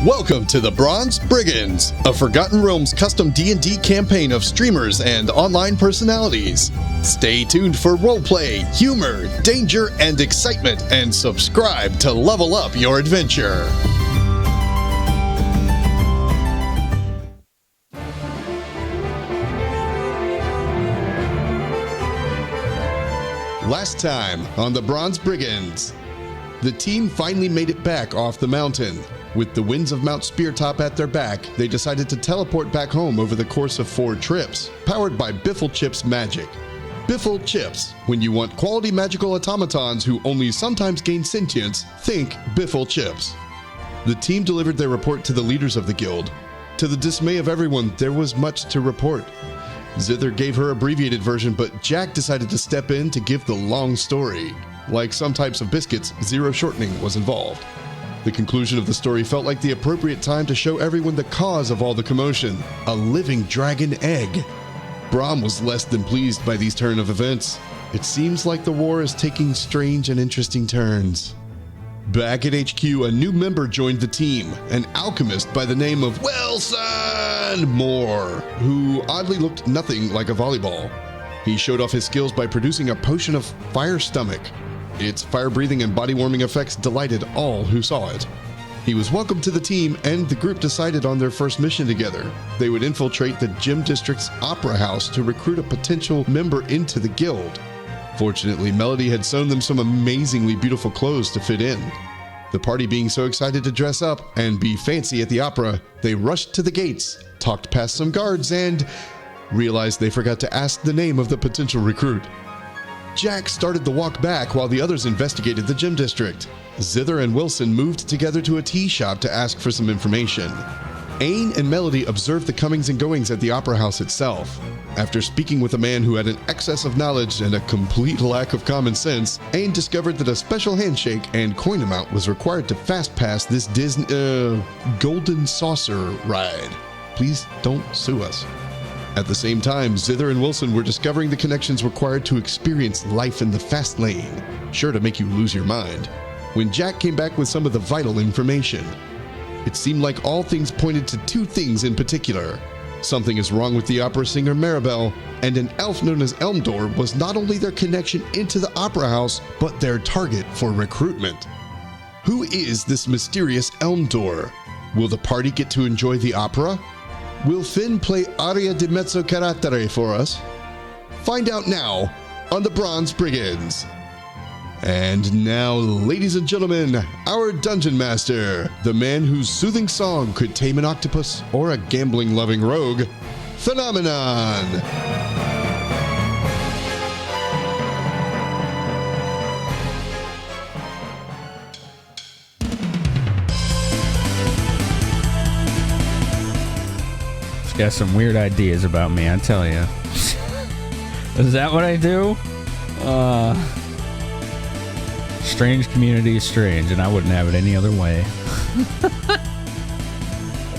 Welcome to the Bronze Brigands, a Forgotten Realms custom D&D campaign of streamers and online personalities. Stay tuned for roleplay, humor, danger, and excitement, and subscribe to level up your adventure. Last time on the Bronze Brigands, the team finally made it back off the mountain. With the winds of Mount Speartop at their back, they decided to teleport back home over the course of 4 trips, powered by Biffle Chip's magic. Biffle Chips. When you want quality magical automatons who only sometimes gain sentience, think Biffle Chips. The team delivered their report to the leaders of the guild. To the dismay of everyone, there was much to report. Zither gave her abbreviated version, but Jack decided to step in to give the long story. Like some types of biscuits, zero shortening was involved. The conclusion of the story felt like the appropriate time to show everyone the cause of all the commotion: a living dragon egg. Brahm was less than pleased by these turn of events. It seems like the war is taking strange and interesting turns. Back at HQ, a new member joined the team, an alchemist by the name of Wilson Moore, who oddly looked nothing like a volleyball. He showed off his skills by producing a potion of fire stomach. Its fire-breathing and body-warming effects delighted all who saw it. He was welcomed to the team, and the group decided on their first mission together. They would infiltrate the Gym District's Opera House to recruit a potential member into the guild. Fortunately, Melody had sewn them some amazingly beautiful clothes to fit in. The party being so excited to dress up and be fancy at the opera, they rushed to the gates, talked past some guards, and realized they forgot to ask the name of the potential recruit. Jack started the walk back while the others investigated the gym district. Zither and Wilson moved together to a tea shop to ask for some information. Ain and Melody observed the comings and goings at the opera house itself. After speaking with a man who had an excess of knowledge and a complete lack of common sense, Ain discovered that a special handshake and coin amount was required to fast pass this Golden Saucer ride. Please don't sue us. At the same time, Zither and Wilson were discovering the connections required to experience life in the fast lane, sure to make you lose your mind, when Jack came back with some of the vital information. It seemed like all things pointed to 2 things in particular. Something is wrong with the opera singer Maribel, and an elf known as Elmdor was not only their connection into the opera house, but their target for recruitment. Who is this mysterious Elmdor? Will the party get to enjoy the opera? Will Finn play aria di mezzo carattere for us? Find out now on the Bronze Brigands. And now, ladies and gentlemen, our Dungeon Master, the man whose soothing song could tame an octopus or a gambling-loving rogue, Finamenon. Got some weird ideas about me, I tell you. Is that what I do? Strange community is strange, and I wouldn't have it any other way.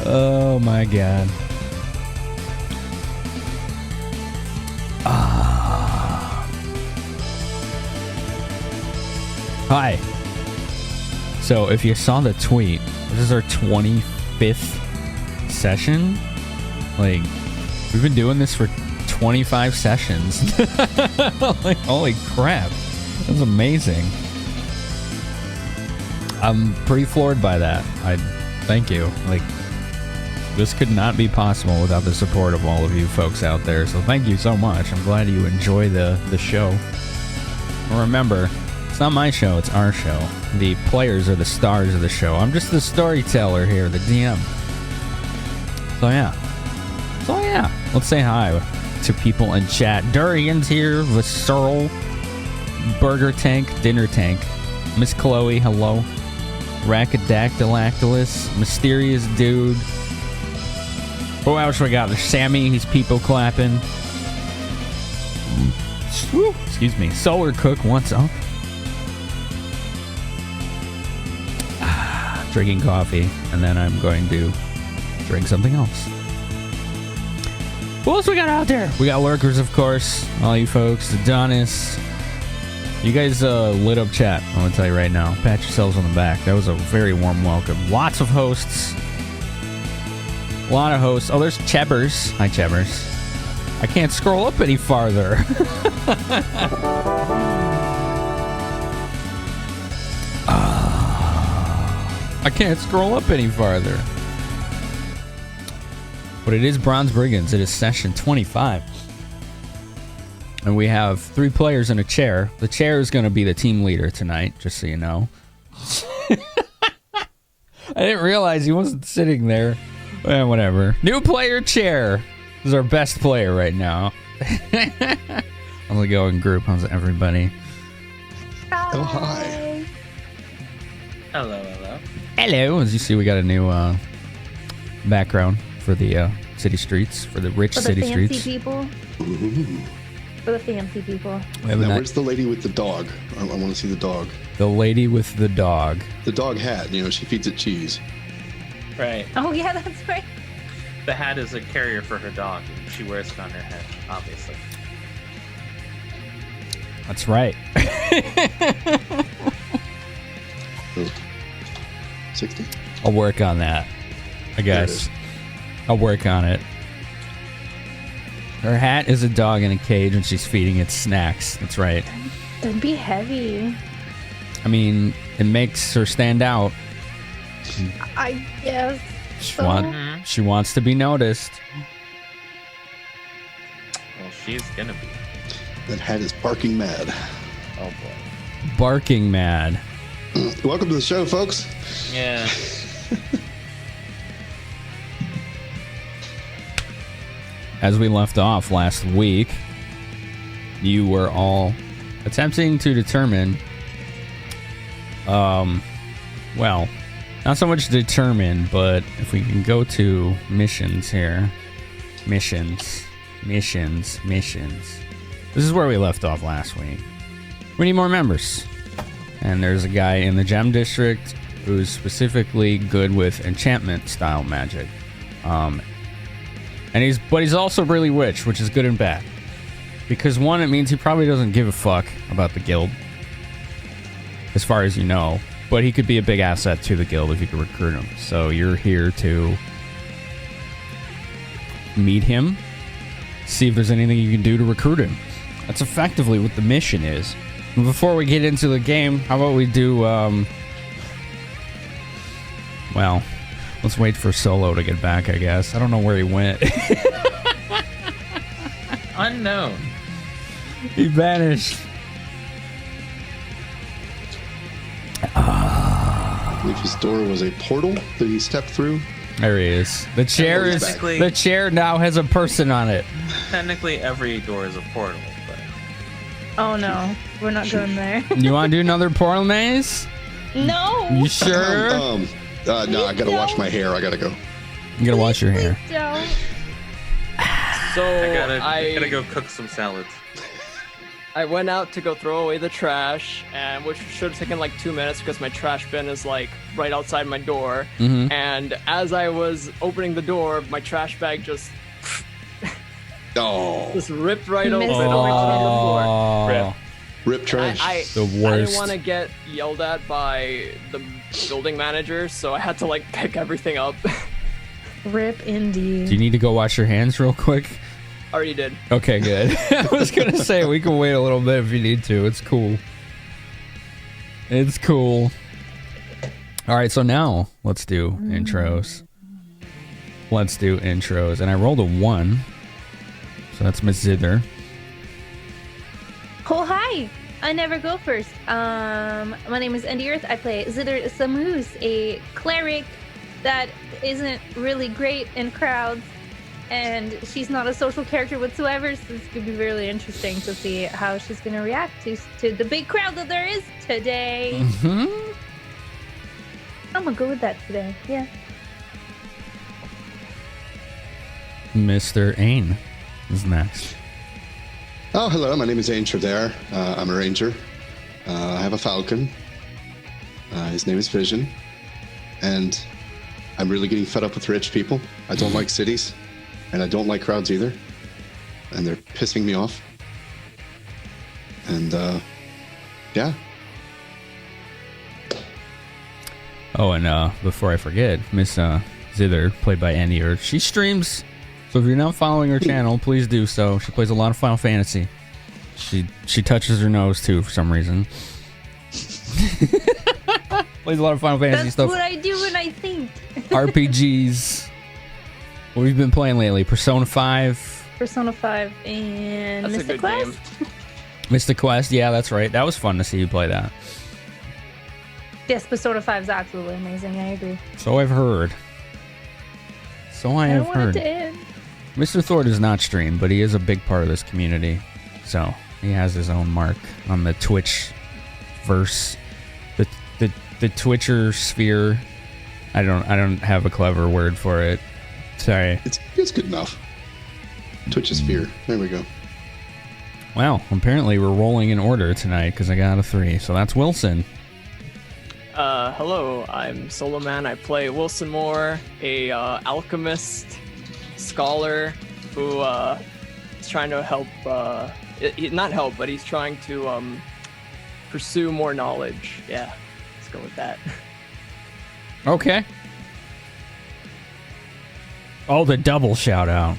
Oh my god. Hi. So if you saw the tweet, this is our 25th session. Like, we've been doing this for 25 sessions. Like, holy crap. That's amazing. I'm pretty floored by that. Thank you. Like, this could not be possible without the support of all of you folks out there. So thank you so much. I'm glad you enjoy the show. Remember, it's not my show, it's our show. The players are the stars of the show. I'm just the storyteller here, the DM. So yeah, let's say hi to people in chat. Durian's here, Visceral, Burger Tank, Dinner Tank, Miss Chloe, hello, Rackadactylactylus, Mysterious Dude. Who else we got? There's Sammy, he's people clapping. Excuse me. Solar Cook, what's up? Drinking coffee, and then I'm going to drink something else. Who else we got out there? We got lurkers, of course. All you folks. Adonis. You guys lit up chat. I'm going to tell you right now. Pat yourselves on the back. That was a very warm welcome. Lots of hosts. A lot of hosts. Oh, there's Chebbers. Hi, Chebbers. I can't scroll up any farther. I can't scroll up any farther. But it is Bronze Brigands. It is session 25. And we have 3 players in a chair. The chair is going to be the team leader tonight, just so you know. I didn't realize he wasn't sitting there. Whatever. New player chair. This is our best player right now. How's it going, group? How's everybody? Oh, hi. Hello, hello. Hello. As you see, we got a new background for the city streets, for the rich city streets. People. Ooh. For the fancy people. Now, where's the lady with the dog? I want to see the dog. The lady with the dog. The dog hat, she feeds it cheese. Right. Oh, yeah, that's right. The hat is a carrier for her dog. She wears it on her head, obviously. That's right. 60? I'll work on that, I guess. I'll work on it. Her hat is a dog in a cage and she's feeding it snacks. That's right. It'd be heavy. I mean, it makes her stand out. I guess. She wants to be noticed. Well, she's gonna be. That hat is barking mad. Oh boy. Barking mad. Welcome to the show, folks. Yeah. As we left off last week, you were all attempting to determine, well, not so much determine, but if we can go to missions here. Missions. This is where we left off last week. We need more members. And there's a guy in the Gem District who's specifically good with enchantment style magic. And he's also really rich, which is good and bad. Because one, it means he probably doesn't give a fuck about the guild, as far as you know. But he could be a big asset to the guild if you could recruit him. So you're here to meet him, see if there's anything you can do to recruit him. That's effectively what the mission is. And before we get into the game, how about we do, well, let's wait for Solo to get back, I guess. I don't know where he went. Unknown. He vanished. I believe his door was a portal that he stepped through. There he is. The chair now has a person on it. Technically, every door is a portal, but Oh, no. We're not going there. You want to do another portal maze? No. You sure? No, I gotta wash my hair. I gotta go. You gotta wash your hair. Please don't. So I gotta go cook some salads. I went out to go throw away the trash, and which should have taken like 2 minutes because my trash bin is like right outside my door. Mm-hmm. And as I was opening the door, my trash bag just ripped right open Missed on the floor. Oh, Rip trash. the I didn't worst. want to get yelled at by the building manager, so I had to like pick everything up. Rip Do you indeed. need to go wash your hands real quick? Already did. Okay, good. I was gonna say we can wait a little bit if you need to. It's cool. It's cool. All right, so now let's do intros. And I rolled a 1, so that's Miss Zither. Oh, hi. I never go first. My name is Andy Earth. I play Zither Samus, a cleric that isn't really great in crowds. And she's not a social character whatsoever, so it's going to be really interesting to see how she's going to react to the big crowd that there is today. Mm-hmm. I'm going to go with that today, yeah. Mr. Ain is next. Oh, hello. My name is Ain Tradair. I'm a ranger. I have a falcon. His name is Vision. And I'm really getting fed up with rich people. I don't like cities. And I don't like crowds either. And they're pissing me off. And, yeah. Oh, and before I forget, Miss Zither, played by Andy Earth. She streams, so if you're not following her channel, please do so. She plays a lot of Final Fantasy. She touches her nose too for some reason. Plays a lot of Final Fantasy stuff. That's what I do when I think. RPGs. What have you been playing lately? Persona 5? Persona 5 and That's a Mystic good Quest. game. Mystic Quest, yeah, that's right. That was fun to see you play that. Yes, Persona 5 is absolutely amazing. I agree. So I've heard. So I I have don't want heard. it to end. Mr. Thor does not stream, but he is a big part of this community. So he has his own mark on the Twitch verse, the Twitcher sphere. I don't have a clever word for it. Sorry. It's good enough. Twitch sphere. There we go. Well, apparently we're rolling in order tonight because I got a 3. So that's Wilson. Hello, I'm Solo Man. I play Wilson Moore, a alchemist scholar who is trying to help. Not help, but he's trying to pursue more knowledge. Yeah, let's go with that. Okay. Oh, the double shout out.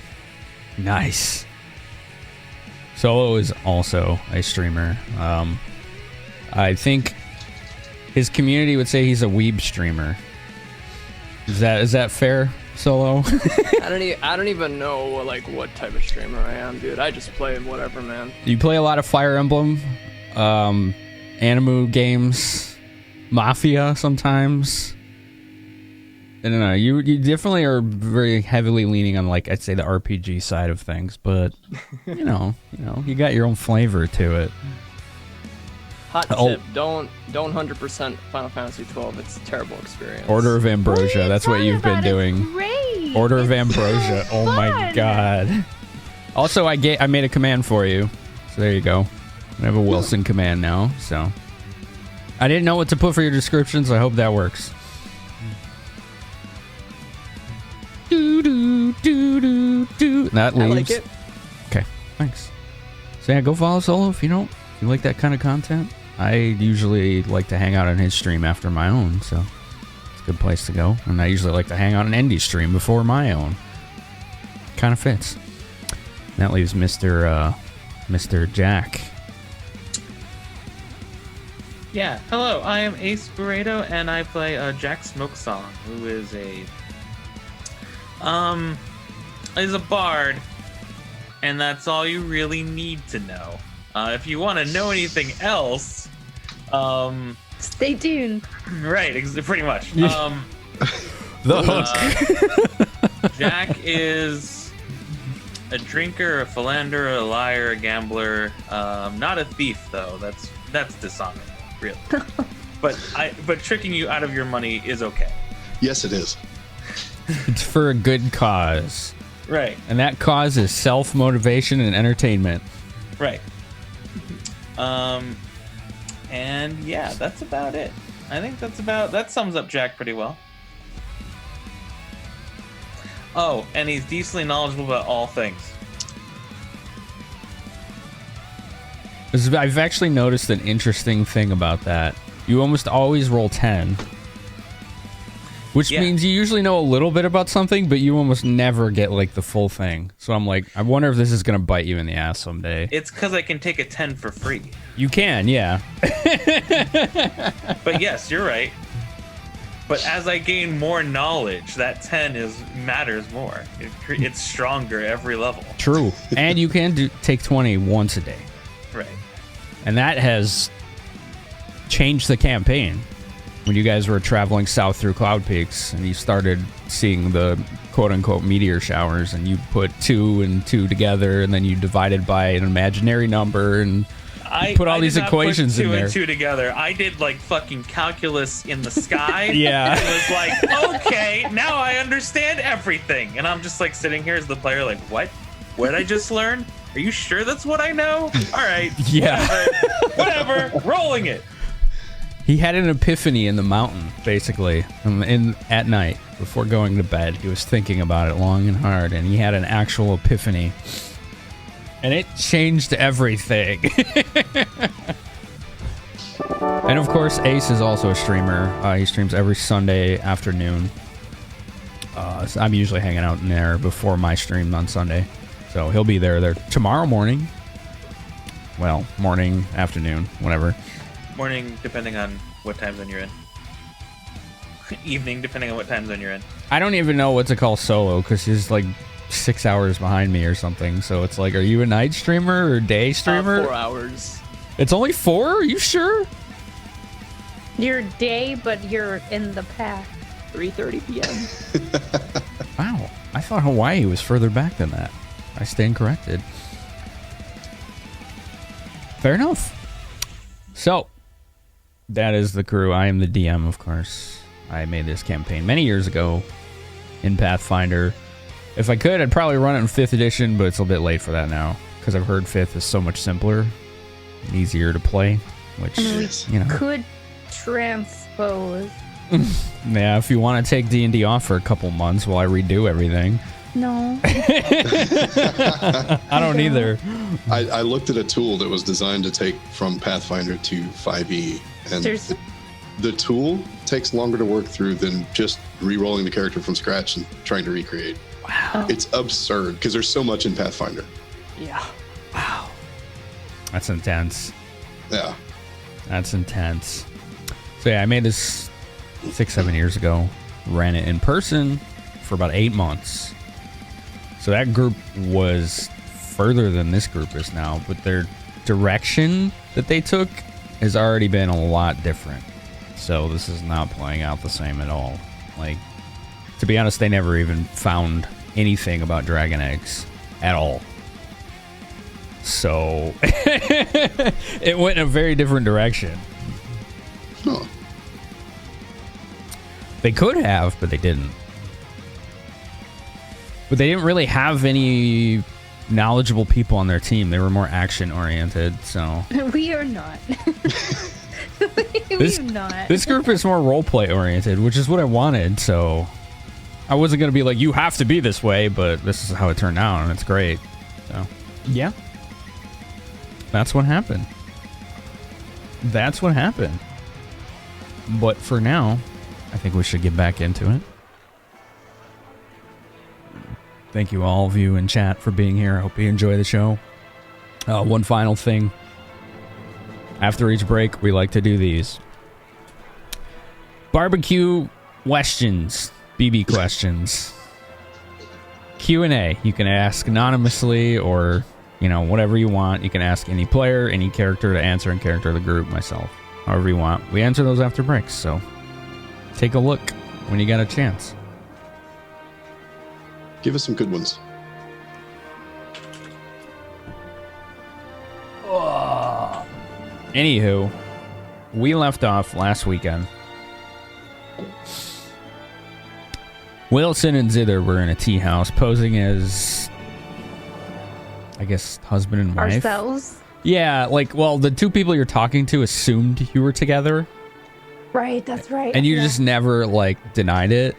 Nice. Solo is also a streamer. I think his community would say he's a weeb streamer. Is that fair, Solo? I don't even know what type of streamer I am, dude. I just play whatever, man. You play a lot of Fire Emblem, Animu games, Mafia sometimes. I don't know. You definitely are very heavily leaning on I'd say the RPG side of things, but you got your own flavor to it. Hot tip: don't 100% Final Fantasy 12. It's a terrible experience. Order of Ambrosia. That's what you've been doing. Great. Order of Ambrosia. So Oh my fun. god. Also, I made a command for you. So there you go. I have a Wilson command now. So I didn't know what to put for your description, so I hope that works. That leaves. I like it. Okay, thanks. So yeah, go follow Solo if you like that kind of content. I usually like to hang out on his stream after my own, so it's a good place to go. And I usually like to hang out on Andy's stream before my own. Kind of fits. That leaves Mr. Jack. Yeah, hello, I am Ace Burrito, and I play Jack Smokesong, who is a bard, and that's all you really need to know. If you want to know anything else, Stay tuned. right, pretty much. The hook. Jack is a drinker, a philanderer, a liar, a gambler. Not a thief, though. That's dishonest, really. But tricking you out of your money is okay. Yes, it is. It's for a good cause. Right. And that cause is self-motivation and entertainment. Right. And yeah, that's about it. I think that sums up Jack pretty well. Oh, and he's decently knowledgeable about all things. I've actually noticed an interesting thing about that. You almost always roll 10. Which means you usually know a little bit about something, but you almost never get the full thing. So I'm I wonder if this is going to bite you in the ass someday. It's because I can take a 10 for free. You can, yeah. But yes, you're right. But as I gain more knowledge, that 10 matters more. It's stronger every level. True. And you can take 20 once a day. Right. And that has changed the campaign. When you guys were traveling south through Cloud Peaks and you started seeing the quote-unquote meteor showers, and you put 2 and 2 together, and then you divided by an imaginary number and put all these equations in there. 2 and 2 together. I did fucking calculus in the sky. Yeah. It was okay, now I understand everything. And I'm just sitting here as the player what? What did I just learn? Are you sure that's what I know? All right. Yeah. Whatever. Rolling it. He had an epiphany in the mountain, basically, at night before going to bed. He was thinking about it long and hard, and he had an actual epiphany. And it changed everything. And of course, Ace is also a streamer. He streams every Sunday afternoon. I'm usually hanging out in there before my stream on Sunday. So he'll be there tomorrow morning. Well, morning, afternoon, whatever. Morning, depending on what time zone you're in. Evening, depending on what time zone you're in. I don't even know what to call solo because he's like 6 hours behind me or something. So it's like, are you a night streamer or day streamer? 4 hours. It's only 4? Are you sure? You're day, but you're in the past. 3:30 p.m. Wow. I thought Hawaii was further back than that. I stand corrected. Fair enough. So, that is the crew. I am the DM, of course. I made this campaign many years ago in Pathfinder. If I could, I'd probably run it in 5th edition, but it's a bit late for that now because I've heard 5th is so much simpler and easier to play, which, you know. Could transpose. Yeah, if you want to take D&D off for a couple months while I redo everything. No. I don't either. I looked at a tool that was designed to take from Pathfinder to 5e, and the tool takes longer to work through than just re-rolling the character from scratch and trying to recreate. Wow. It's absurd because there's so much in Pathfinder. Yeah. Wow. That's intense. Yeah. That's intense. So yeah, I made this 6-7 years ago. Ran it in person for about 8 months. So that group was further than this group is now, but their direction that they took has already been a lot different. So this is not playing out the same at all. Like, to be honest, they never even found anything about dragon eggs at all. So it went in a very different direction. Huh. They could have, but they didn't. But they didn't really have any knowledgeable people on their team. They were more action-oriented, so... We are not. We're not. This group is more role-play-oriented, which is what I wanted, so... I wasn't going to be like, you have to be this way, but this is how it turned out, and it's great. So, yeah. That's what happened. That's what happened. But for now, I think we should get back into it. Thank you, all of you in chat, for being here. I hope you enjoy the show. One final thing. After each break, we like to do these. Barbecue questions. BB questions. Q&A. You can ask anonymously or, you know, whatever you want. You can ask any player, any character to answer in character of the group, myself. However you want. We answer those after breaks, so take a look when you got a chance. Give us some good ones. Anywho, we left off last weekend. Wilson and Zither were in a tea house posing as, I guess, husband and wife. Ourselves? Yeah, like, well, the two people you're talking to assumed you were together. Right, that's right. And you just never, like, denied it.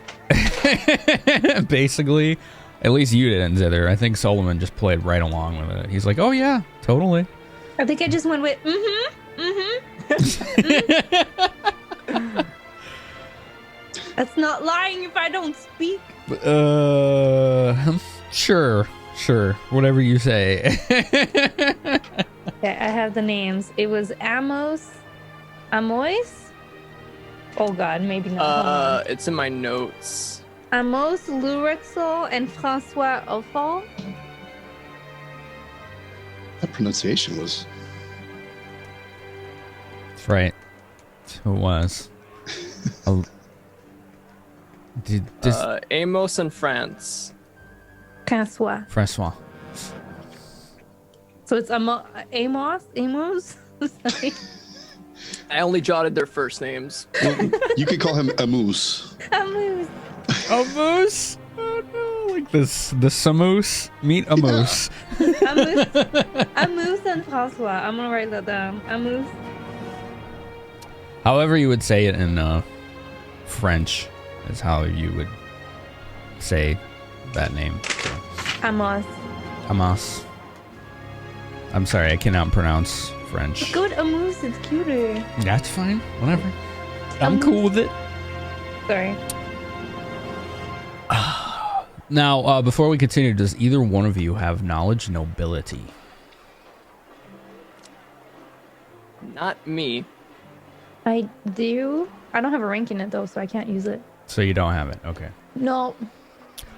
Basically. At least you didn't, Zither. I think Solomon just played right along with it. He's like, oh, yeah, totally. I think I just went with, That's not lying if I don't speak. Sure. Whatever you say. Okay, I have the names. It was Amois? Oh God, maybe not. It's in my notes. Amos Lurexel and Francois Offal. That pronunciation was... That's right. That's who it was. Amos and France. Francois. Francois. So it's Amos? Sorry. I only jotted their first names. You could call him Amos. Amos. A moose? Oh no, like this, the Samoose. Meet a moose. Amos and Francois. I'm gonna write that down. Amos. However you would say it in French is how you would say that name. So. Amos. Amos. I'm sorry, I cannot pronounce French. Go with Amos, it's cuter. That's fine, whatever. I'm cool with it. Sorry. Now, before we continue, does either one of you have knowledge nobility? Not me. I do. I don't have a rank in it though, so I can't use it. So you don't have it. Okay. No.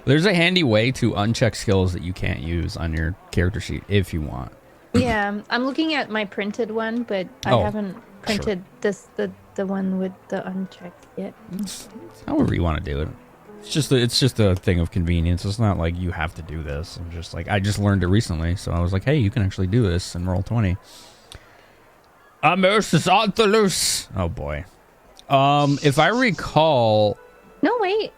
There's a handy way to uncheck skills that you can't use on your character sheet if you want. Yeah, I'm looking at my printed one, but I haven't printed the one with the unchecked yet. It's however you want to do it. It's just a thing of convenience. It's not like you have to do this. I'm just like, I just learned it recently, so I was like, hey, you can actually do this in Roll20. Amos on the loose. Oh boy. If I recall. No, wait.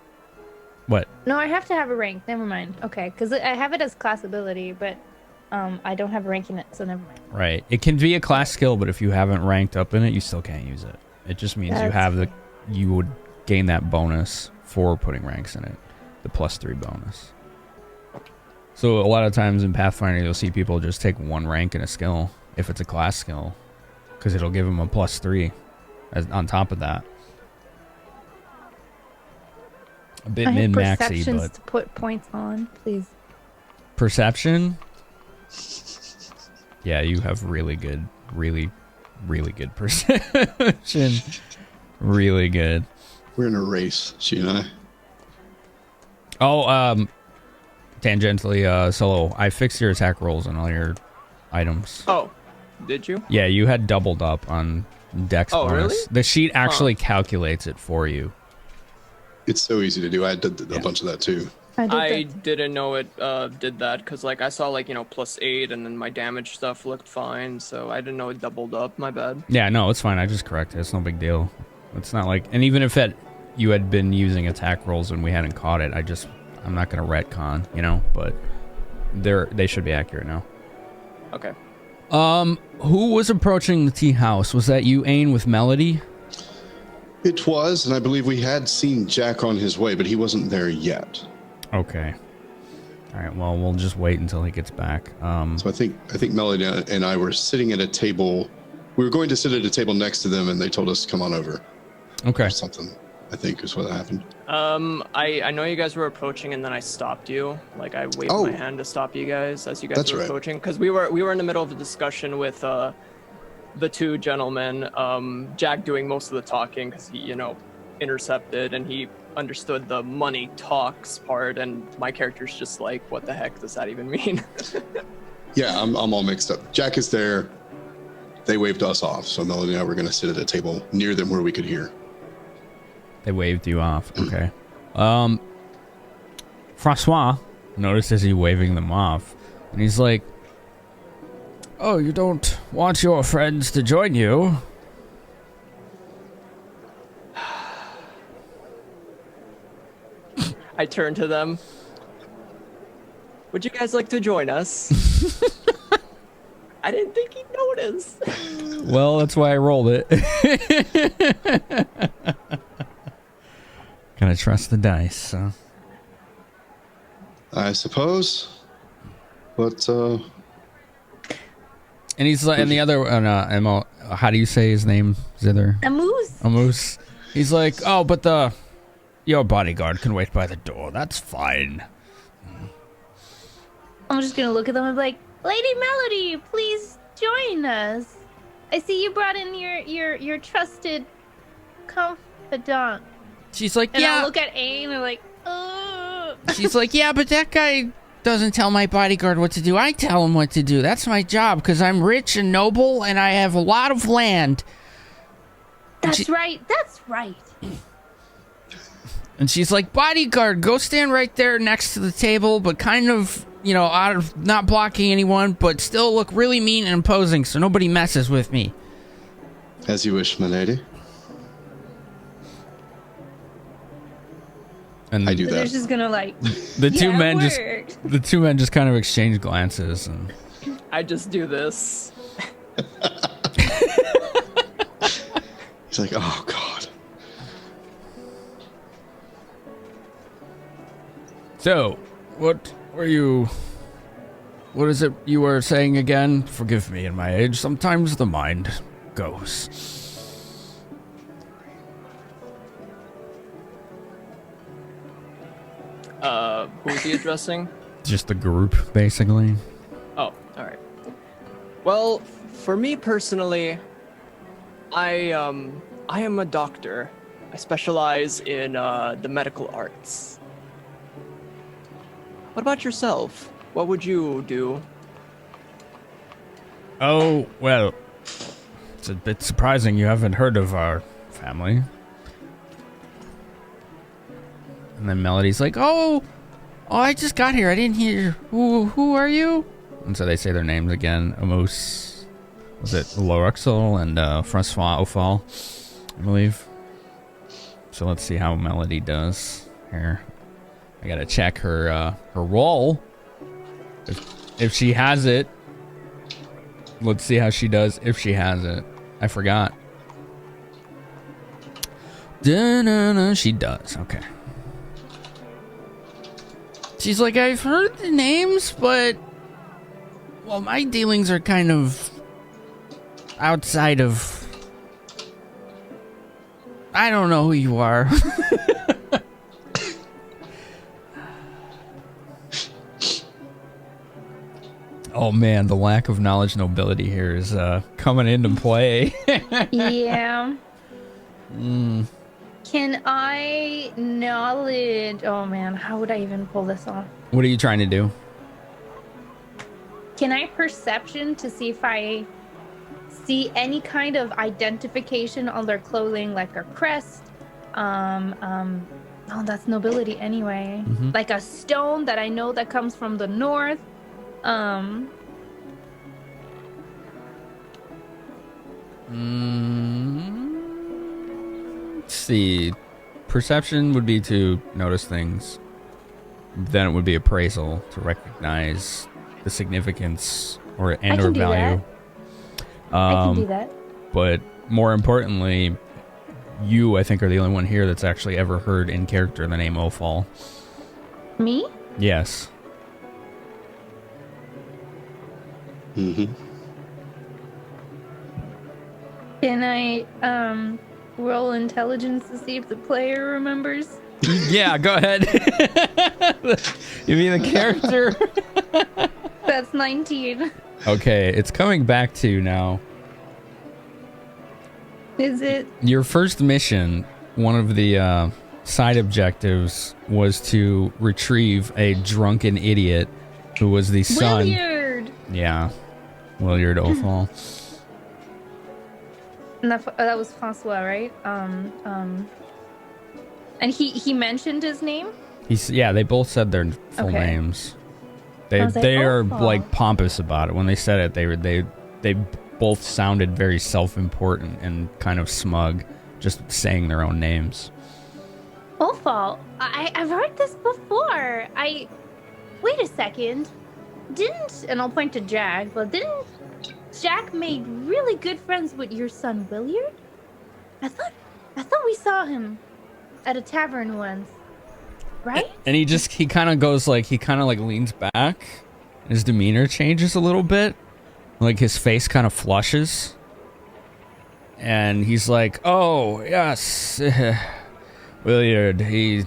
What? No, I have to have a rank. Never mind. Okay, because I have it as class ability, but I don't have a rank in it, so never mind. Right. It can be a class skill, but if you haven't ranked up in it, you still can't use it. It just means you would gain that bonus for putting ranks in it, the +3 bonus. So a lot of times in Pathfinder, you'll see people just take one rank in a skill if it's a class skill, because it'll give them a +3 on top of that. A bit min-maxy, perceptions but to put points on, please. Perception? Yeah, you have really good perception. Really good. We're in a race, she and I. Oh, tangentially, Solo, I fixed your attack rolls and all your items. Oh, did you? Yeah, you had doubled up on Dex bonus. Really? The sheet actually calculates it for you. It's so easy to do. I did a bunch of that too. I didn't know it did that because like I saw like +8 and then my damage stuff looked fine, so I didn't know it doubled up. My bad. Yeah, no, it's fine. I just corrected it. It's no big deal. It's not like, and even if you had been using attack rolls and we hadn't caught it, I'm not gonna retcon, but they should be accurate now. Okay. Who was approaching the tea house? Was that you, Ain, with Melody? It was, and I believe we had seen Jack on his way, but he wasn't there yet. Okay. All right. Well, we'll just wait until he gets back. So I think Melody and I were sitting at a table. We were going to sit at a table next to them, and they told us to come on over. Okay. Or something, I think, is what happened. I know you guys were approaching, and then I stopped you. Like I waved my hand to stop you guys as you guys were approaching, because we were in the middle of a discussion with the two gentlemen. Jack doing most of the talking because he intercepted and he understood the money talks part, and my character's just like, what the heck does that even mean? Yeah, I'm all mixed up. Jack is there. They waved us off, so Melody and I were going to sit at a table near them where we could hear. They waved you off. Okay. Francois notices you waving them off, and he's like, "Oh, you don't want your friends to join you?" I turn to them. Would you guys like to join us? I didn't think he'd notice. Well, that's why I rolled it. Gotta trust the dice. So. I suppose. But, And he's like, and the other, Emma, how do you say his name, Zither? Amos. He's like, oh, but your bodyguard can wait by the door. That's fine. I'm just gonna look at them and be like, Lady Melody, please join us. I see you brought in your trusted confidant. She's like, and yeah. I look at Aim and like, ugh. She's like, yeah, but that guy doesn't tell my bodyguard what to do. I tell him what to do. That's my job because I'm rich and noble and I have a lot of land. That's right. That's right. And she's like, bodyguard, go stand right there next to the table, but kind of, out of not blocking anyone, but still look really mean and imposing so nobody messes with me. As you wish, my lady. And I do that. They're just gonna like. The two men just kind of exchange glances, and I just do this. He's like, oh god. So, what is it you were saying again? Forgive me in my age. Sometimes the mind goes. Who's he addressing? Just the group, basically. Oh, all right. Well, for me personally, I am a doctor. I specialize in the medical arts. What about yourself? What would you do? Oh, well, it's a bit surprising you haven't heard of our family. And then Melody's like, oh, I just got here. I didn't hear. Who are you? And so they say their names again. Amos, was it Loruxel and Francois Ophal, I believe. So let's see how Melody does here. I gotta check her roll. If she has it. Let's see how she does if she has it. I forgot. She does. Okay. She's like, I've heard the names, but... Well, my dealings are kind of... outside of... I don't know who you are. Oh man, the lack of knowledge nobility here is coming into play. Yeah. Can I knowledge? Oh man, how would I even pull this off? What are you trying to do? Can I perception to see if I see any kind of identification on their clothing, like a crest? Oh, that's nobility anyway. Mm-hmm. Like a stone that I know that comes from the north. Let's see. Perception would be to notice things. Then it would be appraisal to recognize the significance or value. I can do that. But more importantly, you, I think, are the only one here that's actually ever heard in character the name Ophal. Me? Yes. Mm-hmm. Can I roll intelligence to see if the player remembers? Yeah, go ahead. You mean the character? That's 19. Okay, it's coming back to you now. Is it? Your first mission, one of the side objectives was to retrieve a drunken idiot who was the son. Williard! Yeah, Williard Ophal. And that was Francois, right? And he mentioned his name? They both said their full names. They are like pompous about it. When they said it, they both sounded very self-important and kind of smug, just saying their own names. Ophal, I've heard this before. Wait a second. And I'll point to Jack, but didn't Jack made really good friends with your son Williard? I thought we saw him at a tavern once, right? And he kind of leans back. His demeanor changes a little bit. Like his face kind of flushes. And he's like, "Oh, yes. Williard, he's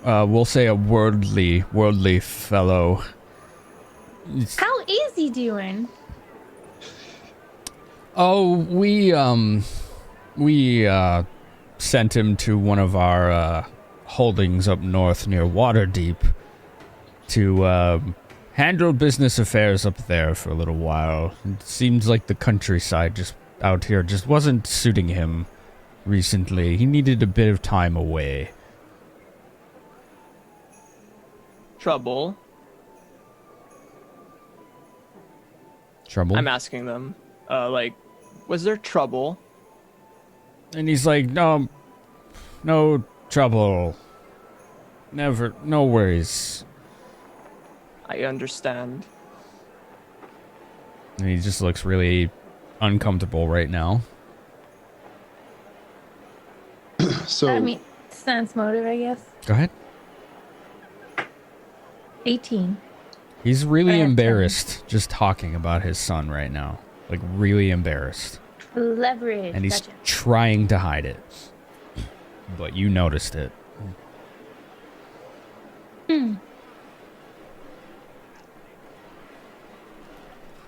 we'll say a worldly fellow." How is he doing? Oh, we sent him to one of our holdings up north near Waterdeep to handle business affairs up there for a little while. It seems like the countryside out here just wasn't suiting him recently. He needed a bit of time away. Trouble? I'm asking them. Was there trouble? And he's like, no trouble. Never, no worries. I understand. And he just looks really uncomfortable right now. So, I mean, sense motive, I guess. Go ahead. 18. He's really embarrassed just talking about his son right now. Like, really embarrassed. Leverage. And he's Gotcha. trying to hide it. But you noticed it.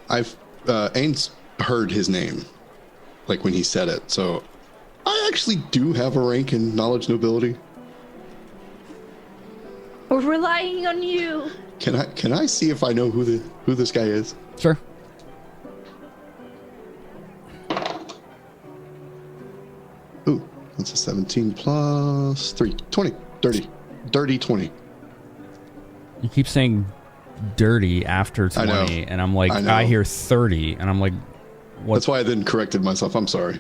I've Ains heard his name, like when he said it. So I actually do have a rank in knowledge nobility. We're relying on you. Can I see if I know who this guy is? Sure. Ooh, that's a 17 plus 3, 20, dirty 20. You keep saying dirty after 20, I know. and I'm like, I know. I hear 30, and I'm like, what? That's why I then corrected myself. I'm sorry.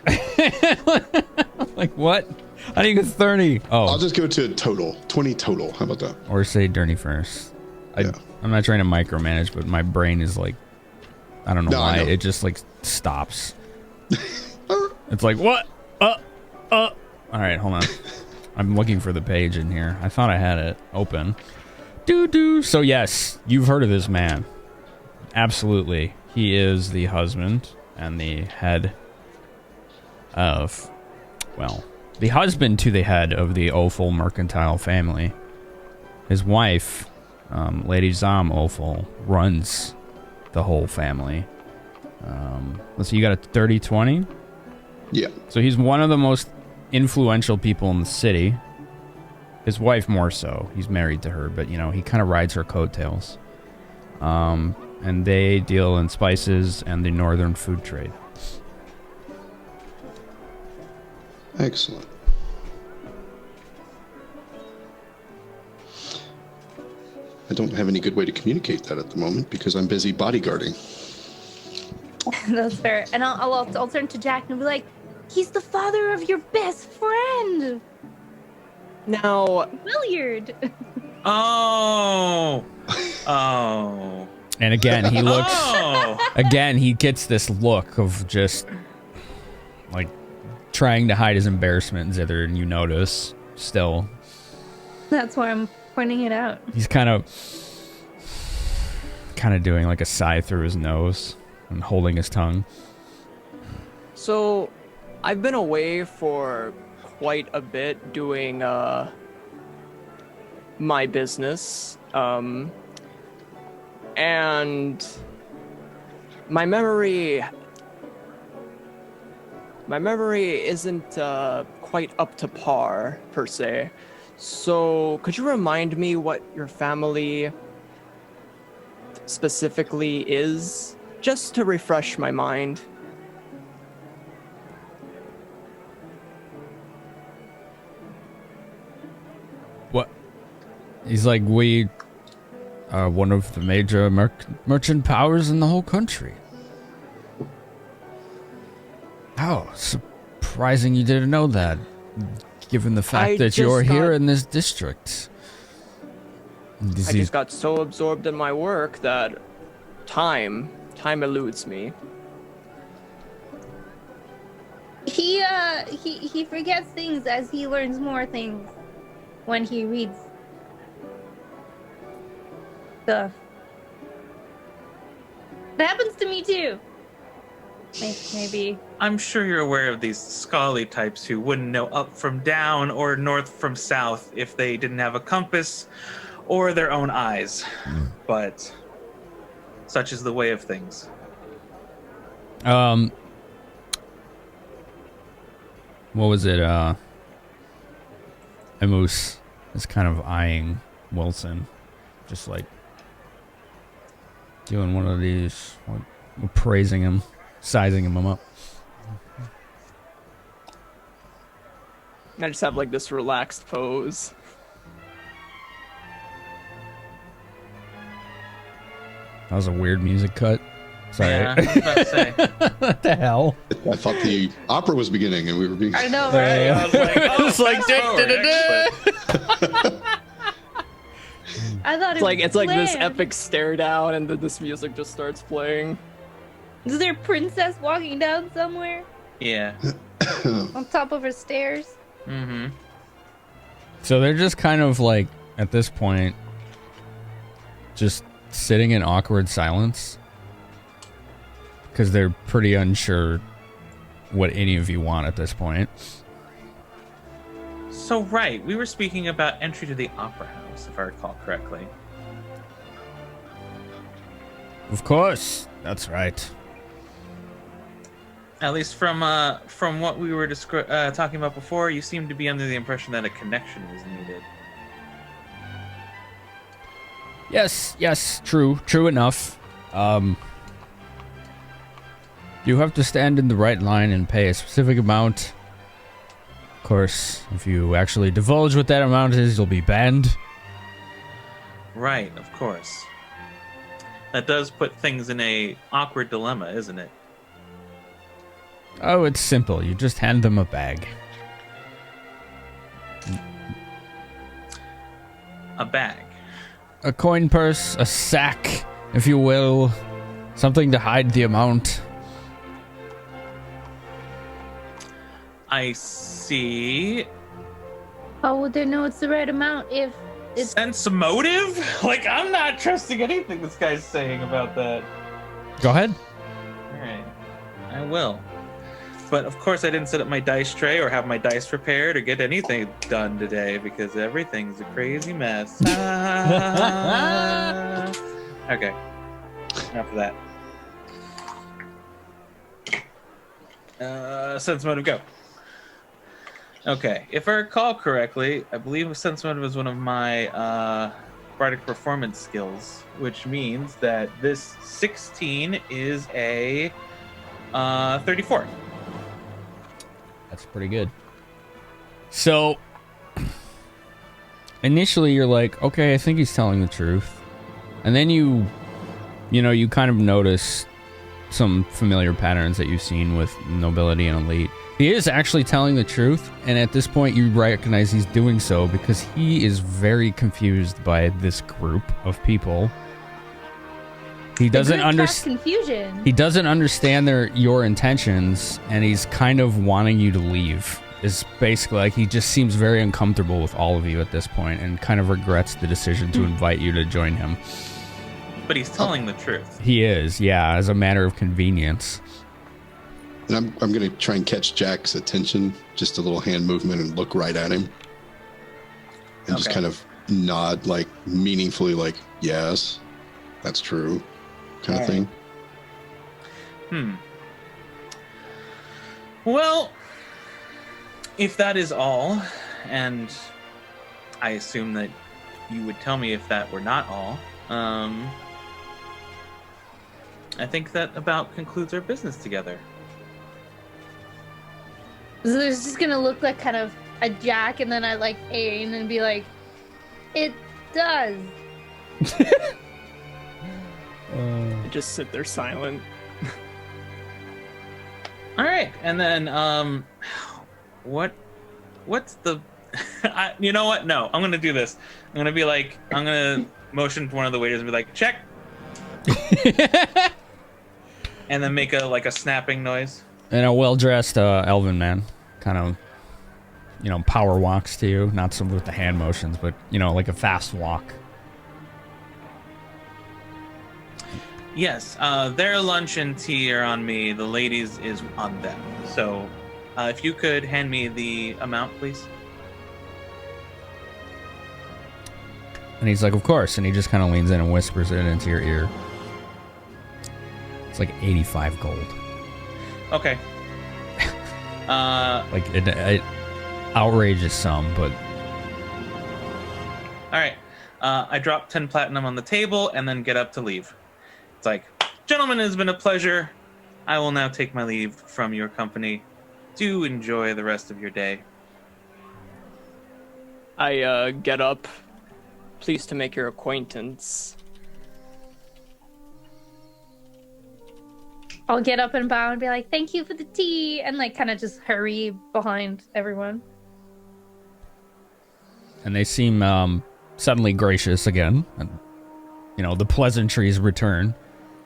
Like, what? How do you get 30? Oh, I'll just go to total. 20 total. How about that? or say dirty first. Yeah. I'm not trying to micromanage, but my brain is like, I don't know No, I why. know. It just like stops. It's like, what? All right, hold on. I'm looking for the page in here. I thought I had it open. So yes, you've heard of this man. Absolutely. He is the husband and the head of, well, the husband to the head of the Ophel mercantile family. His wife, Lady Zam Ophel, runs the whole family. Let's see, you got a 30-20? Yeah. So he's one of the most influential people in the city. His wife more so. He's married to her, but, you know, he kind of rides her coattails. And they deal in spices and the northern food trade. Excellent. I don't have any good way to communicate that at the moment because I'm busy bodyguarding. That's fair. And I'll turn to Jack and be like, he's the father of your best friend, Now, Williard. Oh. And again, he looks... Oh. Again, he gets this look of just, like, trying to hide his embarrassment, Zither, and you notice still. That's why I'm pointing it out. He's kind of doing like a sigh through his nose and holding his tongue. so I've been away for quite a bit doing my business, and my memory isn't quite up to par per se. So could you remind me what your family specifically is, just to refresh my mind? What? He's like, we are one of the major merchant powers in the whole country. Oh, surprising you didn't know that, given the fact I that you're just here got- in this district. I just got so absorbed in my work that time eludes me. He forgets things as he learns more things when he reads stuff. It happens to me too. Maybe. I'm sure you're aware of these scholarly types who wouldn't know up from down or north from south if they didn't have a compass or their own eyes. But such is the way of things. What was it? Emus is kind of eyeing Wilson, just like doing one of these, like, praising him, sizing him up. I just have like this relaxed pose. That was a weird music cut. Sorry. Yeah, I was about to say. What the hell? I thought the opera was beginning and we were being... I know, Yeah. right? I was like, oh, It's like, fast forward, I thought It's like this planned. epic stare down, and then this music just starts playing. Is there a princess walking down somewhere Yeah. on top of her stairs? Mm-hmm. So they're just kind of like, at this point, just sitting in awkward silence. Because they're pretty unsure what any of you want at this point. So, right, we were speaking about entry to the opera house. house, if I recall correctly. Of course, that's right. At least from what we were talking about before, you seem to be under the impression that a connection was needed. Yes, true enough. You have to stand in the right line and pay a specific amount. Of course, if you actually divulge what that amount is, you'll be banned. Right, of course. That does put things in a awkward dilemma, isn't it? Oh, it's simple. You just hand them a bag. A bag. A coin purse, a sack, if you will. Something to hide the amount. I see. How would they know it's the right amount if it's... Sense motive? Like, I'm not trusting anything this guy's saying about that. Go ahead. Alright. I will. But of course I didn't set up my dice tray or have my dice prepared or get anything done today because everything's a crazy mess. Okay. Enough of that. Sense motive, go. Okay. If I recall correctly, I believe sense motive is one of my bardic performance skills, which means that this 16 is a 34. That's pretty good. So, initially you're like, okay, I think he's telling the truth. And then you kind of notice some familiar patterns that you've seen with nobility and elite. He is actually telling the truth, and at this point you recognize he's doing so because he is very confused by this group of people. He doesn't understand confusion. He doesn't understand your intentions, and he's kind of wanting you to leave. Is basically like he just seems very uncomfortable with all of you at this point, and kind of regrets the decision to invite you to join him. But he's telling the truth. He is, yeah, as a matter of convenience. And I'm going to try and catch Jack's attention, just a little hand movement, and look right at him, and just kind of nod, like meaningfully, like yes, that's true. Kind of thing. Well, if that is all, and I assume that you would tell me if that were not all, I think that about concludes our business together. So there's just gonna look like kind of a Jack, and then I like A, and then be like, it does. I just sit there silent. All right, and then what's the? You know what? No, I'm gonna do this. I'm gonna motion to one of the waiters and be like, check, and then make a snapping noise. And a well-dressed elven man kind of, power walks to you, not some with the hand motions, but like a fast walk. Yes, their lunch and tea are on me. The ladies is on them. So, if you could hand me the amount, please. And he's like, of course. And he just kind of leans in and whispers it into your ear. It's like 85 gold. Okay. Like an outrageous sum, but... All right. I drop 10 platinum on the table and then get up to leave. It's like, gentlemen, it has been a pleasure. I will now take my leave from your company. Do enjoy the rest of your day. I get up. Pleased to make your acquaintance. I'll get up and bow and be like, thank you for the tea, and like kind of just hurry behind everyone. And they seem suddenly gracious again. And, the pleasantries return.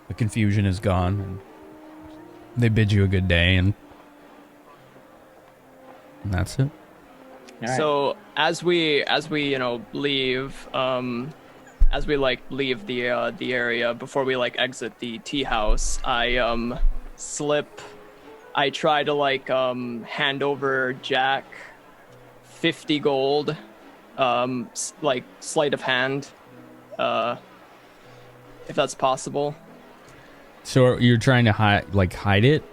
The confusion is gone. And they bid you a good day, and that's it. Right. So as we leave, as we leave the area before we exit the tea house, I try to hand over Jack 50 gold like sleight of hand, if that's possible. So you're trying to hide it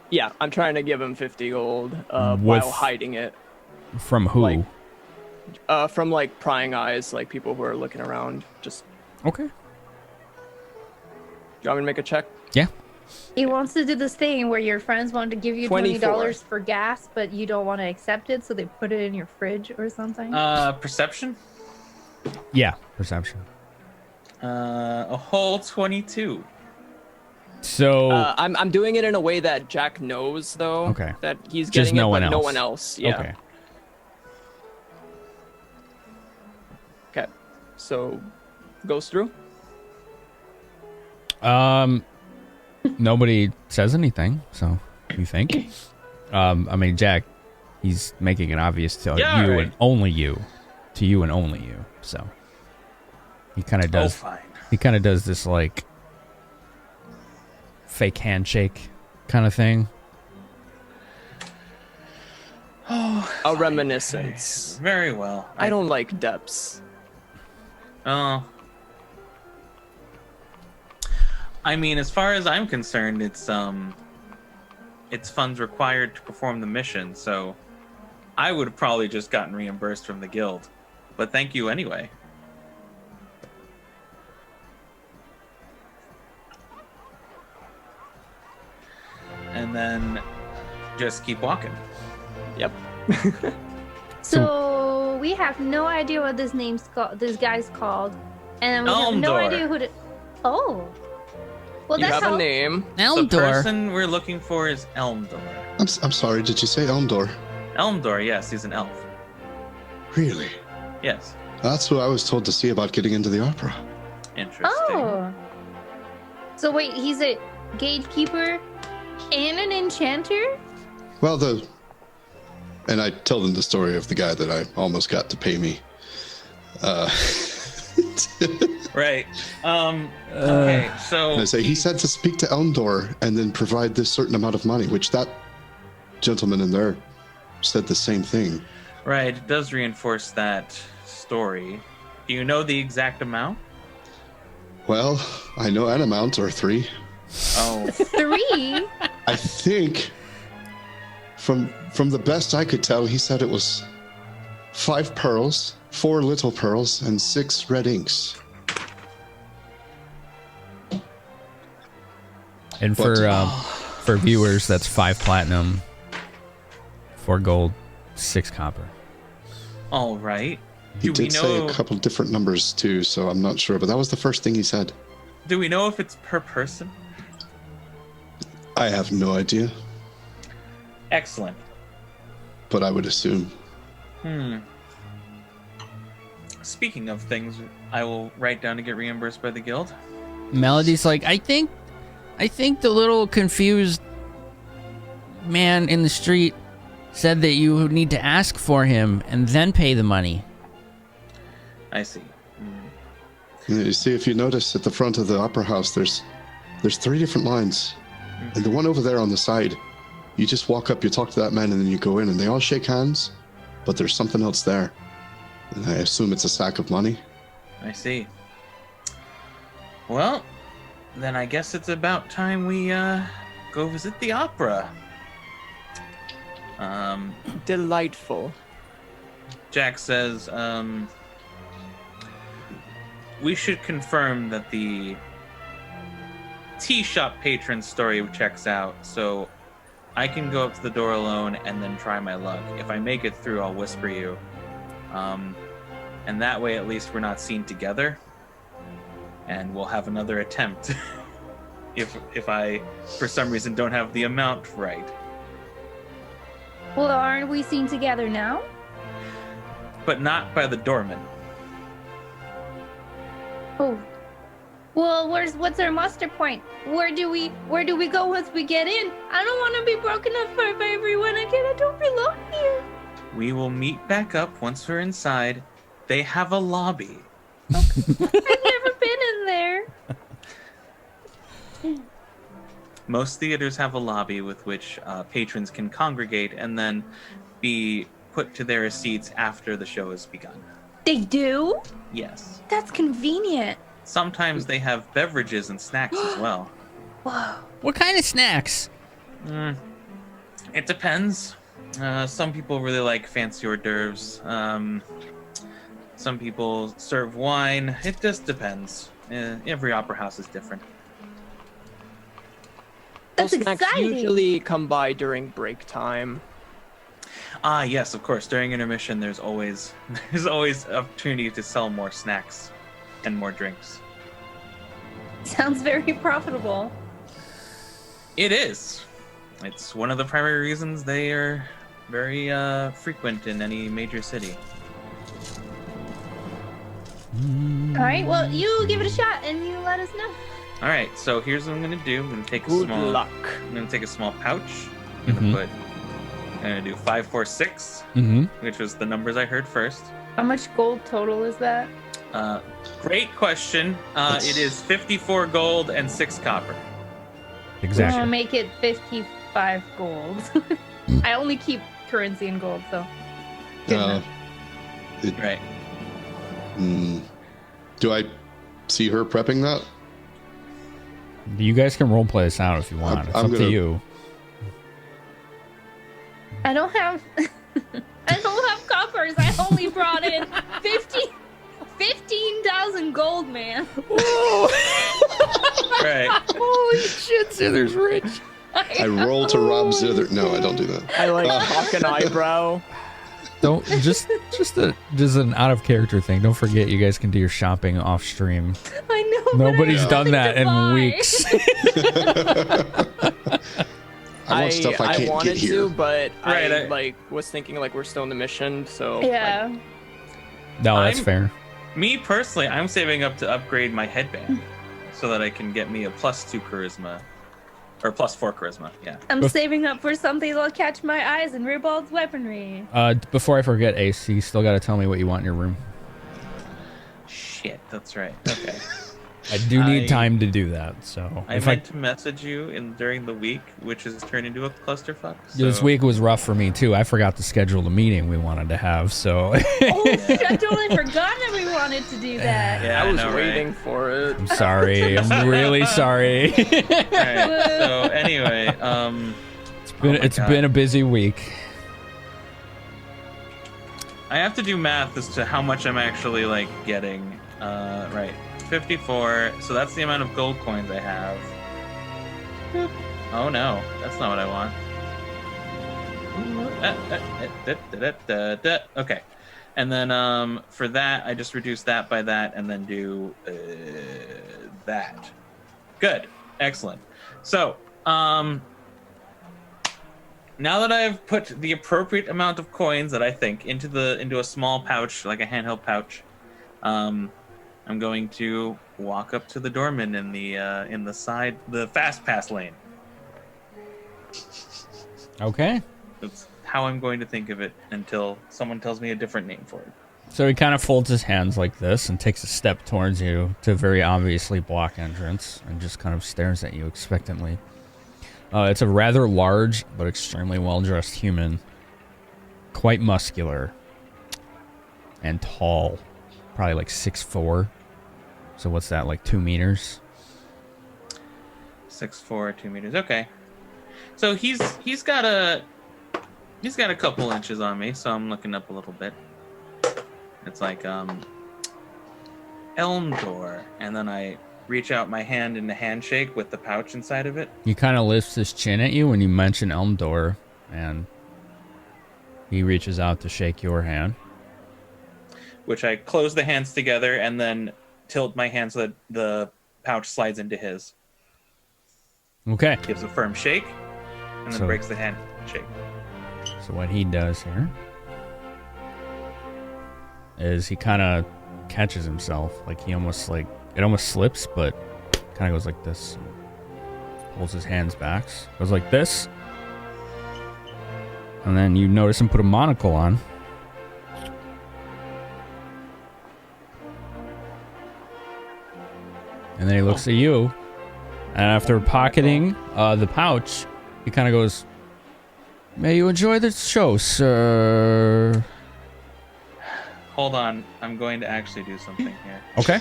Yeah, I'm trying to give him 50 gold while hiding it. from who? Like, from like prying eyes, like people who are looking around. Just, Okay. you want me to make a check? Yeah. He wants to do this thing where your friends want to give you $20 24. for gas, but you don't want to accept it, so they put it in your fridge or something. Perception? Yeah. Perception. A whole 22. So I'm doing it in a way that Jack knows, though. Okay. That he's Just getting no it, one but no else. one else. Yeah. okay. Okay. So, goes through. Nobody says anything. So you think? I mean, Jack, he's making it obvious to Yeah, you right. and only you, to you and only you. So he kind of does. Oh, fine. He kind of does this like fake handshake kind of thing. A reminiscence. Very well. I don't like depths. Oh. I mean, as far as I'm concerned, it's funds required to perform the mission, so I would have probably just gotten reimbursed from the guild. But thank you anyway. And then just keep walking. Yep. So we have no idea what this guy's called, and we have no Elmdor. idea who to. Oh, well, You that's have how. a name. The person we're looking for is Elmdor. I'm sorry, did you say Elmdor? Elmdor, yes, he's an elf. Really? Yes. That's who I was told to see about getting into the opera. Interesting. Oh. So wait, he's a gatekeeper and an enchanter? Well, and I tell them the story of the guy that I almost got to pay me. Right. Okay, so And I say, he said to speak to Elmdor and then provide this certain amount of money, which that gentleman in there said the same thing. right, it does reinforce that story. Do you know the exact amount? Well, I know an amount or 3. Oh, 3? I think from the best I could tell, he said it was 5 pearls, 4 little pearls, and 6 red inks. And for viewers, that's 5 platinum, 4 gold, 6 copper. all right. He Do we did say know? a couple different numbers too, so I'm not sure, but that was the first thing he said. Do we know if it's per person? I have no idea, Excellent. but I would assume. Speaking of things, I will write down to get reimbursed by the guild. Melody's like, I think the little confused man in the street said that you need to ask for him and then pay the money. I see. You see, if you notice at the front of the opera house, there's 3 different lines, and the one over there on the side, you just walk up, you talk to that man, and then you go in, and they all shake hands, but there's something else there, and I assume it's a sack of money. I see. Well, then I guess it's about time we go visit the opera. Delightful. Jack says, we should confirm that the tea shop patron story checks out, so I can go up to the door alone and then try my luck. If I make it through, I'll whisper you. And that way, at least we're not seen together, and we'll have another attempt if I, for some reason, don't have the amount right. Well, aren't we seen together now? But not by the doorman. Oh. Well, what's our muster point? Where do we go once we get in? I don't want to be broken up by everyone again. I don't belong here. We will meet back up once we're inside. They have a lobby. I've never been in there. Most theaters have a lobby with which patrons can congregate and then be put to their seats after the show has begun. They do? Yes. That's convenient. Sometimes they have beverages and snacks as well. Whoa. What kind of snacks? It depends. Some people really like fancy hors d'oeuvres. Some people serve wine. It just depends. Every opera house is different. That's Those snacks exciting. usually come by during break time. Ah, yes, of course. During intermission, there's always opportunity to sell more snacks and more drinks. Sounds very profitable. It is. It's one of the primary reasons they are very frequent in any major city. All right, well, you give it a shot and you let us know. All right, so here's what I'm gonna do. I'm gonna take Good luck. I'm gonna take a small pouch. I'm gonna do 5, 4, 6, which was the numbers I heard first. How much gold total is that? Great question. It is 54 gold and 6 copper. I'm Exactly. gonna make it 55 gold. I only keep currency in gold, so. Good enough. Right. Do I see her prepping that? You guys can roleplay this out if you want. It's I'm up to gonna- you. I don't have coppers. I only brought in 15,000 gold, man. Right. Holy shit, Zither's rich. I roll to rob Zither. No, I don't do that. I like cock an eyebrow. Don't just an out of character thing. Don't forget, you guys can do your shopping off stream. I know. but Nobody's I have done that nothing to in buy. weeks. I want stuff I can't wanted get here. to, but Right, I was thinking like we're still in the mission, so Yeah. No, that's I'm- fair. Me personally, I'm saving up to upgrade my headband so that I can get me a +2 charisma. Or +4 charisma, yeah. I'm saving up for something that'll catch my eyes and Ribald's weaponry. Before I forget, Ace, you still got to tell me what you want in your room. Shit, that's right. Okay. I do need I- time to do that. So I meant to message you during the week, which has turned into a clusterfuck. this so- week was rough for me too. I forgot to schedule the meeting we wanted to have. So Oh, shit, I totally forgot that we wanted to do that. Yeah, I was know, waiting right? for it. I'm sorry. I'm really sorry. Alright, so anyway, It's God. been a busy week. I have to do math as to how much I'm actually like getting. Right, 54. So that's the amount of gold coins I have. Boop. Oh no, that's not what I want. Okay, and then for that I just reduce that by that, and then do that. Good, excellent. So now that I've put the appropriate amount of coins that I think into a small pouch, like a handheld pouch, I'm going to walk up to the doorman in the fast pass lane. Okay. That's how I'm going to think of it until someone tells me a different name for it. So he kind of folds his hands like this and takes a step towards you to very obviously block entrance and just kind of stares at you expectantly. It's a rather large but extremely well-dressed human. Quite muscular. And tall. Probably like 6'4". So what's that, like 2 meters? 6'4", 2 meters. Okay. So he's got a couple inches on me, so I'm looking up a little bit. It's like elm door, and then I reach out my hand in a handshake with the pouch inside of it. He kind of lifts his chin at you when you mention Elmdor, and he reaches out to shake your hand. Which I close the hands together and then tilt my hand so that the pouch slides into his. Okay. Gives a firm shake, and then So- breaks the hand shake. So what he does here is he kind of catches himself. Like it almost slips, but kind of goes like this. Holds his hands back. Goes like this. And then you notice him put a monocle on. And then he looks at you. And after pocketing the pouch, he kind of goes, "May you enjoy the show, sir." Hold hold on. I'm going to actually do something here. Okay.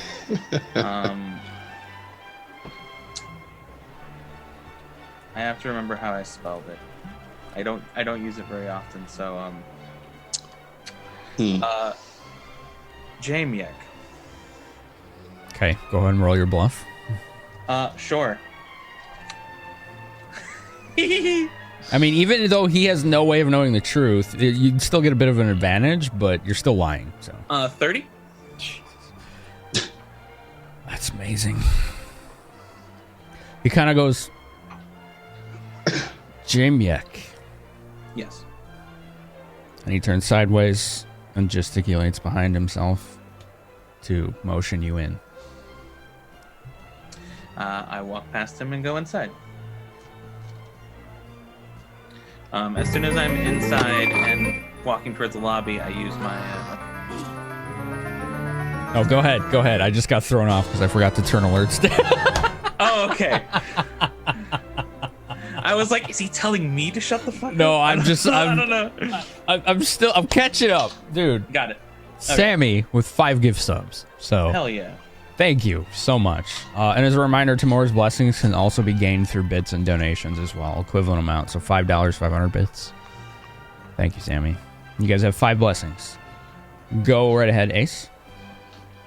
I have to remember how I spelled it. I don't use it very often, so Jamiek. Okay, go ahead and roll your bluff. Sure. I mean, even though he has no way of knowing the truth, you'd still get a bit of an advantage, but you're still lying. So 30. that's amazing. He kind of goes, Jamiek. Yes. And he turns sideways and gesticulates behind himself to motion you in. I walk past him and go inside. As soon as I'm inside and walking towards the lobby, I use my... Oh, go ahead. I just got thrown off because I forgot to turn alerts down. Oh, okay. I was like, is he telling me to shut the fuck up? No, I don't know. I'm catching up, dude. Got it. Okay. Sammy with 5 gift subs. So Hell yeah. thank you so much. And as a reminder, tomorrow's blessings can also be gained through bits and donations as well, equivalent amount. So $5, 500 bits. Thank you, Sammy. You guys have 5 blessings. Go right ahead, Ace.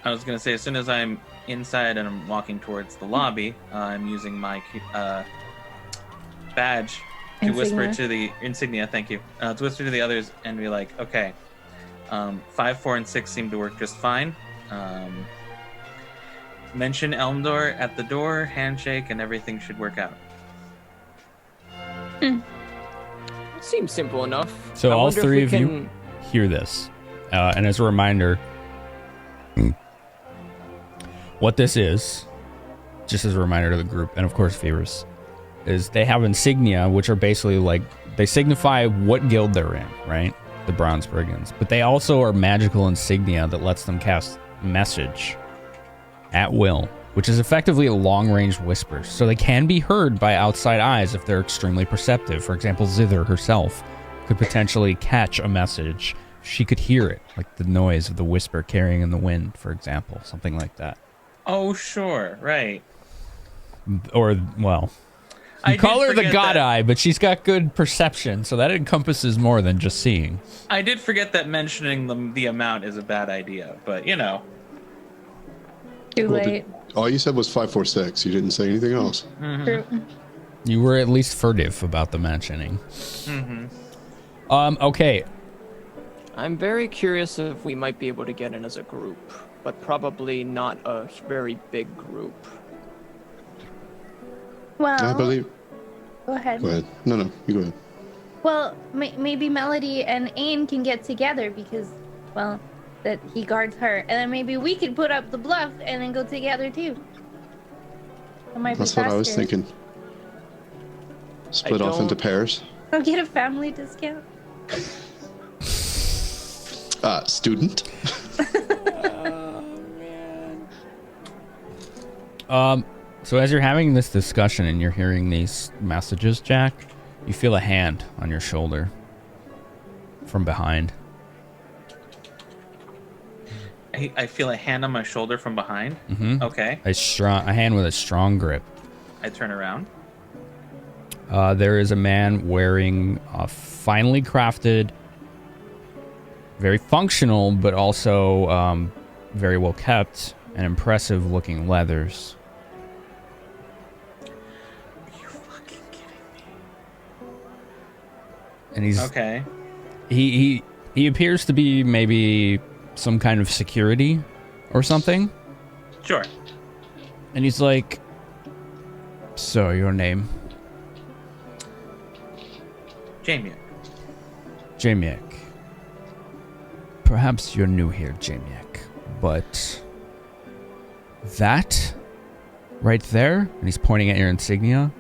I was going to say, as soon as I'm inside and I'm walking towards the lobby, I'm using my badge to whisper to the insignia. Thank you. To whisper to the others and be like, okay, 5, 4, and 6 seem to work just fine. Mention Elmdor at the door, handshake, and everything should work out. Seems simple enough. So all 3 of you hear this. And as a reminder, what this is, just as a reminder to the group, and of course viewers, is they have insignia, which are basically like, they signify what guild they're in, right? The Bronze Brigands. But they also are magical insignia that lets them cast message at will, which is effectively a long-range whisper. So they can be heard by outside eyes if they're extremely perceptive. For example, Zither herself could potentially catch a message. She could hear it, like the noise of the whisper carrying in the wind, for example, something like that. Oh, sure, right. Or, well, you call her the God Eye, but she's got good perception, so that encompasses more than just seeing. I did forget that mentioning the amount is a bad idea, but you know. Too late. All you said was 5, 4, 6. You didn't say anything else. Mm-hmm. True. You were at least furtive about the mentioning. Mm-hmm. Okay. I'm very curious if we might be able to get in as a group, but probably not a very big group. Well, I believe. go ahead. Go ahead. No, you go ahead. Well, maybe Melody and Ain can get together because, well, that he guards her, and then maybe we could put up the bluff and then go together too. That might be That's what I was faster. thinking. Split off into pairs. I'll get a family discount. Student. So as you're having this discussion and you're hearing these messages, Jack, you feel a hand on your shoulder from behind. I feel a hand on my shoulder from behind. Mm-hmm. Okay. A hand with a strong grip. I turn around. There is a man wearing a finely crafted, very functional, but also very well kept and impressive looking leathers. Are you fucking kidding me? And he's Okay. He appears to be maybe some kind of security or something. Sure. And he's like, "So, your name?" Jamiek. Jamiek. Perhaps you're new here, Jamiek, but that right there, and he's pointing at your insignia,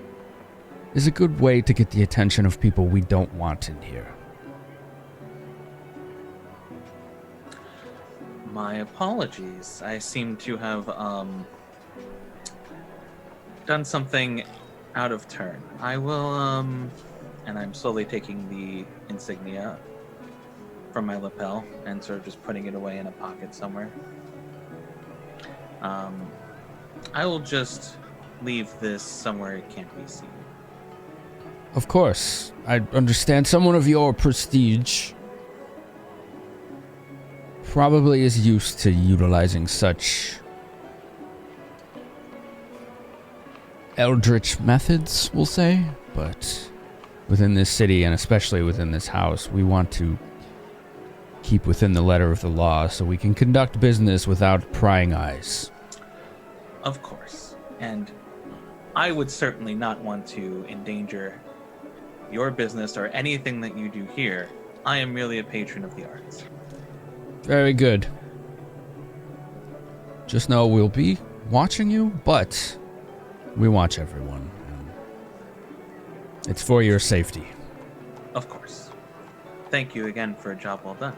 is a good way to get the attention of people we don't want in here. My apologies. I seem to have done something out of turn. I will and I'm slowly taking the insignia from my lapel and sort of just putting it away in a pocket somewhere. I will just leave this somewhere it can't be seen. Of course, I understand someone of your prestige probably is used to utilizing such eldritch methods, we'll say, but within this city and especially within this house, we want to keep within the letter of the law so we can conduct business without prying eyes. Of course. And I would certainly not want to endanger your business or anything that you do here. I am merely a patron of the arts. Very good. Just know we'll be watching you, but we watch everyone. It's for your safety. Of course. Thank you again for a job well done.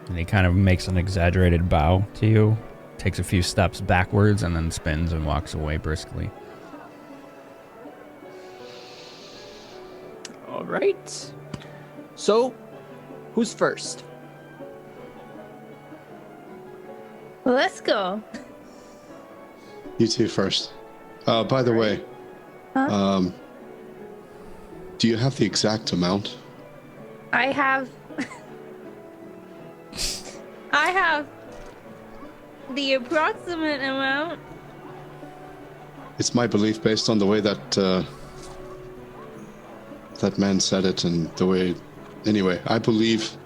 And he kind of makes an exaggerated bow to you, takes a few steps backwards, and then spins and walks away briskly. All right. So, who's first? Let's go. You two first. By the way, Huh? do you have the exact amount? I have the approximate amount. It's my belief, based on the way that that man said it and the way... Anyway, I believe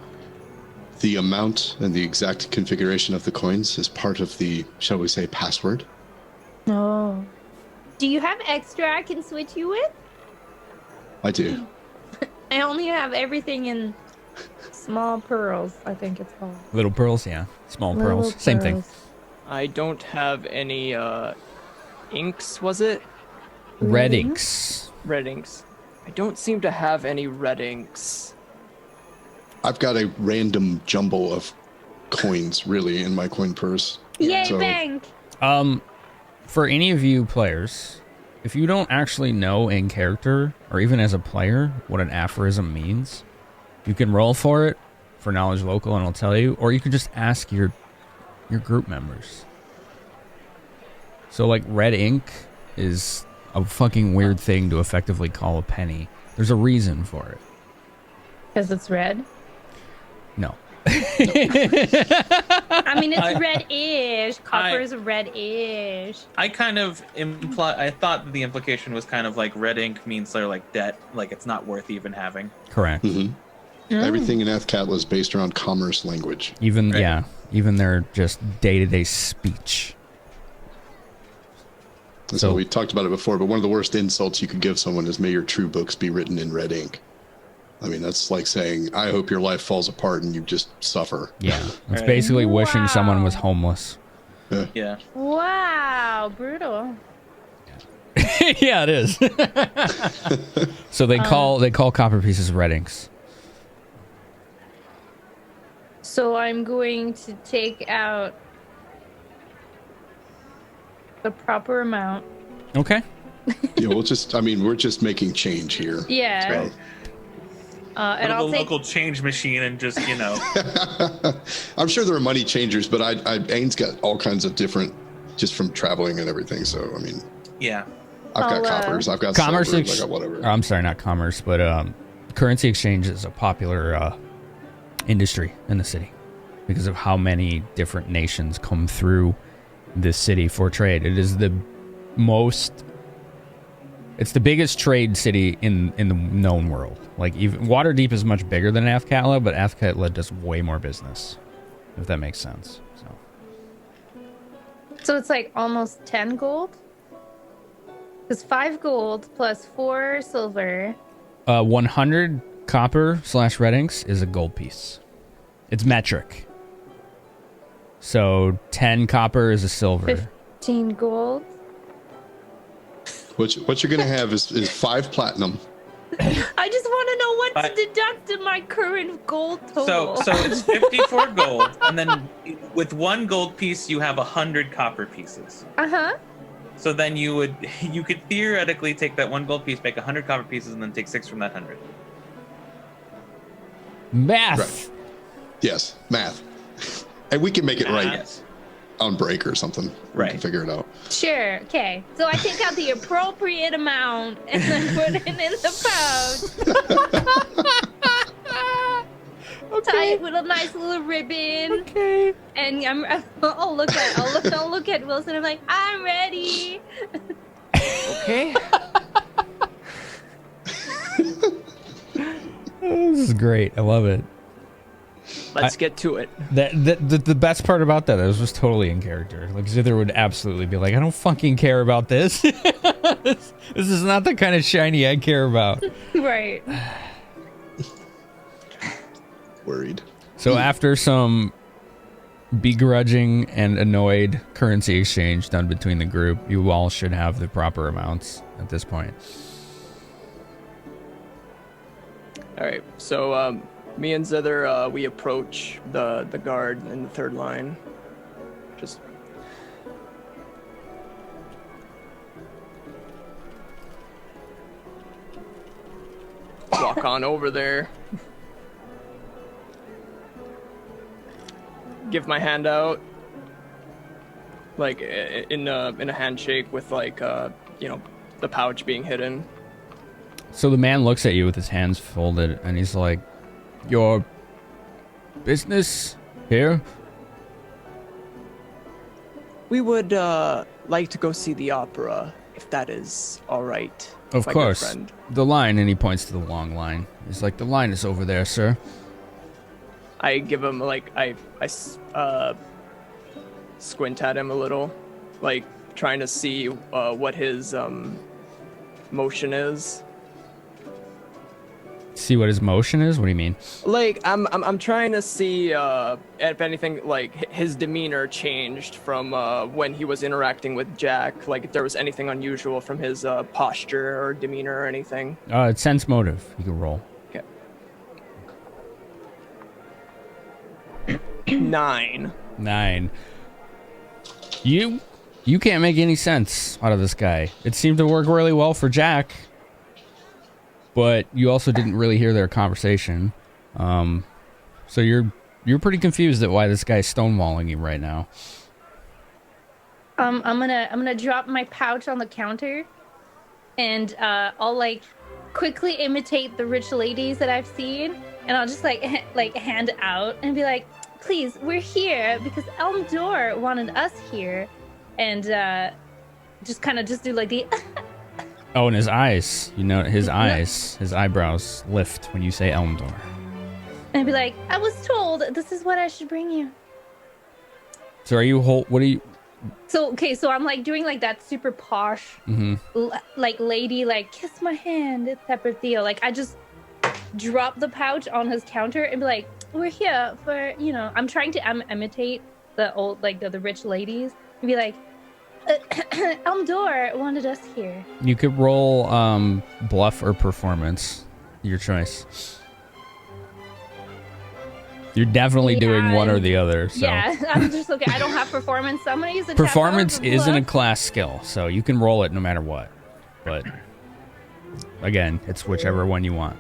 the amount and the exact configuration of the coins is part of the, shall we say, password. No. Do you have extra I can switch you with? I do. I only have everything in small pearls, I think it's called. Little pearls, yeah. Small Little pearls. Same thing. pearls. I don't have any inks, was it? Red inks. Red inks. I don't seem to have any red inks. I've got a random jumble of coins, really, in my coin purse. Yay, So- bank! For any of you players, if you don't actually know in character, or even as a player, what an aphorism means, you can roll for it, for knowledge local, and I'll tell you, or you can just ask your group members. So, like, red ink is a fucking weird thing to effectively call a penny. There's a reason for it. Because it's red. No. I mean, it's red-ish. Copper is red-ish. I kind of I thought the implication was kind of like red ink means they're like debt, like it's not worth even having. Correct. Mhm. Everything in Athkatlan is based around commerce language. Even, Right. yeah, even their just day-to-day speech. So we talked about it before, but one of the worst insults you could give someone is, may your true books be written in red ink. I mean, that's like saying, I hope your life falls apart and you just suffer. Yeah. It's Right. basically wishing someone Wow. was homeless. Yeah. Wow, brutal. Yeah, it is. So they call copper pieces red inks. So I'm going to take out the proper amount. Okay. Yeah, we're just making change here. Yeah. So, And Go I'll to the take... local change machine and just, I'm sure there are money changers, but Ains got all kinds of different, just from traveling and everything. So, I mean, yeah. I've got I'll, coppers, I've got Commerce silver, I got whatever. I'm sorry, not commerce, but currency exchange is a popular industry in the city because of how many different nations come through this city for trade. It is the biggest trade city in the known world. Like, even Waterdeep is much bigger than Athkatlan, but Athkatlan does way more business, if that makes sense. So it's like almost 10 gold? Because 5 gold plus 4 silver. 100 copper / red inks is a gold piece. It's metric. So 10 copper is a silver. 15 gold. What you're going to have is 5 platinum. I just want to know what But- to deduct in my current gold total. So it's 54 gold, and then with 1 gold piece, you have 100 copper pieces. Uh-huh. So then you could theoretically take that 1 gold piece, make 100 copper pieces, and then take 6 from that 100. Math. Right. Yes, math. And we can make it right Yes. on break or something. We Right. can figure it out. Sure. Okay. So I take out the appropriate amount and then put it in the pouch. Tie it with a nice little ribbon. Okay. And I'll look at Wilson. I'm like, I'm ready. Okay. This is great. I love it. Let's get to it. The best part about that is was totally in character. Like Zither would absolutely be like, I don't fucking care about this. This is not the kind of shiny I care about. Right. Worried. So after some begrudging and annoyed currency exchange done between the group, you all should have the proper amounts at this point. All right. So me and Zither, we approach the guard in the third line. Just walk on over there. Give my hand out, like in a handshake with like the pouch being hidden. So the man looks at you with his hands folded and he's like, your business here? We would like to go see the opera, if that is all right. Of my good course. friend. The line, and he points to the long line. He's like, the line is over there, sir. I give him like I squint at him a little, like trying to see what his motion is. See what his motion is? What do you mean? Like I'm trying to see if anything like his demeanor changed from when he was interacting with Jack. Like if there was anything unusual from his posture or demeanor or anything. It's sense motive. You can roll. Okay. 9. 9. You can't make any sense out of this guy. It seemed to work really well for Jack, but you also didn't really hear their conversation. So you're pretty confused at why this guy's stonewalling you right now. I'm gonna drop my pouch on the counter, and I'll like quickly imitate the rich ladies that I've seen, and I'll just like hand out and be like, please, we're here because Elmdor wanted us here, and just do like the Oh, and his eyes. You know, his eyebrows lift when you say Elmdor. and be like, I was told this is what I should bring you. So are you what are you? So I'm like doing like that super posh, like lady, like kiss my hand, it's type of deal. Like I just drop the pouch on his counter and be like, we're here for, I'm trying to imitate the old, like the rich ladies and be like, Elmdor wanted us here. You could roll bluff or performance, your choice. You're definitely doing one or the other. So. Yeah, I'm just okay. I don't have performance, so I'm gonna use the Performance isn't a bluff. class skill, so you can roll it no matter what. But again, it's whichever one you want.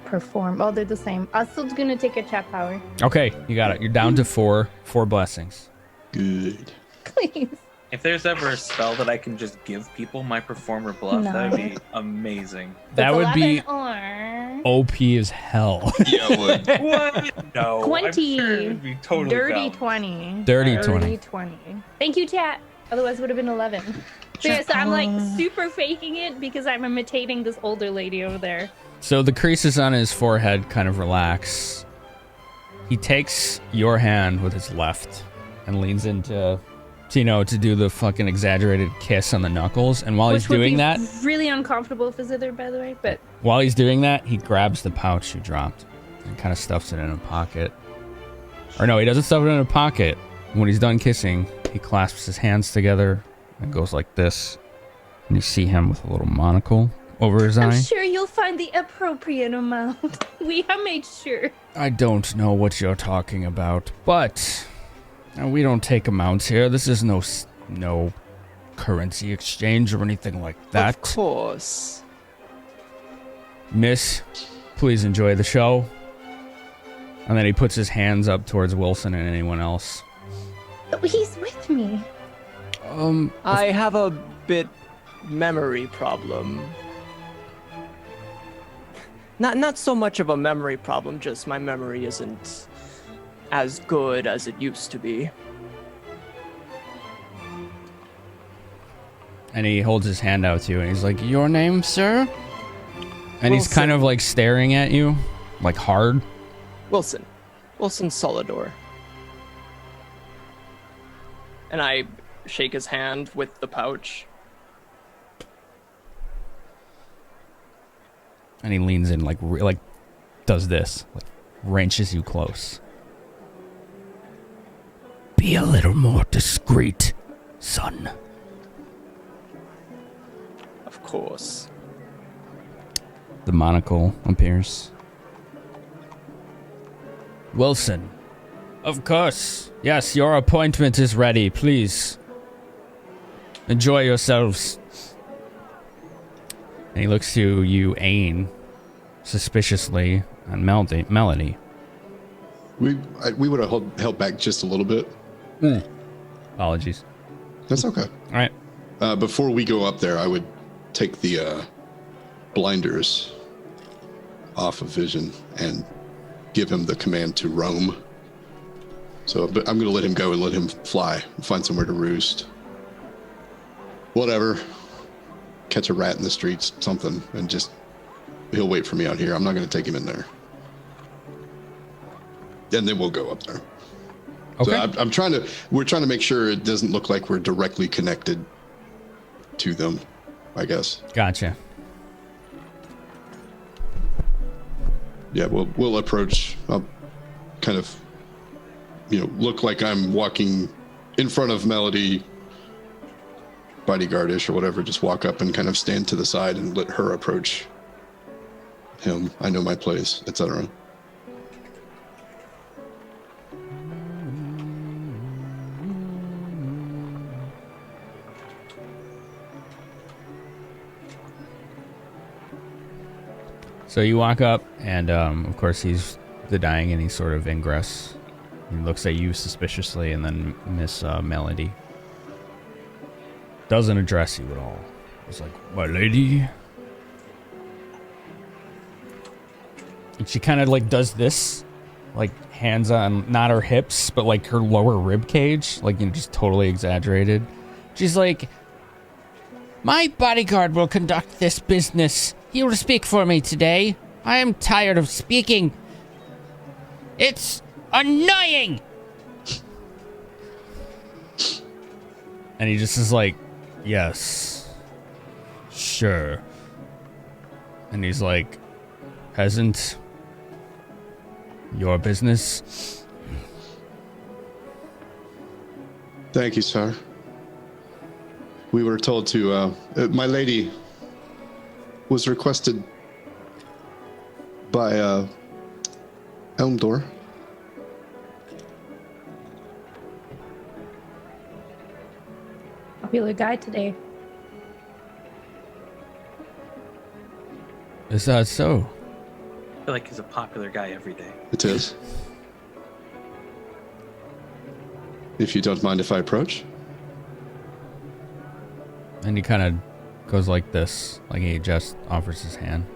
Perform. Oh, they're the same. I'm still gonna take a chat power. Okay, you got it. You're down to four blessings. Good. Please. If there's ever a spell that I can just give people my performer bluff, No. that would be amazing. That would be 11 or OP as hell. Yeah, it would. What? No. 20. I'm sure it would be totally dirty balanced. 20. Dirty Dirty 20. 20. Thank you, chat. Otherwise, it would have been 11. So yeah, so I'm like super faking it because I'm imitating this older lady over there. So the creases on his forehead kind of relax. He takes your hand with his left and leans into, to do the fucking exaggerated kiss on the knuckles. And while he's Which would doing be that, really uncomfortable for Zither, by the way. But while he's doing that, he grabs the pouch you dropped and kind of stuffs it in a pocket. Or no, he doesn't stuff it in a pocket. When he's done kissing, he clasps his hands together and goes like this. And you see him with a little monocle over his I'm eye. sure you'll find the appropriate amount. We have made sure. I don't know what you're talking about, but we don't take amounts here. This is no currency exchange or anything like that. Of course. Miss, please enjoy the show. And then he puts his hands up towards Wilson and anyone else. Oh, he's with me. I have a bit memory problem. Not so much of a memory problem, just my memory isn't as good as it used to be. And he holds his hand out to you, and he's like, "Your name, sir?" And he's Wilson. kind of like staring at you, like hard. Wilson Solidor. And I shake his hand with the pouch. And he leans in, like does this, like wrenches you close. Be a little more discreet, son. Of course. The monocle appears. Wilson. Of course. Yes, your appointment is ready. Please. Enjoy yourselves. And he looks to you, Ain, suspiciously, and Melody. We would have held back just a little bit. Apologies. That's okay. All right. Before we go up there, I would take the blinders off of Vision and give him the command to roam. So, but I'm going to let him go and let him fly and find somewhere to roost. Whatever. Catch a rat in the streets, something, and just he'll wait for me out here. I'm not going to take him in there. And then we'll go up there. Okay. So we're trying to make sure it doesn't look like we're directly connected to them, I guess. Gotcha. Yeah, we'll approach. I'll kind of, look like I'm walking in front of Melody, bodyguard-ish or whatever. Just walk up and kind of stand to the side and let her approach him. I know my place, etc. So you walk up, and of course he's denying any sort of ingress. He looks at you suspiciously, and then Miss Melody doesn't address you at all. He's like, "My lady," and she kind of like does this, like hands on not her hips, but like her lower rib cage, like just totally exaggerated. She's like, "My bodyguard will conduct this business. He will speak for me today. I am tired of speaking. It's annoying." And he just is like, "Yes, sure." And he's like, "Peasant, your business." Thank you, sir. We were told to, my lady was requested by Elmdor. Popular guy today. Is that so? I feel like he's a popular guy every day. It is. If you don't mind if I approach. And he kind of goes like this, like he just offers his hand.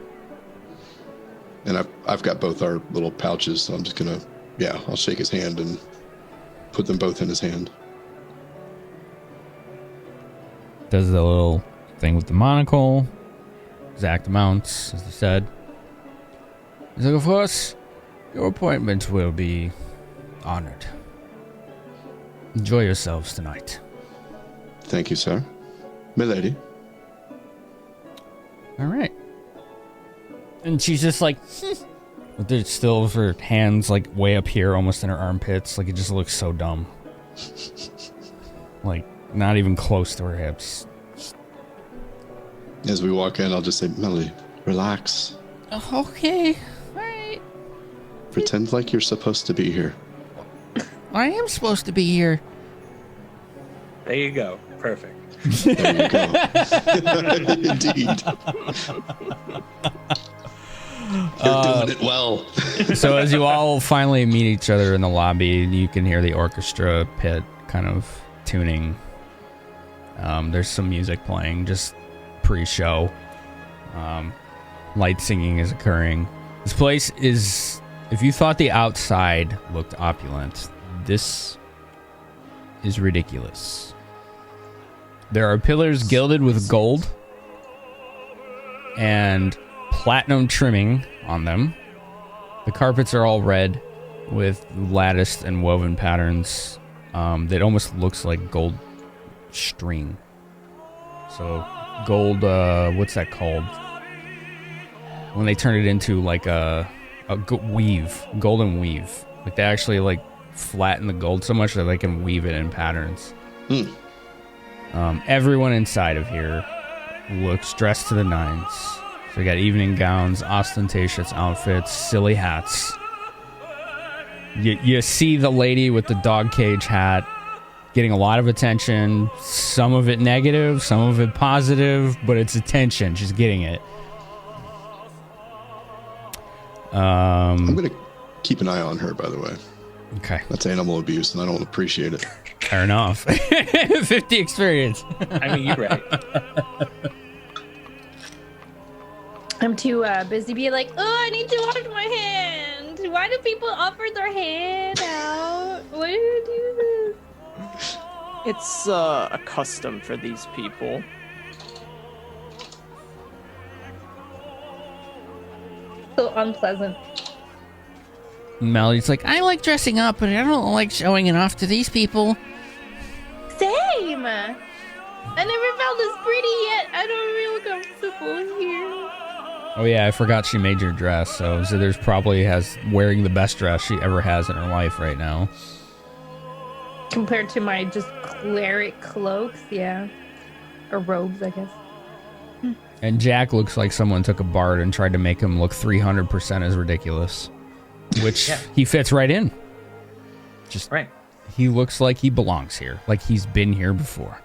And I've got both our little pouches, so I'm just gonna, I'll shake his hand and put them both in his hand. Does the little thing with the monocle, exact amounts, as I said. He's like, "Of course, your appointment will be honored. Enjoy yourselves tonight." Thank you, sir. Milady. All right. And she's just like, but there's still her hands like way up here, almost in her armpits. Like it just looks so dumb. Like not even close to her hips. As we walk in, I'll just say, Melody, relax. Okay. All right. Pretend like you're supposed to be here. I am supposed to be here. There you go. Perfect. There you go. Indeed. You're doing it well. So as you all finally meet each other in the lobby, you can hear the orchestra pit kind of tuning. There's some music playing, just pre-show. Light singing is occurring. This place is, if you thought the outside looked opulent, this is ridiculous. There are pillars gilded with gold and platinum trimming on them. The carpets are all red with latticed and woven patterns that almost looks like gold string. So gold, what's that called? When they turn it into like a weave, golden weave. Like they actually like flatten the gold so much that they can weave it in patterns. Everyone inside of here looks dressed to the nines. So you got evening gowns, ostentatious outfits, silly hats. You see the lady with the dog cage hat getting a lot of attention. Some of it negative, some of it positive, but it's attention. She's getting it. I'm going to keep an eye on her, by the way. Okay. That's animal abuse, and I don't appreciate it. Fair enough. 50 experience. I mean, you're right. I'm too busy being like, oh, I need to wash my hand. Why do people offer their hand out? Why do you do this? It's a custom for these people. So unpleasant. Melody's like, I like dressing up, but I don't like showing it off to these people. Same. I never felt this pretty yet. I don't feel comfortable here. Oh yeah, I forgot she made your dress, so Zithers probably has wearing the best dress she ever has in her life right now. Compared to my just cleric cloaks, yeah. Or robes, I guess. And Jack looks like someone took a bard and tried to make him look 300% as ridiculous. Which he fits right in. Just Right. He looks like he belongs here, like he's been here before.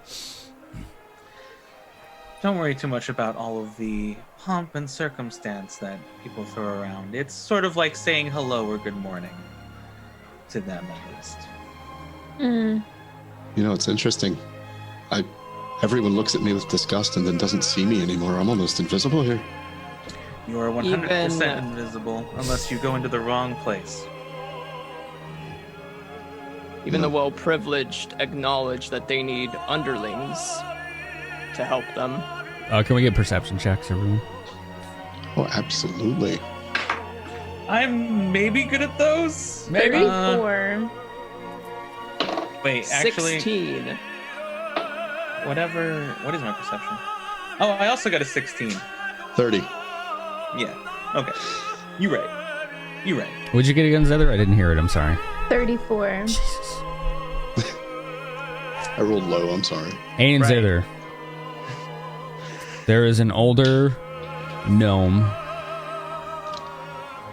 Don't worry too much about all of the pomp and circumstance that people throw around. It's sort of like saying hello or good morning to them, at least. You know, it's interesting. Everyone looks at me with disgust and then doesn't see me anymore. I'm almost invisible here. You are 100% invisible unless you go into the wrong place. Even the well-privileged acknowledge that they need underlings to help them. Can we get perception checks, everyone? Oh, absolutely. I'm maybe good at those. Maybe. 34. Wait, actually, 16. whatever. What is my perception? Oh, I also got a 16. 30. Yeah. Okay. You right. You right. What'd you get against Zither? I didn't hear it. I'm sorry. 34. Jesus. I rolled low, I'm sorry. Ain Right. Zither. There is an older gnome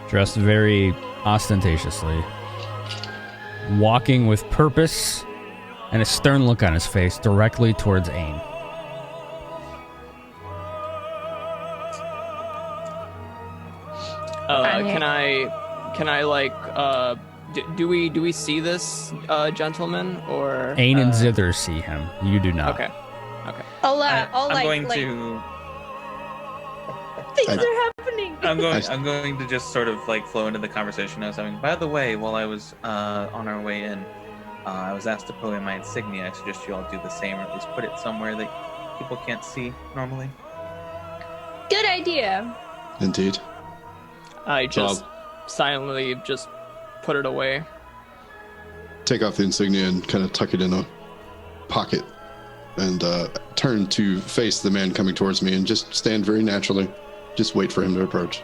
dressed very ostentatiously, walking with purpose and a stern look on his face directly towards Ain. Can I like do we see this gentleman or Ain and Zither see him. You do not. Okay. I'll I'm like, going like to. things are happening. I'm going to just sort of like flow into the conversation I was having. By the way, while I was on our way in, I was asked to put in my insignia. I suggest you all do the same, or at least put it somewhere that people can't see normally. Good idea. Indeed. I just silently just put it away. Take off the insignia and kind of tuck it in a pocket and turn to face the man coming towards me and just stand very naturally. Just wait for him to approach.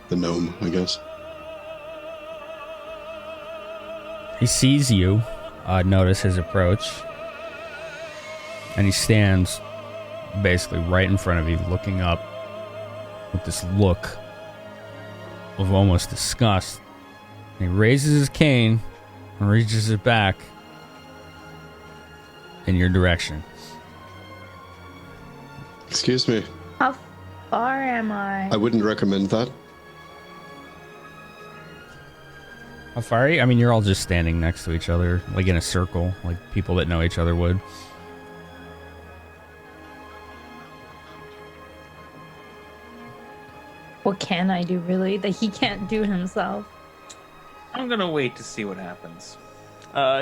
The gnome, I guess. He sees you, notice his approach, and he stands basically right in front of you, looking up with this look of almost disgust. And he raises his cane and reaches it back in your direction. Excuse me. How far am I? I wouldn't recommend that. How far are you? I mean, you're all just standing next to each other, like in a circle, like people that know each other would. What can I do, really, that he can't do himself? I'm gonna wait to see what happens.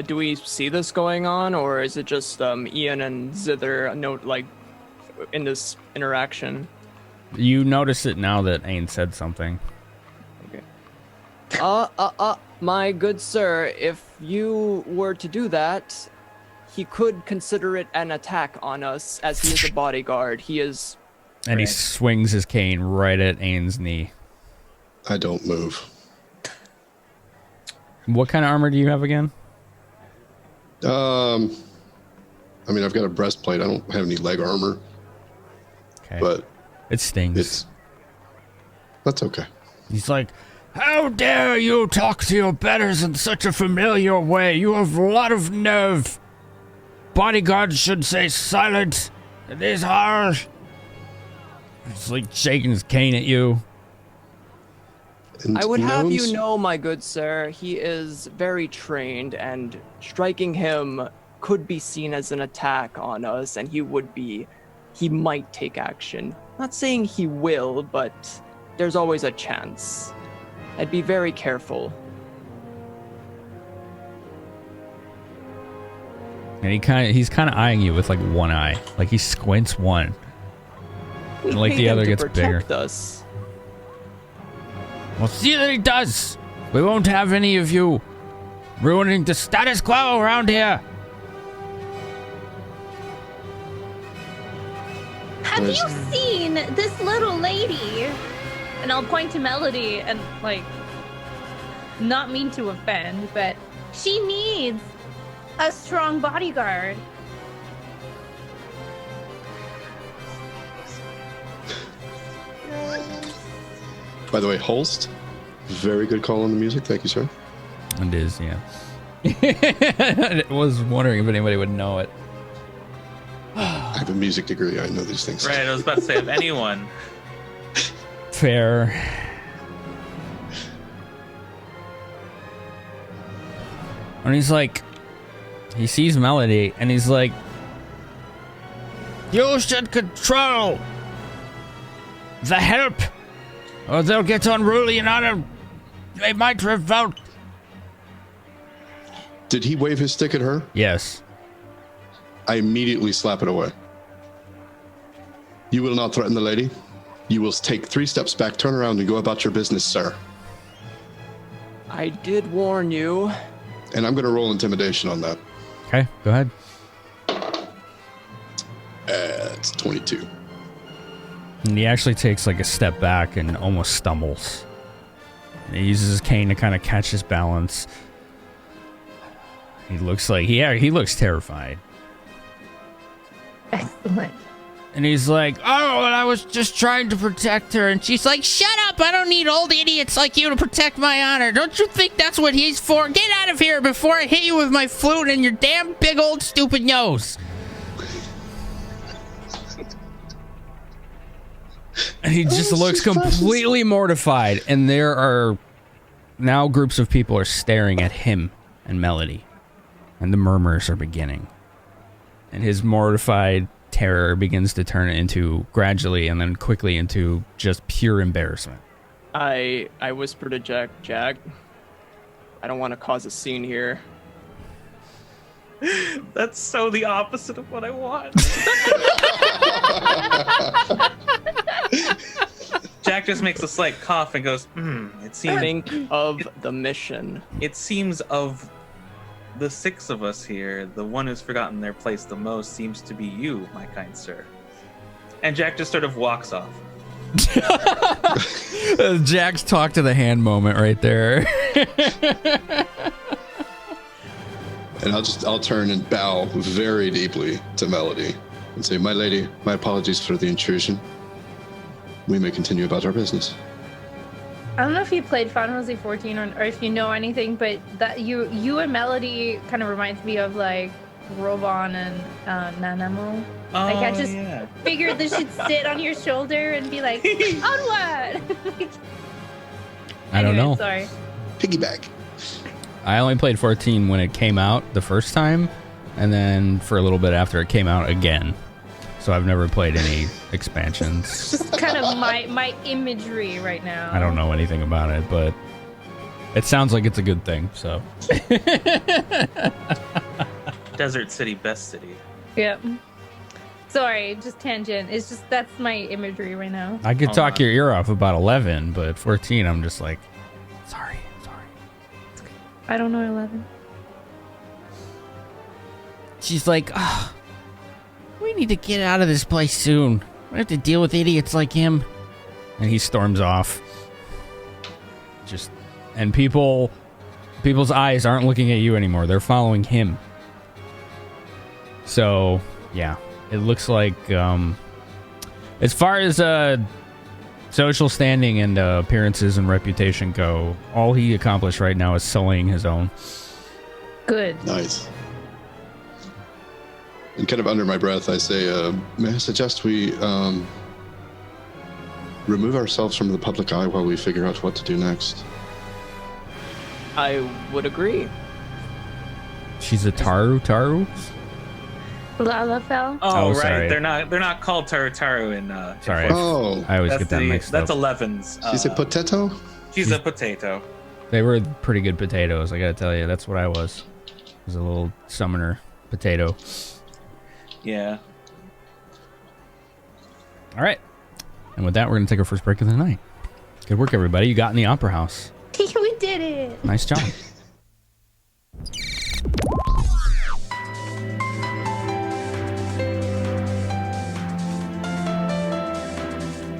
Do we see this going on, or is it just Ian and Zither note like in this interaction? You notice it now that Ain said something. Okay. My good sir, if you were to do that, he could consider it an attack on us, as he is a bodyguard. He is. And he swings his cane right at Ain's knee. I don't move. What kind of armor do you have again? I mean, I've got a breastplate. I don't have any leg armor. Okay. But it stings. That's okay. He's like, how dare you talk to your betters in such a familiar way? You have a lot of nerve. Bodyguards should say silent. It is harsh. It's like shaking his cane at you. And I would have gnomes? you know, my good sir, he is very trained, and striking him could be seen as an attack on us, and he might take action. Not saying he will, but there's always a chance. I'd be very careful. And he's kind of eyeing you with like one eye, like he squints one, and like the other gets bigger. Us. Well, see that he does. We won't have any of you ruining the status quo around here. Have you seen this little lady? And I'll point to Melody and, like, not mean to offend, but she needs a strong bodyguard. By the way, Holst, very good call on the music. Thank you, sir. It is, yeah. I was wondering if anybody would know it. I have a music degree. I know these things. Right, I was about to say, if anyone. Fair. And he's like, he sees Melody, and he's like, you should control the help, or they'll get unruly and they might revolt. Did he wave his stick at her? Yes. I immediately slap it away. You will not threaten the lady. You will take 3 steps back, turn around, and go about your business, sir. I did warn you. And I'm going to roll intimidation on that. Okay, go ahead. It's 22. And he actually takes like a step back and almost stumbles. And he uses his cane to kind of catch his balance. He looks like, he looks terrified. Excellent. And he's like, oh, well, I was just trying to protect her. And she's like, shut up. I don't need old idiots like you to protect my honor. Don't you think that's what he's for? Get out of here before I hit you with my flute in your damn big old stupid nose. And he just looks completely mortified. And there are now groups of people are staring at him and Melody. And the murmurs are beginning. And his mortified terror begins to turn into gradually and then quickly into just pure embarrassment. I whisper to Jack, I don't want to cause a scene here. That's so the opposite of what I want. Jack just makes a slight cough and goes, it seems. Think of the mission. It seems of the 6 of us here, the one who's forgotten their place the most seems to be you, my kind sir. And Jack just sort of walks off. Jack's talk to the hand moment right there. And I'll turn and bow very deeply to Melody and say, my lady, my apologies for the intrusion. We may continue about our business. I don't know if you played Final Fantasy 14 or if you know anything, but that you and Melody kind of reminds me of like Robon and Nanamo. Like I just figured this should sit on your shoulder and be like, onward! I don't know. Sorry. Piggyback. I only played 14 when it came out the first time, and then for a little bit after it came out again. So I've never played any expansions. Just kind of my imagery right now. I don't know anything about it, but it sounds like it's a good thing, so. Desert City, best city. Yep. Sorry, just tangent. It's just that's my imagery right now. I could talk your ear off about 11, but 14, I'm just like, sorry. I don't know 11. She's like, oh, we need to get out of this place soon. We have to deal with idiots like him. And he storms off. And people's eyes aren't looking at you anymore. They're following him. So, yeah. It looks like, as far as social standing and appearances and reputation go, all he accomplished right now is sullying his own. Good. Nice. And kind of under my breath, I say, may I suggest we remove ourselves from the public eye while we figure out what to do next? I would agree. She's a Taru? Lalafell? Oh, right. sorry. They're not called Taru in Sorry. Oh, I always get that mixed up. That's 11's. she's a potato? She's a potato. They were pretty good potatoes, I gotta tell you. That's what I was. I was a little summoner potato. Yeah. All right. And with that, we're gonna take our first break of the night. Good work, everybody. You got in the opera house. We did it. Nice job.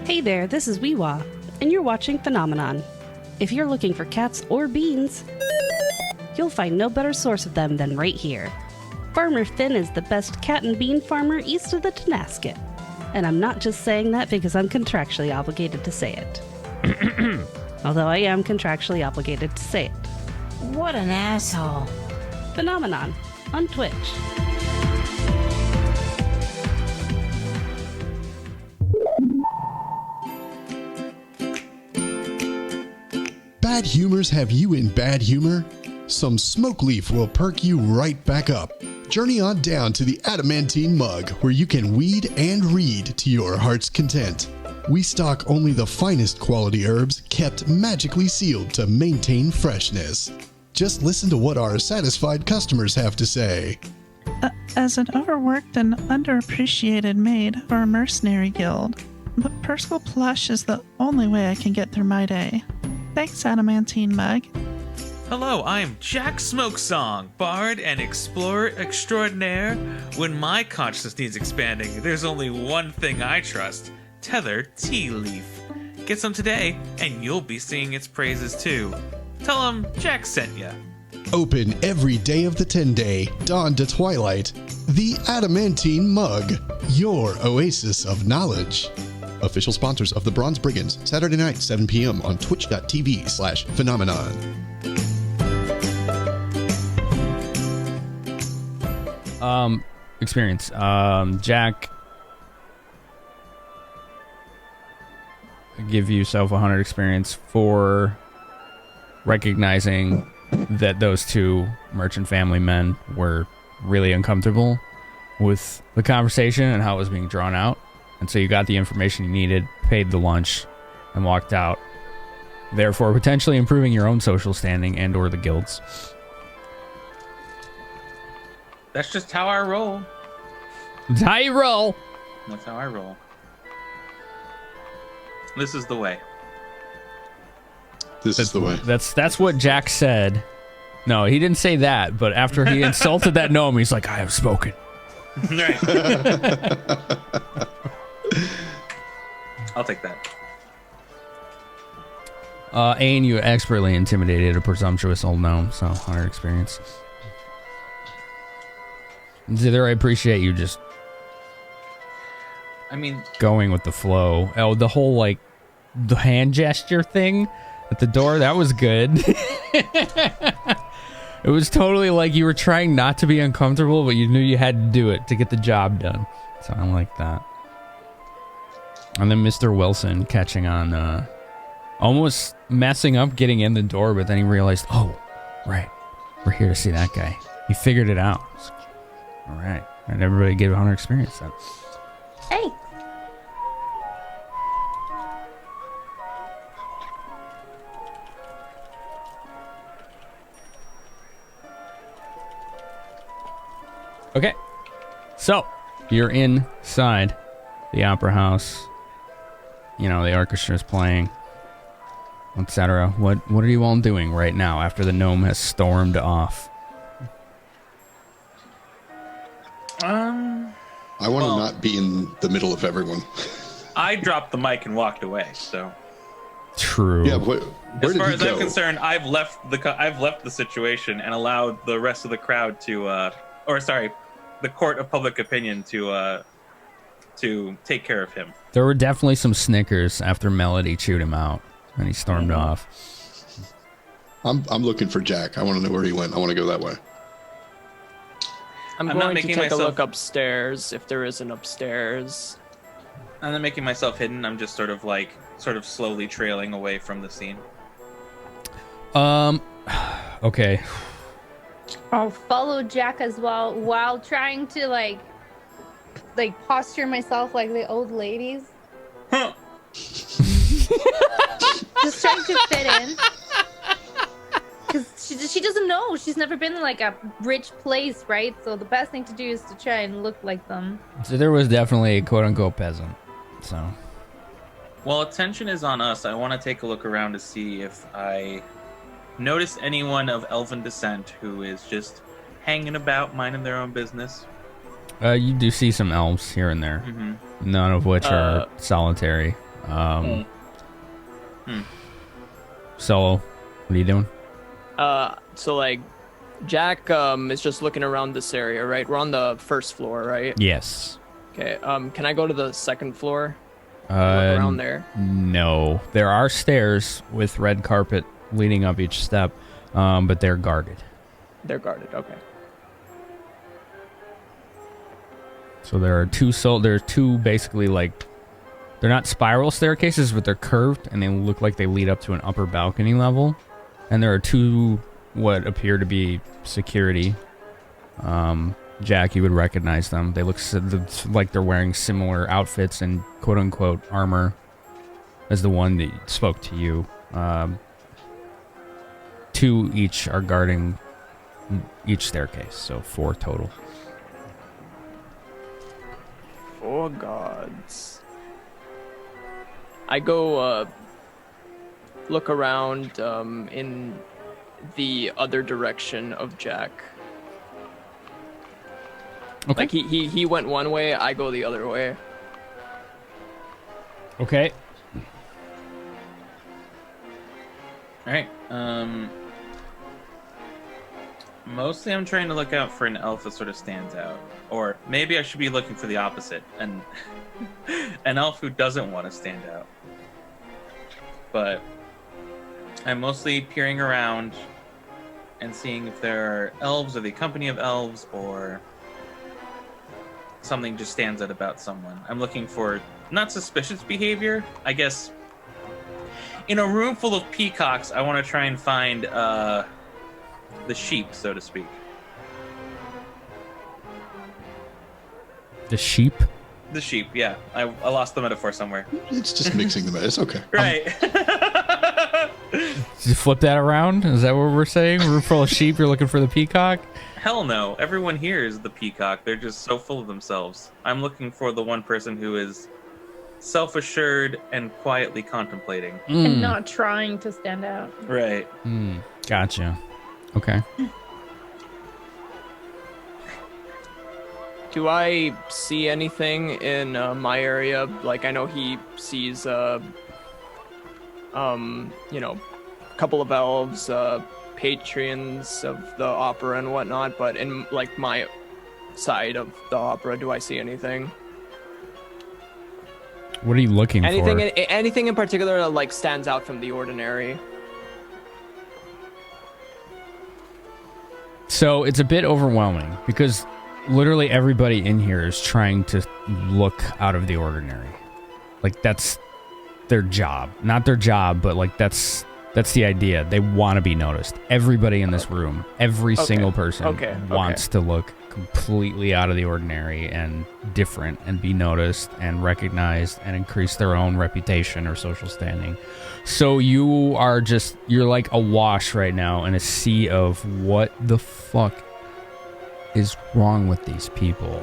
Hey there, this is Weewa, and you're watching Finamenon. If you're looking for cats or beans, you'll find no better source of them than right here. Farmer Finn is the best cat and bean farmer east of the Tenasket. And I'm not just saying that because I'm contractually obligated to say it. Although I am contractually obligated to say it. What an asshole. Finamenon on Twitch. Bad humors have you in bad humor? Some smoke leaf will perk you right back up. Journey on down to the Adamantine Mug, where you can weed and read to your heart's content. We stock only the finest quality herbs kept magically sealed to maintain freshness. Just listen to what our satisfied customers have to say. As an overworked and underappreciated maid for a mercenary guild, but Percival Plush is the only way I can get through my day. Thanks, Adamantine Mug. Hello, I'm Jack Smokesong, bard and explorer extraordinaire. When my consciousness needs expanding, there's only one thing I trust: Tether Tea Leaf. Get some today, and you'll be singing its praises too. Tell 'em Jack sent ya. Open every day of the 10-day, dawn to twilight. The Adamantine Mug, your oasis of knowledge. Official sponsors of the Bronze Brigands, Saturday night, 7 p.m. on twitch.tv/Finamenon. Experience. Jack, give yourself 100 experience for recognizing that those two merchant family men were really uncomfortable with the conversation and how it was being drawn out. And so you got the information you needed, paid the lunch, and walked out. Therefore, potentially improving your own social standing and or the guild's. That's just how I roll. That's how you roll. That's how I roll. This is the way. This is the way. That's what Jack said. No, he didn't say that, but after he insulted that gnome, he's like, I have spoken. Right. I'll take that. Ain, you expertly intimidated a presumptuous old gnome, so 100 experience. Zither, I appreciate you just going with the flow. Oh, the whole, like, the hand gesture thing at the door, that was good. It was totally like you were trying not to be uncomfortable, but you knew you had to do it to get the job done. So I like that. And then Mr. Wilson catching on, almost messing up getting in the door, but then he realized, oh, Right. We're here to see that guy. He figured it out. All right. And everybody get 100 experience then. Hey. Okay. So, you're inside the opera house. You know, the orchestra's playing, etc. What are you all doing right now after the gnome has stormed off? I want to not be in the middle of everyone. I dropped the mic and walked away. So True. Yeah, where as did far he as go? I'm concerned, I've left the situation and allowed the rest of the crowd to, the court of public opinion to take care of him. There were definitely some snickers after Melody chewed him out and he stormed off. I'm looking for Jack. I want to know where he went. I want to go that way. I'm I'm not going to making take a myself- look upstairs if there is an upstairs. I'm not making myself hidden. I'm just sort of slowly trailing away from the scene. Okay. I'll follow Jack as well while trying to like posture myself like the old ladies. Huh. Just trying to fit in. Because she doesn't know. She's never been in like a rich place, right? So the best thing to do is to try and look like them. So there was definitely a quote-unquote peasant. So. While attention is on us, I want to take a look around to see if I notice anyone of elven descent who is just hanging about, minding their own business. You do see some elves here and there. Mm-hmm. None of which are solitary. Solo, what are you doing? So like, Jack is just looking around this area, right? We're on the first floor, right? Yes. Okay. Can I go to the second floor? Look around there. No. There are stairs with red carpet leading up each step, but they're guarded. They're guarded. Okay. So there are two basically like, they're not spiral staircases, but they're curved and they look like they lead up to an upper balcony level. And there are two what appear to be security. Jack, you would recognize them. They look like they're wearing similar outfits and quote-unquote armor as the one that spoke to you. Two each are guarding each staircase, so 4 total. 4 guards. I go look around in the other direction of Jack. Okay. Like he went one way, I go the other way. Okay. All right. Mostly I'm trying to look out for an elf that sort of stands out. Or maybe I should be looking for the opposite, an elf who doesn't want to stand out. But I'm mostly peering around and seeing if there are elves or the company of elves or something just stands out about someone. I'm looking for not suspicious behavior. I guess in a room full of peacocks, I want to try and find the sheep, so to speak. The sheep? The sheep, yeah. I lost the metaphor somewhere. It's just mixing them. It's okay. Right. Did you flip that around? Is that what we're saying? Room full of sheep, you're looking for the peacock? Hell no. Everyone here is the peacock. They're just so full of themselves. I'm looking for the one person who is self-assured and quietly contemplating. And not trying to stand out. Right. Gotcha. Okay. Do I see anything in my area? Like, I know he sees, a couple of elves, patrons of the opera and whatnot, but in, like, my side of the opera, do I see anything? What are you looking for? Anything in particular that, like, stands out from the ordinary? So it's a bit overwhelming because literally everybody in here is trying to look out of the ordinary. Like, that's their job. Not their job, but like that's That's the idea. They want to be noticed. Everybody in this room, every single person wants to look completely out of the ordinary and different and be noticed and recognized and increase their own reputation or social standing. So you're like awash right now in a sea of what the fuck is wrong with these people.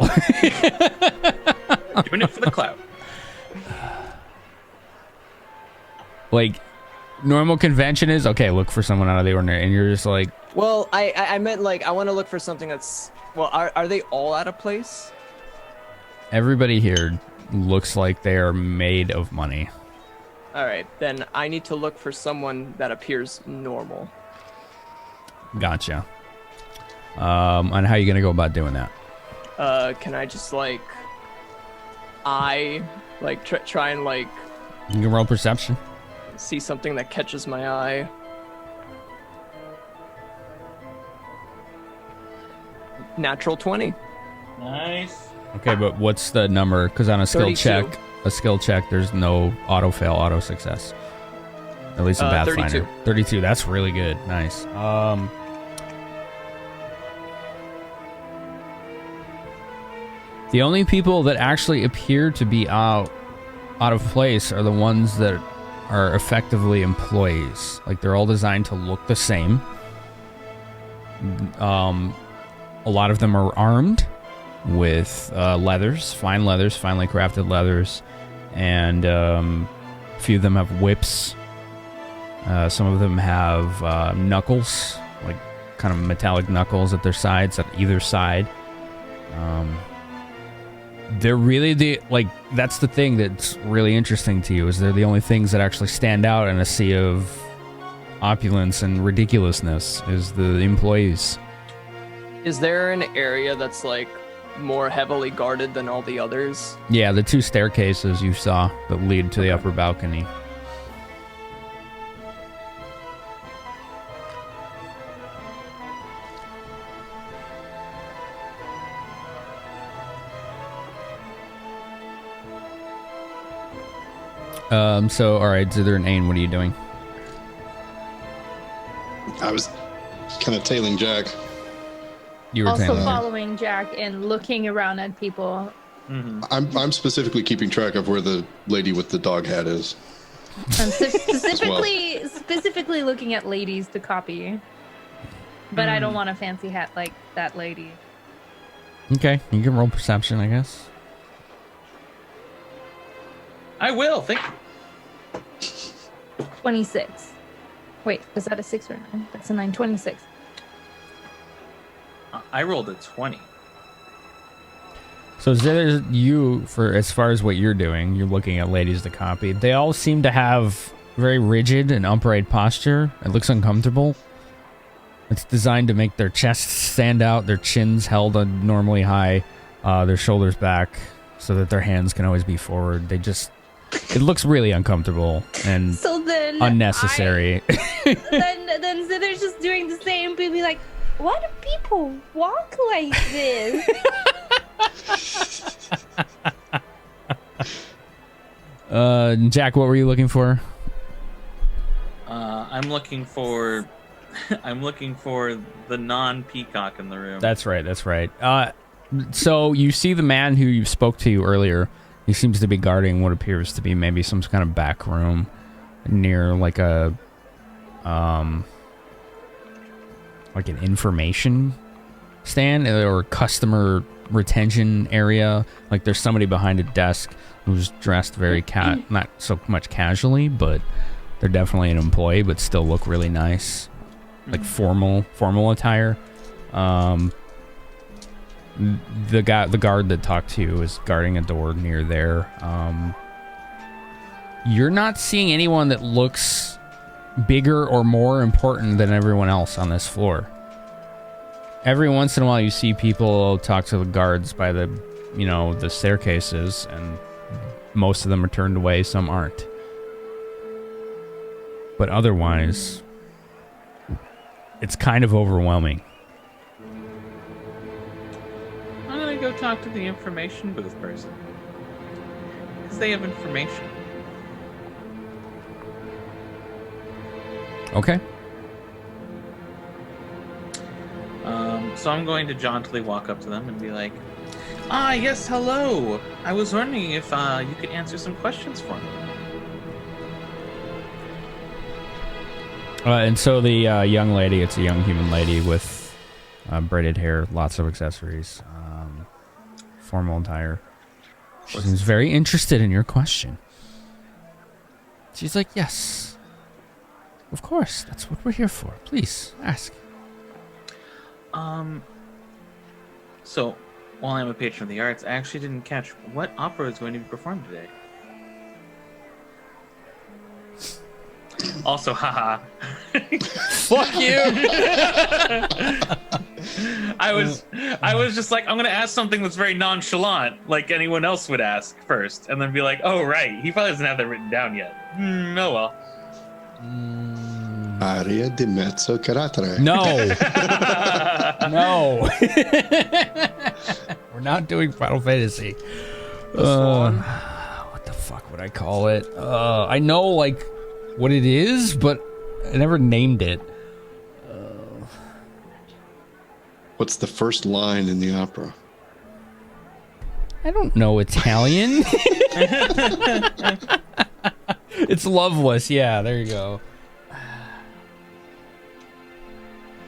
Doing it for the clout. Like, normal convention is, okay, look for someone out of the ordinary, and you're just like... Well, I meant, like, I want to look for something that's... Well, are they all out of place? Everybody here looks like they are made of money. Alright, then I need to look for someone that appears normal. Gotcha. And how are you going to go about doing that? Can I just, like... try and, like... You can roll perception. See something that catches my eye. Natural 20. Nice. Okay, but what's the number? Because on a skill 32. check, there's no auto fail, auto success. At least in Pathfinder. 32. That's really good. Nice. The only people that actually appear to be out of place are the ones that are effectively employees. Like, they're all designed to look the same. A lot of them are armed with leathers, finely crafted leathers, and a few of them have whips. Some of them have knuckles, like kind of metallic knuckles at their sides, at either side. They're really that's the thing that's really interesting to you, is they're the only things that actually stand out in a sea of opulence and ridiculousness, is the employees. Is there an area that's, like, more heavily guarded than all the others? Yeah, the two staircases you saw that lead to the upper balcony. So, alright, Zither and Ain, what are you doing? I was kind of tailing Jack. You were Also tailing. following Jack and looking around at people. Mm-hmm. I'm specifically keeping track of where the lady with the dog hat is. I'm specifically looking at ladies to copy. But I don't want a fancy hat like that lady. Okay, you can roll perception, I guess. I will. Thank you. 26. Wait, is that a 6 or 9? That's a 9. 26. I rolled a 20. So Zither, you, for as far as what you're doing, you're looking at ladies to copy. They all seem to have very rigid and upright posture. It looks uncomfortable. It's designed to make their chests stand out, their chins held normally high, their shoulders back, so that their hands can always be forward. It looks really uncomfortable and So then unnecessary. then Zither's just doing the same, but be like, why do people walk like this? Jack, what were you looking for? I'm looking for the non-peacock in the room. That's right. So you see the man who you spoke to earlier. He seems to be guarding what appears to be maybe some kind of back room near like a like an information stand or customer retention area. Like there's somebody behind a desk who's dressed very not so much casually, but they're definitely an employee, but still look really nice, like formal attire. The guard that talked to you is guarding a door near there. You're not seeing anyone that looks bigger or more important than everyone else on this floor. Every once in a while you see people talk to the guards by the staircases, and most of them are turned away, some aren't. But otherwise, it's kind of overwhelming. I'm gonna go talk to the information booth person, because they have information. Okay. So I'm going to jauntily walk up to them and be like, yes, hello. I was wondering if you could answer some questions for me. And so the young lady, it's a young human lady with braided hair, lots of accessories, formal attire. She seems very interested in your question. She's like, yes, of course, that's what we're here for. Please, ask. So, while I'm a patron of the arts, I actually didn't catch what opera is going to be performed today. Also, haha. Fuck you! I was just like, I'm gonna ask something that's very nonchalant, like anyone else would ask first, and then be like, oh right, he probably doesn't have that written down yet. Oh well. Aria di mezzo carattere. No. No. We're not doing Final Fantasy. What the fuck would I call it? I know, like, what it is, but I never named it. What's the first line in the opera? I don't know Italian. It's Loveless. Yeah, there you go.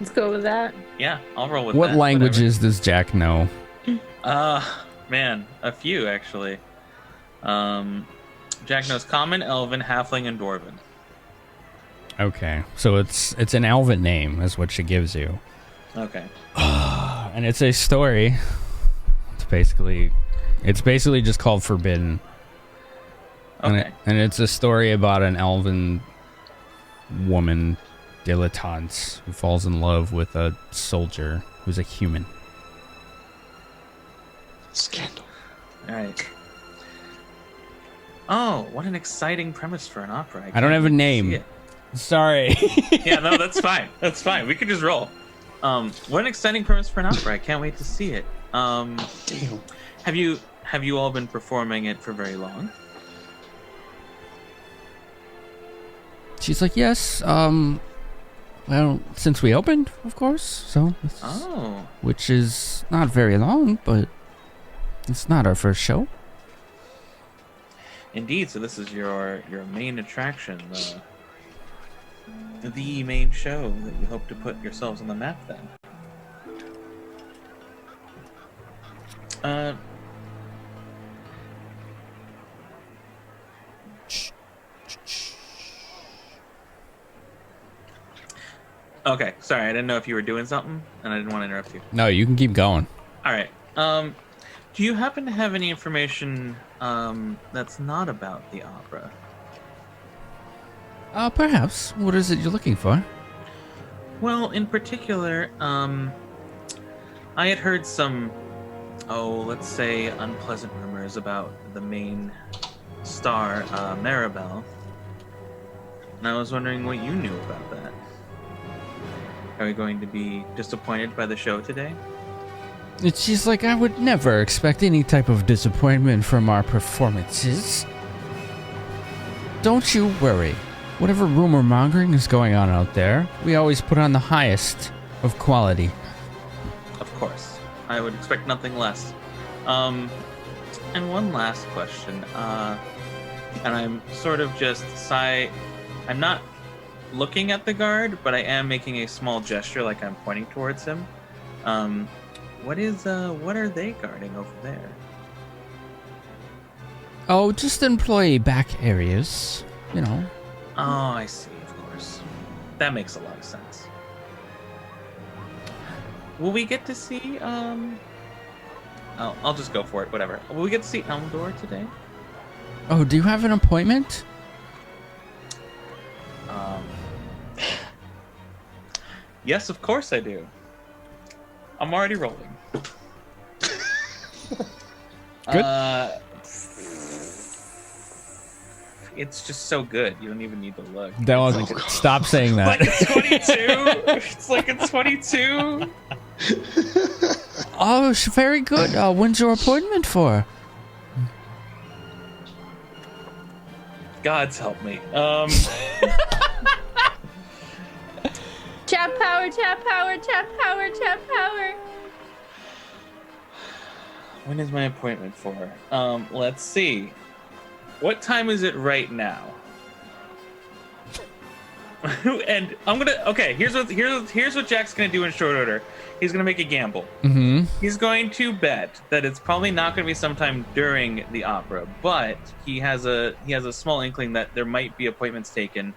Let's go with that. Yeah, I'll roll with What that. languages does Jack know? Man, a few actually. Jack knows Common, Elven, Halfling, and Dwarven. Okay, so it's an Elven name, is what she gives you. Okay. And it's a story. It's basically just called Forbidden. Okay. And it's a story about an elven woman, dilettante, who falls in love with a soldier who's a human. Scandal. All right. Oh, what an exciting premise for an opera! I don't have a can't name. see it. Sorry. Yeah, no, that's fine. That's fine. We could just roll. What an exciting premise for an opera! I can't wait to see it. Damn. Have you all been performing it for very long? She's like, yes, well, since we opened, of course, so... Oh. Which is not very long, but it's not our first show. Indeed, so this is your main attraction, the main show that you hope to put yourselves on the map then. Okay, sorry, I didn't know if you were doing something, and I didn't want to interrupt you. No, you can keep going. All right. Do you happen to have any information that's not about the opera? Perhaps. What is it you're looking for? Well, in particular, I had heard some, let's say, unpleasant rumors about the main star, Maribel. And I was wondering what you knew about that. Are we going to be disappointed by the show today? She's like, I would never expect any type of disappointment from our performances. Don't you worry. Whatever rumor mongering is going on out there, we always put on the highest of quality. Of course. I would expect nothing less. And one last question. And I'm sort of just I'm not looking at the guard, but I am making a small gesture like I'm pointing towards him. What are they guarding over there? Oh, just employee back areas, you know. Oh, I see, of course. That makes a lot of sense. Will we get to see, I'll just go for it, whatever. Will we get to see Elmdor today? Oh, do you have an appointment? Yes, of course I do. I'm already rolling. Good. It's just so good. You don't even need to look. That was stop saying that. It's like a 22. Oh, very good. When's your appointment for? God's help me. power, chat power, chat power, chat power. When is my appointment for? Let's see. What time is it right now? And I'm gonna. Okay, here's what Jack's gonna do in short order. He's gonna make a gamble. Mm-hmm. He's going to bet that it's probably not going to be sometime during the opera, but he has a small inkling that there might be appointments taken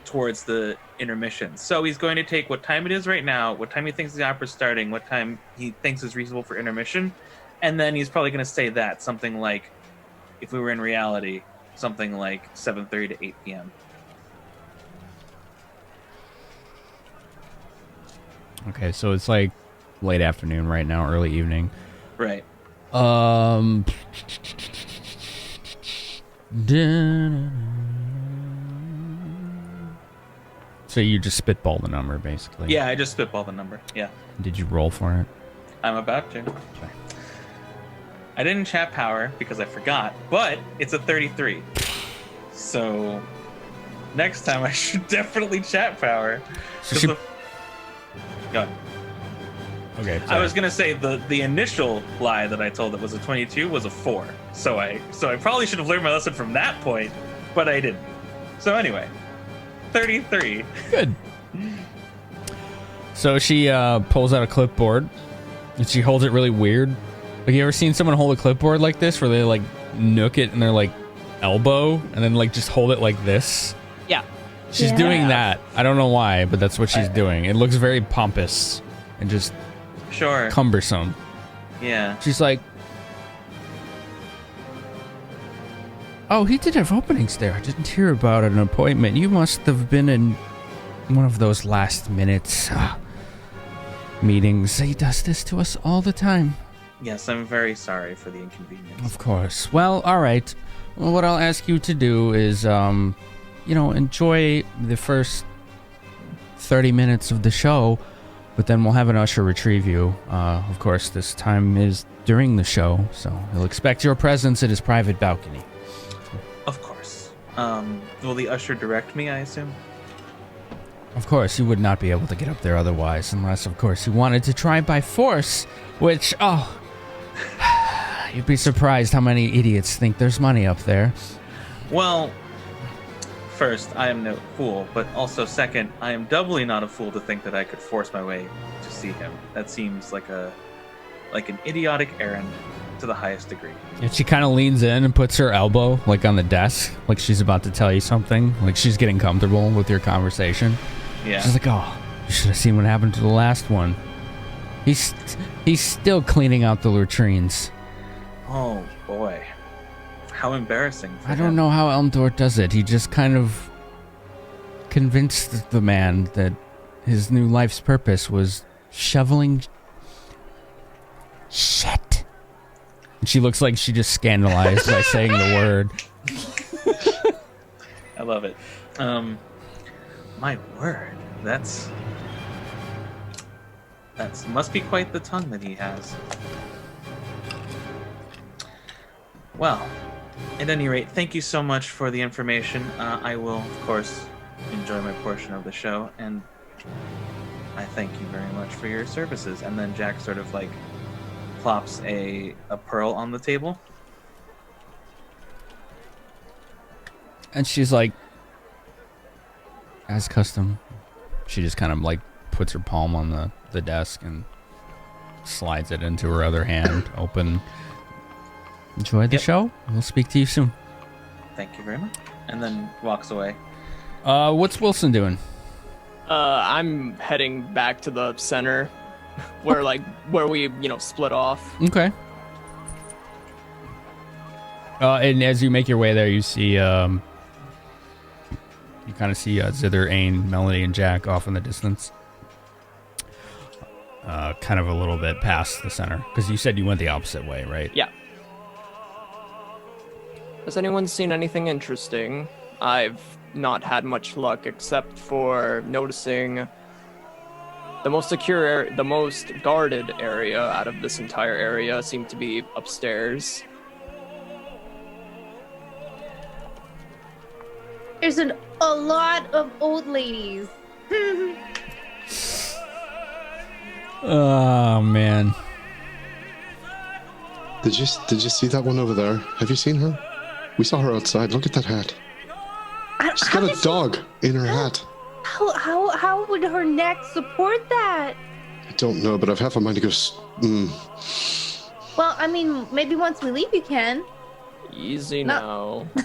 towards the intermission. So he's going to take what time it is right now, what time he thinks the opera's starting, what time he thinks is reasonable for intermission, and then he's probably going to say that something like, if we were in reality, something like 7:30 to 8 p.m. Okay, so it's like late afternoon right now, early evening. Right. So you just spitball the number, basically. Yeah, I just spitball the number. Yeah. Did you roll for it? I'm about to. Okay. I didn't chat power because I forgot, but it's a 33. So next time I should definitely chat power. So she... Go ahead. Okay. I was gonna say the initial lie that I told that was a 22 was a 4. So I probably should have learned my lesson from that point, but I didn't. So anyway, 33. Good. So she pulls out a clipboard and she holds it really weird. Like, you ever seen someone hold a clipboard like this where they like nook it in their like elbow and then like just hold it like this? Yeah. She's doing that. I don't know why, but that's what she's doing. It looks very pompous and just Sure. cumbersome. Yeah. She's like, oh, he did have openings there. I didn't hear about an appointment. You must have been in one of those last minute meetings. He does this to us all the time. Yes, I'm very sorry for the inconvenience. Of course. Well, all right. Well, what I'll ask you to do is, enjoy the first 30 minutes of the show, but then we'll have an usher retrieve you. Of course, this time is during the show, so he'll expect your presence at his private balcony. Of course. Will the usher direct me, I assume? Of course, you would not be able to get up there otherwise, unless, of course, you wanted to try by force, which, you'd be surprised how many idiots think there's money up there. Well, first, I am no fool, but also second, I am doubly not a fool to think that I could force my way to see him. That seems like an idiotic errand to the highest degree. And she kind of leans in and puts her elbow, like, on the desk, like she's about to tell you something, like she's getting comfortable with your conversation. Yeah. She's like, oh, you should have seen what happened to the last one. He's still cleaning out the latrines. Oh, boy. How embarrassing. I don't know how Elmdor does it. He just kind of convinced the man that his new life's purpose was shoveling shit. And she looks like she just scandalized by saying the word. I love it. My word. That's must be quite the tongue that he has. Well, at any rate, thank you so much for the information. I will, of course, enjoy my portion of the show, and I thank you very much for your services. And then Jack sort of like plops a pearl on the table. And she's like, as custom, she just kind of like puts her palm on the desk and slides it into her other hand, open. Enjoy the show. We'll speak to you soon. Thank you very much. And then walks away. What's Wilson doing? I'm heading back to the center where we, split off. Okay. And as you make your way there, you see, you kind of see Zither, Ain, Melody, and Jack off in the distance. Kind of a little bit past the center. Because you said you went the opposite way, right? Yeah. Has anyone seen anything interesting? I've not had much luck except for noticing the most secure, the most guarded area out of this entire area seemed to be upstairs. There's a lot of old ladies Oh man. Did you see that one over there? Have you seen her? We saw her outside. Look at that hat. She's got a dog in her hat. How would her neck support that? I don't know, but I've half a mind to go. Well, I mean, maybe once we leave, you can. Easy No. now.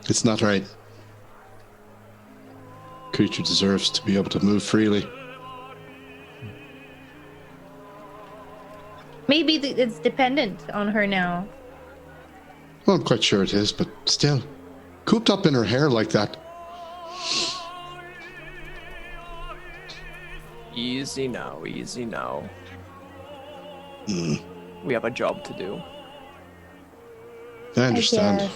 It's not right. Creature deserves to be able to move freely. Maybe it's dependent on her now. Well, I'm quite sure it is, but still. Cooped up in her hair like that. Easy now, easy now. Mm, We have a job to do. I understand. guess.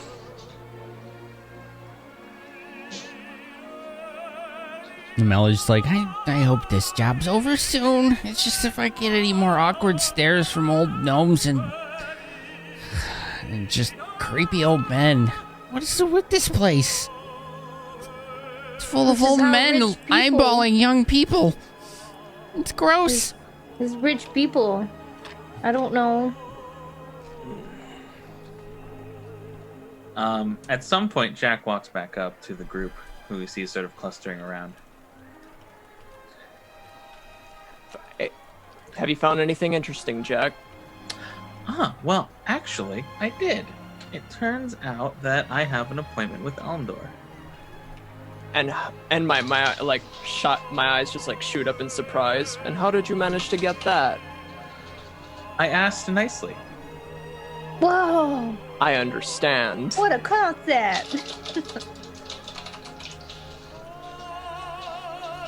And Melody's like, I hope this job's over soon. It's just if I get any more awkward stares from old gnomes and just creepy old men. What is it with this place? It's full of This is old how men rich people- eyeballing young people. It's gross. There's rich people. I don't know. At some point, Jack walks back up to the group, who he sees sort of clustering around. Have you found anything interesting, Jack? Well, actually, I did. It turns out that I have an appointment with Elmdor. And my eyes just like shoot up in surprise. And how did you manage to get that? I asked nicely. Whoa! I understand. What a concept!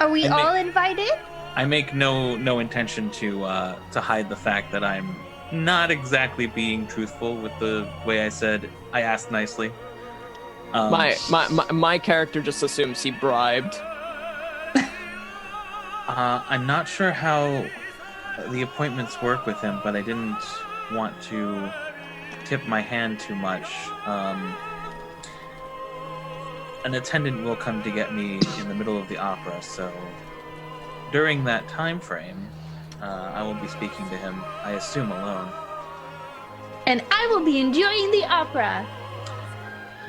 Are we And all invited? I make no intention to hide the fact that I'm not exactly being truthful with the way I said I asked nicely. My character just assumes he bribed. I'm not sure how the appointments work with him, but I didn't want to tip my hand too much. An attendant will come to get me in the middle of the opera, so during that time frame, I will be speaking to him, I assume alone. And I will be enjoying the opera.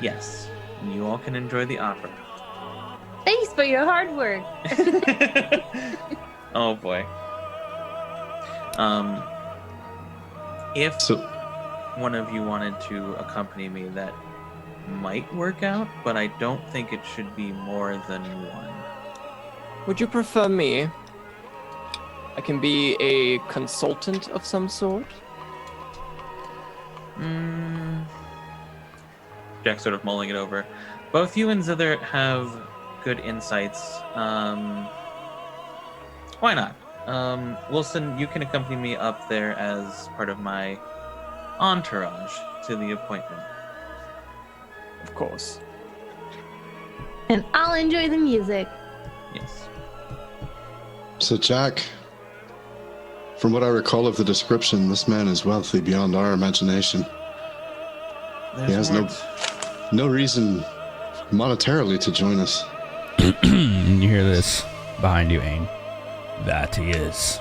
Yes, and you all can enjoy the opera. Thanks for your hard work. Oh boy. If one of you wanted to accompany me, that might work out, but I don't think it should be more than one. Would you prefer me? I can be a consultant of some sort. Jack's sort of mulling it over. Both you and Zither have good insights. Why not? Wilson, you can accompany me up there as part of my entourage to the appointment. Of course. And I'll enjoy the music. Yes. So, Jack, from what I recall of the description, this man is wealthy beyond our imagination. He has no reason monetarily to join us. You hear this behind you, Ain. That he is.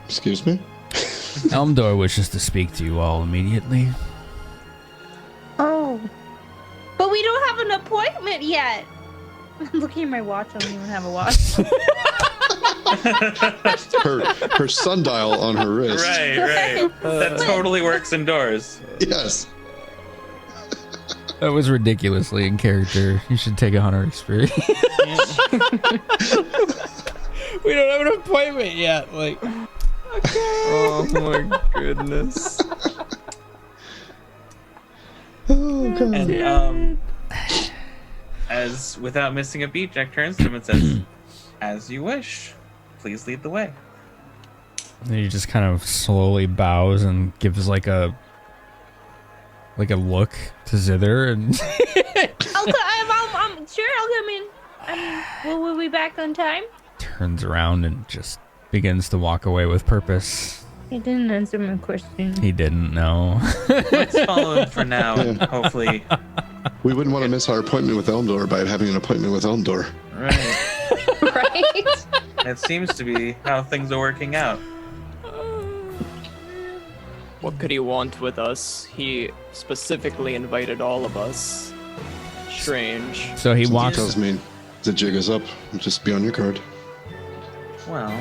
Excuse me? Elmdor wishes to speak to you all immediately. Oh. But we don't have an appointment yet. I'm looking at my watch. I don't even have a watch. Her sundial on her wrist. Right. That totally works indoors. Yes. That was ridiculously in character. You should take a hunter experience. We don't have an appointment yet. Like, Oh my goodness. Oh, God. And as without missing a beat, Jack turns to him and says, "As you wish. Please lead the way." and he just kind of slowly bows and gives like a look to Zither, and I'm sure I'll come in. Will we be back on time? turns around and just begins to walk away with purpose. He didn't answer my question. He didn't know. Let's follow him for now, and hopefully. We wouldn't want to miss our appointment with Elmdor by having an appointment with Elmdor. Right. Right? It seems to be how things are working out. What could he want with us? He specifically invited all of us. Strange. So he Since walks. tells me the jig is up. Just be on your guard. Well,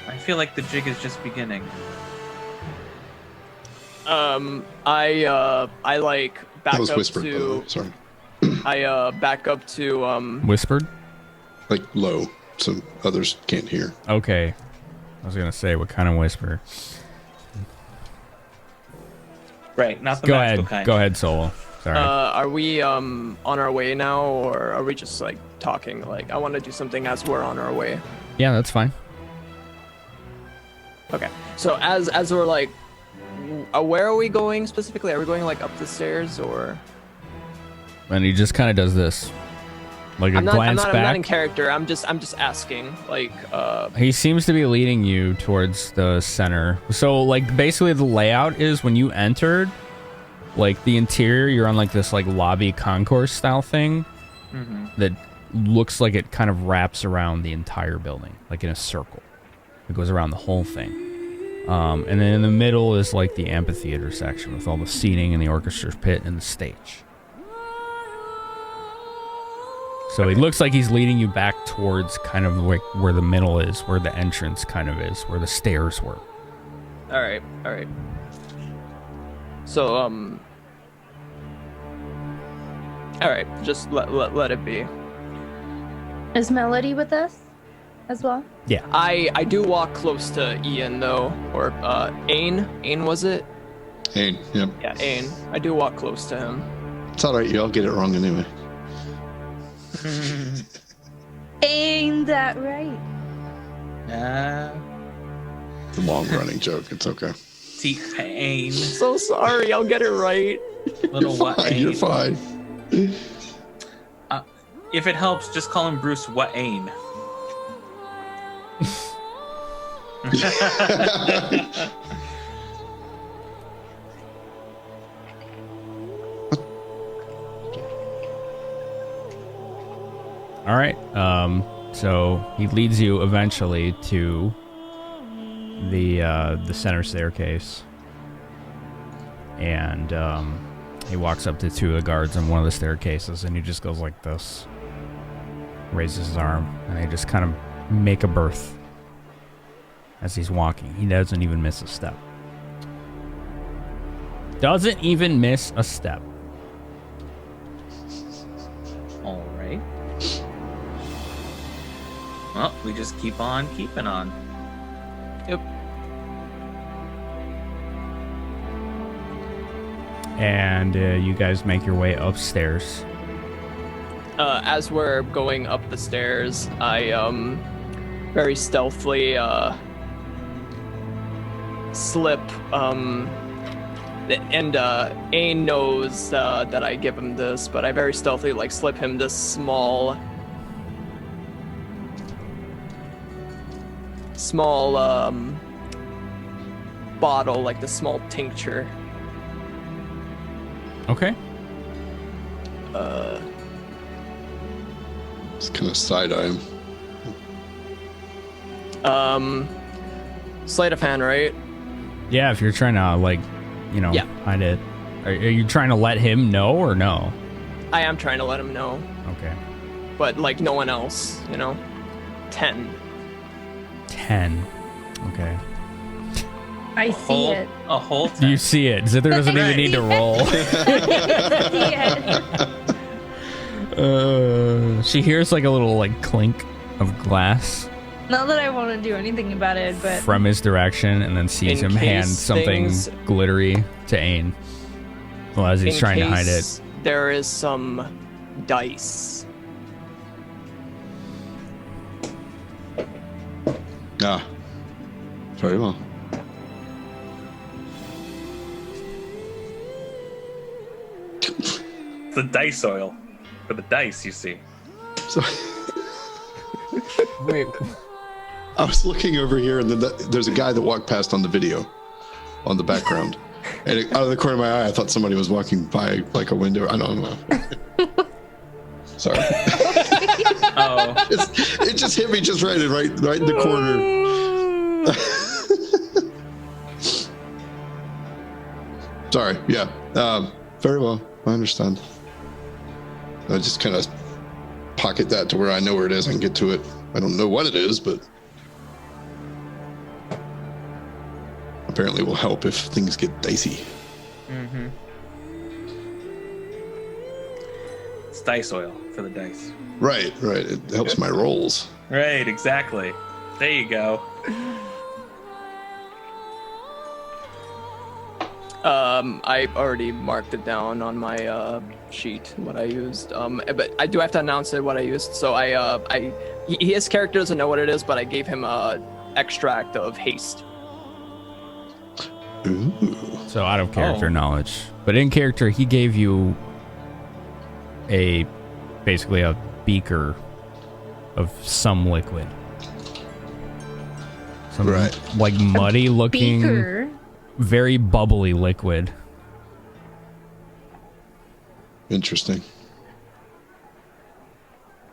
I feel like the jig is just beginning. I like back That was up whispered, by the way. to. Sorry. I back up to Whispered? Like low, so others can't hear. Okay. I was gonna say, what kind of whisper? Right, not the Go magical ahead. kind. Go ahead, Solo. Sorry. Are we on our way now, or are we just like talking? Like, I want to do something as we're on our way. Yeah, that's fine. Okay. So as we're like, where are we going specifically? Are we going like up the stairs or? And he just kind of does this, like a glance I'm back. not in character. I'm just asking. Like, He seems to be leading you towards the center. So, like, basically the layout is when you entered, like, the interior, you're on, like, this, like, lobby concourse style thing that looks like it kind of wraps around the entire building, like in a circle. It goes around the whole thing. And then in the middle is, like, the amphitheater section with all the seating and the orchestra pit and the stage. So he looks like he's leading you back towards kind of like where the middle is, where the entrance kind of is, where the stairs were. all right. So all right. Just let it be. Is Melody with us as well? Yeah. I do walk close to Ian though, or Ain. Ain was it? Hey, yep. Yeah, Ain. I do walk close to him. It's all right. Y'all get it wrong anyway. Ain't that right? It's a long-running joke. It's okay. T-Pain. So sorry. I'll get it right. Little what? You're fine. If it helps, just call him Bruce Wayne. All right. So he leads you eventually to the center staircase, and he walks up to two of the guards on one of the staircases, and he just goes like this, raises his arm, and they just kind of make a berth as he's walking. He doesn't even miss a step. Doesn't even miss a step. All right. Well, we just keep on keeping on. Yep. And you guys make your way upstairs. As we're going up the stairs, I very stealthily slip and Ain knows that I give him this, but I very stealthily like slip him this small bottle, like the small tincture. Okay. Just kind of side-eye him. Sleight of hand, right? Yeah, if you're trying to, like, you know, Yeah. hide it. Are you trying to let him know or no? I am trying to let him know, Okay. but like no one else, you know. 10. 10. Okay. I see it. A whole You 10. see it. Zither doesn't even need to roll. She hears like a little like clink of glass Not that I want to do anything about it, but from his direction, and then sees In him hand case something things- glittery to Ain. Well, as he's In trying to hide it. case there is some dice. Ah. Very well. The dice oil. For the dice, you see. So, Wait. I was looking over here, and then there's a guy that walked past on the video, on the background. And out of the corner of my eye, I thought somebody was walking by like a window. I don't know. Sorry. Oh. It just hit me just right in the corner. Sorry. Yeah. Very well. I understand. I just kind of pocket that to where I know where it is. I can get to it. I don't know what it is, but apparently will help if things get dicey. Mm-hmm. It's dice oil for the dice. Right. It helps my rolls. Right, exactly. There you go. I already marked it down on my sheet what I used. But I do have to announce it what I used. So his character doesn't know what it is, but I gave him a extract of haste. Ooh. So out of character knowledge, but in character, he gave you basically a beaker of some liquid. Some Right. like muddy looking, Beaker. very bubbly liquid. Interesting.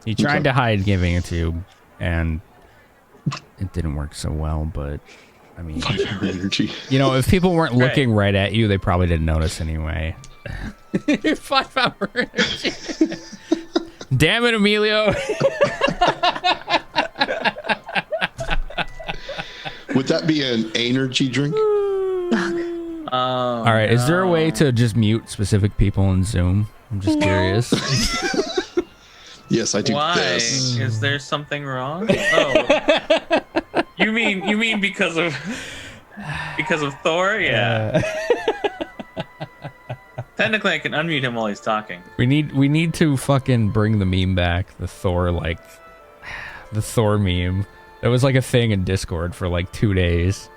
He tried Okay. to hide giving it to you, and it didn't work so well, but I mean, 5 hour energy. you know, if people weren't looking right at you, they probably didn't notice anyway. 5 hour energy. Damn it, Emilio. Would that be an energy drink? All right, is there a way to just mute specific people in Zoom? I'm just curious. Yes, I do. Why? This. Is there something wrong? Oh. You mean because of Thor? Yeah. Technically, I can unmute him while he's talking. We need to fucking bring the meme back. The Thor meme. That was like a thing in Discord for like 2 days.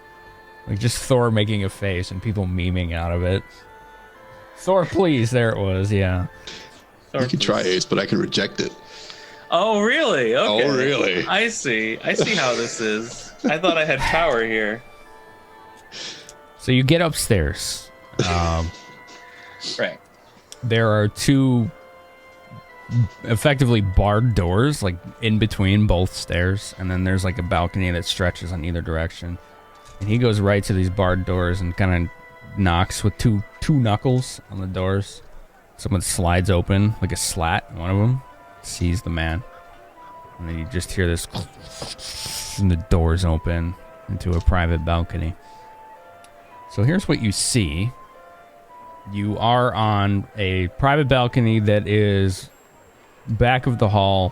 Like just Thor making a face and people memeing out of it. Thor, please. There it was. Yeah. You can try Ace, but I can reject it. Oh, really? Okay. Oh, really? I see how this is. I thought I had power here. So you get upstairs. Right. There are 2 effectively barred doors, like in between both stairs, and then there's like a balcony that stretches on either direction. And he goes right to these barred doors and kind of knocks with two knuckles on the doors. Someone slides open like a slat. One of them sees the man, and then you just hear this, and the doors open into a private balcony. So here's what you see. You are on a private balcony that is back of the hall,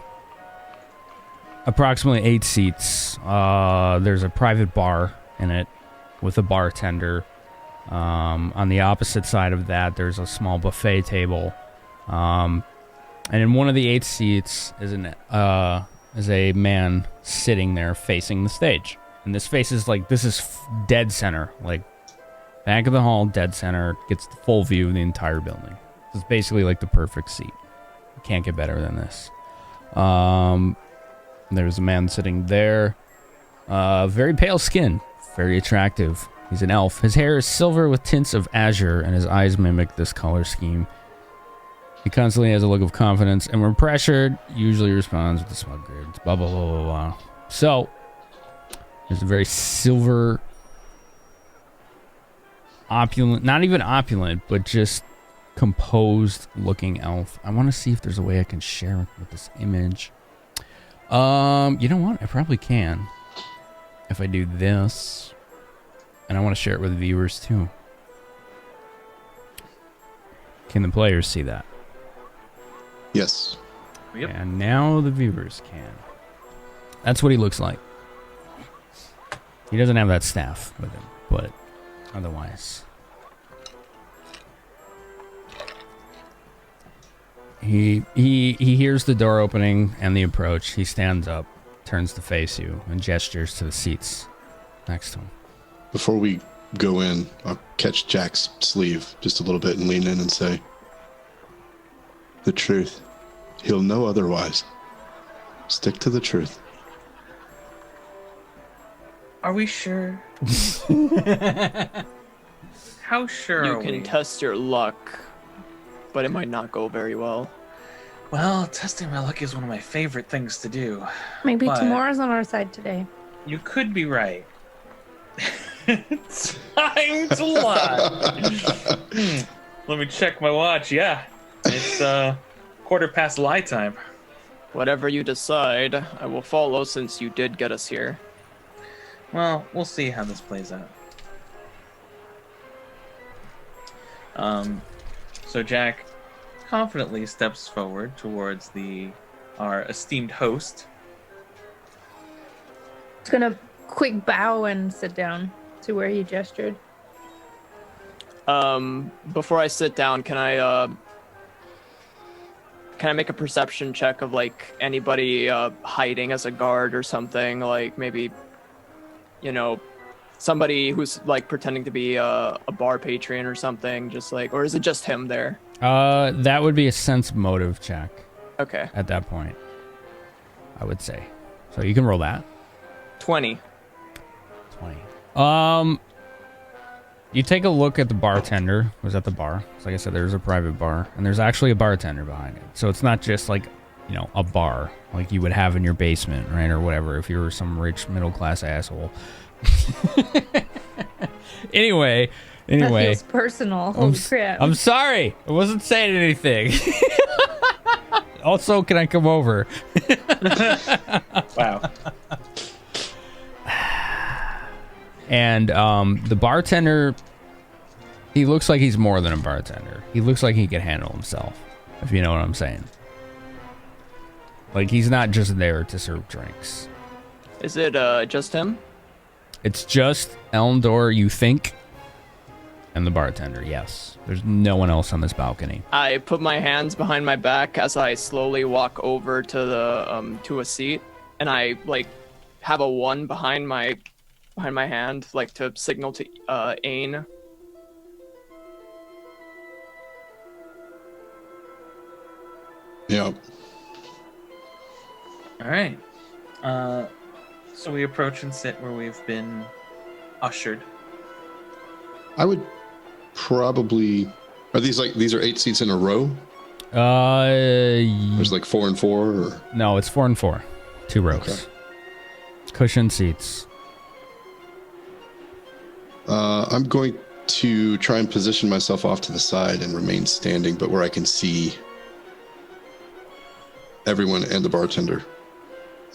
approximately 8 seats. There's a private bar in it with a bartender. On the opposite side of that, there's a small buffet table. And in one of the 8 seats is a man sitting there facing the stage. And this face is like, this is dead center, like back of the hall, dead center, gets the full view of the entire building. It's basically like the perfect seat. You can't get better than this. There's a man sitting there. Very pale skin, very attractive. He's an elf. His hair is silver with tints of azure, and his eyes mimic this color scheme. He constantly has a look of confidence, and when pressured, usually responds with a smug grin. Blah, blah, blah, blah, blah. So, there's a very silver, opulent, not even opulent, but just composed looking elf. I want to see if there's a way I can share with this image. You know what? I probably can. If I do this. And I want to share it with viewers too. Can the players see that? Yes. Yep. And now the viewers can. That's what he looks like. He doesn't have that staff with him, but otherwise. He hears the door opening and the approach. He stands up, turns to face you, and gestures to the seats next to him. Before we go in, I'll catch Jack's sleeve just a little bit and lean in and say, "The truth. He'll know otherwise. Stick to the truth." Are we sure? How sure You are can we? test your luck, but it might not go very well. Well, testing my luck is one of my favorite things to do. Maybe But tomorrow's on our side today. you could be right. Time to lie. Let me check my watch. Yeah, it's 1:15 lie time. Whatever you decide, I will follow since you did get us here. Well, we'll see how this plays out. So Jack confidently steps forward towards our esteemed host. It's gonna quick bow and sit down to where he gestured. Before I sit down, can I make a perception check of like anybody hiding as a guard or something? Like maybe, somebody who's like pretending to be a bar patron or something. Just like, or is it just him there? That would be a sense motive check. Okay. At that point, I would say. So you can roll that. 20. 20. You take a look at the bartender who's at the bar. So like I said, there's a private bar, and there's actually a bartender behind it. So it's not just like, a bar like you would have in your basement, right, or whatever, if you were some rich middle class asshole. Anyway. That feels personal. Holy crap. I'm sorry. I wasn't saying anything. Also, can I come over? Wow. And the bartender, he looks like he's more than a bartender. He looks like he can handle himself, if you know what I'm saying. Like, he's not just there to serve drinks. Is it just him? It's just Elendor, you think, and the bartender, yes. There's no one else on this balcony. I put my hands behind my back as I slowly walk over to the to a seat, and I like have a 1 behind my hand, like to signal to Ain. Yep. All right. So we approach and sit where we've been ushered. I would probably. These are 8 seats in a row? There's like 4 and 4, or no, it's 4 and 4, 2 rows. Okay. Cushion seats. I'm going to try and position myself off to the side and remain standing, but where I can see everyone and the bartender.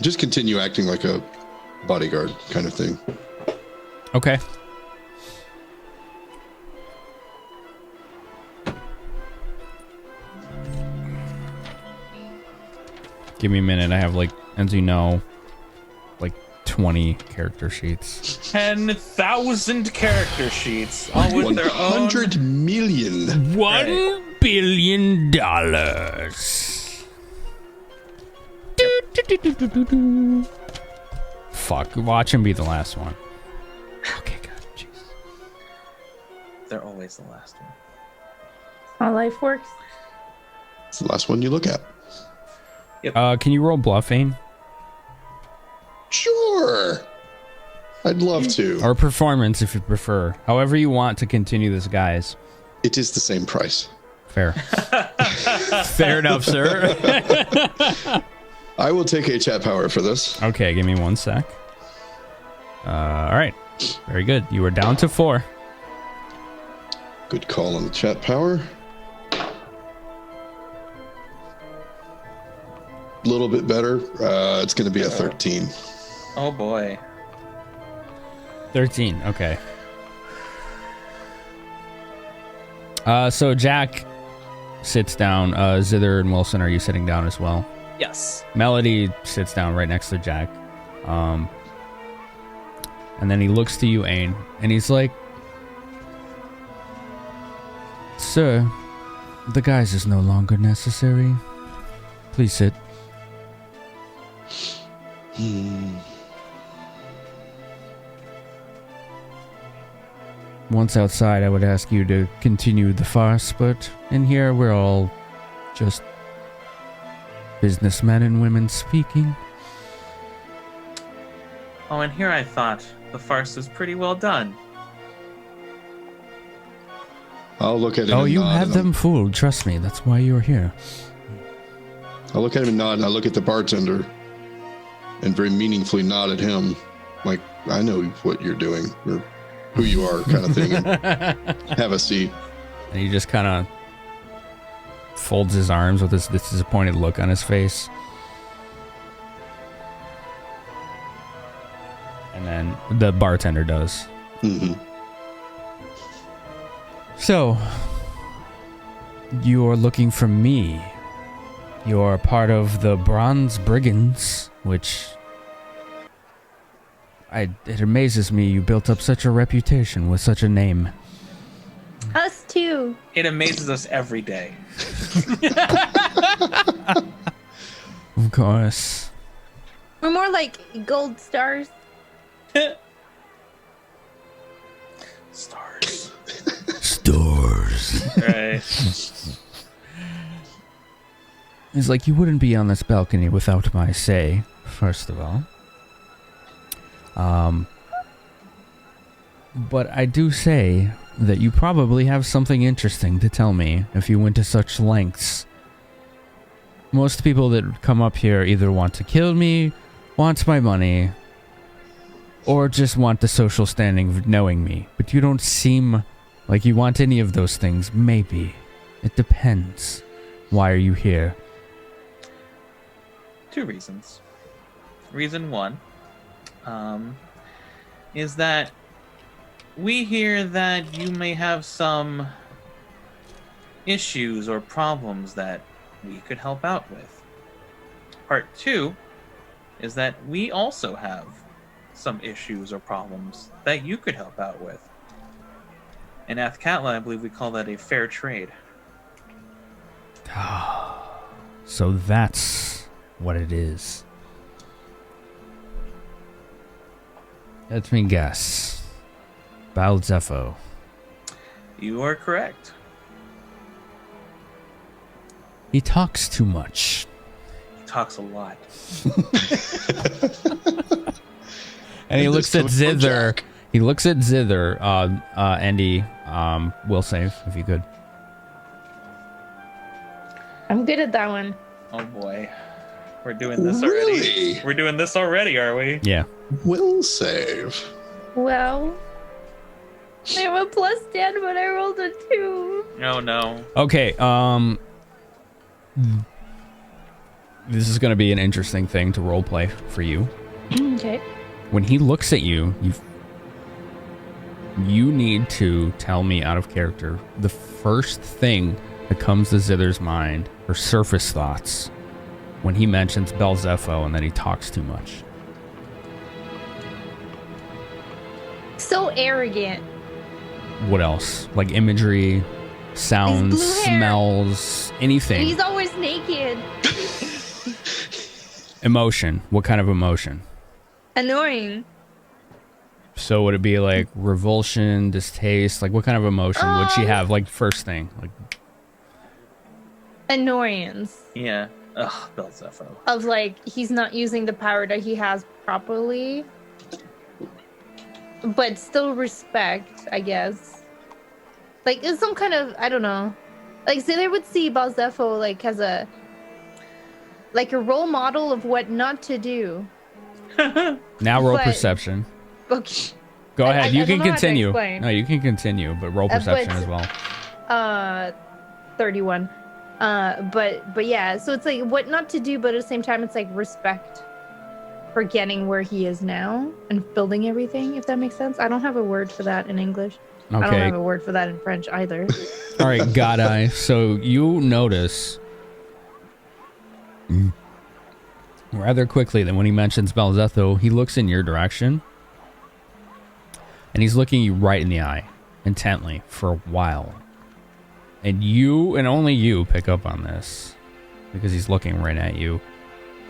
Just continue acting like a bodyguard kind of thing. Okay. Give me a minute. I have, like, as you know, like 20 character sheets. 10,000 character sheets, all with their own. 100 million. $1 billion. Fuck. Watch him be the last one. Okay, good. Jeez. They're always the last one. How life works. It's the last one you look at. Can you roll bluffing? Sure. I'd love to. Or performance, if you prefer. However you want to continue this, guys. It is the same price. Fair. Fair enough, sir. I will take a chat power for this. Okay, give me 1 sec. All right. Very good. You are down to 4. Good call on the chat power. A little bit better. It's going to be a 13. Oh boy. 13. Okay. So Jack sits down. Zither and Wilson, are you sitting down as well? Yes. Melody sits down right next to Jack. And then he looks to you, Ain, and he's like, "Sir, the guise is no longer necessary. Please sit." Once outside, I would ask you to continue the farce, but in here, we're all just businessmen and women speaking. Oh, and here I thought the farce was pretty well done. I'll look at him. Oh, and you nod, have and them fooled. Trust me. That's why you're here. I'll look at him and nod, and I look at the bartender, and very meaningfully nod at him, like I know what you're doing or who you are, kind of thing. And have a seat. And he just kind of folds his arms with this disappointed look on his face. And then the bartender does. Mm-hmm. So, you're looking for me. You're part of the Bronze Brigands, which... it amazes me you built up such a reputation with such a name. Us too. It amazes us every day. Of course. We're more like gold stars. Stars. Stars. Right. It's like you wouldn't be on this balcony without my say, first of all. But I do say that you probably have something interesting to tell me if you went to such lengths. Most people that come up here either want to kill me, want my money, or just want the social standing of knowing me. But you don't seem like you want any of those things. Maybe. It depends. Why are you here? 2 reasons. Reason 1 is that we hear that you may have some issues or problems that we could help out with. Part 2 is that we also have some issues or problems that you could help out with. In Athkatlan, I believe we call that a fair trade. So that's what it is. Let me guess. Balzepho. You are correct. He talks too much. He talks a lot. And he looks at Zither. He looks at Zither. Andy, will save if you could. I'm good at that one. Oh boy. We're doing this already. Really? We're doing this already, are we? Yeah. Will save. Well, I have a +10, but I rolled a 2. Oh no. Okay. This is going to be an interesting thing to roleplay for you. Okay. When he looks at you, you need to tell me out of character the first thing that comes to Zither's mind, or surface thoughts, when he mentions Belzepho and that he talks too much. So arrogant. What else? Like imagery, sounds, His blue hair. smells, anything. And he's always naked. Emotion. What kind of emotion? Annoying. So would it be like revulsion, distaste? Like what kind of emotion would she have? Like first thing, like Annoyance. Yeah. Ugh, Belzepho. Of like, he's not using the power that he has properly. But still respect, I guess. Like, it's some kind of, I don't know. Like, so they would see Balzepho like as a role model of what not to do. now roll But- perception. Okay. Go ahead. You I can don't know how to continue. explain. No, you can continue, but roll perception but- as well. 31. But yeah, so it's like what not to do, but at the same time, it's like respect for getting where he is now and building everything, if that makes sense. I don't have a word for that in English. I don't Okay. have a word for that in French either. All right, God Eye. So you notice rather quickly that when he mentions Belzepho, he looks in your direction and he's looking you right in the eye intently for a while. And you and only you pick up on this because he's looking right at you.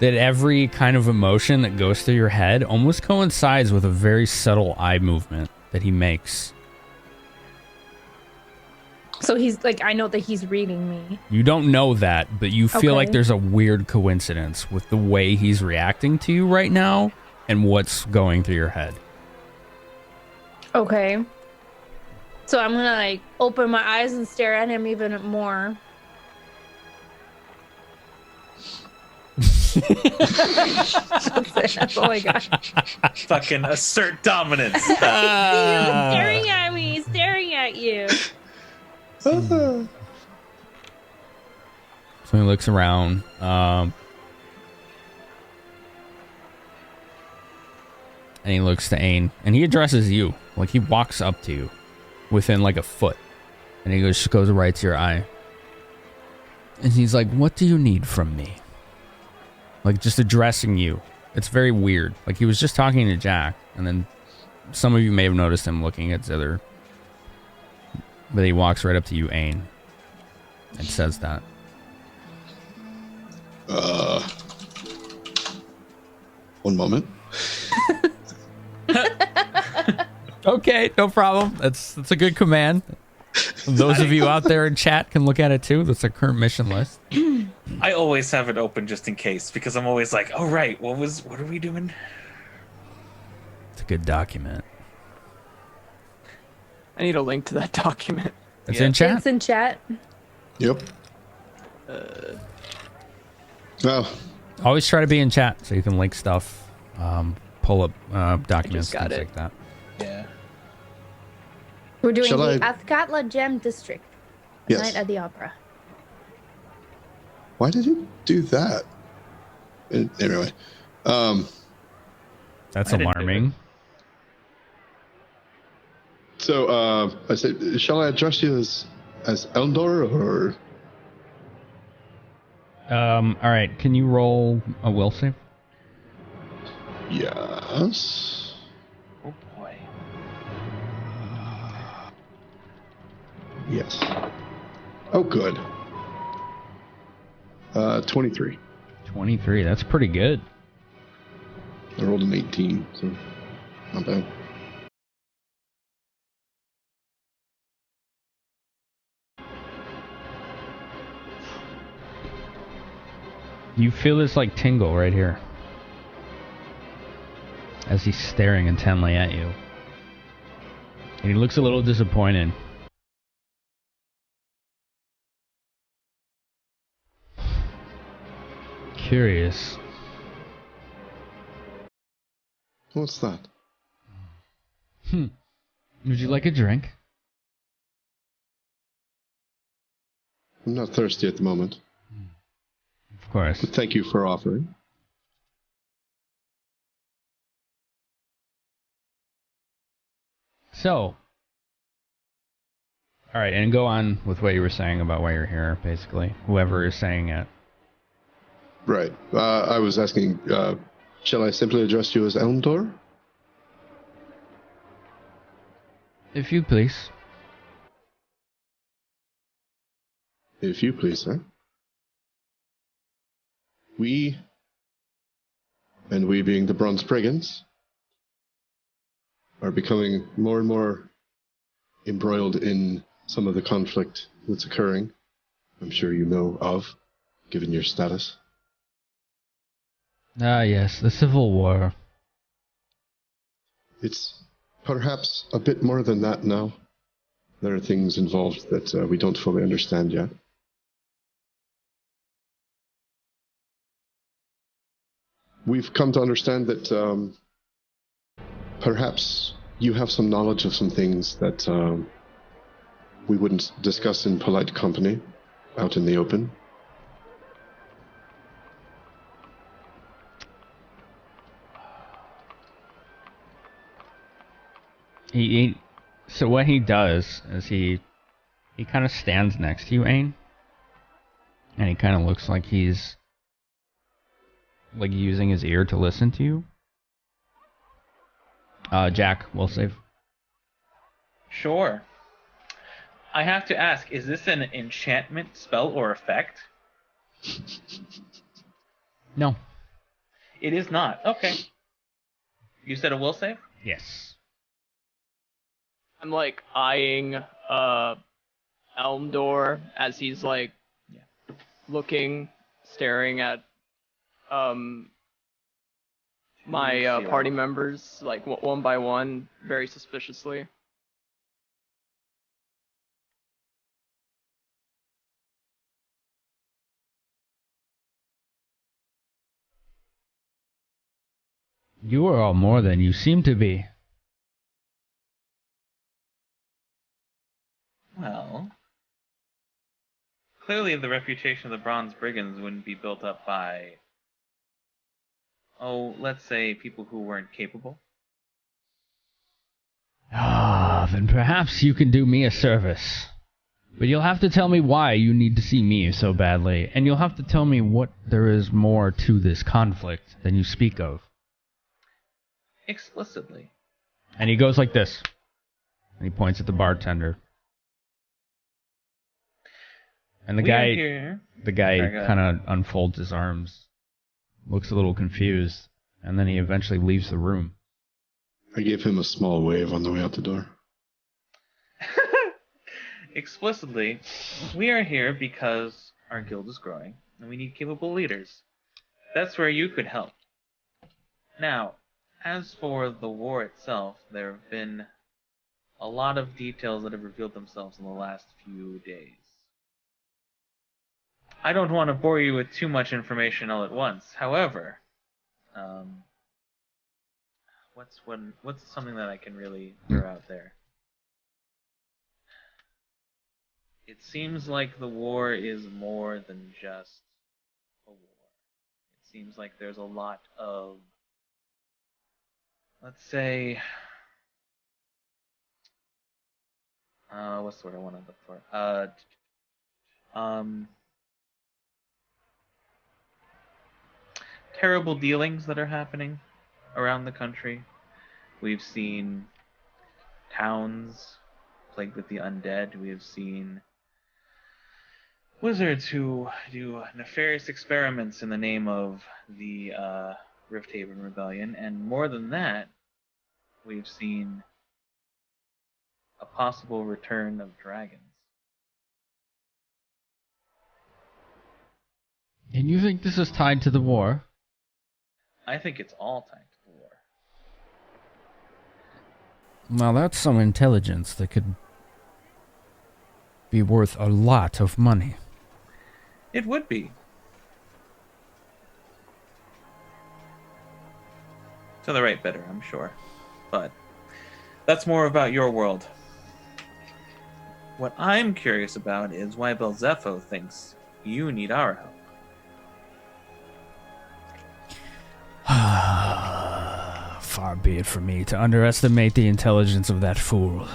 That every kind of emotion that goes through your head almost coincides with a very subtle eye movement that he makes. So he's like, I know that he's reading me. You don't know that, but you feel like Okay. there's a weird coincidence with the way he's reacting to you right now and what's going through your head. Okay. So I'm gonna like open my eyes and stare at him even more. That's all I got. Fucking assert dominance. See him staring at me, staring at you. So he looks around. And he looks to Ain. And he addresses you. Like, he walks up to you within, like, a foot. And he just goes right to your eye. And he's like, what do you need from me? Like, just addressing you. It's very weird. Like, he was just talking to Jack. And then some of you may have noticed him looking at Zither. But he walks right up to you, Ain. And says that. One moment. Okay, no problem. That's a good command. Those of you out there in chat can look at it too. That's a current mission list. I always have it open just in case because I'm always like, oh right, what are we doing? It's a good document. I need a link to that document. It's in chat. It's in chat. Yep. Oh, Always try to be in chat so you can link stuff, pull up documents, got things it. like that. Yeah. We're doing Shall the I- Athkatlan Gem District. yes. Night at the Opera. Why did you do that? Anyway, That's I didn't do alarming. so I said, shall I address you as Eldor or? All right, can you roll a will save? Yes. Oh boy. Yes. Oh, good. 23. 23. That's pretty good. I rolled an 18, so not bad. You feel this like tingle right here as he's staring intently at you. And he looks a little disappointed. Curious. What's that? Would you like a drink? I'm not thirsty at the moment, Of course. but thank you for offering. So, all right, and go on with what you were saying about why you're here, basically. Whoever is saying it. Right. I was asking, shall I simply address you as Eldor? If you please. If you please, sir. We, and we being the Bronze Brigands, are becoming more and more embroiled in some of the conflict that's occurring. I'm sure you know of, given your status. Ah, yes, the Civil War. It's perhaps a bit more than that now. There are things involved that we don't fully understand yet. We've come to understand that perhaps you have some knowledge of some things that we wouldn't discuss in polite company out in the open. So what he does is he kind of stands next to you, Ain, and he kind of looks like he's like using his ear to listen to you. Jack, will save. Sure. I have to ask, is this an enchantment spell or effect? No. It is not. Okay. You said a will save? Yes. I'm like eyeing Elmdor as he's like looking, staring at my party members, like one by one, very suspiciously. You are all more than you seem to be. Well, clearly the reputation of the Bronze Brigands wouldn't be built up by, let's say people who weren't capable. Ah, then perhaps you can do me a service. But you'll have to tell me why you need to see me so badly, and you'll have to tell me what there is more to this conflict than you speak of. Explicitly. And he goes like this. And he points at the bartender. And the guy kind of unfolds his arms, looks a little confused, and then he eventually leaves the room. I gave him a small wave on the way out the door. Explicitly, we are here because our guild is growing, and we need capable leaders. That's where you could help. Now, as for the war itself, there have been a lot of details that have revealed themselves in the last few days. I don't want to bore you with too much information all at once. However, what's something that I can really throw out there? It seems like the war is more than just a war. It seems like there's a lot of, let's say, what's the word I want to look for? Terrible dealings that are happening around the country. We've seen towns plagued with the undead. We have seen wizards who do nefarious experiments in the name of the Rifthaven Rebellion, and more than that, we've seen a possible return of dragons. And you think this is tied to the war? I think it's all tied to the war. Now that's some intelligence that could be worth a lot of money. It would be. To the right bidder, I'm sure. But that's more about your world. What I'm curious about is why Belzepho thinks you need our help. Far be it from me to underestimate the intelligence of that fool.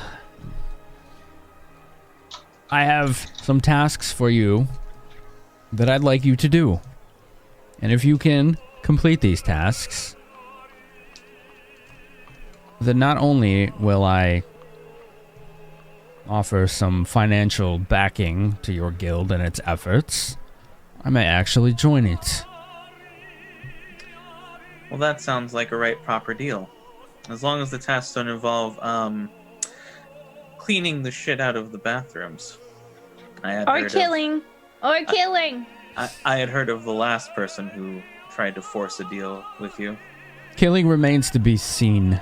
I have some tasks for you that I'd like you to do. And if you can complete these tasks, then not only will I offer some financial backing to your guild and its efforts, I may actually join it. Well, that sounds like a right proper deal. As long as the tasks don't involve cleaning the shit out of the bathrooms. Or killing. I had heard of the last person who tried to force a deal with you. Killing remains to be seen.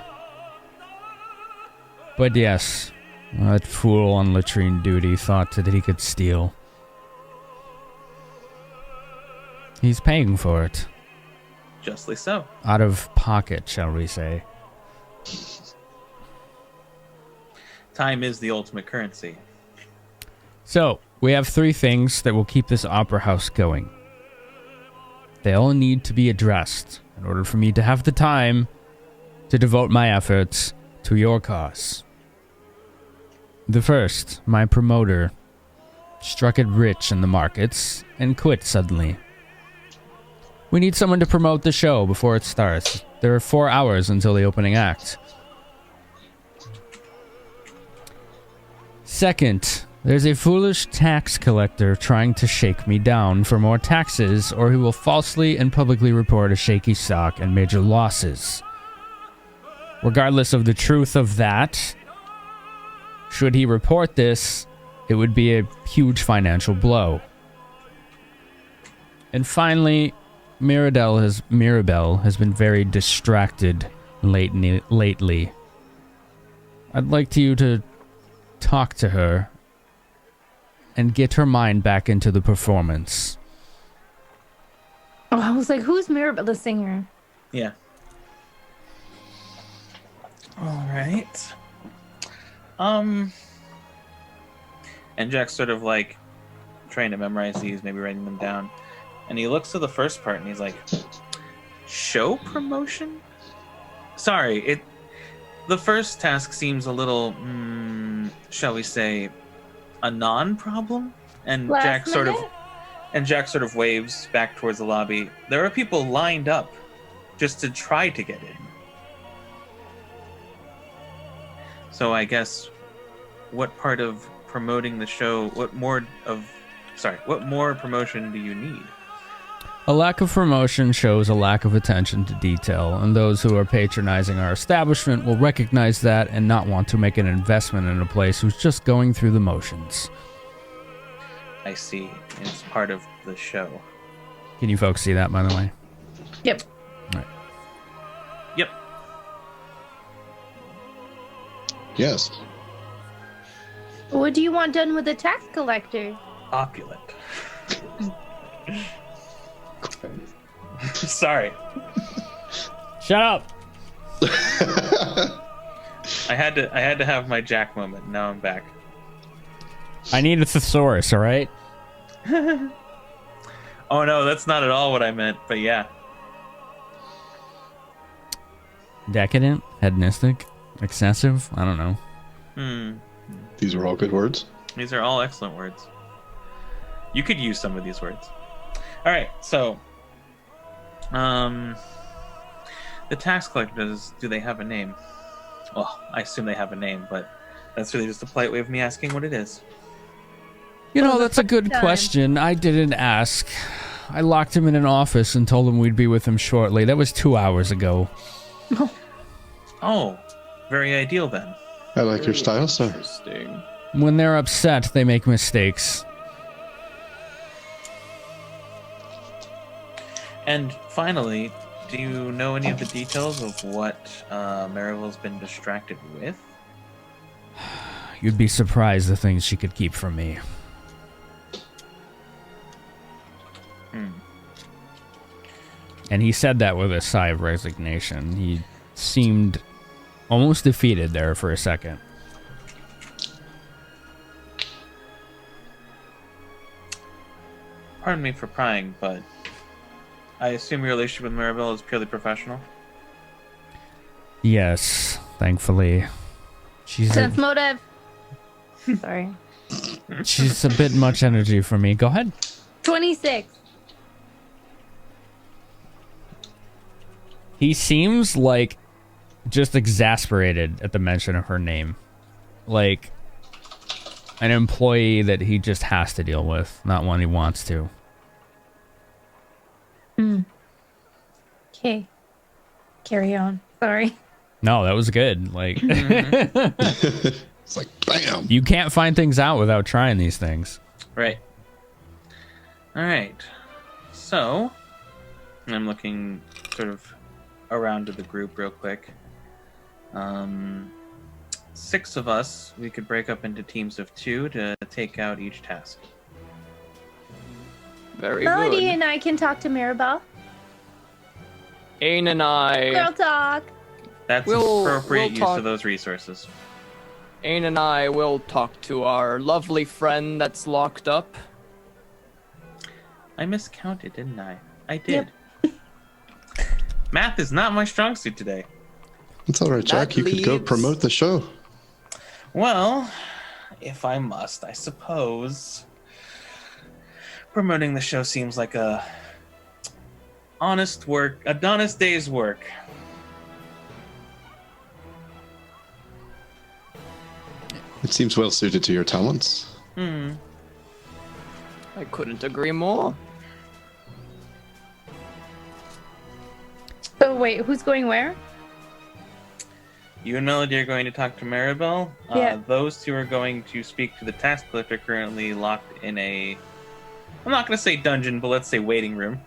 But yes, that fool on latrine duty thought that he could steal. He's paying for it. Justly so. Out of pocket, shall we say. Time is the ultimate currency. So, we have 3 things that will keep this opera house going. They all need to be addressed in order for me to have the time to devote my efforts to your cause. The first, my promoter, struck it rich in the markets and quit suddenly. We need someone to promote the show before it starts. There are 4 hours until the opening act. Second, there's a foolish tax collector trying to shake me down for more taxes, or he will falsely and publicly report a shaky stock and major losses. Regardless of the truth of that, should he report this, it would be a huge financial blow. And finally, Mirabelle has been very distracted lately. I'd like you to talk to her and get her mind back into the performance. Oh, I was like, who's Mirabelle, the singer? Yeah. All right. And Jack's sort of like trying to memorize these, maybe writing them down. And he looks to the first part and he's like, show promotion? Sorry, the first task seems a little, shall we say, a non-problem? And Jack sort of waves back towards the lobby. There are people lined up just to try to get in. So I guess, what part of promoting the show, what more promotion do you need? A lack of promotion shows a lack of attention to detail, and those who are patronizing our establishment will recognize that and not want to make an investment in a place who's just going through the motions. I see. It's part of the show. Can you folks see that, by the way? Yep. All right. Yep. Yes. What do you want done with the tax collector? Opulent. Sorry. Shut up! I had to have my Jack moment. Now I'm back. I need a thesaurus, all right? Oh no, that's not at all what I meant, but yeah. Decadent? Hedonistic? Excessive? I don't know. These are all good words. These are all excellent words. You could use some of these words. Alright, so the tax collectors, do they have a name? Well, I assume they have a name, but that's really just a polite way of me asking what it is. You know, that's a good question. I didn't ask. I locked him in an office and told him we'd be with him shortly. That was 2 hours ago. Oh, very ideal then. I like your style, sir. Interesting. When they're upset, they make mistakes. And finally, do you know any of the details of what Maribel's been distracted with? You'd be surprised the things she could keep from me. And he said that with a sigh of resignation. He seemed almost defeated there for a second. Pardon me for prying, but I assume your relationship with Maribel is purely professional? Yes, thankfully. Sense motive. Sorry. She's a bit much energy for me. Go ahead. 26. He seems like just exasperated at the mention of her name. Like an employee that he just has to deal with, not one he wants to. Okay. Carry on. Sorry. No, that was good. Like It's like, bam! you can't find things out without trying these things. Right. Alright. So, I'm looking sort of around to the group real quick. 6 of us, we could break up into teams of 2 to take out each task. Very Melody good. and I can talk to Maribel. Ain and I. Girl talk. That's We'll appropriate use talk. of those resources. Ain and I will talk to our lovely friend that's locked up. I miscounted, didn't I? I did. Math is not my strong suit today. It's all right, Jack. That You could go leaves- promote the show. Well, if I must, I suppose promoting the show seems like a honest day's work. It seems well suited to your talents. I couldn't agree more. So wait, who's going where? You and Melody are going to talk to Maribel. Yeah. Those 2 are going to speak to the task collector currently locked in a, I'm not going to say dungeon, but let's say waiting room.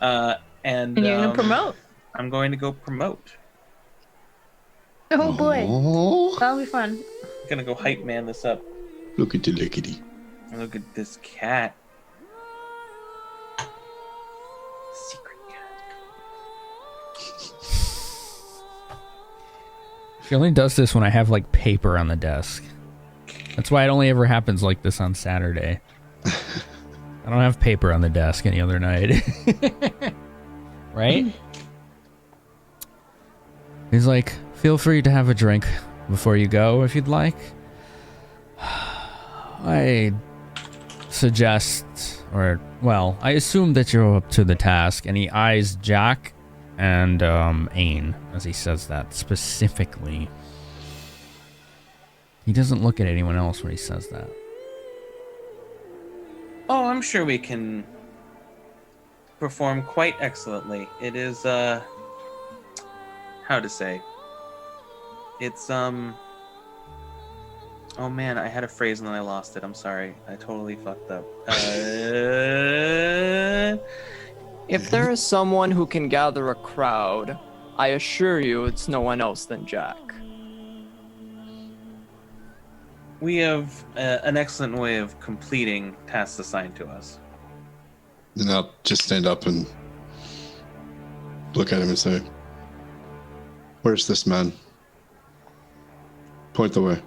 And you're gonna promote. I'm going to go promote. Oh boy, Oh, that'll be fun. I'm gonna go hype man this up. look at the lickety. And look at this cat. Secret cat. She only does this when I have like paper on the desk. That's why it only ever happens like this on Saturday. I don't have paper on the desk any other night. Right? He's like, feel free to have a drink before you go if you'd like. I suggest, or, well, I assume that you're up to the task. And he eyes Jack and Ain as he says that specifically. He doesn't look at anyone else when he says that. Oh, I'm sure we can perform quite excellently. It is, how to say? It's, oh man, I had a phrase and then I lost it. I'm sorry. I totally fucked up. If there is someone who can gather a crowd, I assure you it's no one else than Jack. We have an excellent way of completing tasks assigned to us. And I'll just stand up and look at him and say, "Where's this man? Point the way."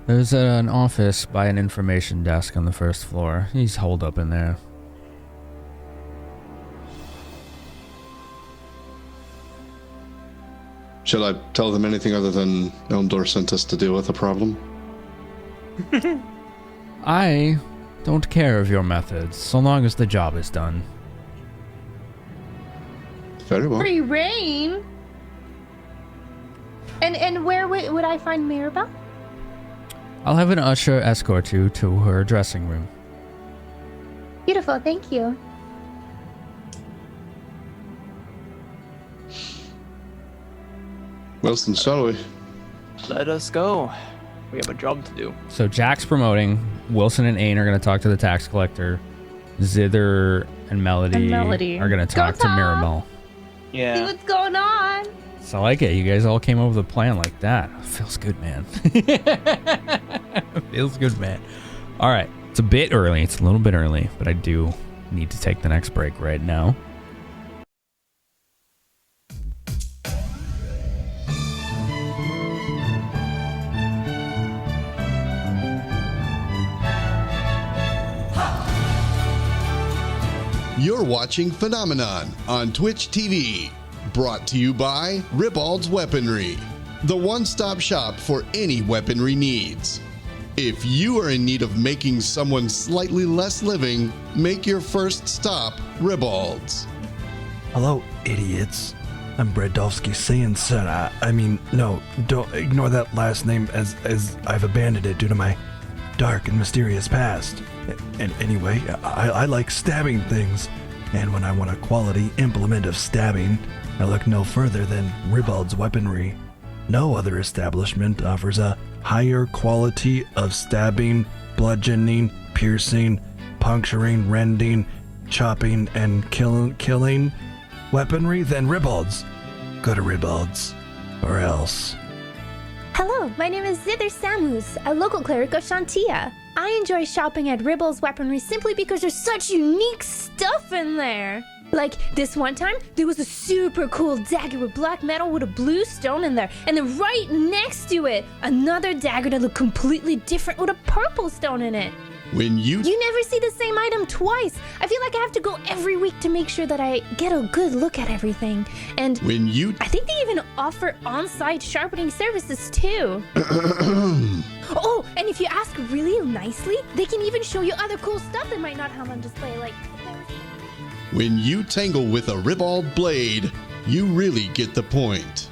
There's an office by an information desk on the first floor. He's holed up in there. Shall I tell them anything other than Elmdor sent us to deal with a problem? I don't care of your methods, so long as the job is done. Very well. Free reign. And where would I find Mirabelle? I'll have an usher escort you to her dressing room. Beautiful, thank you. Wilson, shall we? Let us go. We have a job to do. So Jack's promoting. Wilson and Ain are going to talk to the tax collector. Zither and Melody are going to talk to Tom. Mirabelle. See Yeah. what's going on. So I like it. You guys all came up with a plan like that. Feels good, man. Feels good, man. All right. It's a bit early. It's a little bit early, but I do need to take the next break right now. You're watching Finamenon on Twitch TV. Brought to you by Ribald's Weaponry, the one-stop shop for any weaponry needs. If you are in need of making someone slightly less living, make your first stop Ribald's. Hello, idiots. I'm Bradovsky Sayanson. I mean, no, don't ignore that last name as I've abandoned it due to my dark and mysterious past. And anyway, I like stabbing things. And when I want a quality implement of stabbing, I look no further than Ribald's Weaponry. No other establishment offers a higher quality of stabbing, bludgeoning, piercing, puncturing, rending, chopping, and killing weaponry than Ribald's. Go to Ribald's, or else. Hello, my name is Zither Samus, a local cleric of Shantia. I enjoy shopping at Ribald's Weaponry simply because there's such unique stuff in there. Like, this one time, there was a super cool dagger with black metal with a blue stone in there, and then right next to it, another dagger that looked completely different with a purple stone in it. When you never see the same item twice. I feel like I have to go every week to make sure that I get a good look at everything. And I think they even offer on-site sharpening services too. Oh, and if you ask really nicely, they can even show you other cool stuff that might not have on display, like... When you tangle with a Ribald blade, you really get the point.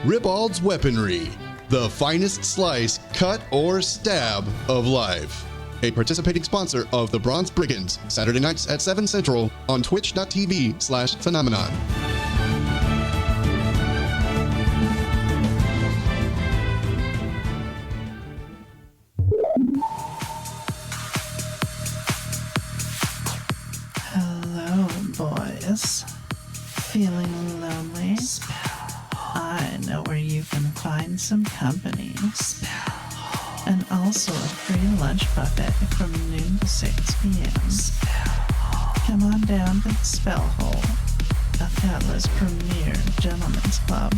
Ribald's Weaponry, the finest slice, cut, or stab of life. A participating sponsor of the Bronze Brigands, Saturday nights at 7 Central on twitch.tv/Finamenon. Hello. Elias. Feeling lonely? I know where you can find some company. And also a free lunch buffet from noon to 6 p.m. Come on down to the Spell Hole, Athkatlan's premier gentleman's club.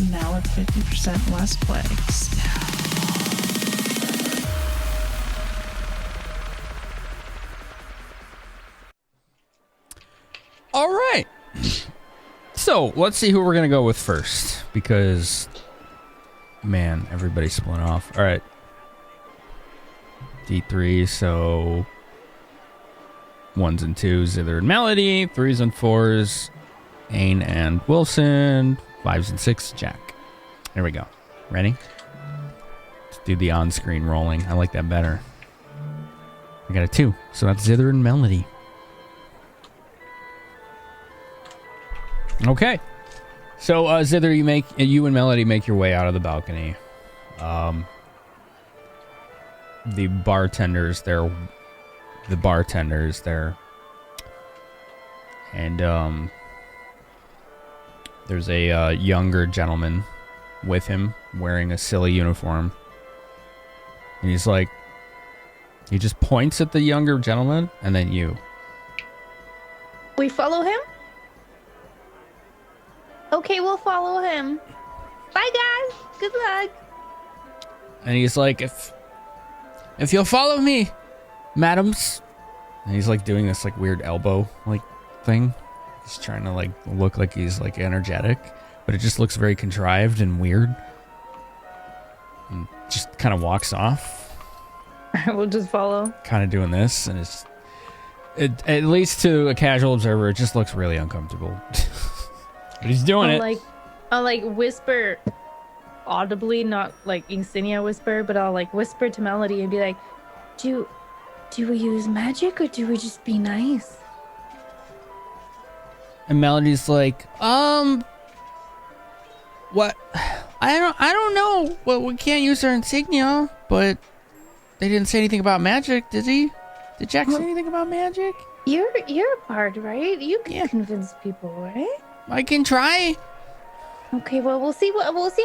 Now with 50% less plagues. All right. So let's see who we're gonna go with first, because man, everybody's split off. All right. D3, so 1s and 2s, Zither and Melody. 3s and 4s, Ain and Wilson. 5s and 6s, Jack. Here we go. Ready? Let's do the on-screen rolling. I like that better. I got a 2, so that's Zither and Melody. Okay. So Zither, you and Melody make your way out of the balcony. The bartender's there. And there's a younger gentleman with him wearing a silly uniform. And he's like, he just points at the younger gentleman and then you. We follow him? Okay, we'll follow him. Bye, guys. Good luck. And he's like, if you'll follow me, madams. And he's like doing this like weird elbow like thing. He's trying to like look like he's like energetic, but it just looks very contrived and weird. And just kind of walks off. We'll just follow. Kind of doing this, and it at least to a casual observer, it just looks really uncomfortable. But he's doing it. I'll like whisper audibly, not like Insignia whisper, but I'll like whisper to Melody and be like, do we use magic or do we just be nice? And Melody's like, what? I don't know. Well, we can't use our insignia, but they didn't say anything about magic, did he? Did Jack say anything about magic? You're a bard, right? You can convince people, right? I can try. Okay, well we'll see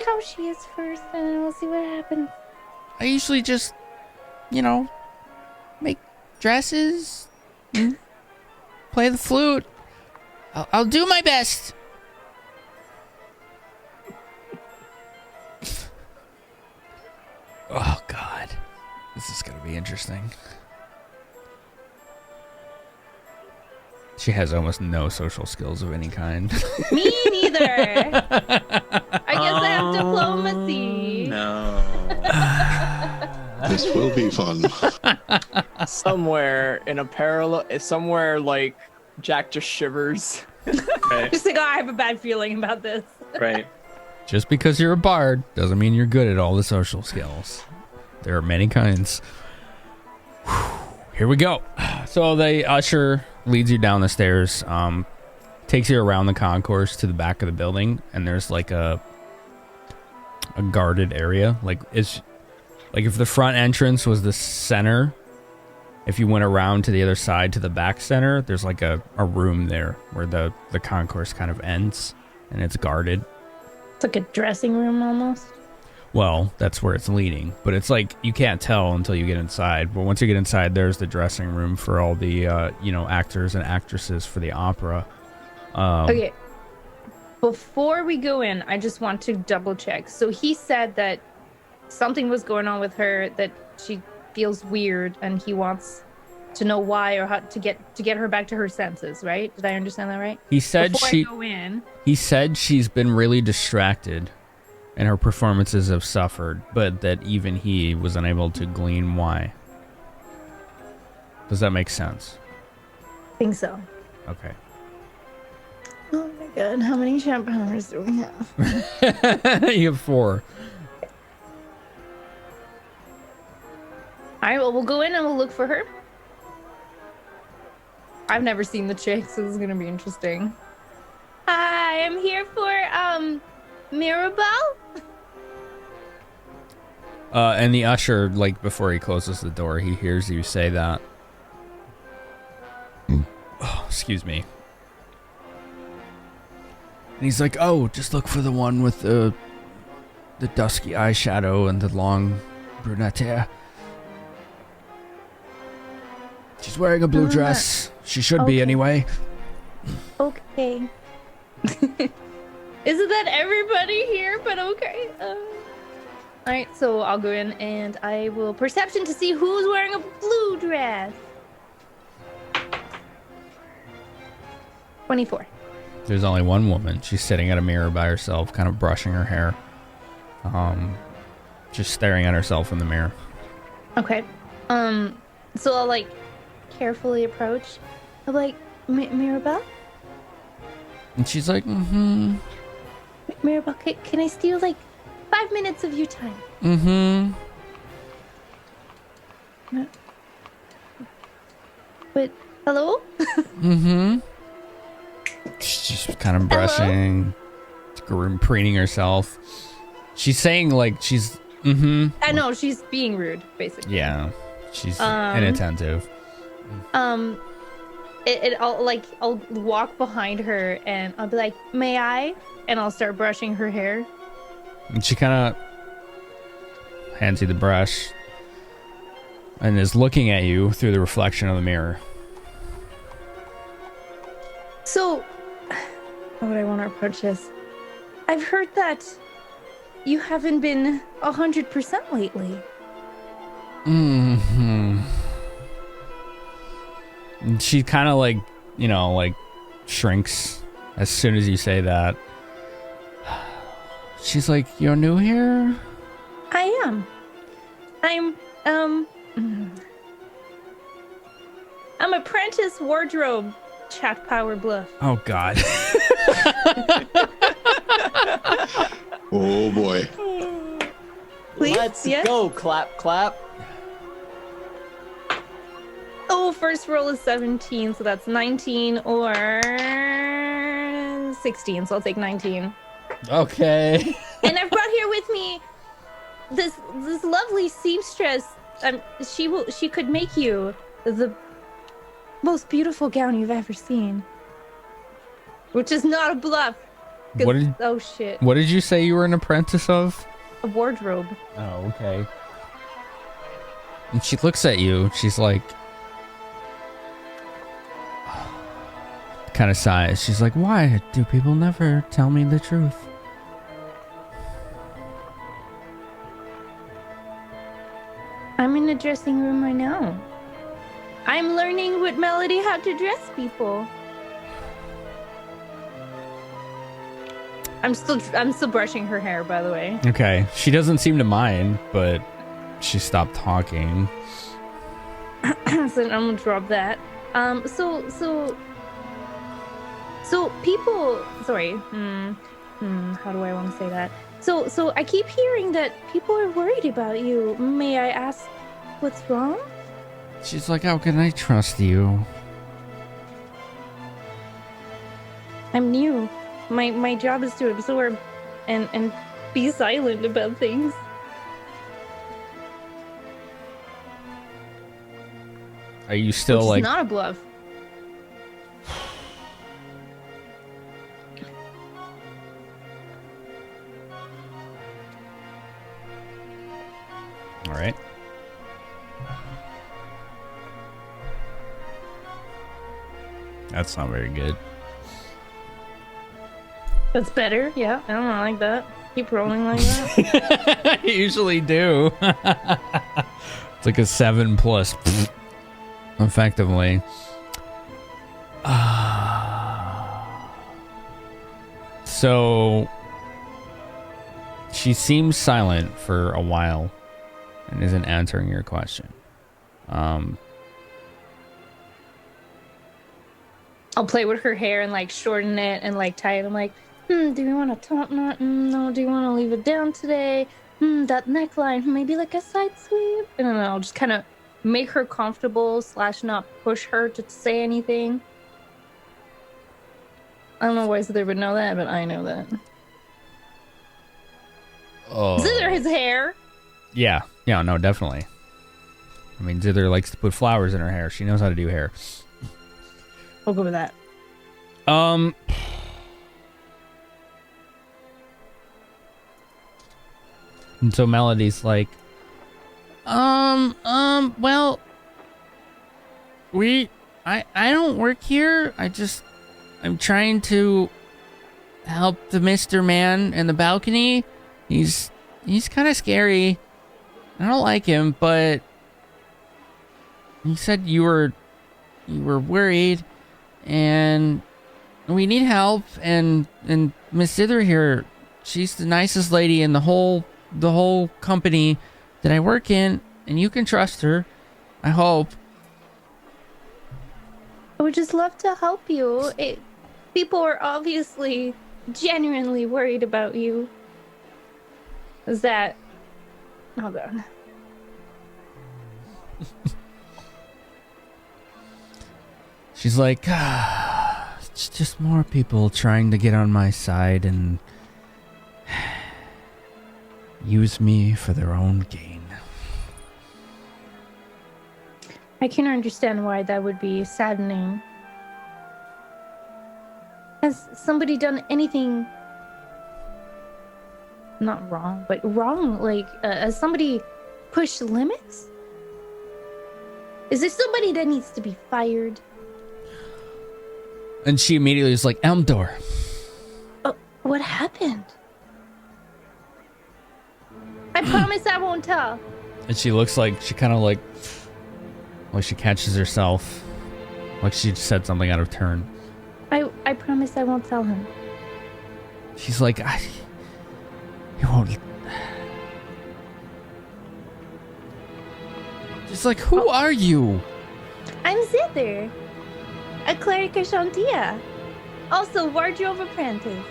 how she is first, and then we'll see what happens. I usually just, make dresses, play the flute. I'll do my best. Oh God, this is gonna be interesting. She has almost no social skills of any kind. Me neither. I guess I have diplomacy. No. This will be fun. Somewhere like Jack just shivers. Right. Just like, I have a bad feeling about this. Right. Just because you're a bard doesn't mean you're good at all the social skills. There are many kinds. Here we go. So the usher leads you down the stairs, takes you around the concourse to the back of the building, and there's like a guarded area. Like it's like if the front entrance was the center, if you went around to the other side to the back center, there's like a room there where the concourse kind of ends, and it's guarded. It's like a dressing room almost. Well, that's where it's leading, but it's like you can't tell until you get inside. But once you get inside, there's the dressing room for all the actors and actresses for the opera. Okay. Before we go in, I just want to double check. So he said that something was going on with her, that she feels weird, and he wants to know why or how to get her back to her senses, right? Did I understand that right? He said Before I go in. He said she's been really distracted and her performances have suffered, but that even he was unable to glean why. Does that make sense? I think so. Okay. Oh my god, how many champagnes do we have? You have 4. Alright, well, we'll go in and we'll look for her. I've never seen the chick, so this is gonna be interesting. Hi, I'm here for, Mirabelle? And the usher, like, before he closes the door, he hears you say that. Oh, excuse me. And he's like, oh, just look for the one with the dusky eyeshadow and the long brunette hair. She's wearing a blue dress. She should be anyway. Okay. Isn't that everybody here? But okay. Alright, so I'll go in and I will perception to see who's wearing a blue dress. 24. There's only one woman. She's sitting at a mirror by herself, kind of brushing her hair. Just staring at herself in the mirror. Okay. So I'll like carefully approach. I'll be like, Mirabelle? And she's like, mm-hmm. Mirabelle, can I steal like 5 minutes of your time? Mm-hmm. But, hello? Mm-hmm. She's just kind of brushing, preening herself. She's saying like she's, mm-hmm. I know, she's being rude, basically. Yeah, she's inattentive. I'll walk behind her and I'll be like, may I? And I'll start brushing her hair. And she kind of hands you the brush and is looking at you through the reflection of the mirror. So, how would I want to approach this? I've heard that you haven't been 100% lately. Mm-hmm. And she kind of like, like shrinks as soon as you say that. She's like, you're new here? I am. I'm apprentice wardrobe chat power bluff. Oh, God. Oh, boy. Please? Let's Yes? go, clap, clap. Oh, first roll is 17, so that's 19 or 16, so I'll take 19. Okay. And I've brought here with me this lovely seamstress. She could make you the most beautiful gown you've ever seen. Which is not a bluff. Oh shit. What did you say you were an apprentice of? A wardrobe. Oh, okay. And she looks at you. She's like, kind of sighs. She's like, why do people never tell me the truth? I'm in the dressing room right now. I'm learning with Melody how to dress people. I'm still brushing her hair, by the way. Okay. She doesn't seem to mind, but she stopped talking. So I'm gonna drop that. So people. Sorry. How do I want to say that? So I keep hearing that people are worried about you. May I ask what's wrong? She's like, how can I trust you? I'm new. My job is to absorb and be silent about things. Are you still Which like... is not a bluff. All right. That's not very good. That's better. Yeah, I don't like that. Keep rolling like that. I usually do. It's like a 7+. Effectively. So she seems silent for a while and isn't answering your question. I'll play with her hair and like shorten it and like tie it. I'm like, do we want to top knot? No, do you want to leave it down today? That neckline, maybe like a side sweep. I don't know. I'll just kind of make her comfortable / not push her to say anything. I don't know why Zither would know that, but I know that. Oh. Zither has hair. Yeah, no, definitely. I mean, Zither likes to put flowers in her hair. She knows how to do hair. I'll go with that. And so Melody's like, well, I don't work here. I'm trying to help the Mr. Man in the balcony. He's kind of scary. I don't like him, but he said you were worried, and we need help. And Miss Zither here, she's the nicest lady in the whole company that I work in, and you can trust her. I hope. I would just love to help you. People are obviously genuinely worried about you. Is that... Hold on. She's like, it's just more people trying to get on my side and use me for their own gain. I can understand why that would be saddening. Has somebody done anything... not wrong, but wrong? Like, has somebody pushed limits? Is there somebody that needs to be fired? And she immediately is like, Elmdor. Oh, what happened? I promise I won't tell. And she looks like, she kind of like she catches herself. Like she said something out of turn. I promise I won't tell him. She's like, you won't. She's like, who are you? I'm Zither, a cleric of Shantia. Also, wardrobe apprentice.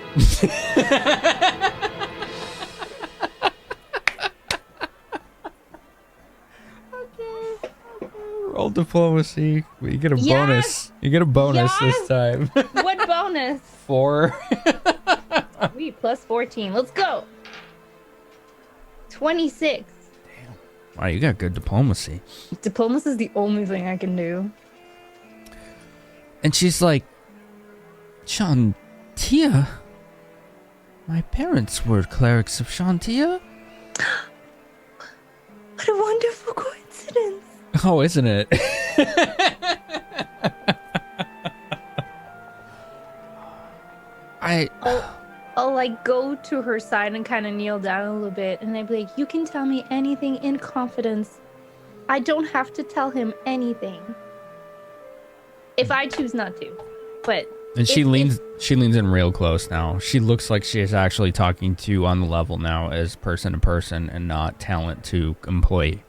Roll diplomacy. You get a bonus. You get a bonus this time. What bonus? 4. Sweet, plus 14. Let's go. 26. Wow, you got good diplomacy. Diplomacy is the only thing I can do. And she's like, Shantia? My parents were clerics of Shantia? What a wonderful coincidence. Oh, isn't it? I'll like go to her side and kind of kneel down a little bit, and I'd be like, you can tell me anything in confidence. I don't have to tell him anything. If I choose not to. But and she leans in real close now. She looks like she is actually talking to you on the level now as person to person and not talent to employee.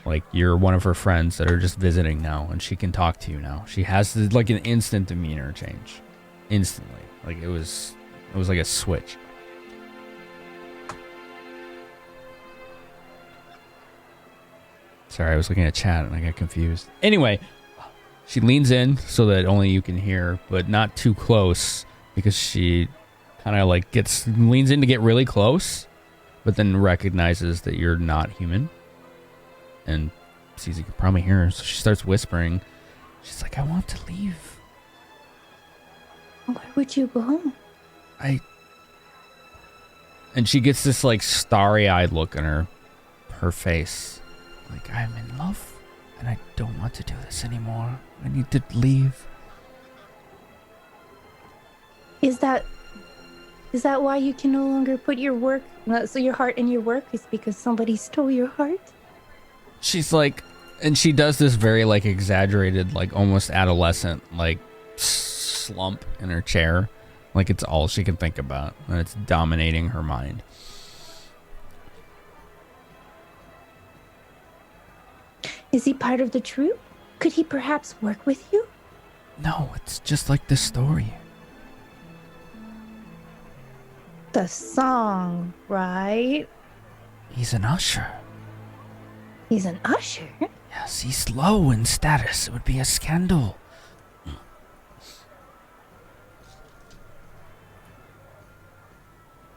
Like you're one of her friends that are just visiting now, and she can talk to you now. She has like an instant demeanor change. Instantly. Like it was like a switch. Sorry, I was looking at chat and I got confused. Anyway, she leans in so that only you can hear, but not too close, because she kind of like leans in to get really close, but then recognizes that you're not human and sees you can probably hear her. So she starts whispering. She's like, I want to leave. Where would you go? And she gets this like starry-eyed look in her face. Like, I'm in love and I don't want to do this anymore. I need to leave. Is that why you can no longer put your heart in your work? Is because somebody stole your heart? She's like, and she does this very like exaggerated, like almost adolescent, like slump in her chair. Like it's all she can think about, and it's dominating her mind. Is he part of the troupe? Could he perhaps work with you? No, it's just like the story. The song, right? He's an usher. He's an usher? Yes, he's low in status. It would be a scandal.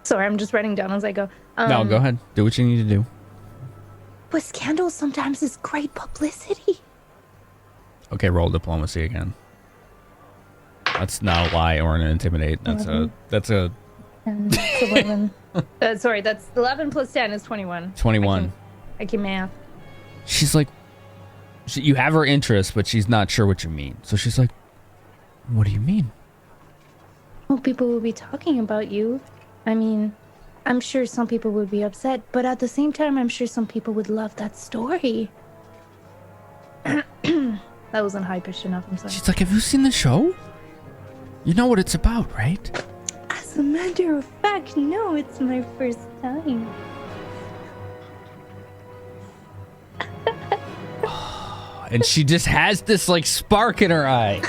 Sorry, I'm just writing down as I go. No, go ahead. Do what you need to do. But scandal sometimes is great publicity. Okay, roll diplomacy again. That's not a lie or an intimidate. That's a 10, 11. Sorry, that's 11 plus 10 is 21. 21. I can math. She's like, you have her interest, but she's not sure what you mean. So she's like, what do you mean? Well, people will be talking about you. I mean, I'm sure some people would be upset, but at the same time, I'm sure some people would love that story. That wasn't high-pitched enough, I'm sorry. She's like, have you seen the show? You know what it's about, right? As a matter of fact, no, it's my first time. And she just has this like spark in her eye.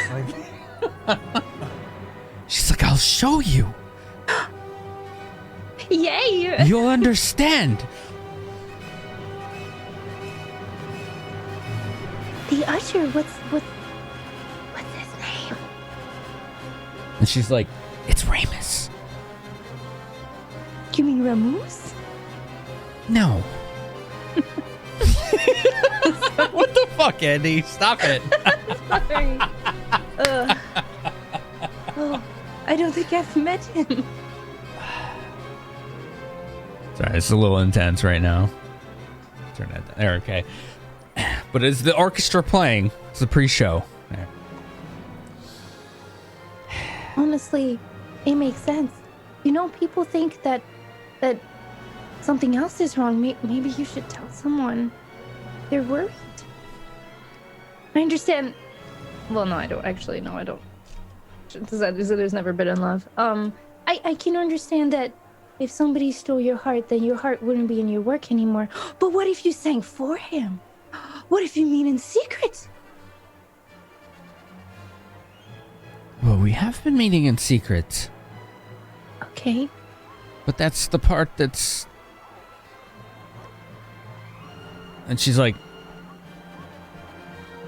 She's like, I'll show you. Yay! You'll understand. The usher, what's his name? And she's like, it's Ramus. You mean Ramus? No. What the fuck, Andy? Stop it. Sorry. Oh, I don't think I've met him. Sorry, it's a little intense right now. Turn that down. There, okay. But it's the orchestra playing. It's the pre-show. There. Honestly, it makes sense. You know, people think that something else is wrong. Maybe you should tell someone. They're worried. I understand. Well, no, I don't. Actually, no, I don't. There's never been in love. I can understand that if somebody stole your heart, then your heart wouldn't be in your work anymore. But what if you sang for him? What if you meet in secret? Well, we have been meeting in secret. Okay. But that's the part that's... And she's like...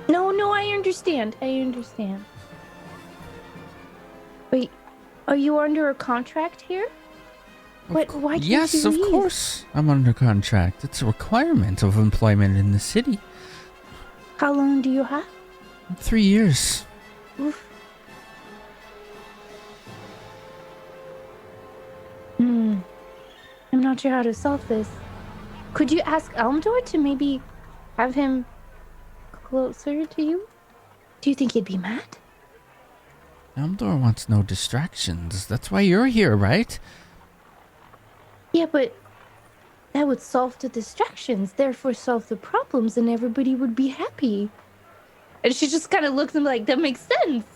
No, I understand. Wait, are you under a contract here? Why can't Yes, you of leave? course. I'm under contract. It's a requirement of employment in the city. How long do you have? 3 years. Oof. I'm not sure how to solve this. Could you ask Elmdor to maybe have him closer to you? Do you think he'd be mad? Elmdor wants no distractions. That's why you're here, right? Yeah, but that would solve the distractions, therefore solve the problems, and everybody would be happy. And she just kind of looks at him like, that makes sense.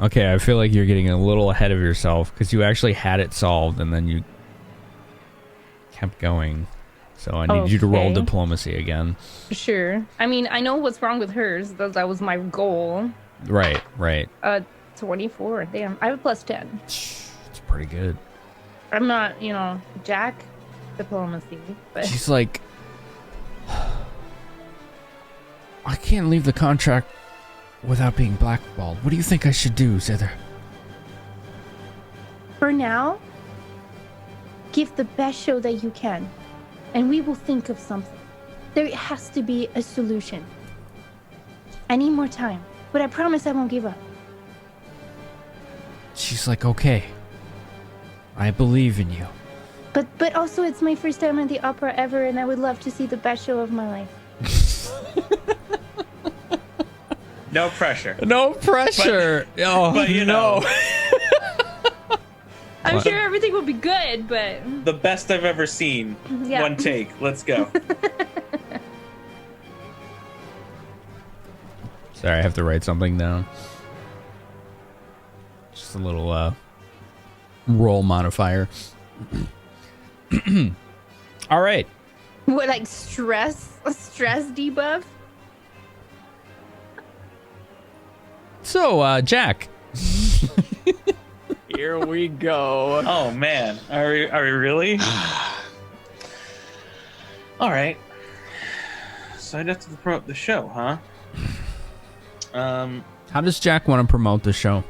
Okay, I feel like you're getting a little ahead of yourself because you actually had it solved and then you kept going. So I need you to roll Okay. diplomacy again. Sure. I mean, I know what's wrong with hers. That was my goal. Right. 24. Damn, I have a plus 10. It's pretty good. I'm not, Jack diplomacy, but She's like, I can't leave the contract without being blackballed. What do you think I should do, Zither? for now, give the best show that you can, and we will think of something. There has to be a solution. I need more time, but I promise I won't give up. She's like, okay, I believe in you. But also, it's my first time at the opera ever, and I would love to see the best show of my life. No pressure. No pressure. But you know, I'm sure everything will be good, but the best I've ever seen. Yeah. One take. Let's go. Sorry, I have to write something down. Just a little roll modifier. All right. what, like stress debuff? So, Jack. Here we go. Oh man, are we really? All right. So I'd have to promote the show, huh? How does Jack want to promote the show?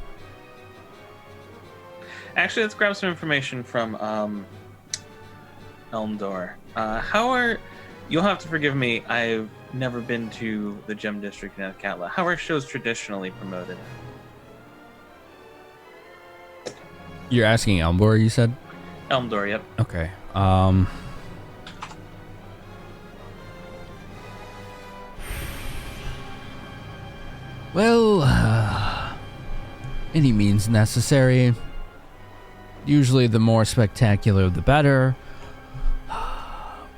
Actually, let's grab some information from Elmdor. You'll have to forgive me. never been to the Gem District in Athkatlan. How are shows traditionally promoted? You're asking Elmdor, you said? Elmdor, yep. Okay. Well, any means necessary. Usually the more spectacular, the better.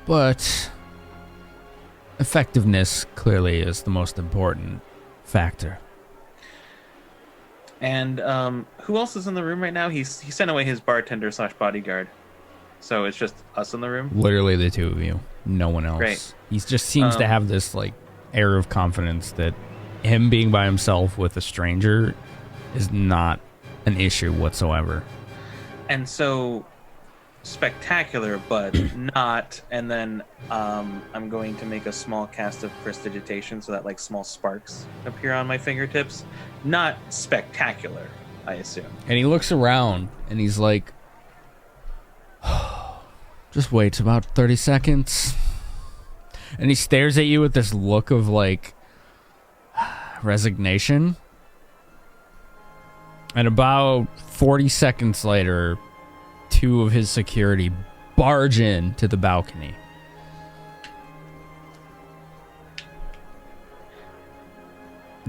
But effectiveness clearly is the most important factor. And who else is in the room right now? He sent away his bartender / bodyguard. So it's just us in the room? Literally the two of you. No one else. Great. He just seems to have this like air of confidence that him being by himself with a stranger is not an issue whatsoever. And so spectacular, but not. And then I'm going to make a small cast of prestidigitation so that like small sparks appear on my fingertips. Not spectacular, I assume. And he looks around and he's like, just wait about 30 seconds. And he stares at you with this look of like resignation. And about 40 seconds later, two of his security barge in to the balcony.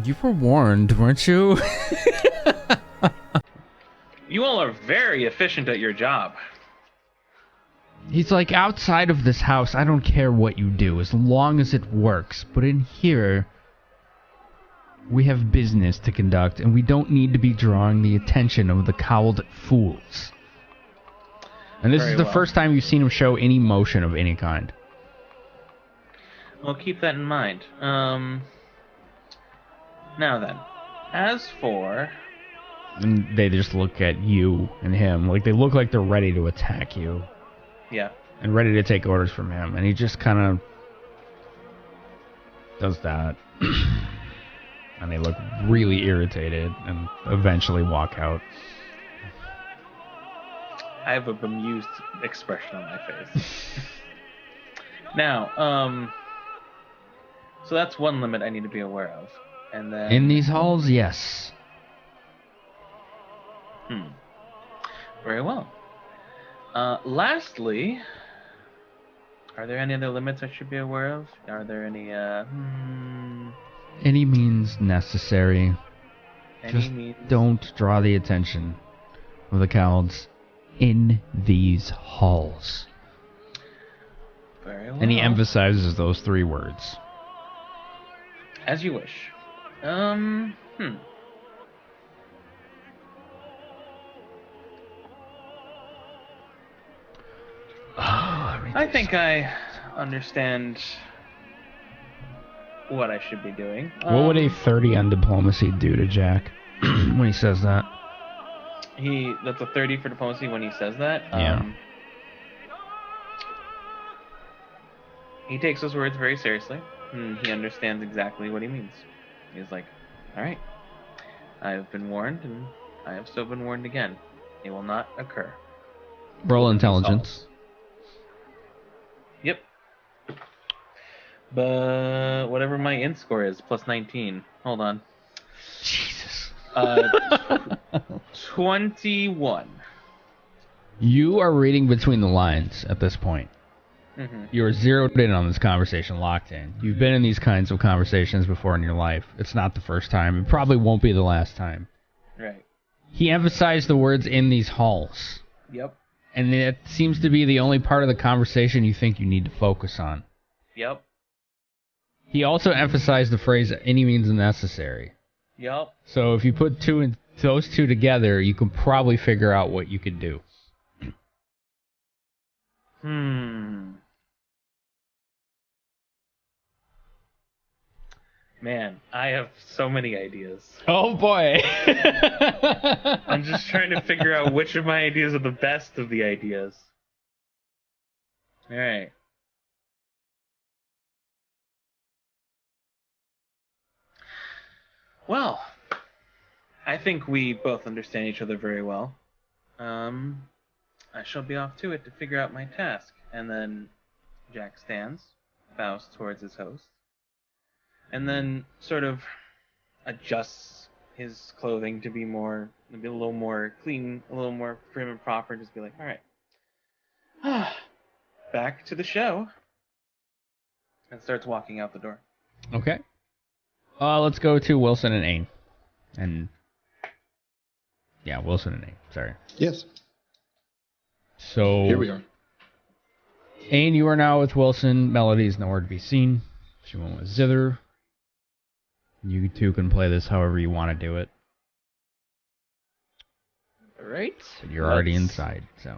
You were warned, weren't you? You all are very efficient at your job. He's like, outside of this house, I don't care what you do, as long as it works. But in here, we have business to conduct, and we don't need to be drawing the attention of the cowled fools. And this is the first time you've seen him show any motion of any kind. Well, keep that in mind. Now then, as for... And they just look at you and him, like they look like they're ready to attack you. Yeah. And ready to take orders from him. And he just kind of does that. And they look really irritated and eventually walk out. I have a bemused expression on my face. Now, so that's one limit I need to be aware of. And then... In these halls, yes. Very well. Lastly, are there any other limits I should be aware of? Are there any, Any means necessary. Just don't draw the attention of the cowards in these halls. Very well. And he emphasizes those three words. As you wish. I think I understand what I should be doing. What would a 30 on diplomacy do to Jack when he says that? That's a 30 for diplomacy when he says that. Yeah. He takes his words very seriously. And he understands exactly what he means. He's like, alright, I have been warned, and I have still been warned again. It will not occur. Roll intelligence. Yep. But whatever my int score is, plus 19. Hold on. Jesus. 21. You are reading between the lines at this point. You're zeroed in on this conversation, locked in. You've been in these kinds of conversations before in your life. It's not the first time. It probably won't be the last time. Right. He emphasized the words in these halls. Yep. And it seems to be the only part of the conversation you think you need to focus on. Yep. He also emphasized the phrase, any means necessary. Yep. So if you put those two together, you can probably figure out what you could do. Man, I have so many ideas. Oh boy. I'm just trying to figure out which of my ideas are the best of the ideas. Alright. Well, I think we both understand each other very well. I shall be off to it to figure out my task. And then Jack stands, bows towards his host, and then sort of adjusts his clothing to be a little more clean, a little more prim and proper. Just be like, all right, back to the show, and starts walking out the door. Okay. Let's go to Wilson and Ain. And yeah, Wilson and Ain. Sorry. Yes. So Here we are. Ain, you are now with Wilson. Melody is nowhere to be seen. She went with Zither. You two can play this however you want to do it. All right. But you're already inside, so.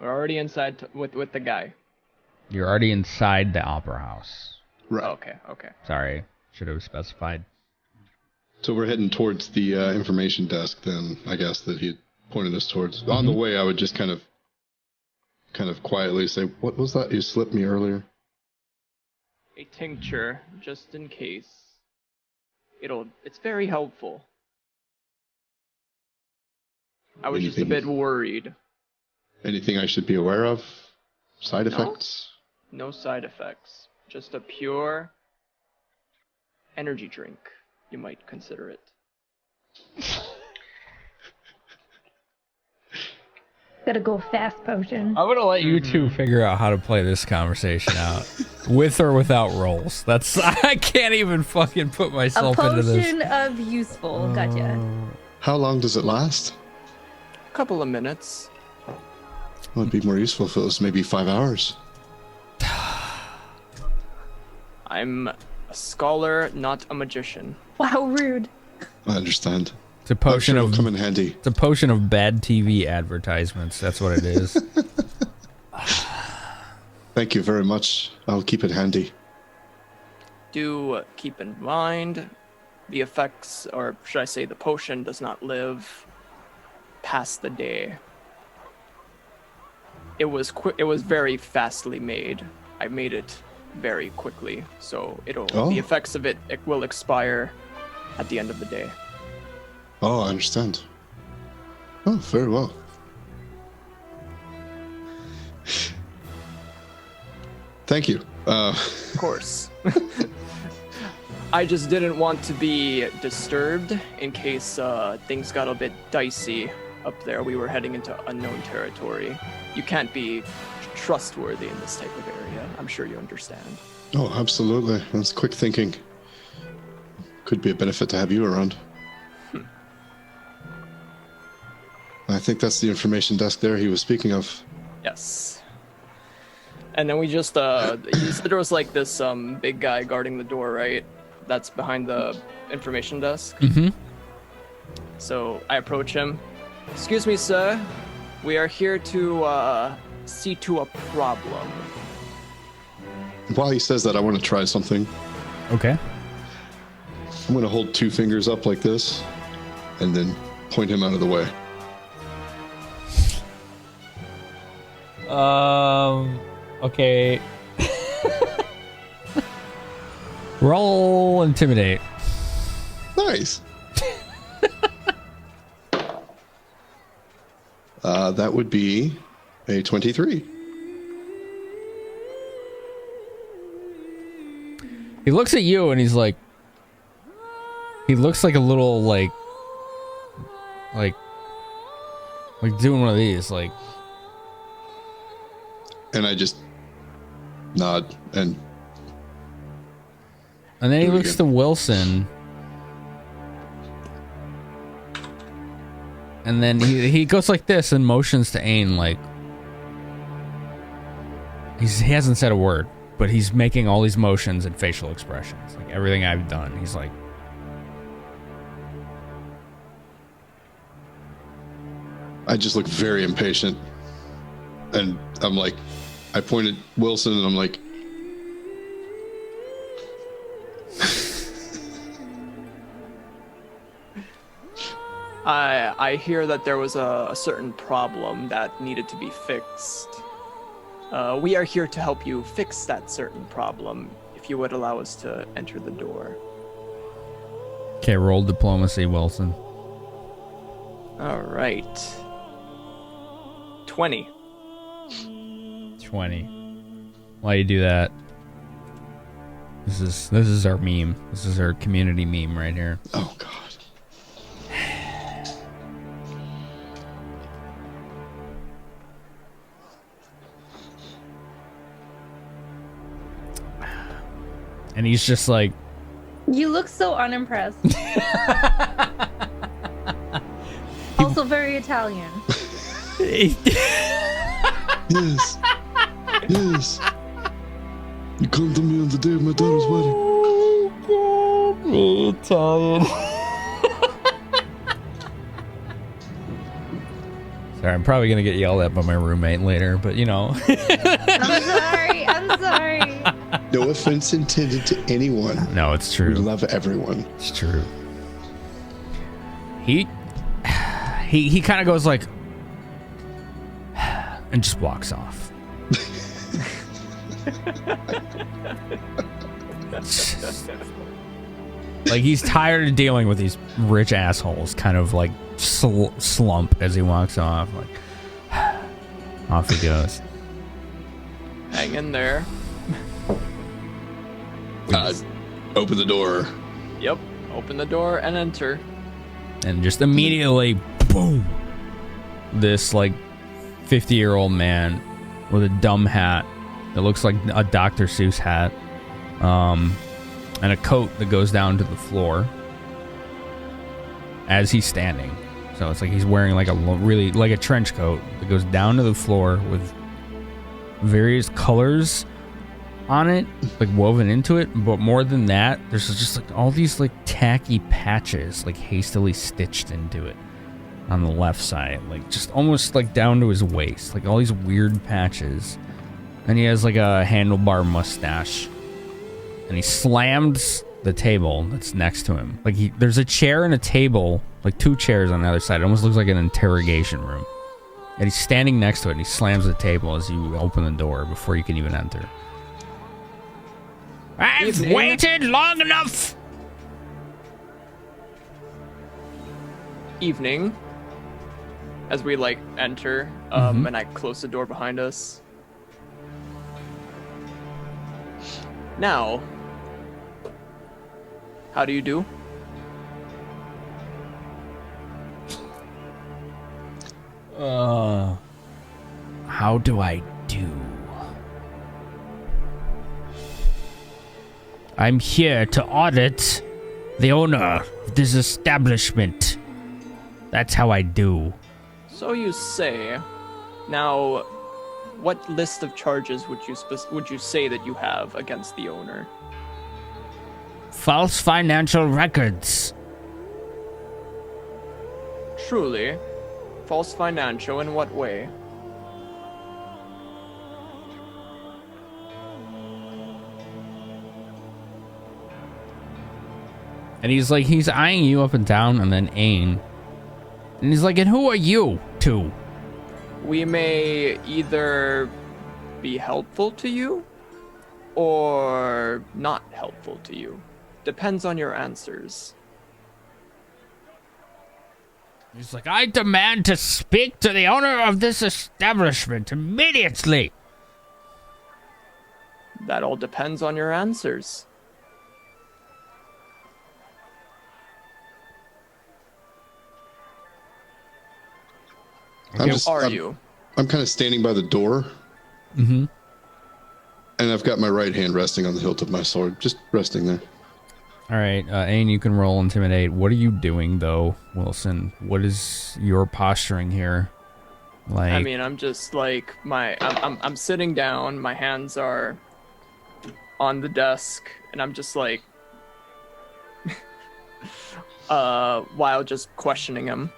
We're already inside with the guy. You're already inside the opera house. Right. Okay. Sorry, should have specified. So we're heading towards the information desk then, I guess, that he had pointed us towards. On the way, I would just kind of quietly say, what was that you slipped me earlier? A tincture, just in case. It's very helpful. I was just a bit worried. Anything I should be aware of? Side effects? No side effects. Just a pure energy drink, you might consider it. Gotta go fast potion. I'm gonna let you two figure out how to play this conversation out, with or without rolls. I can't even fucking put myself into this. A potion of useful. Gotcha. How long does it last? A couple of minutes. Well, it'd be more useful if it was maybe 5 hours. I'm a scholar, not a magician. Wow, rude. I understand. It's a potion I'm sure of it'll come in handy. It's a potion of bad TV advertisements. That's what it is. Thank you very much. I'll keep it handy. Do keep in mind the effects, or should I say the potion, does not live past the day. It was very fastly made. I made it very quickly, so the effects of it will expire at the end of the day. Oh, I understand. Oh, very well. Thank you. Of course. I just didn't want to be disturbed in case things got a bit dicey up there. We were heading into unknown territory. You can't be trustworthy in this type of area. I'm sure you understand. Oh, absolutely. That's quick thinking. Could be a benefit to have you around. I think that's the information desk there he was speaking of. Yes. And then we just, there was like this big guy guarding the door, right? That's behind the information desk. Mm-hmm. So I approach him. Excuse me, sir. We are here to see to a problem. While he says that, I want to try something. Okay. I'm going to hold 2 fingers up like this and then point him out of the way. Okay. Roll intimidate. Nice. That would be a 23. He looks at you and he's like, he looks like a little like doing one of these, like. And I just nod and then he looks to Wilson. And then he goes like this and motions to Ain like he hasn't said a word, but he's making all these motions and facial expressions. Like everything I've done, he's like. I just look very impatient. And I'm like, I pointed Wilson and I'm like, I hear that there was a certain problem that needed to be fixed. We are here to help you fix that certain problem, if you would allow us to enter the door. Okay, roll diplomacy, Wilson. All right. 20. 20. Why you do that? This is our meme. This is our community meme right here. Oh God. And he's just like, You look so unimpressed. Also very Italian. Yes. Yes. You come to me on the day of my daughter's wedding. oh, Italian. Sorry, I'm probably gonna get yelled at by my roommate later, but you know. I'm sorry. No offense intended to anyone. No, it's true. We love everyone. It's true. He kind of goes like, and just walks off. Like he's tired of dealing with these rich assholes. Kind of like slump as he walks off. Like off he goes. Hang in there. Open the door. Yep. Open the door and enter. And just immediately, boom! This like 50-year-old man with a dumb hat that looks like a Dr. Seuss hat, and a coat that goes down to the floor as he's standing. So it's like he's wearing like a trench coat that goes down to the floor with various colors on it, like woven into it. But more than that, there's just like all these like tacky patches like hastily stitched into it on the left side, like just almost like down to his waist, like all these weird patches. And he has like a handlebar mustache, and he slams the table that's next to him. Like there's a chair and a table, like two chairs on the other side. It almost looks like an interrogation room. And he's standing next to it, and he slams the table as you open the door before you can even enter. I've waited long enough! Evening. As we like enter, and I close the door behind us. Now, how do you do? How do I do? I'm here to audit the owner of this establishment. That's how I do. So you say. Now, what list of charges would you say that you have against the owner? False financial records. Truly? False financial in what way? And he's eyeing you up and down, and then Ain. And he's like, and who are you two? We may either be helpful to you or not helpful to you. Depends on your answers. He's like, I demand to speak to the owner of this establishment immediately. That all depends on your answers. I'm kind of standing by the door. Mm-hmm. And I've got my right hand resting on the hilt of my sword, just resting there. All right, Ain, you can roll Intimidate. What are you doing, though, Wilson? What is your posturing here? Like, I mean, I'm just like I'm sitting down. My hands are on the desk, and I'm just like, while just questioning him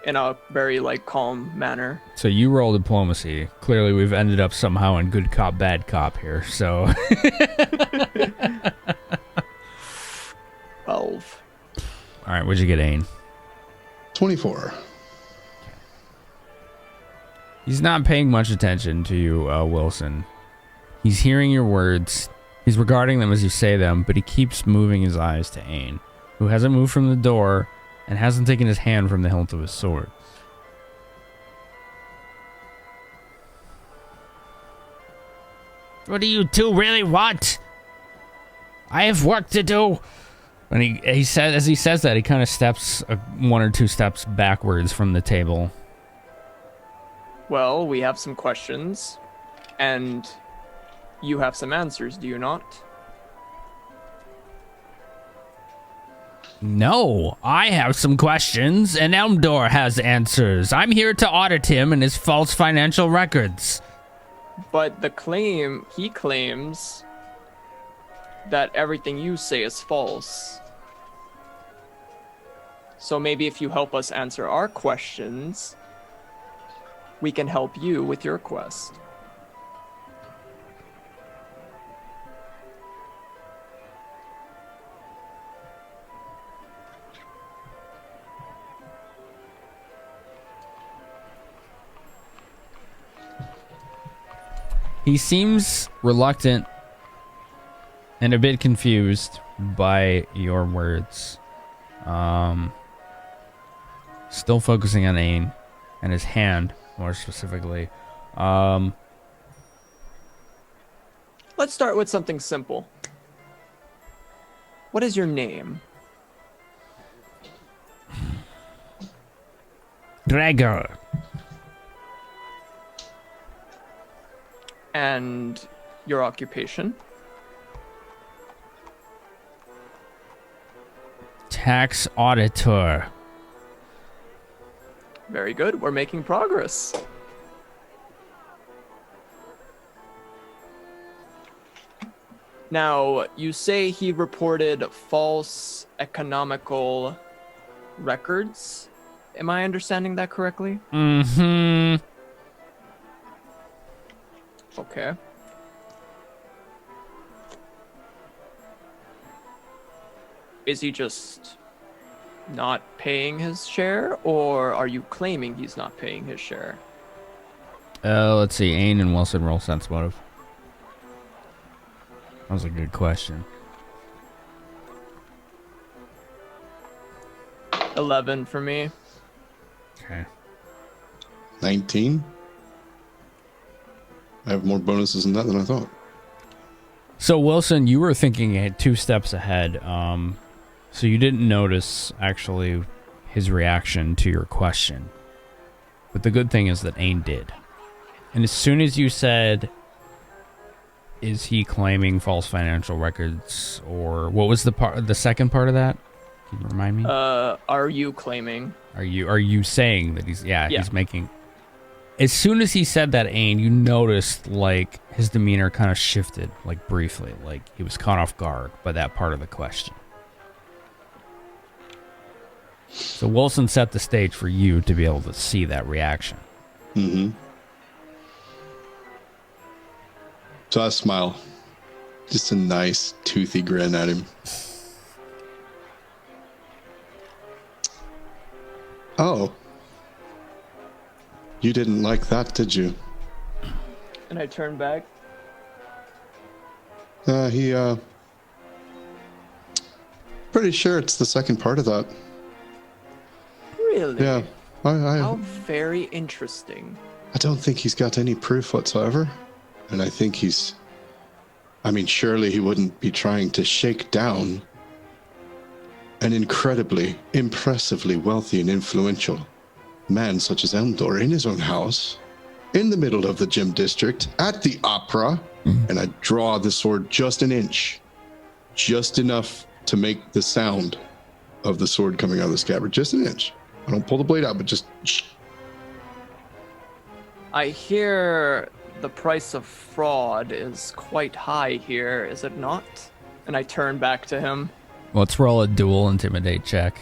in a very like calm manner. So you roll diplomacy. Clearly, we've ended up somehow in good cop, bad cop here. So. 12. All right, what'd you get, Ain? 24. He's not paying much attention to you, Wilson. He's hearing your words. He's regarding them as you say them, but he keeps moving his eyes to Ain, who hasn't moved from the door and hasn't taken his hand from the hilt of his sword. What do you two really want? I have work to do. And he said, as he says that, he kind of steps 1 or 2 steps backwards from the table. Well, we have some questions, and you have some answers, do you not? No, I have some questions, and Elmdor has answers. I'm here to audit him and his false financial records. But he claims that everything you say is false. So maybe if you help us answer our questions, we can help you with your quest. He seems reluctant and a bit confused by your words. Still focusing on Ain and his hand, more specifically. Let's start with something simple. What is your name? Gregor. And your occupation? Tax auditor. Very good. We're making progress. Now, you say he reported false economical records. Am I understanding that correctly? Mm-hmm. Okay. Is he just not paying his share, or are you claiming he's not paying his share? Let's see. Ain and Wilson roll sense motive. That was a good question. 11 for me. Okay. 19. I have more bonuses in that than I thought. So Wilson, you were thinking 2 steps ahead. So you didn't notice actually his reaction to your question. But the good thing is that Ain did. And as soon as you said, is he claiming false financial records, or what was the second part of that? Can you remind me? Are you claiming? Are you saying that he's he's making? As soon as he said that, Ain, you noticed like his demeanor kind of shifted, like briefly, like he was caught off guard by that part of the question. So Wilson set the stage for you to be able to see that reaction. Mm-hmm. So I smile. Just a nice, toothy grin at him. Oh. You didn't like that, did you? And I turn back. Pretty sure it's the second part of that. Really? Yeah. How very interesting. I don't think he's got any proof whatsoever. And I think surely he wouldn't be trying to shake down an incredibly, impressively wealthy and influential man such as Elmdor in his own house, in the middle of the gym district, at the opera, and I draw the sword just an inch, just enough to make the sound of the sword coming out of the scabbard, just an inch. I don't pull the blade out, but just... I hear the price of fraud is quite high here, is it not? And I turn back to him. Let's roll a dual intimidate check.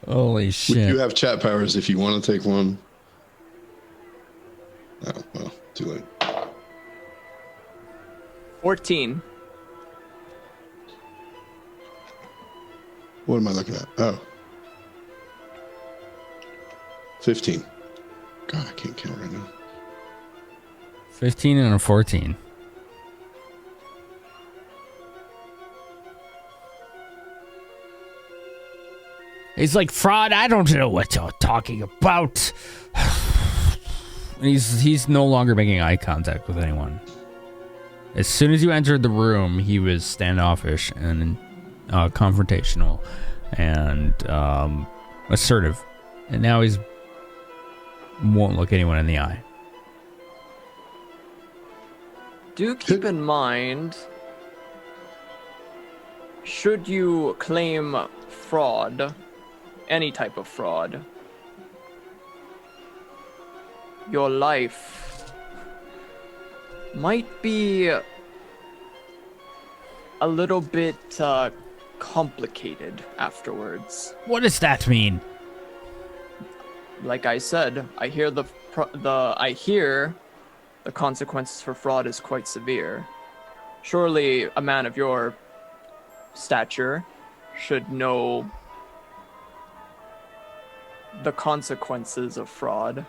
Holy shit. We do have chat powers if you want to take one. Oh, well, too late. 14. What am I looking at? Oh. 15. God, I can't count right now. 15 and a 14. He's like, fraud, I don't know what you're talking about. He's no longer making eye contact with anyone. As soon as you entered the room, he was standoffish and confrontational and assertive. And now he's won't look anyone in the eye. Do keep in mind, should you claim fraud, any type of fraud, your life might be a little bit complicated afterwards. What does that mean? Like I said, I hear the consequences for fraud is quite severe. Surely a man of your stature should know the consequences of fraud.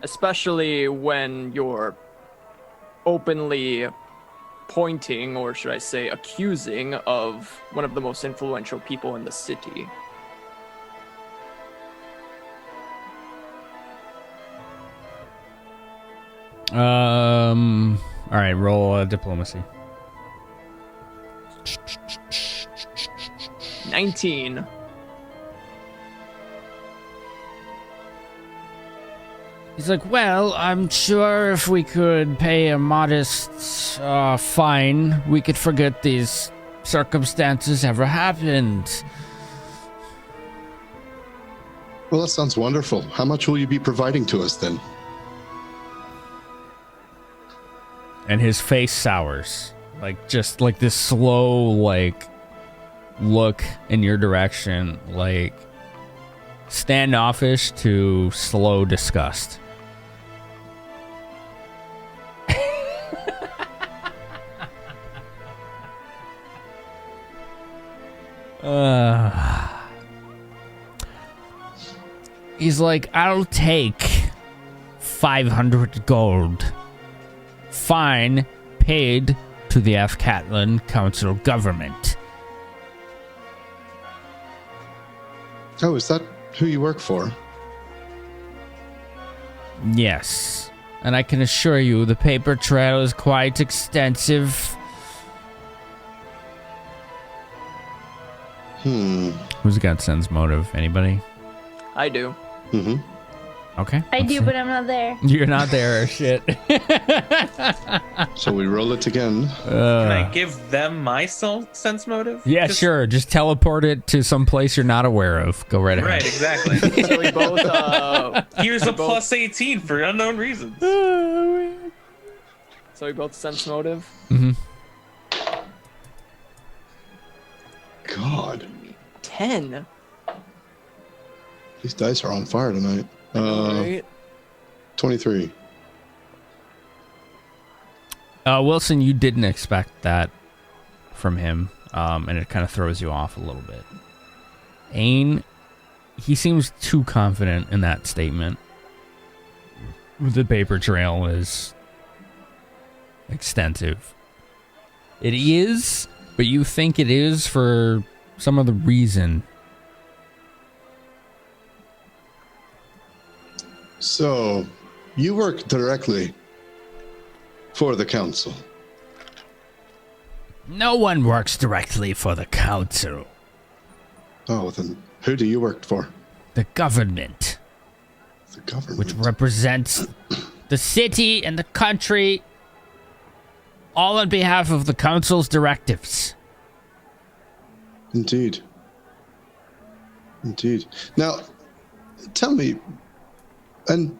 Especially when you're openly pointing, or should I say accusing, of one of the most influential people in the city. All right, roll diplomacy. 19. He's like, well, I'm sure if we could pay a modest fine, we could forget these circumstances ever happened. Well, that sounds wonderful. How much will you be providing to us then? And his face sours. Just like this slow, look in your direction, standoffish to slow disgust. He's like, I'll take 500 gold. Fine paid to the Athkatlan Council government. Oh, is that who you work for? Yes. And I can assure you the paper trail is quite extensive. Who's got sense motive? Anybody? I do. Mm-hmm. Okay. I do, but I'm not there. You're not there, shit. So we roll it again. Can I give them my sense motive? Yeah, sure. Just teleport it to some place you're not aware of. Go right ahead. Right, exactly. So we both, Here's a plus 18 for unknown reasons. so we both sense motive. Mm-hmm. God. 10. These dice are on fire tonight. Right. 23. Wilson, you didn't expect that from him, and it kind of throws you off a little bit. Ain, he seems too confident in that statement. The paper trail is extensive. It is, but you think it is for some other reason. So, you work directly for the council? No one works directly for the council. Oh, then who do you work for? The government. The government? Which represents the city and the country, all on behalf of the council's directives. Indeed. Indeed. Now, tell me, and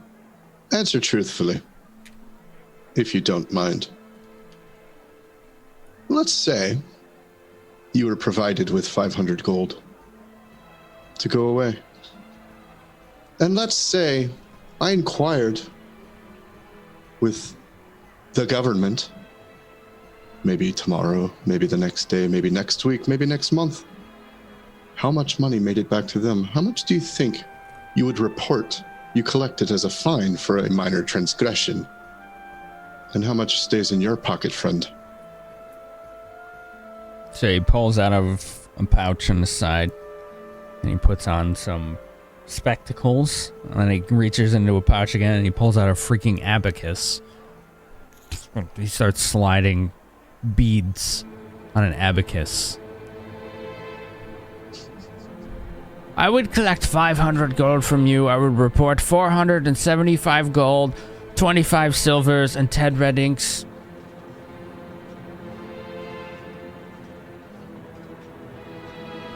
answer truthfully, if you don't mind. Let's say you were provided with 500 gold to go away. And let's say I inquired with the government, maybe tomorrow, maybe the next day, maybe next week, maybe next month. How much money made it back to them? How much do you think you would report you collected as a fine for a minor transgression? And how much stays in your pocket, friend? So he pulls out of a pouch on the side, and he puts on some spectacles. And then he reaches into a pouch again and he pulls out a freaking abacus. He starts sliding beads on an abacus. I would collect 500 gold from you. I would report 475 gold, 25 silvers, and 10 red inks.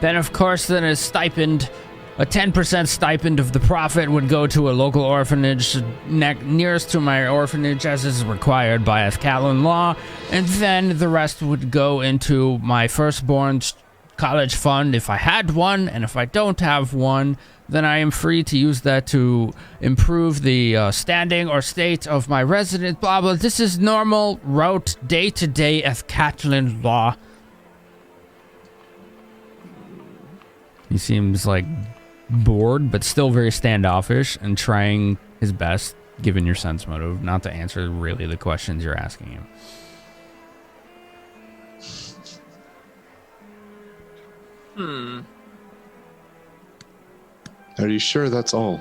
Then, of course, then a stipend, a 10% stipend of the profit would go to a local orphanage nearest to my orphanage as is required by Athkatlan law, and then the rest would go into my firstborn's college fund if I had one, and if I don't have one, then I am free to use that to improve the standing or state of my resident, blah blah. This is normal, rote, day-to-day Athkatlan law. He seems like bored, but still very standoffish and trying his best, given your sense motive, not to answer really the questions you're asking him. Are you sure that's all?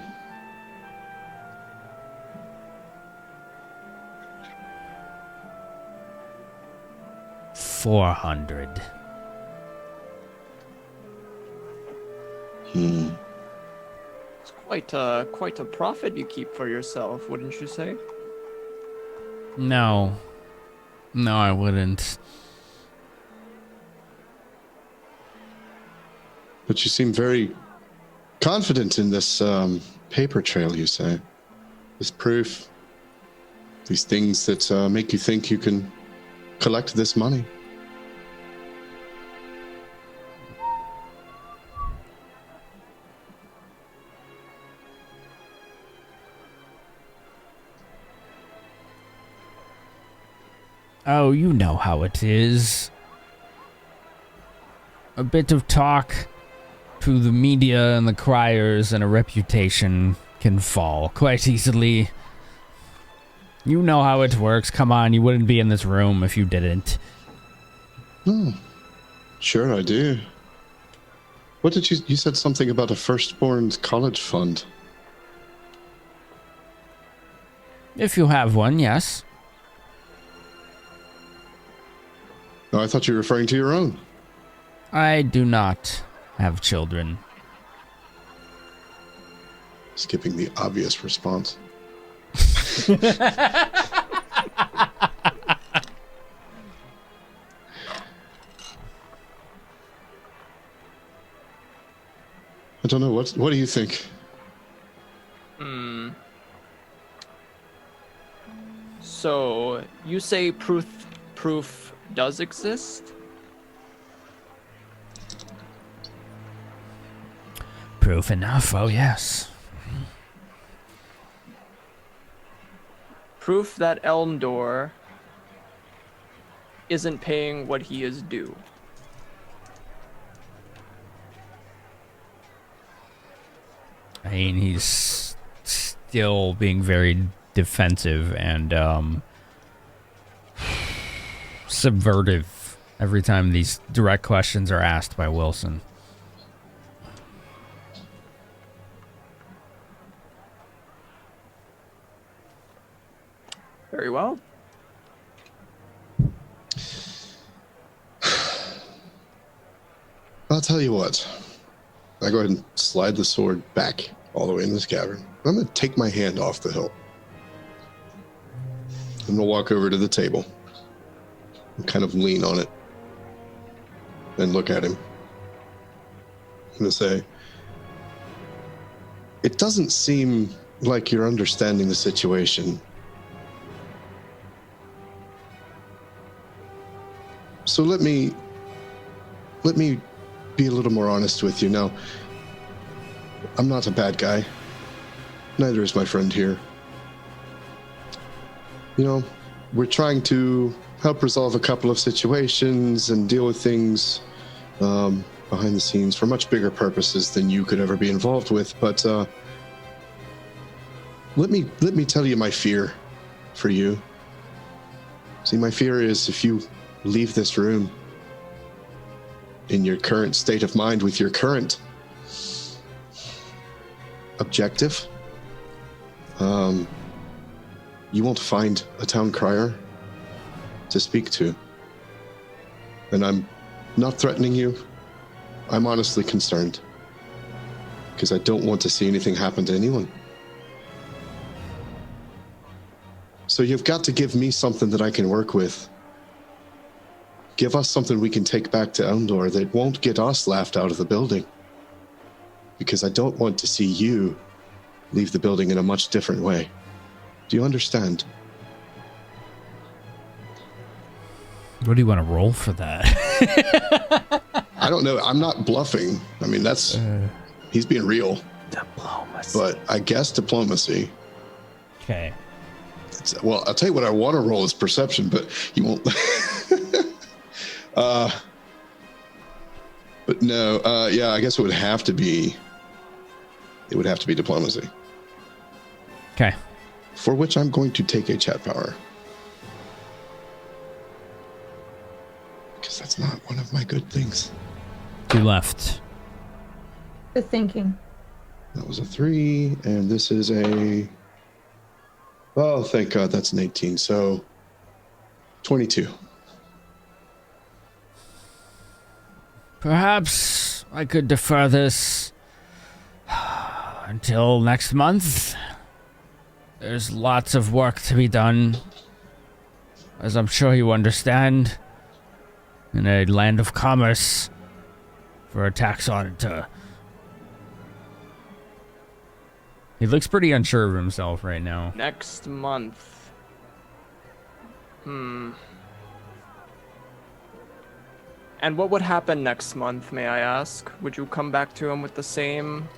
$400. It's quite a profit you keep for yourself, wouldn't you say? No, I wouldn't. But you seem very confident in this paper trail, you say. This proof. These things that make you think you can collect this money. Oh, you know how it is. A bit of talk to the media and the criers and a reputation can fall quite easily. You know how it works. Come on, you wouldn't be in this room if you didn't. Sure I do. What did you said something about a firstborn's college fund? If you have one, yes. No, I thought you were referring to your own. I do not have children. Skipping the obvious response. I don't know. What do you think? So you say proof does exist? Proof enough, oh yes. Proof that Elmdor isn't paying what he is due. I mean, he's still being very defensive and subvertive every time these direct questions are asked by Wilson. Very well. I'll tell you what. I go ahead and slide the sword back all the way in this cavern. I'm going to take my hand off the hilt. I'm going to walk over to the table and kind of lean on it and look at him. I'm going to say, it doesn't seem like you're understanding the situation. So let me be a little more honest with you. Now, I'm not a bad guy. Neither is my friend here. You know, we're trying to help resolve a couple of situations and deal with things behind the scenes for much bigger purposes than you could ever be involved with. But let me tell you my fear for you. See, my fear is if you leave this room in your current state of mind with your current objective. You won't find a town crier to speak to. And I'm not threatening you. I'm honestly concerned. Because I don't want to see anything happen to anyone. So you've got to give me something that I can work with. Give us something we can take back to Eldor that won't get us laughed out of the building. Because I don't want to see you leave the building in a much different way. Do you understand? What do you want to roll for that? I don't know. I'm not bluffing. I mean, that's... he's being real. Diplomacy. But I guess diplomacy. Okay. Well, I'll tell you what I want to roll is perception, but you won't... but no, yeah, I guess it would have to be... It would have to be diplomacy. Okay. For which I'm going to take a chat power. Because that's not one of my good things. 2 left. Good thinking. That was a 3, and this is a... Oh, thank God, that's an 18, so... 22. Perhaps I could defer this until next month. There's lots of work to be done, as I'm sure you understand, in a land of commerce for a tax auditor. He looks pretty unsure of himself right now. Next month. And what would happen next month, may I ask? Would you come back to him with the same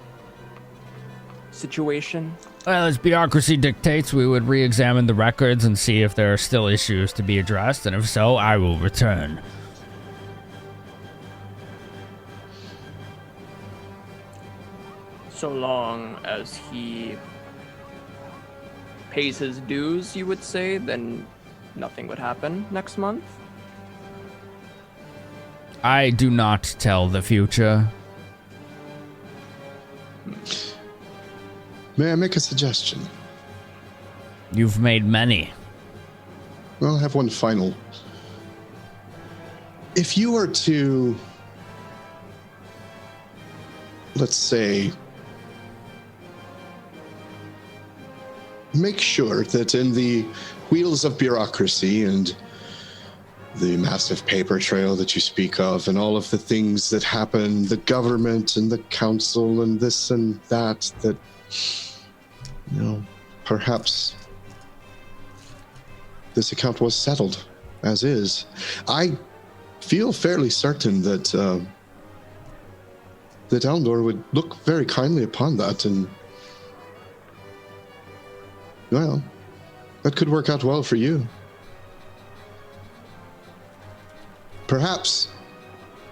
situation? Well, as bureaucracy dictates, we would re-examine the records and see if there are still issues to be addressed, and if so, I will return. So long as he pays his dues, you would say, then nothing would happen next month? I do not tell the future. May I make a suggestion? You've made many. Well, I have one final. If you were to, let's say, make sure that in the wheels of bureaucracy and the massive paper trail that you speak of and all of the things that happen, the government and the council and this and that, you know, perhaps this account was settled as is. I feel fairly certain that that Eldor would look very kindly upon that, and well, that could work out well for you. Perhaps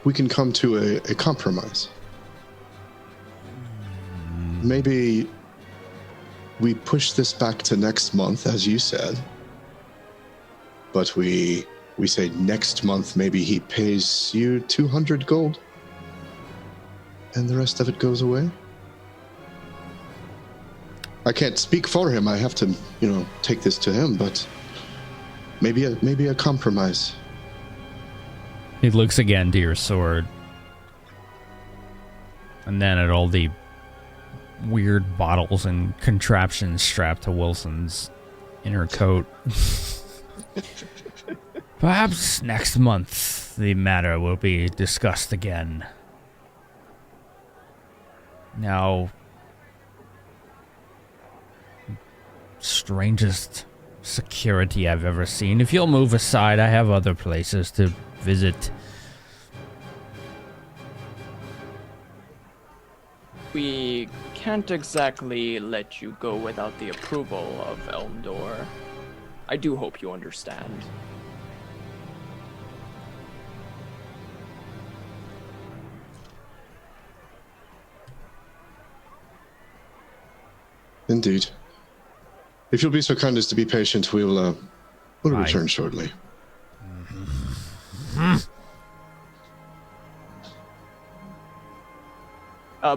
we can come to a compromise. Maybe we push this back to next month, as you said. But we say next month maybe he pays you 200 gold. And the rest of it goes away. I can't speak for him. I have to, take this to him, but maybe a compromise. He looks again to your sword. And then at all the weird bottles and contraptions strapped to Wilson's inner coat. Perhaps next month the matter will be discussed again. Now, strangest security I've ever seen. If you'll move aside, I have other places to visit. We can't exactly let you go without the approval of Eldor. I do hope you understand. Indeed. If you'll be so kind as to be patient, we'll return shortly.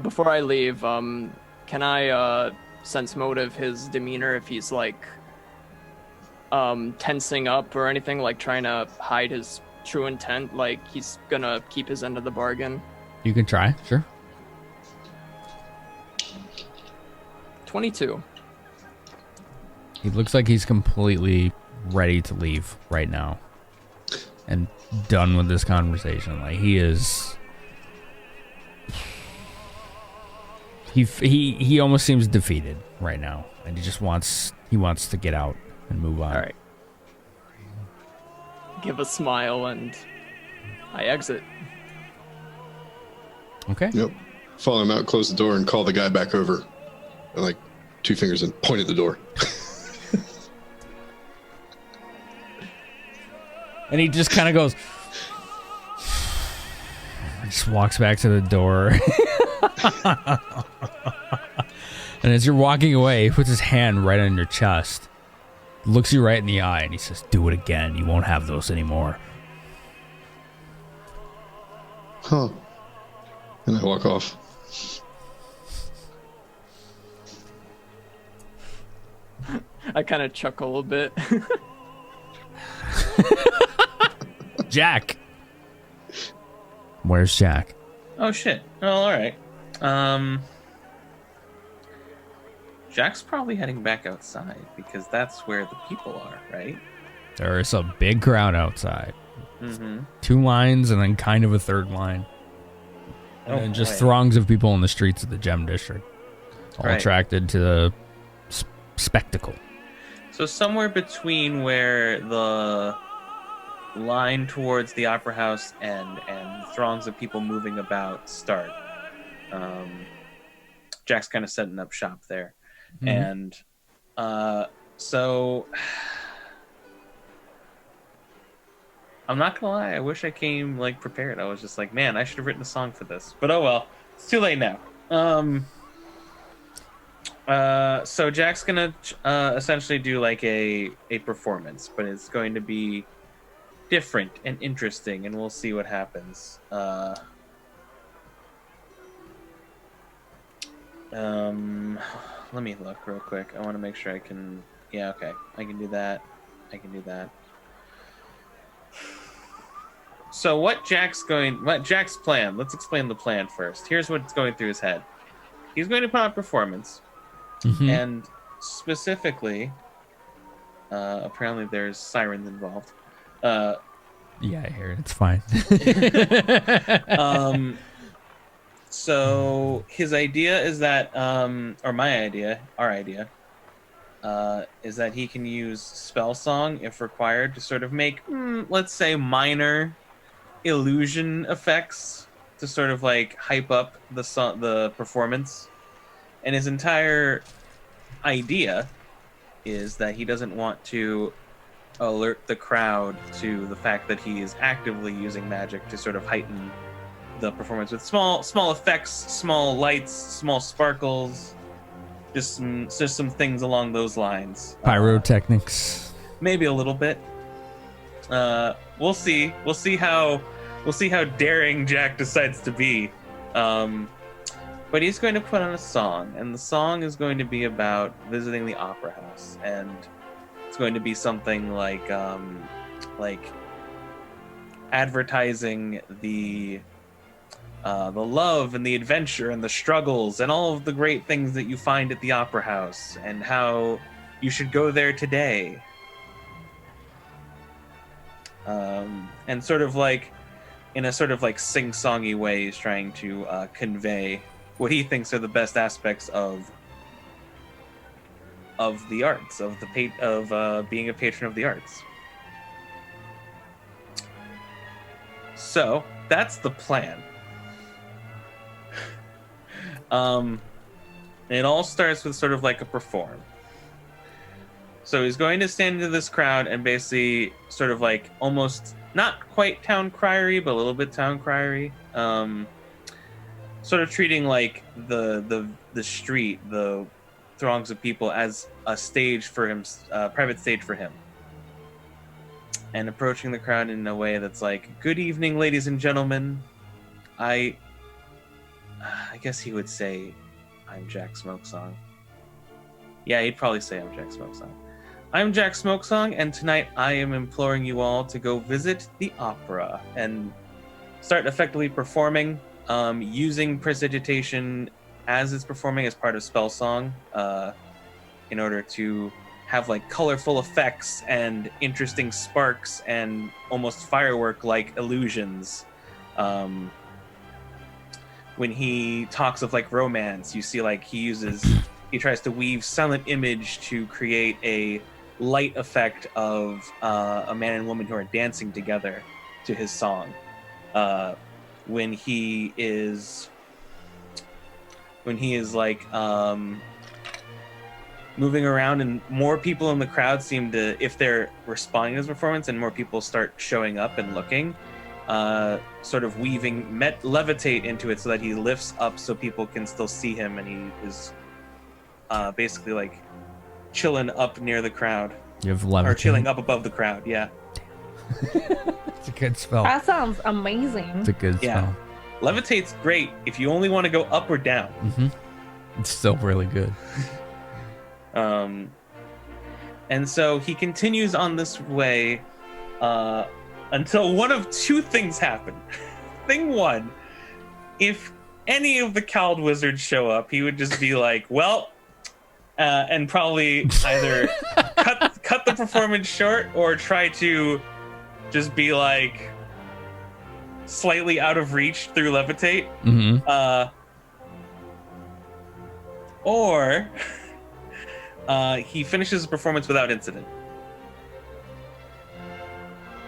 Before I leave, Can I sense motive his demeanor if he's like tensing up or anything, like trying to hide his true intent, like he's gonna keep his end of the bargain? You can try, sure. 22. He looks like he's completely ready to leave right now and done with this conversation. Like he is. He almost seems defeated right now, and he wants to get out and move on. All right. Give a smile and I exit. Okay. Yep. Follow him out, close the door, and call the guy back over. And, like 2 fingers and point at the door. And he just kind of goes. Just walks back to the door. And as you're walking away, he puts his hand right on your chest, looks you right in the eye, and he says, "Do it again. You won't have those anymore." Huh. And I walk off. I kind of chuckle a bit. Jack. Where's Jack? Oh shit. Oh, all right. Jack's probably heading back outside because that's where the people are, right? There's a big crowd outside. Mm-hmm. 2 lines and then kind of a third line. And then just throngs of people in the streets of the Gem District. All attracted to the spectacle. So somewhere between where the line towards the Opera House and throngs of people moving about start, Jack's kind of setting up shop there. Mm-hmm. And so I'm not gonna lie, I wish I came like prepared. I was just like, man, I should have written a song for this, but oh well, it's too late now. So Jack's gonna essentially do like a performance, but it's going to be different and interesting, and we'll see what happens. Let me look real quick. I want to make sure I can. Yeah, okay, I can do that. So what Jack's plan? Let's explain the plan first. Here's what's going through his head. He's going to put on a performance. Mm-hmm. And specifically, apparently there's sirens involved. Yeah, I hear it. It's fine. So his idea is that, or my idea, our idea, is that he can use spell song if required to sort of make, let's say, minor illusion effects to sort of like hype up the performance. And his entire idea is that he doesn't want to alert the crowd to the fact that he is actively using magic to sort of heighten the performance with small effects, small lights, small sparkles, just some things along those lines. Pyrotechnics. Maybe a little bit. We'll see. We'll see how daring Jack decides to be. But he's going to put on a song, and the song is going to be about visiting the Opera House, and it's going to be something like advertising the love and the adventure and the struggles and all of the great things that you find at the Opera House, and how you should go there today. And sort of like in a sort of like sing-songy way, he's trying to convey what he thinks are the best aspects of the arts, of being a patron of the arts. So that's the plan. It all starts with sort of like a perform. So he's going to stand into this crowd and basically sort of like almost not quite town criery, but a little bit town criery. Sort of treating like the street, the throngs of people, as a stage for him, private stage for him, and approaching the crowd in a way that's like, "Good evening, ladies and gentlemen. I guess he would say, I'm Jack Smokesong. Yeah, he'd probably say I'm Jack Smokesong. I'm Jack Smokesong, and tonight I am imploring you all to go visit the opera and start effectively performing, using prestidigitation as it's performing as part of spell song, in order to have like colorful effects and interesting sparks and almost firework-like illusions. When he talks of like romance, you see like he tries to weave silent image to create a light effect of a man and woman who are dancing together to his song. When he is like moving around, and more people in the crowd seem to, if they're responding to his performance, and more people start showing up and looking, sort of weaving levitate into it so that he lifts up so people can still see him, and he is basically like chilling up near the crowd. You have levitate. Or chilling up above the crowd, yeah. It's a good spell. That sounds amazing. It's a good spell. Levitate's great if you only want to go up or down. Mm-hmm. It's still really good. And so he continues on this way until one of two things happen. Thing one, if any of the Cowled Wizards show up, he would just be like, well, and probably either cut the performance short or try to just be like slightly out of reach through levitate. Mm-hmm. Or he finishes the performance without incident.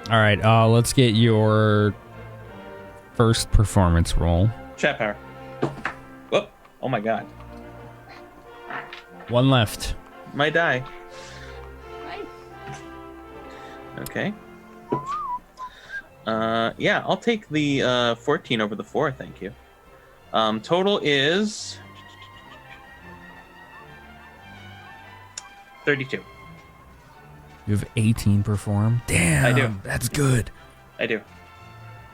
All right, let's get your first performance roll. Chat power. Whoop. Oh my god. One left. My die. Okay. Yeah, I'll take the 14 over the 4, thank you. Total is 32. You have 18 perform? Damn, I do. That's good. I do.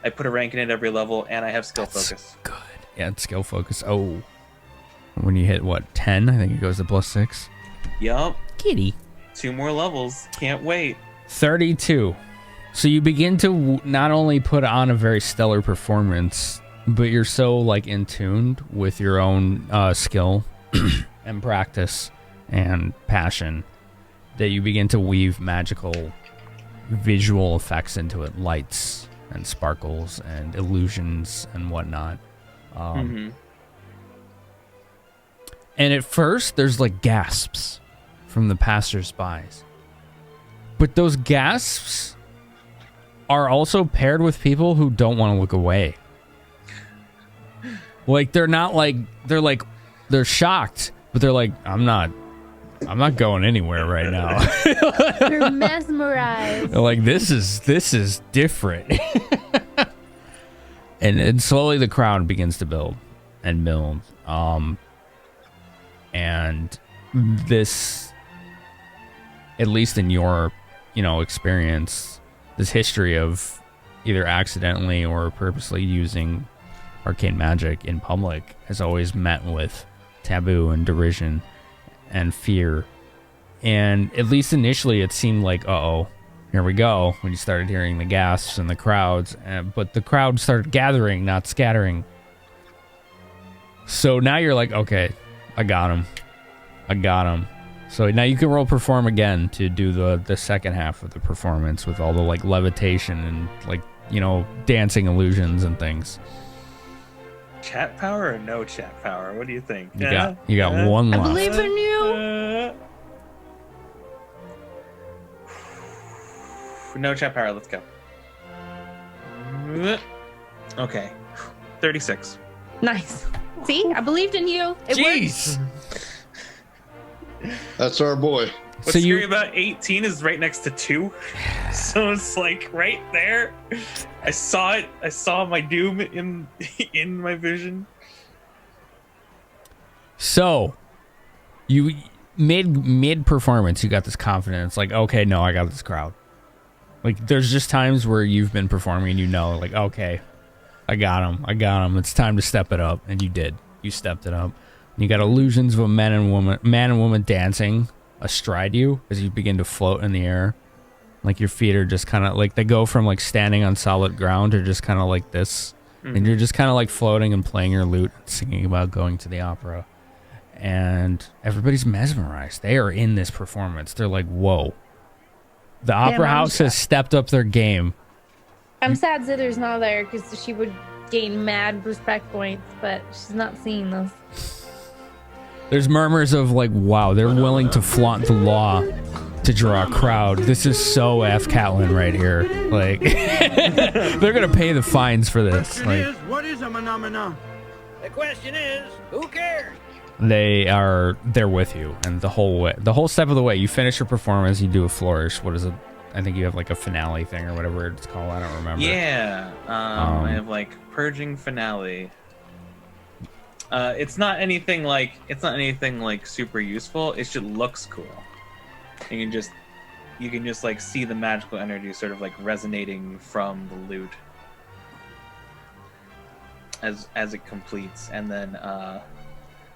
I put a rank in at every level, and I have skill focus. Good. Yeah, it's skill focus. Oh. When you hit, what, 10? I think it goes to +6. Yup. Kitty. 2 more levels. Can't wait. 32. So you begin to not only put on a very stellar performance, but you're so, like, in tune with your own skill and practice and passion that you begin to weave magical visual effects into it, lights and sparkles and illusions and whatnot. And at first, there's like gasps from the passersby, but those gasps are also paired with people who don't want to look away. Like they're shocked, but they're like, I'm not going anywhere right now. You're mesmerized. They're like, this is different. and slowly the crowd begins to build and build. And this, at least in your, experience, this history of either accidentally or purposely using arcane magic in public has always met with taboo and derision and fear. And at least initially it seemed like, uh-oh, here we go, when you started hearing the gasps and the crowds, but the crowd started gathering, not scattering. So now you're like, okay, I got him. So now you can roll perform again to do the second half of the performance with all the like levitation and like, dancing illusions and things. Chat power or no chat power? What do you think? You got one left. I believe in you. No chat power. Let's go. Okay. 36. Nice. See, I believed in you. It Jeez. That's our boy. What's So scary about 18 is right next to 2. So it's like right there. I saw it. I saw my doom in my vision. So you mid performance, you got this confidence, like, okay, no, I got this crowd. Like there's just times where you've been performing and like, okay, I got him. It's time to step it up. And you did. You stepped it up. You got illusions of a man and woman dancing astride you as you begin to float in the air. Like your feet are just kind of like, they go from like standing on solid ground to just kind of like this. And you're just kind of like floating and playing your lute, singing about going to the opera. And everybody's mesmerized. They are in this performance. They're like, whoa. The opera house has stepped up their game. I'm sad Zither's not there because she would gain mad respect points, but she's not seeing this. There's murmurs of like, wow, they're willing to flaunt the law to draw a crowd. This is so Athkatlan right here. Like, they're gonna pay the fines for this. Like, what is a phenomenon? The question is, who cares? They're with you, and the whole step of the way. You finish your performance, you do a flourish. What is it? I think you have like a finale thing or whatever it's called. I don't remember. Yeah, I have like purging finale. It's not anything like super useful. It just looks cool. You can just like see the magical energy sort of like resonating from the lute as it completes, and then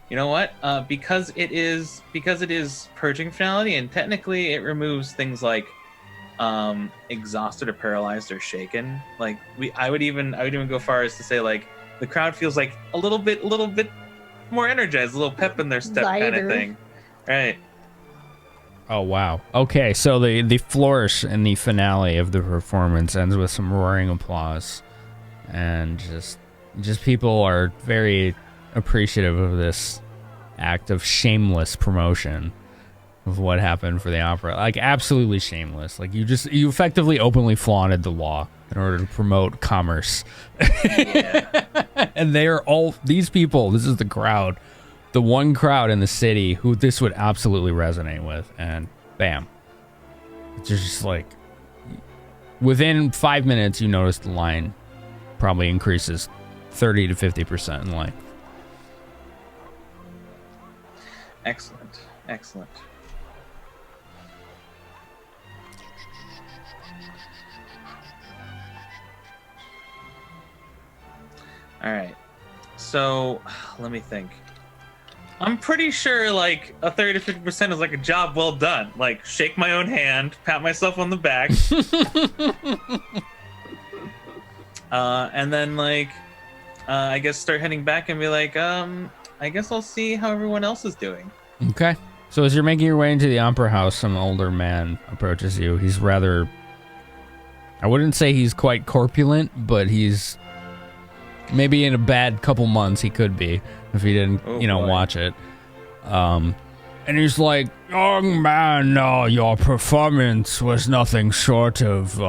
you know what? Because it is purging finality, and technically it removes things like exhausted or paralyzed or shaken. Like I would even go far as to say like the crowd feels like a little bit more energized, a little pep in their step, kind of thing, right? Oh wow. Okay, so the flourish in the finale of the performance ends with some roaring applause, and just people are very appreciative of this act of shameless promotion of what happened for the opera. Like absolutely shameless. Like you effectively openly flaunted the law in order to promote commerce. Yeah. And they are all these people. This is the crowd. The one crowd in the city who this would absolutely resonate with, and bam. It's just like within 5 minutes you notice the line probably increases 30 to 50% in length. Excellent. All right. So, let me think. I'm pretty sure like a 30 to 50% is like a job well done. Like shake my own hand, pat myself on the back. And then like I guess start heading back and be like, I guess I'll see how everyone else is doing. Okay. So as you're making your way into the opera house, some older man approaches you. He's rather, I wouldn't say he's quite corpulent, but he's maybe in a bad couple months he could be if he didn't, watch it. And he's like, young man, your performance was nothing short of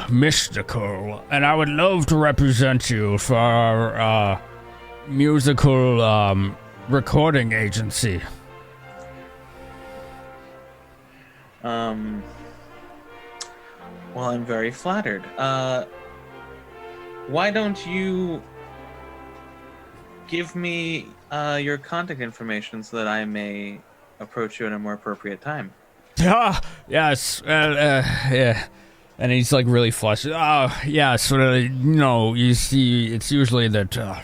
mystical, and I would love to represent you for our musical recording agency. Well, I'm very flattered. Why don't you give me your contact information so that I may approach you at a more appropriate time? Yes. Yeah. And he's like really flushed. Yes. You see, it's usually that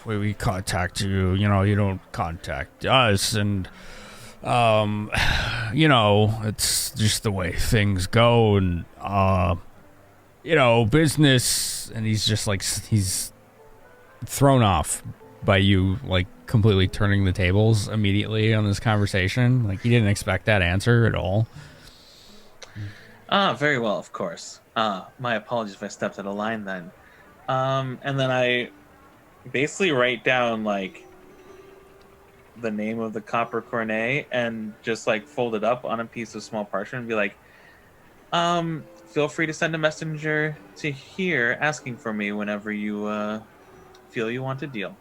we contact you. You don't contact us, and it's just the way things go, and business. And he's just like he's thrown off by you, like completely turning the tables immediately on this conversation. Like he didn't expect that answer at all. Very well, of course. My apologies if I stepped out of line then. And then I basically write down like the name of the copper cornet and just like fold it up on a piece of small parchment and be like, feel free to send a messenger to here asking for me whenever you feel you want to deal.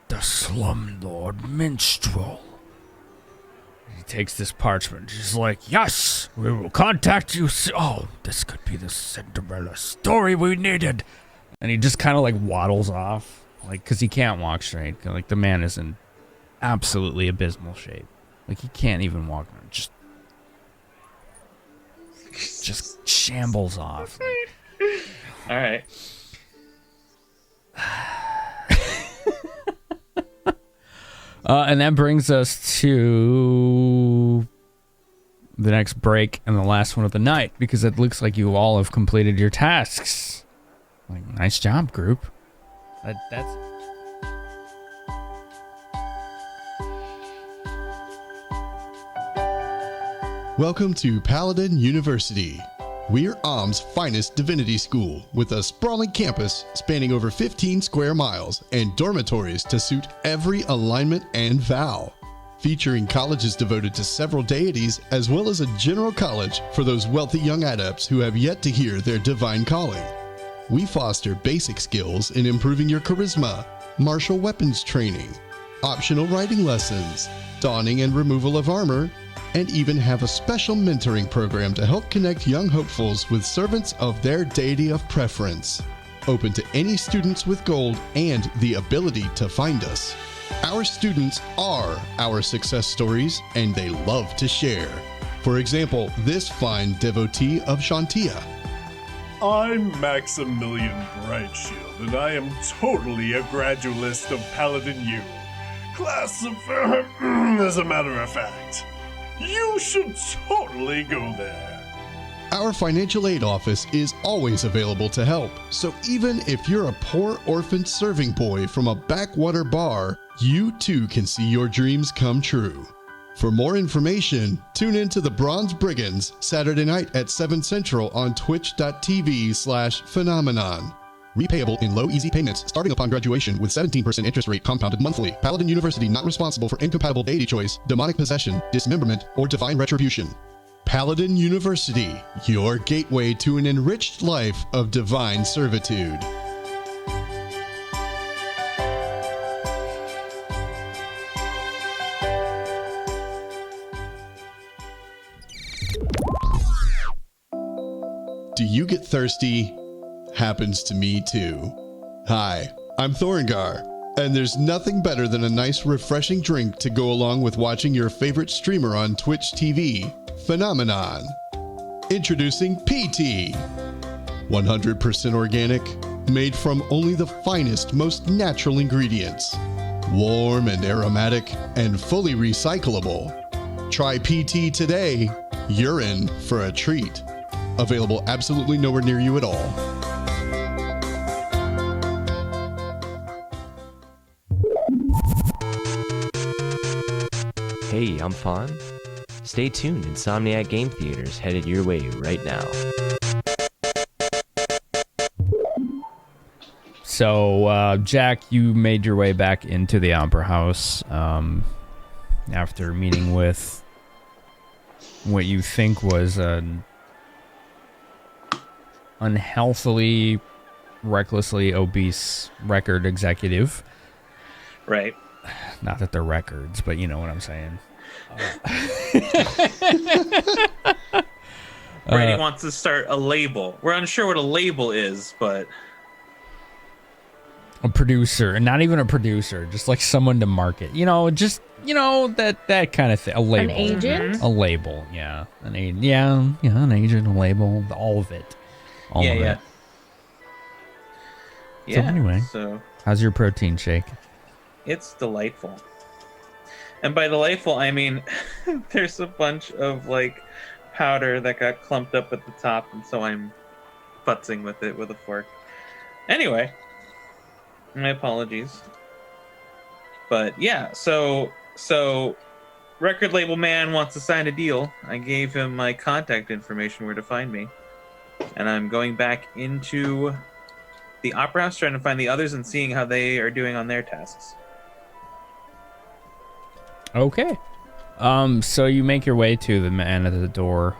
The slumlord minstrel. He takes this parchment. He's like, yes, we will contact you. This could be the Cinderella story we needed. And he just kind of like waddles off, like, because he can't walk straight. Like the man is in absolutely abysmal shape. Like he can't even walk. Just shambles off. All right. And that brings us to the next break and the last one of the night, because it looks like you all have completed your tasks. Like, nice job, group. That's... Welcome to Paladin University. We're Om's finest divinity school, with a sprawling campus spanning over 15 square miles and dormitories to suit every alignment and vow. Featuring colleges devoted to several deities, as well as a general college for those wealthy young adepts who have yet to hear their divine calling. We foster basic skills in improving your charisma, martial weapons training, optional writing lessons, donning and removal of armor, and even have a special mentoring program to help connect young hopefuls with servants of their deity of preference. Open to any students with gold and the ability to find us. Our students are our success stories, and they love to share. For example, this fine devotee of Shantia. I'm Maximilian Brightshield, and I am totally a gradualist of Paladin U. Class of... as a matter of fact. You should totally go there. Our financial aid office is always available to help, so even if you're a poor orphaned serving boy from a backwater bar, you too can see your dreams come true. For more information, tune in to the Bronze Brigands Saturday night at 7 Central on twitch.tv/Finamenon. Repayable in low, easy payments starting upon graduation with 17% interest rate compounded monthly. Paladin University not responsible for incompatible deity choice, demonic possession, dismemberment, or divine retribution. Paladin University, your gateway to an enriched life of divine servitude. Do you get thirsty? Happens to me too. Hi, I'm Thoringar, and there's nothing better than a nice refreshing drink to go along with watching your favorite streamer on Twitch TV, Finamenon. Introducing PT. 100% organic, made from only the finest, most natural ingredients. Warm and aromatic, and fully recyclable. Try PT today. You're in for a treat. Available absolutely nowhere near you at all. Hey, I'm Fawn. Stay tuned, Insomniac Game Theater's headed your way right now. So, Jack, you made your way back into the Opera House after meeting with what you think was an unhealthily, recklessly obese record executive. Right. Not that they're records, but you know what I'm saying. Brady wants to start a label. We're unsure what a label is, but... A producer, and not even a producer, just like someone to market. You know, just, you know, that kind of thing. A label. An agent? A label, yeah. An agent, an agent, a label, all of it. All of it. So anyway, how's your protein shake? It's delightful. And by delightful, I mean there's a bunch of like powder that got clumped up at the top, and so I'm futzing with it with a fork. Anyway, my apologies. But yeah, so record label man wants to sign a deal. I gave him my contact information where to find me. And I'm going back into the Opera House trying to find the others and seeing how they are doing on their tasks. Okay. So you make your way to the man at the door.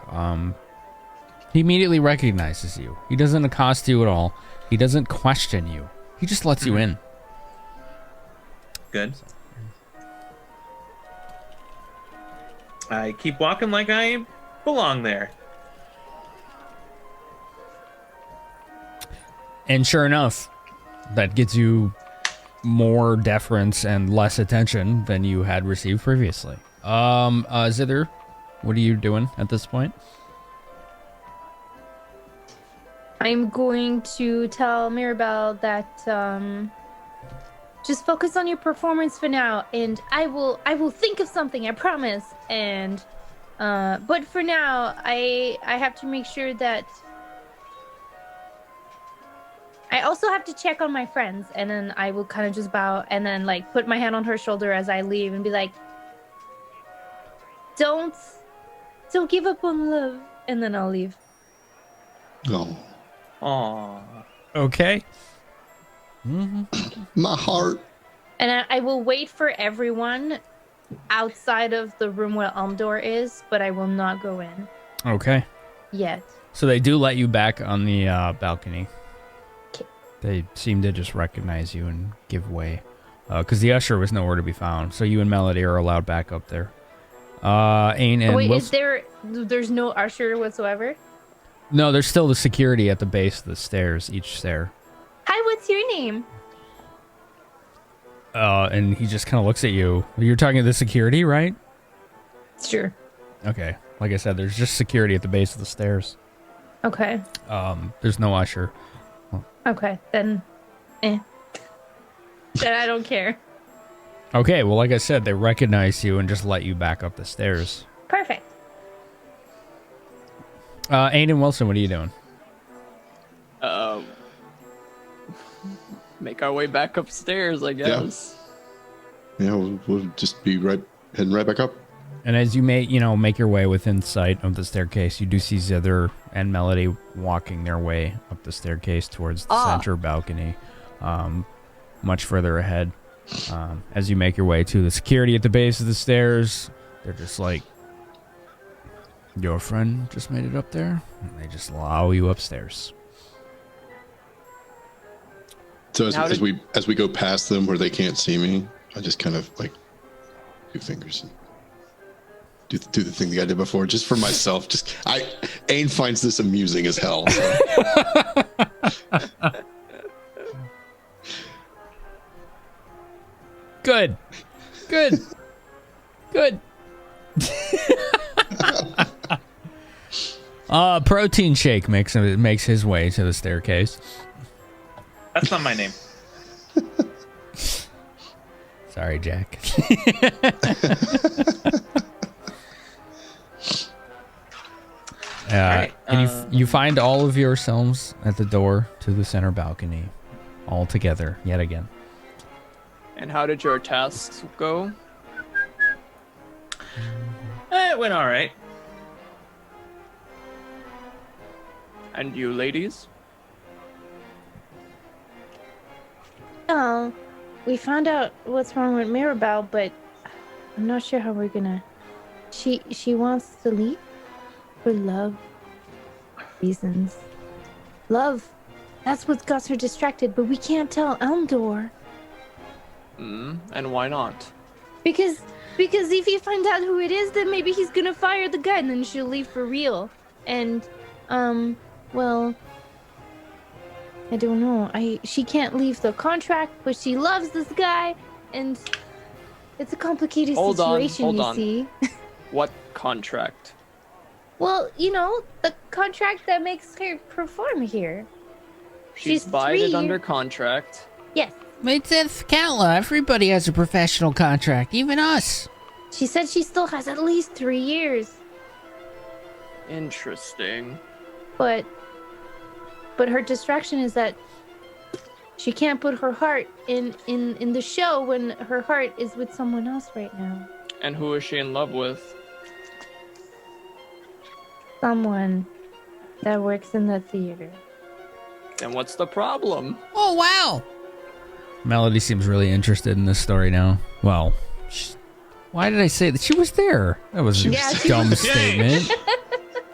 He immediately recognizes you. He doesn't accost you at all. He doesn't question you. He just lets you in. Good. I keep walking like I belong there. And sure enough, that gets you more deference and less attention than you had received previously. Zither, what are you doing at this point? I'm going to tell Mirabelle that just focus on your performance for now, and I will think of something, I promise. And but for now, I have to make sure that I also have to check on my friends, and then I will kind of just bow and then like put my hand on her shoulder as I leave and be like, don't give up on love, and then I'll leave. Oh. Aww. Okay. My heart. And I will wait for everyone outside of the room where Almdor is, but I will not go in Okay. yet. So they do let you back on the balcony. They seem to just recognize you and give way. Because the usher was nowhere to be found. So you and Melody are allowed back up there. Ain and Wait, Wilson... there's no usher whatsoever? No, there's still the security at the base of the stairs, each stair. Hi, what's your name? And he just kind of looks at you. You're talking to the security, right? Sure. Okay. Like I said, there's just security at the base of the stairs. Okay. There's no usher. Okay, then then I don't care. Okay, well, like I said, they recognize you and just let you back up the stairs. Perfect. Ain and Wilson, what are you doing? Make our way back upstairs, I guess. Yeah, we'll just be heading right back up. And as you make your way within sight of the staircase, you do see Zither and Melody walking their way up the staircase towards the center balcony, much further ahead. As you make your way to the security at the base of the stairs, they're just like, your friend just made it up there? And they just allow you upstairs. So as we go past them where they can't see me, I just kind of like 2 fingers and do the thing that I did before, just for myself. Ain finds this amusing as hell. So. Good. Protein Shake makes his way to the staircase. That's not my name. Sorry, Jack. And you find all of yourselves at the door to the center balcony, all together yet again. And how did your tasks go? It went all right. And you ladies? Oh, we found out what's wrong with Mirabelle, but I'm not sure how we're gonna. She wants to leave for love reasons. Love, that's what got her distracted, but we can't tell Elmdor. And why not? Because if you find out who it is, then maybe he's gonna fire the guy, and then she'll leave for real. And, well, I don't know. She can't leave the contract, but she loves this guy, and it's a complicated situation, you see. What contract? Well, the contract that makes her perform here. She's bided under contract. Yes. It's Athkatlan. Everybody has a professional contract, even us. She said she still has at least 3 years. Interesting. But her distraction is that she can't put her heart in the show when her heart is with someone else right now. And who is she in love with? Someone that works in the theater. And what's the problem? Oh, wow. Melody seems really interested in this story now. Well, why did I say that? She was there. That was a dumb statement.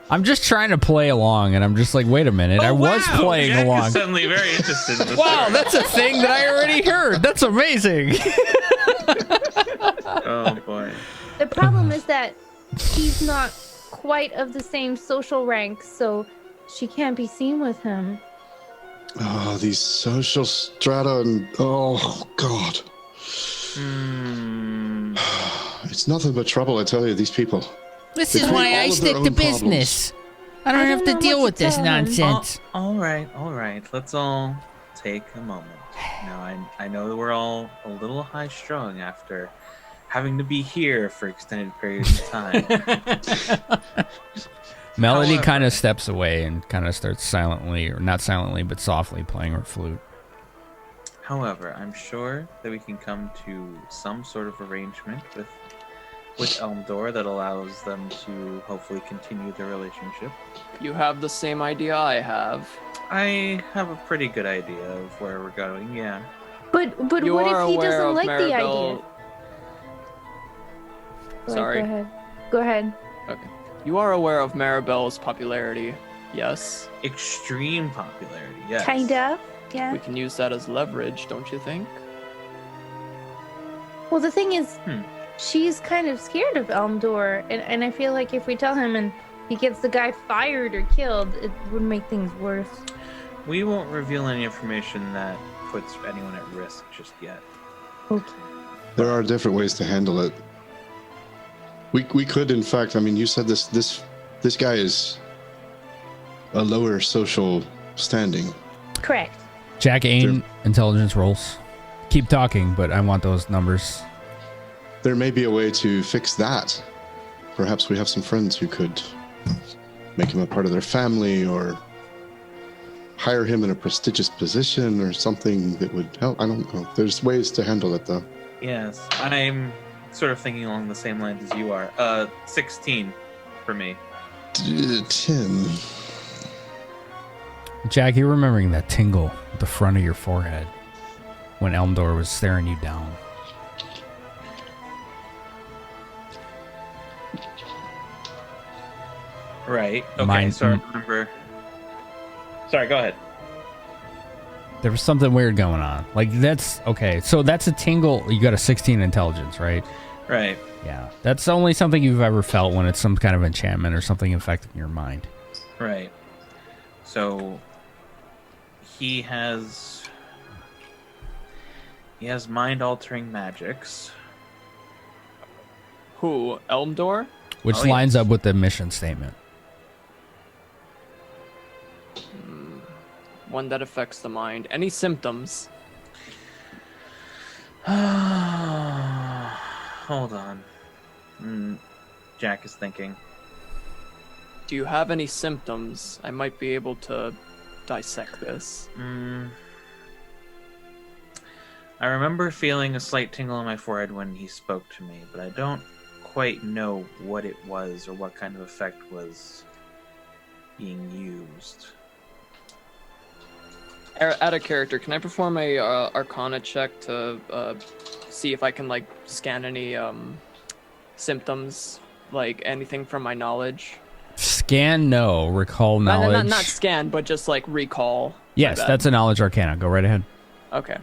I'm just trying to play along, and I'm just like, wait a minute. I was playing Jack along. Is suddenly very interested in this Wow, story. that's a thing that I already heard. That's amazing. Oh, boy. The problem is that he's not quite of the same social rank, so she can't be seen with him. Oh, these social strata and oh god. It's nothing but trouble, I tell you, these people. This is why I stick to business. I don't have to deal with this nonsense. All right. Let's all take a moment. Now, I know that we're all a little high-strung after having to be here for extended periods of time. Melody kind of steps away and kind of starts silently, or not silently, but softly playing her flute. However, I'm sure that we can come to some sort of arrangement with Elmdor that allows them to hopefully continue their relationship. You have the same idea I have. I have a pretty good idea of where we're going, yeah. But what if he doesn't like the idea? Sorry. Go ahead. Okay. You are aware of Maribel's popularity, yes? Extreme popularity, yes. Kinda, yeah. We can use that as leverage, don't you think? Well, the thing is, she's kind of scared of Elmdor, and I feel like if we tell him and he gets the guy fired or killed, it would make things worse. We won't reveal any information that puts anyone at risk just yet. Okay. There are different ways to handle it. We could, in fact, I mean, you said this guy is a lower social standing. Correct. Jack, intelligence rolls. Keep talking, but I want those numbers. There may be a way to fix that. Perhaps we have some friends who could make him a part of their family or hire him in a prestigious position or something that would help. I don't know. There's ways to handle it, though. Yes, I'm sort of thinking along the same lines as you are. 16 for me. 10. Jack, you're remembering that tingle at the front of your forehead when Elmdor was staring you down. Right. Okay, so I remember. Sorry, go ahead. There was something weird going on. Like, that's... Okay, so that's a tingle. You got a 16 intelligence, right? Right. Yeah. That's only something you've ever felt when it's some kind of enchantment or something infecting your mind. Right. So he has mind-altering magics. Who? Elmdor? Which lines up with the mission statement. One that affects the mind. Any symptoms? Hold on. Jack is thinking. Do you have any symptoms? I might be able to dissect this. I remember feeling a slight tingle on my forehead when he spoke to me, but I don't quite know what it was or what kind of effect was being used. Out of character, can I perform a Arcana check to see if I can like scan any symptoms, like anything from my knowledge? Scan, no. Recall, knowledge. Not scan, but just like recall. Yes, that's a knowledge arcana. Go right ahead. Okay.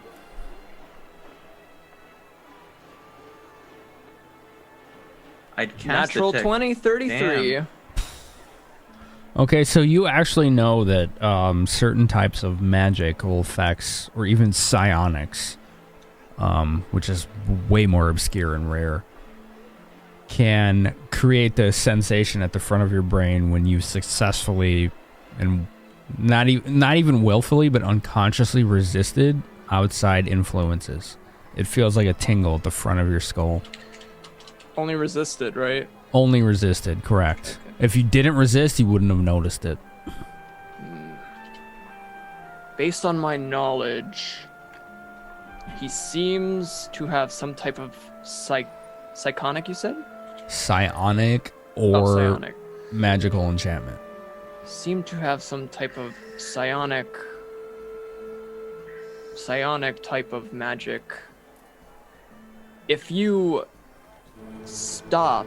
I'd cast Natural 20, 33. Damn. Okay, so you actually know that certain types of magical effects, or even psionics, which is way more obscure and rare, can create the sensation at the front of your brain when you successfully, and not even willfully, but unconsciously resisted outside influences. It feels like a tingle at the front of your skull. Only resisted, right? Only resisted, correct. Okay. If you didn't resist, you wouldn't have noticed it. Based on my knowledge, he seems to have some type of psychonic, you said? Psionic or psionic. Magical enchantment. Seem to have some type of psionic type of magic. If you stop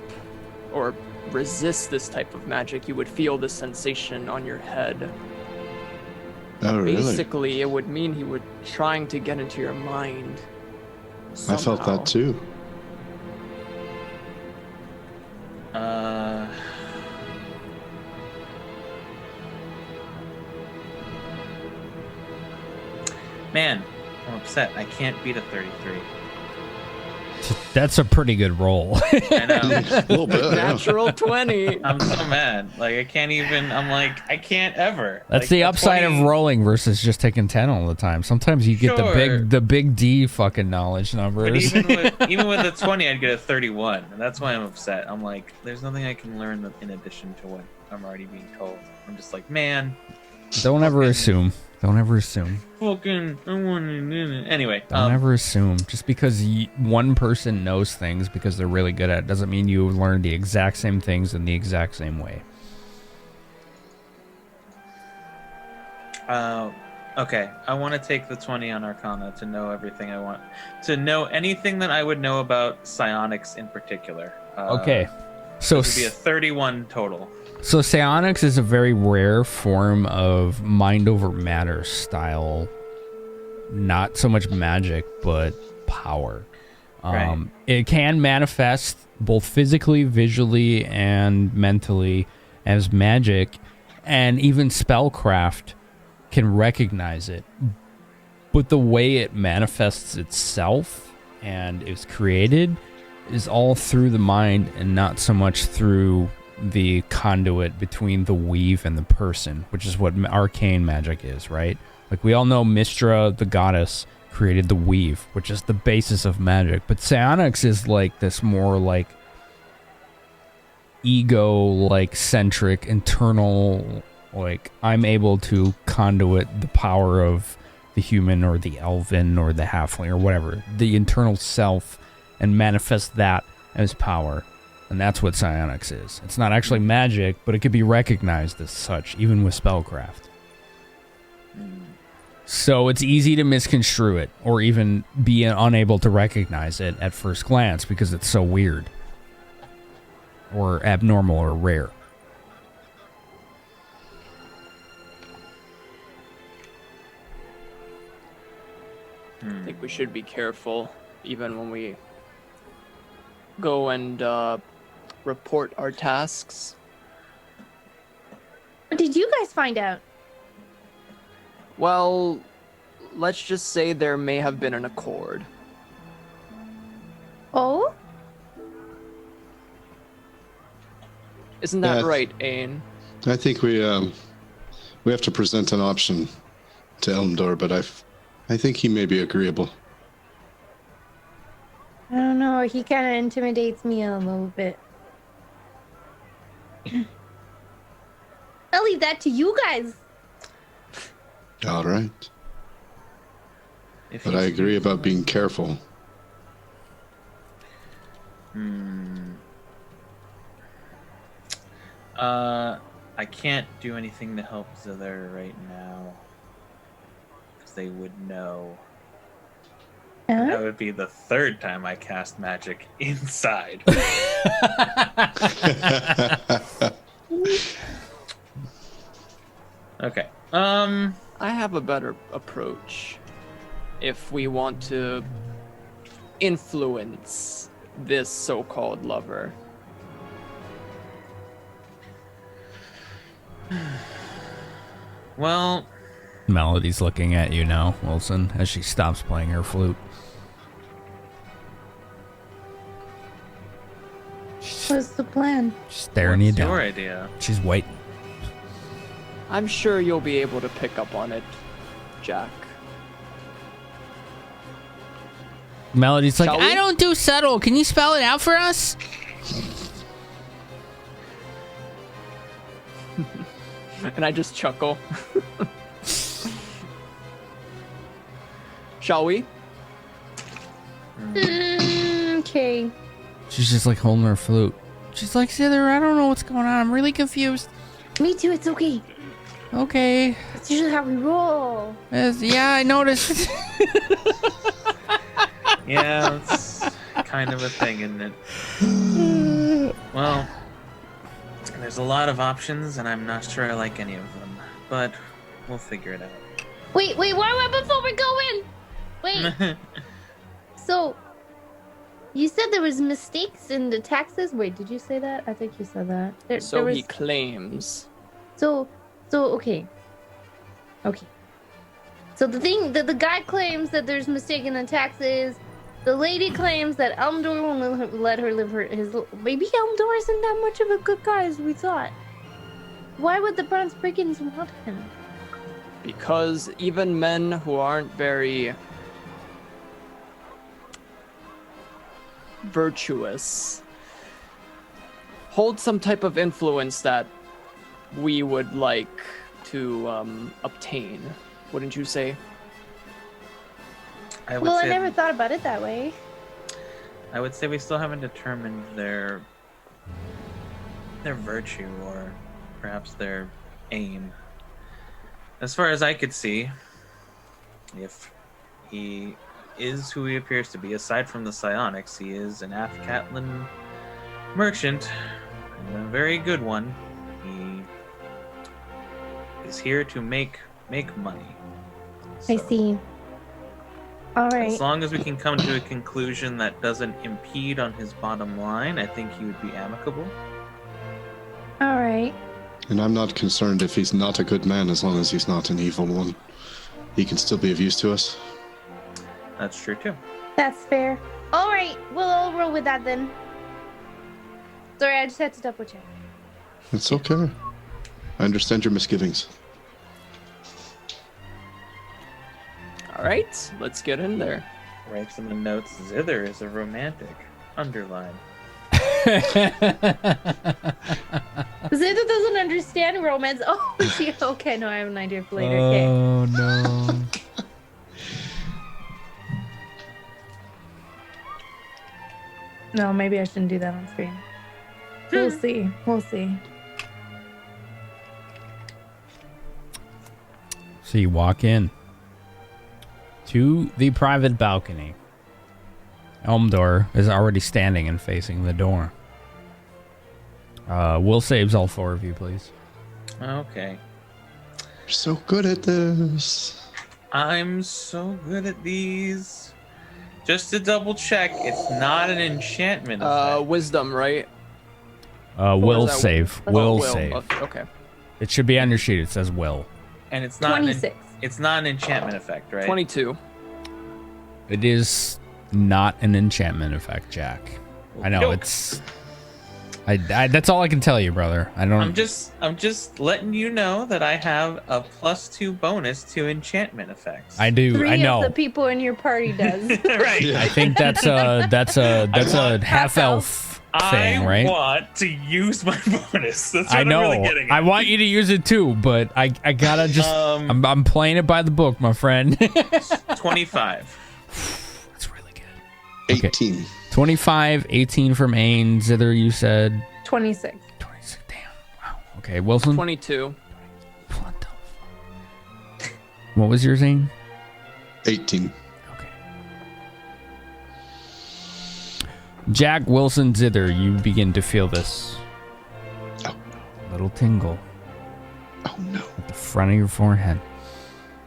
or resist this type of magic, you would feel the sensation on your head. Oh, really? Basically, it would mean he would trying to get into your mind. Somehow. I felt that too. Man, I'm upset. I can't beat a 33. That's a pretty good roll. I know. A little bit, yeah. Natural 20. I'm so mad. Like I can't even. I'm like I can't ever. That's like, the a upside 20 of rolling versus just taking 10 all the time. Sometimes you get Sure. the big D fucking knowledge But numbers. even with a 20, I'd get a 31, and that's why I'm upset. I'm like, there's nothing I can learn in addition to what I'm already being told. I'm just like, man, Don't ever assume. Don't ever assume. fucking, I want to. Anyway, Don't ever assume. Just because one person knows things because they're really good at it doesn't mean you learn the exact same things in the exact same way. Okay, I want to take the 20 on Arcana to know everything I want. To know anything that I would know about psionics in particular. Okay. So This would be a 31 total. So psionics is a very rare form of mind over matter style. Not so much magic, but power. Right. It can manifest both physically, visually, and mentally as magic, and even spellcraft can recognize it. But the way it manifests itself and is created is all through the mind and not so much through the conduit between the weave and the person, which is what arcane magic is, right? Like we all know Mystra, the goddess, created the weave, which is the basis of magic. But psionics is like this more like ego, like centric, internal, like I'm able to conduit the power of the human or the elven or the halfling or whatever, the internal self, and manifest that as power. And that's what psionics is. It's not actually magic, but it could be recognized as such, even with spellcraft. So it's easy to misconstrue it, or even be unable to recognize it at first glance because it's so weird, or abnormal, or rare. I think we should be careful, even when we go and report our tasks. What did you guys find out? Well, let's just say there may have been an accord. Oh? Isn't that Yeah. right, Ain? I think we have to present an option to Elmdor, but I think he may be agreeable. I don't know. He kind of intimidates me a little bit. I'll leave that to you guys. All right. But I agree about being careful. I can't do anything to help Zither right now. Because they would know. Huh? That would be the third time I cast magic inside. Okay. I have a better approach. If we want to influence this so-called lover. Well, Melody's looking at you now, Wilson, as she stops playing her flute. What's the plan? Staring you what's down. your idea? She's waiting. I'm sure you'll be able to pick up on it, Jack. Melody's like, Shall we? I don't do subtle. Can you spell it out for us? And I just chuckle. Shall we? Okay. She's just like holding her flute. She's like, Zither, I don't know what's going on. I'm really confused. Me too. It's okay. Okay. That's usually how we roll. Yeah, I noticed. Yeah, it's kind of a thing, isn't it? Well, there's a lot of options, and I'm not sure I like any of them. But we'll figure it out. Wait, before we go in. Wait. So, you said there was mistakes in the taxes? Wait, did you say that? I think you said that. So there was... he claims. So, okay. Okay. So the thing that the guy claims that there's mistake in the taxes, The lady claims that Elmdor won't let her live his. Maybe Elmdor isn't that much of a good guy as we thought. Why would the Bronze Brigands want him? Because even men who aren't very virtuous hold some type of influence that we would like to obtain. Wouldn't you say? I never thought about it that way. I would say we still haven't determined their virtue or perhaps their aim. As far as I could see, if he is who he appears to be, aside from the psionics, he is an Athkatlan merchant, and a very good one. He is here to make money. I see. All right. As long as we can come to a conclusion that doesn't impede on his bottom line, I think he would be amicable. All right. And I'm not concerned if he's not a good man as long as he's not an evil one. He can still be of use to us. That's true too. That's fair. All right, we'll all roll with that then. Sorry, I just had to double check. It's okay. I understand your misgivings. All right, let's get in there. Writes in the notes, Zither is a romantic. Underline. Zayda doesn't understand romance. Oh, she, okay, no, I have an idea for later. Oh, no. No, maybe I shouldn't do that on screen. We'll see. We'll see. So you walk in to the private balcony. Elmdor is already standing and facing the door. Will saves all four of you, please. Okay. You're so good at this. I'm so good at these. Just to double check, it's not an enchantment effect. Wisdom, right? Will save. Will will. save. Okay. It should be on your sheet. It says will. And it's not 26. It's not an enchantment effect, right? 22. It is not an enchantment effect, Jack. I know Joke. it's. I that's all I can tell you, brother. I don't. I'm just letting you know that I have a +2 bonus to enchantment effects. I do. Three I know. of the people in your party does. Right. I think that's a half elf thing, right? I want to use my bonus. That's what I know. I'm really getting at. I want you to use it too, but I gotta just. I'm playing it by the book, my friend. 25. That's really good. 18. 25, 18 from Ain. Zither, you said 26. 26. Damn. Wow. Okay, Wilson. 22. What was yours, Ain? 18. Okay. Jack, Wilson, Zither, you begin to feel this. Oh. Little tingle. Oh no. At the front of your forehead.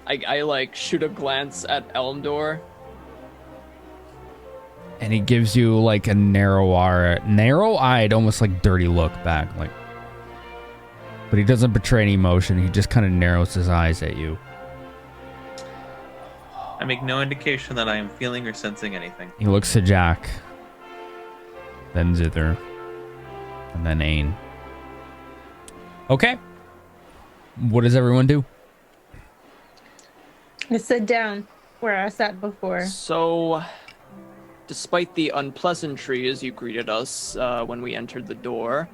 I like shoot a glance at Elmdor. And he gives you like a narrow-eyed, almost like dirty look back, like. But he doesn't betray any emotion. He just kind of narrows his eyes at you. I make no indication that I am feeling or sensing anything. He looks to Jack, then Zither, and then Ain. Okay. What does everyone do? I sit down where I sat before. So, despite the unpleasantries you greeted us when we entered the door,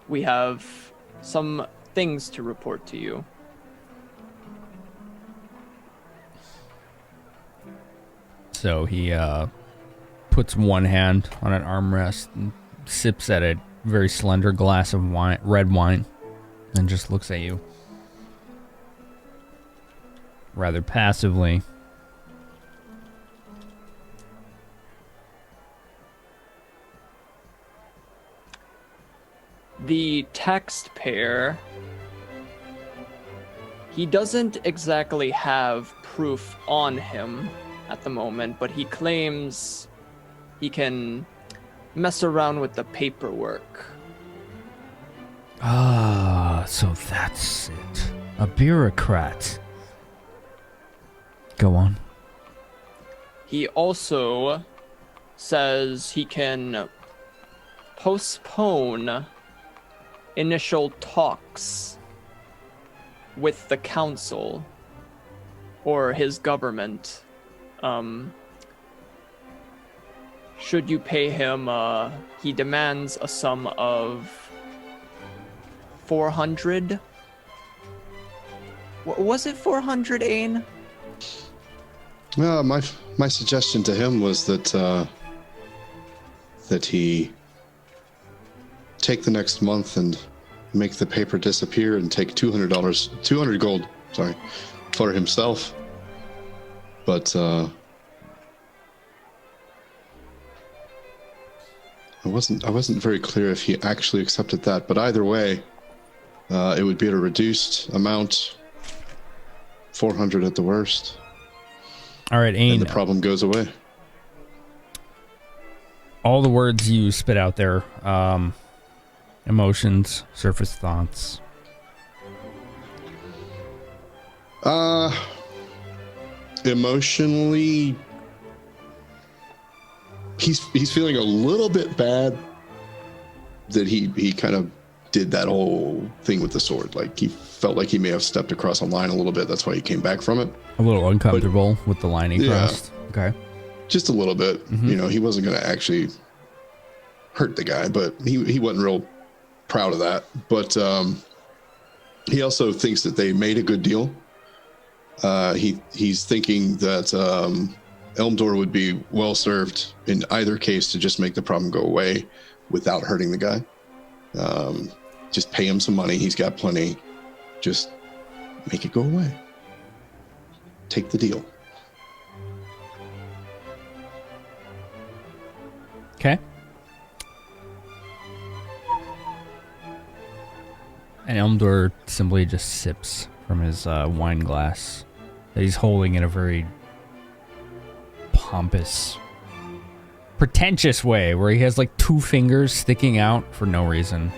we have some things to report to you. So he puts one hand on an armrest and sips at a very slender glass of wine, red wine, and just looks at you rather passively. The taxpayer, he doesn't exactly have proof on him at the moment, but he claims he can mess around with the paperwork. Ah, so that's it. A bureaucrat. Go on. He also says he can postpone initial talks with the council or his government. Should you pay him, he demands a sum of 400. Was it 400, Ain? My suggestion to him was that he take the next month and make the paper disappear and take $200 gold, for himself. But I wasn't very clear if he actually accepted that. But either way, it would be at a reduced amount, 400 at the worst. All right, Ain. And the problem goes away. All the words you spit out there, emotions, surface thoughts. Emotionally, he's feeling a little bit bad that he kind of did that whole thing with the sword. Like, he felt like he may have stepped across a line a little bit. That's why he came back from it. A little uncomfortable with the line he crossed. Okay. Just a little bit. Mm-hmm. He wasn't going to actually hurt the guy, but he wasn't real proud of that. But he also thinks that they made a good deal. He's thinking that Elmdor would be well served in either case to just make the problem go away without hurting the guy. Just pay him some money. He's got plenty. Just make it go away. Take the deal. Okay. And Elmdor simply just sips from his wine glass that he's holding in a very pompous, pretentious way, where he has like 2 fingers sticking out for no reason.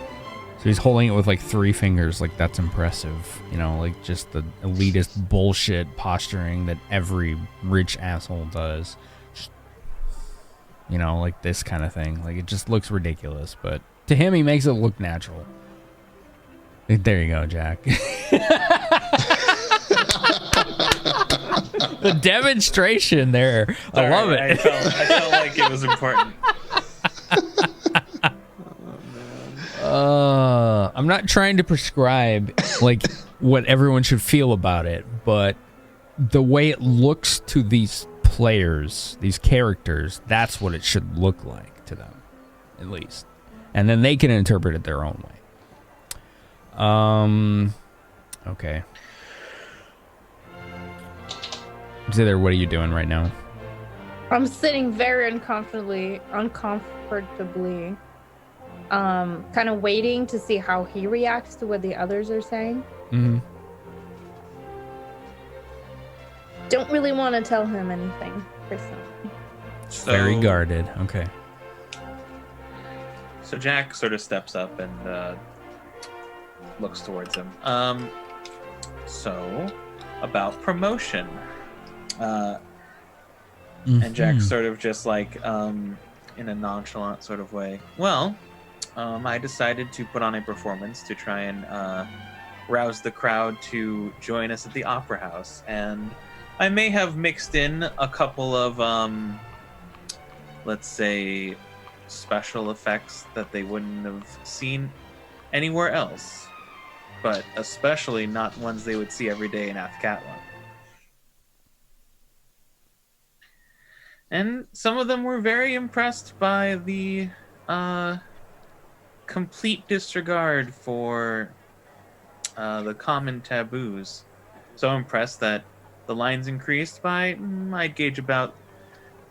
So he's holding it with like 3 fingers, like that's impressive. Like just the elitist bullshit posturing that every rich asshole does. Like this kind of thing. Like, it just looks ridiculous, but to him, he makes it look natural. There you go, Jack. The demonstration there. Sorry, I love it. I felt like it was important. I'm not trying to prescribe like what everyone should feel about it, but the way it looks to these players, these characters, that's what it should look like to them, at least. And then they can interpret it their own way. Okay. Zither, what are you doing right now? I'm sitting very uncomfortably, kind of waiting to see how he reacts to what the others are saying. Mm-hmm. Don't really want to tell him anything personally. Very guarded. Okay. So Jack sort of steps up and looks towards him. So about promotion. And Jack sort of just like in a nonchalant sort of way. Well, I decided to put on a performance to try and rouse the crowd to join us at the Opera House, and I may have mixed in a couple of let's say special effects that they wouldn't have seen anywhere else, but especially not ones they would see every day in Athkatlan. And some of them were very impressed by the complete disregard for the common taboos. So impressed that the lines increased by, I'd gauge, about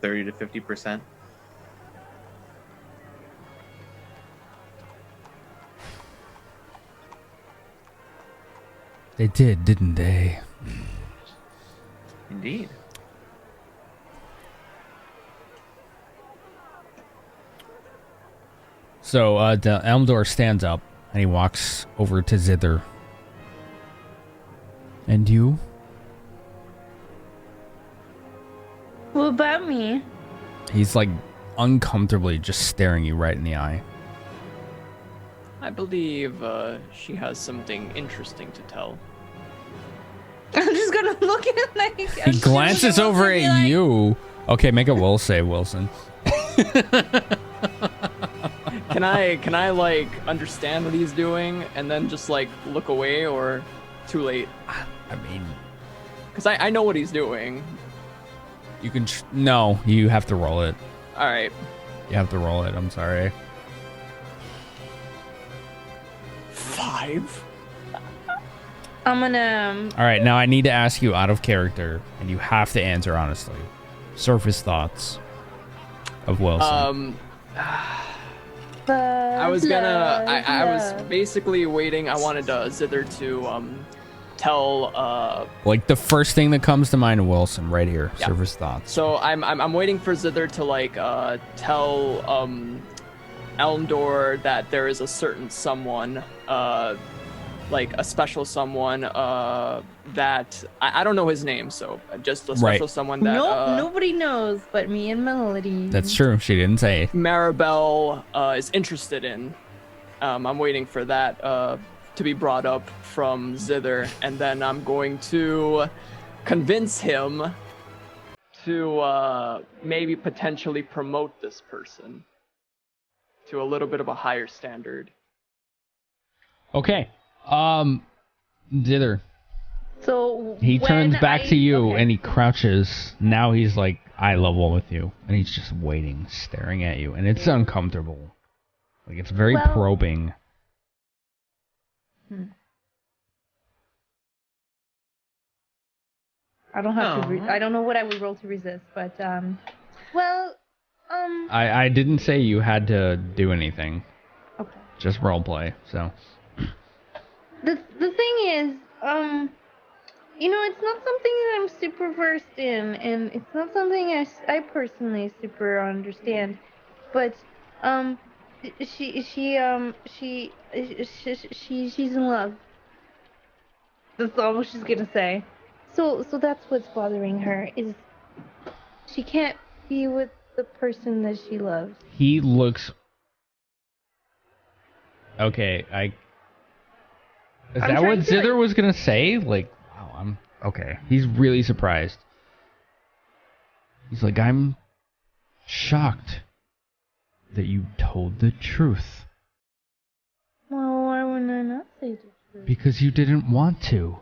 30 to 50%. They did, didn't they? Indeed. So the Elmdor stands up and he walks over to Zither. And you? What about me? He's like uncomfortably just staring you right in the eye. I believe she has something interesting to tell. I'm just gonna look at it like. He glances over at you. Okay, make a will save, Wilson. Can I like understand what he's doing and then just like look away, or too late? I mean, because I know what he's doing. You can no, you have to roll it. All right. You have to roll it. I'm sorry. 5. I'm gonna. All right, now I need to ask you out of character, and you have to answer honestly. Surface thoughts of Wilson. I was basically waiting. I wanted Zither to tell Like the first thing that comes to mind of Wilson, right here. Yeah. Surface thoughts. So I'm waiting for Zither to like tell Elmdor that there is a certain someone, like a special someone that I don't know his name, so just a special someone that Nobody knows but me and Melody. That's true. She didn't say. Maribel is interested in. I'm waiting for that to be brought up from Zither, and then I'm going to convince him to maybe potentially promote this person to a little bit of a higher standard. Okay. Zither. So He turns when back to you okay. and he crouches. Now he's like eye level with you, and he's just waiting, staring at you, and it's uncomfortable. Like it's very probing. I don't have to. I don't know what I would roll to resist, but I didn't say you had to do anything. Okay. Just role play. So. The thing is, it's not something that I'm super versed in, and it's not something I personally super understand. But she's in love. That's all she's gonna say. So that's what's bothering her, is she can't be with the person that she loves. He looks. Okay, Is that what Zither was gonna say? Like, wow, I'm okay. He's really surprised. He's like, I'm shocked that you told the truth. Well, why would I not say the truth? Because you didn't want to.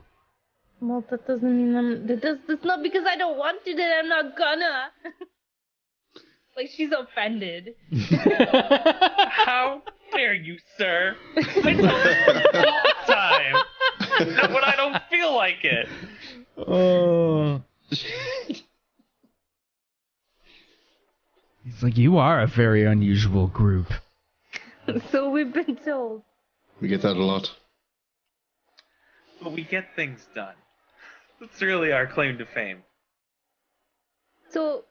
Well, that doesn't mean that's not because I don't want to that I'm not gonna. Like, she's offended. How dare you, sir? I told you all the time. Not when I don't feel like it. Oh. He's like, you are a very unusual group. So we've been told. We get that a lot. But we get things done. That's really our claim to fame. So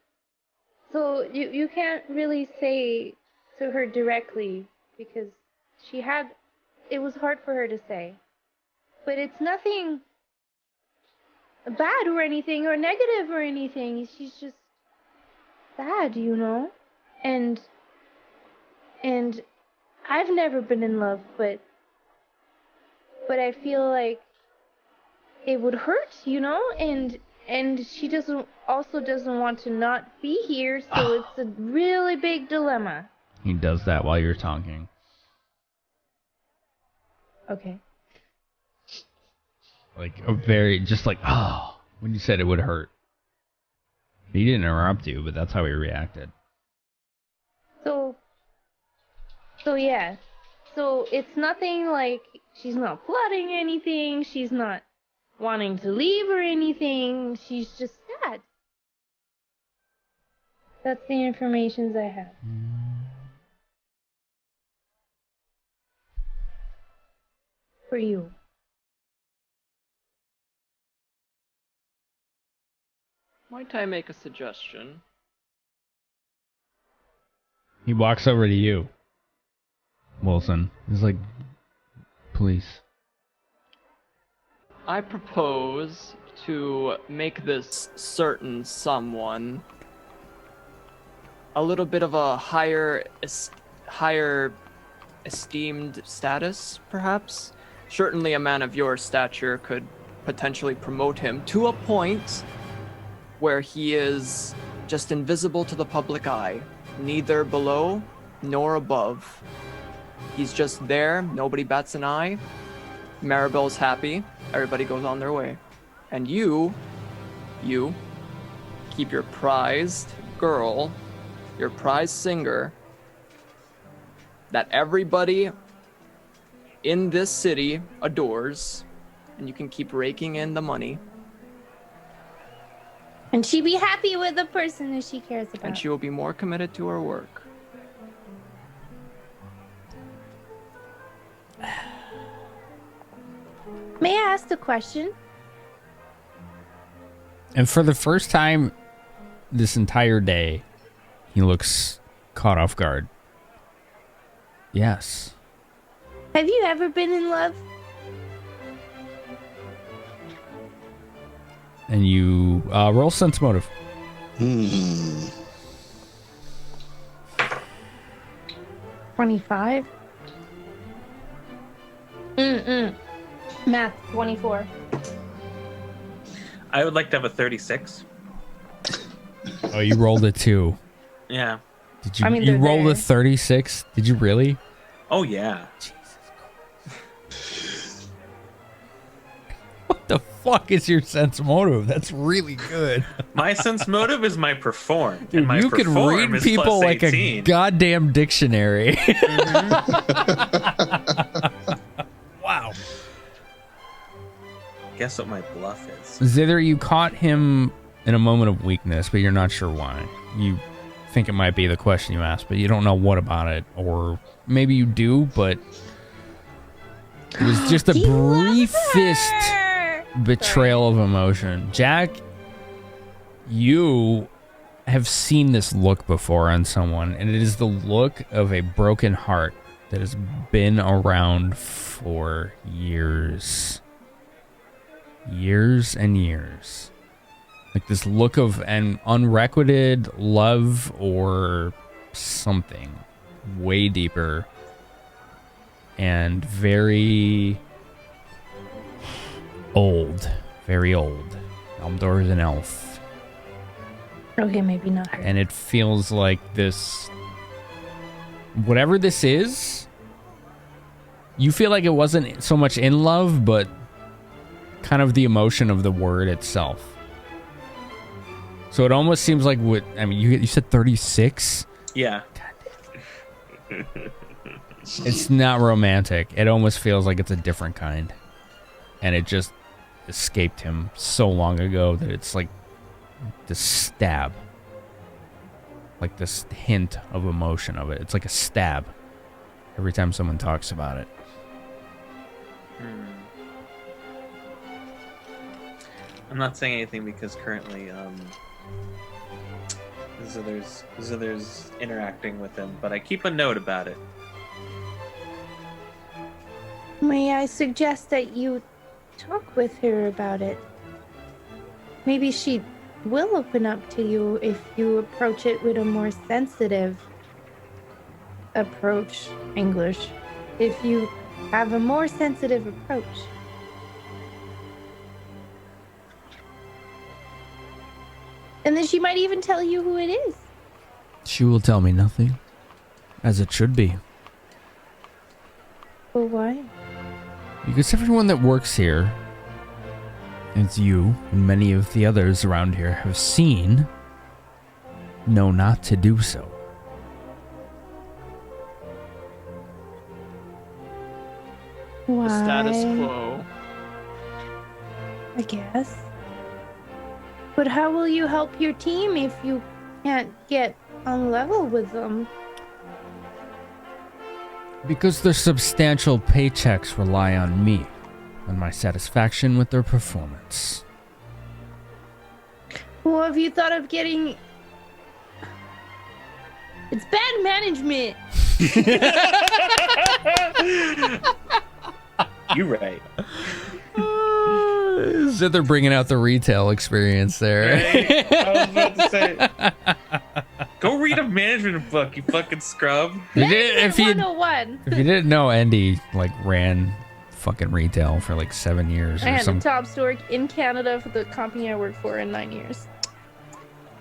you can't really say to her directly, because it was hard for her to say. But it's nothing bad or anything or negative or anything. She's just sad, And I've never been in love, but I feel like it would hurt, and she doesn't want to not be here, so it's a really big dilemma. He does that while you're talking. Okay. Like a very, just like, when you said it would hurt. He didn't interrupt you, but that's how he reacted. So yeah. So it's nothing like she's not plotting anything, she's not wanting to leave or anything, she's just sad. That's the information I have. For you. Might I make a suggestion? He walks over to you, Wilson. He's like, please. I propose to make this certain someone a little bit of a higher esteemed status, perhaps. Certainly a man of your stature could potentially promote him to a point where he is just invisible to the public eye, neither below nor above. He's just there, nobody bats an eye. Maribel's happy, everybody goes on their way. And you keep your prized girl, your prized singer, that everybody in this city adores, and you can keep raking in the money. And she be happy with the person that she cares about. And she will be more committed to her work. May I ask a question? And for the first time this entire day, he looks caught off guard. Yes. Have you ever been in love? And you roll sense motive. 25. Math, 24. I would like to have a 36. Oh, you rolled a 2. Yeah. Did you? I mean, you they're rolled there. a 36? Did you really? Oh, yeah. What the fuck is your sense motive? That's really good. My sense motive is my perform. Dude, and my you can perform read is people plus like 18. a goddamn dictionary. Wow. Guess what my bluff is? Zither, you caught him in a moment of weakness, but you're not sure why. You think it might be the question you asked, but you don't know what about it. Or maybe you do, but it was just the briefest betrayal of emotion. Jack, you have seen this look before on someone, and it is the look of a broken heart that has been around for years. Years and years. Like this look of an unrequited love or something way deeper and very old. Very old. Almdor is an elf. Okay, maybe not her. And it feels like this... Whatever this is, you feel like it wasn't so much in love, but kind of the emotion of the word itself. So it almost seems like what... I mean, you said 36? Yeah. It's not romantic. It almost feels like it's a different kind. And it just escaped him so long ago that it's like this stab. Like this hint of emotion of it. It's like a stab every time someone talks about it. I'm not saying anything because currently Zither's interacting with him, but I keep a note about it. May I suggest that you talk with her about it? Maybe she will open up to you if you approach it with a more sensitive approach. English. If you have a more sensitive approach. And then she might even tell you who it is. She will tell me nothing. As it should be. Well, why? Because everyone that works here, as you and many of the others around here have seen, know not to do so. Why? The status quo. I guess. But how will you help your team if you can't get on level with them? Because their substantial paychecks rely on me and my satisfaction with their performance. Well, have you thought of getting... It's bad management. You're right. Zither bringing out the retail experience there. Right? I was about to say, go read a management book, you fucking scrub. If you 101. didn't know, Andy like ran fucking retail for like 7 years I or had the something. top store in Canada for the company I worked for in 9 years.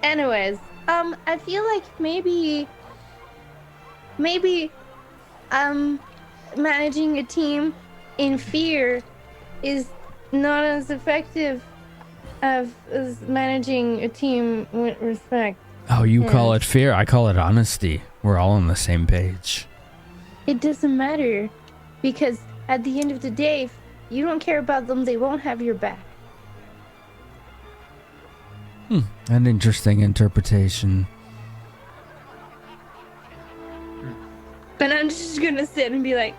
Anyways, I feel like maybe, managing a team in fear is not as effective as managing a team with respect. Oh, you call it fear? I call it honesty. We're all on the same page. It doesn't matter, because at the end of the day, if you don't care about them, they won't have your back. An interesting interpretation. And I'm just gonna sit and be like,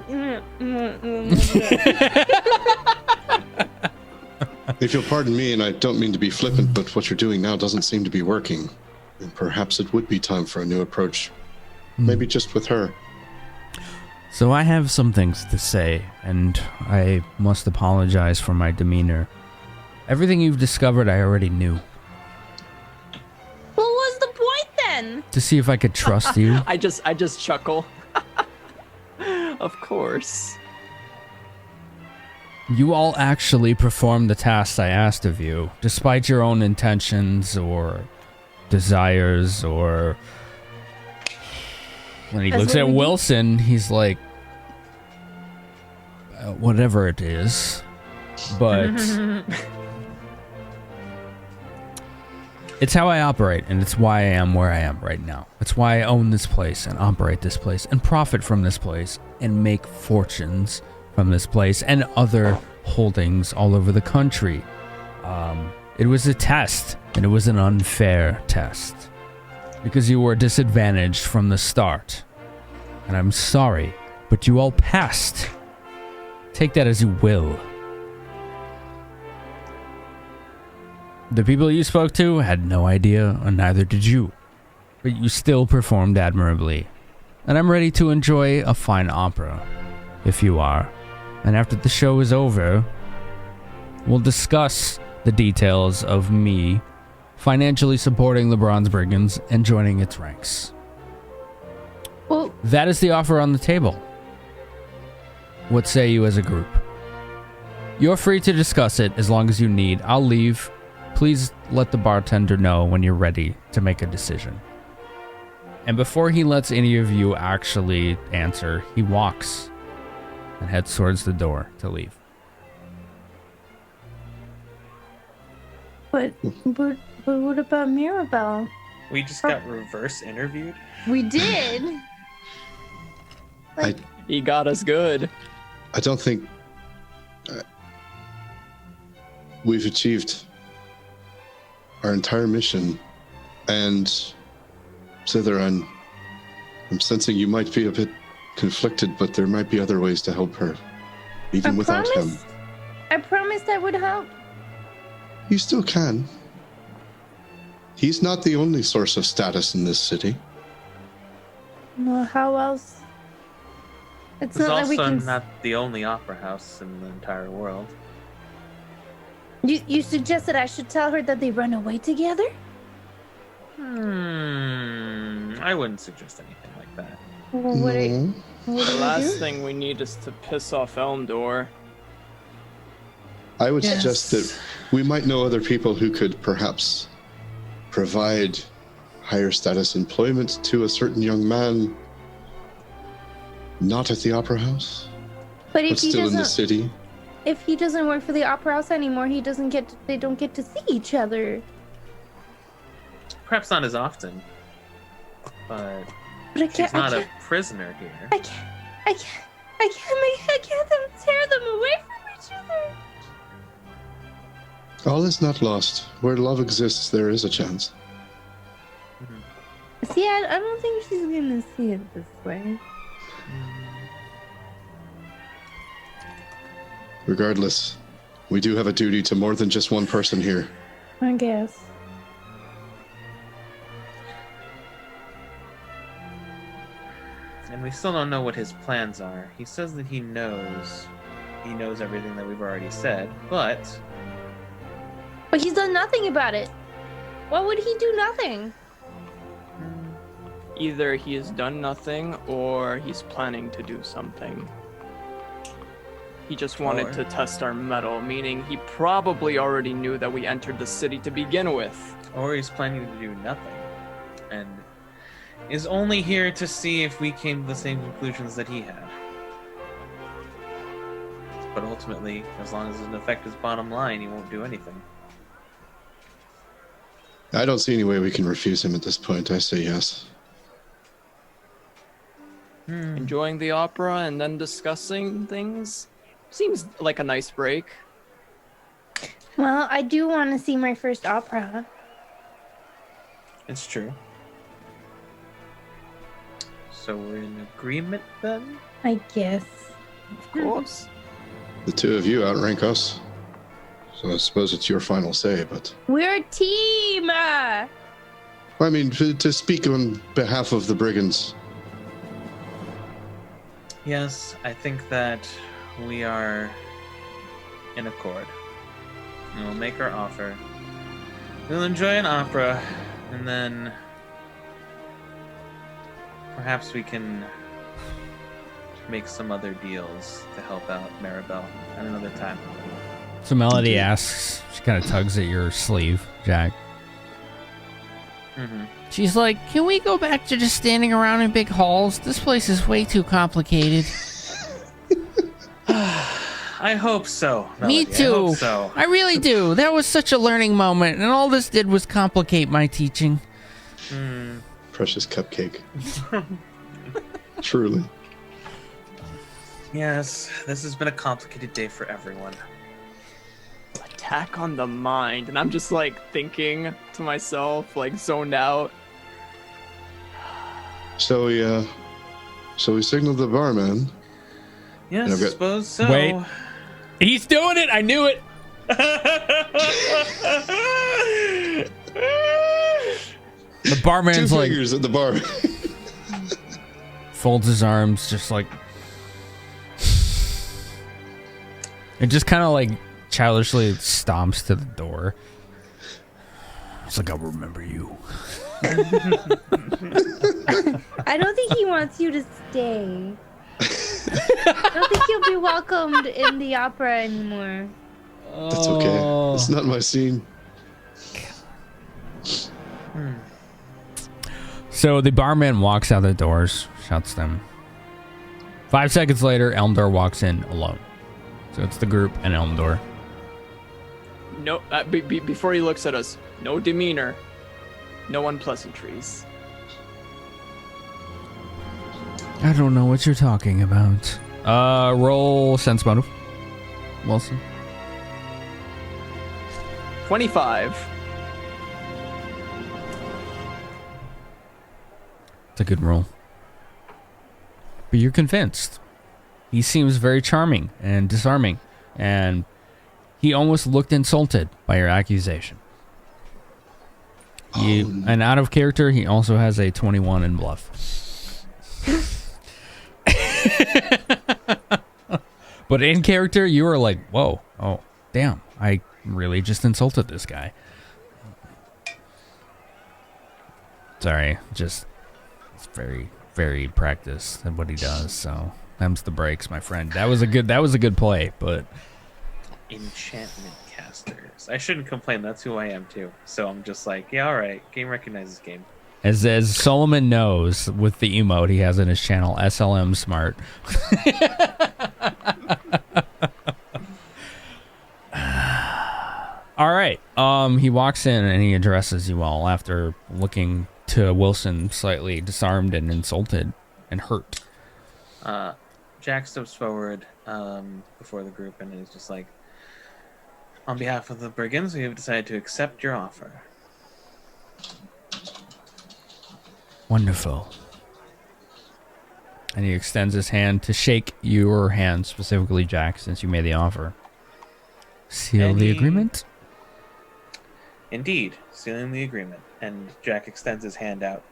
If you'll pardon me, and I don't mean to be flippant, but what you're doing now doesn't seem to be working. And perhaps it would be time for a new approach. Maybe just with her. So I have some things to say, and I must apologize for my demeanor. Everything you've discovered I already knew. What was the point then? To see if I could trust you. I just chuckle. Of course. You all actually performed the tasks I asked of you, despite your own intentions or desires, or... When he looks at Wilson, he's like, whatever it is. But it's how I operate, and it's why I am where I am right now. It's why I own this place and operate this place and profit from this place and make fortunes from this place and other holdings all over the country. It was a test, and it was an unfair test. Because you were disadvantaged from the start. And I'm sorry, but you all passed. Take that as you will. The people you spoke to had no idea, and neither did you. But you still performed admirably. And I'm ready to enjoy a fine opera, if you are. And after the show is over, we'll discuss the details of me financially supporting the Bronze Brigands and joining its ranks. Well, that is the offer on the table. What say you as a group? You're free to discuss it as long as you need. I'll leave. Please let the bartender know when you're ready to make a decision. And before he lets any of you actually answer, he walks and heads towards the door to leave. But what about Mirabelle? We just got reverse interviewed. We did. He got us good. I don't think we've achieved our entire mission, and Zither, I'm sensing you might be a bit conflicted, but there might be other ways to help her, even without him. I promised I would help. You still can. He's not the only source of status in this city. Well, how else? It's It's not like we also can. not the only opera house in the entire world. You suggested I should tell her that they run away together? I wouldn't suggest anything like that. Well, what do The we last do? thing we need is to piss off Elmdor. I would suggest that we might know other people who could perhaps provide higher status employment to a certain young man, not at the opera house, But if but he still in the doesn't, city. if he doesn't work for the opera house anymore, they don't get to see each other. Perhaps not as often, but But she's not a prisoner here. I can't tear them away from each other. All is not lost. Where love exists, there is a chance. See, I don't think she's gonna see it this way. Regardless, we do have a duty to more than just one person here. I guess. And we still don't know what his plans are. He says that he knows everything that we've already said, but But he's done nothing about it. Why would he do nothing? Either he has done nothing or he's planning to do something. He just wanted to test our mettle, meaning he probably already knew that we entered the city to begin with. Or he's planning to do nothing and is only here to see if we came to the same conclusions that he had. But ultimately, as long as it doesn't affect his bottom line, he won't do anything. I don't see any way we can refuse him at this point. I say yes. Enjoying the opera and then discussing things seems like a nice break. Well, I do want to see my first opera. It's true. So we're in agreement then? I guess. Of course. The two of you outrank us. So I suppose it's your final say, but... We're a team! I mean, to speak on behalf of the Brigands. Yes, I think that we are in accord. And we'll make our offer. We'll enjoy an opera, and then perhaps we can make some other deals to help out Maribel at another time. So Melody asks, she kind of tugs at your sleeve, Jack. Mm-hmm. She's like, can we go back to just standing around in big halls? This place is way too complicated. I hope so. Me Melody. too. I hope so. I really do. That was such a learning moment, and all this did was complicate my teaching. Precious cupcake. Truly. Yes, this has been a complicated day for everyone. Attack on the mind, and I'm just like thinking to myself, like zoned out. So we signaled the barman. Yes, I suppose so. Wait. He's doing it! I knew it! The barman's Two like... fingers at the bar. folds his arms, just like... and just kind of like childishly stomps to the door. It's like, I'll remember you. I don't think he wants you to stay. I don't think you'll be welcomed in the opera anymore. That's okay. It's not my scene. So the barman walks out the doors, shuts them. 5 seconds later, Elmdor walks in alone. So it's the group and Elmdor. No, before he looks at us, no demeanor, no unpleasantries. I don't know what you're talking about. Roll sense motive, Wilson. 25. It's a good roll. But you're convinced. He seems very charming and disarming, and he almost looked insulted by your accusation. And out of character, he also has a 21 in bluff. But in character, you were like, whoa, oh, damn, I really just insulted this guy. Sorry, just, it's very, very practiced at what he does, so them's the breaks, my friend. That was a good play, but... Enchantment casters. I shouldn't complain, that's who I am too. So I'm just like, yeah, alright, game recognizes game. As Solomon knows, with the emote he has in his channel, SLM Smart. All right. He walks in and he addresses you all after looking to Wilson slightly disarmed and insulted and hurt. Jack steps forward before the group and is just like, on behalf of the Brigands, we have decided to accept your offer. Wonderful. And he extends his hand to shake your hand, specifically Jack, since you made the offer. Seal the agreement? Indeed, sealing the agreement. And Jack extends his hand out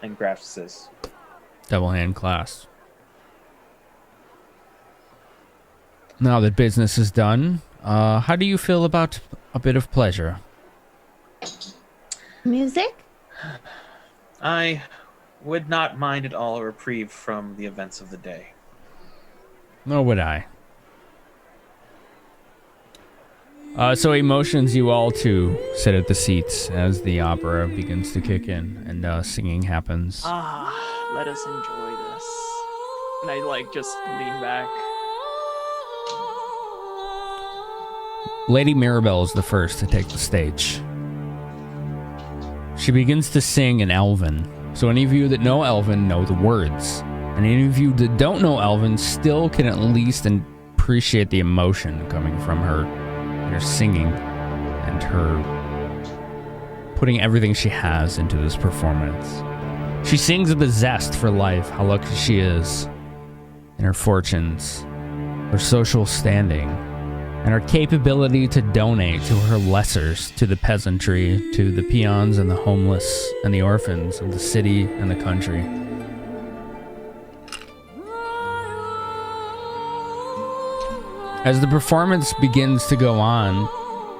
and grasps his. Double hand clasp. Now that business is done, how do you feel about a bit of pleasure? Music? I would not mind at all a reprieve from the events of the day. Nor would I. So he motions you all to sit at the seats as the opera begins to kick in and singing happens. Let us enjoy this. And I like just lean back. Lady Mirabelle is the first to take the stage. She begins to sing in Elven. So any of you that know Elven know the words. And any of you that don't know Elven still can at least appreciate the emotion coming from her. And her singing. And her putting everything she has into this performance. She sings with a zest for life, how lucky she is. And her fortunes. Her social standing. And her capability to donate to her lessers, to the peasantry, to the peons and the homeless and the orphans of the city and the country. As the performance begins to go on,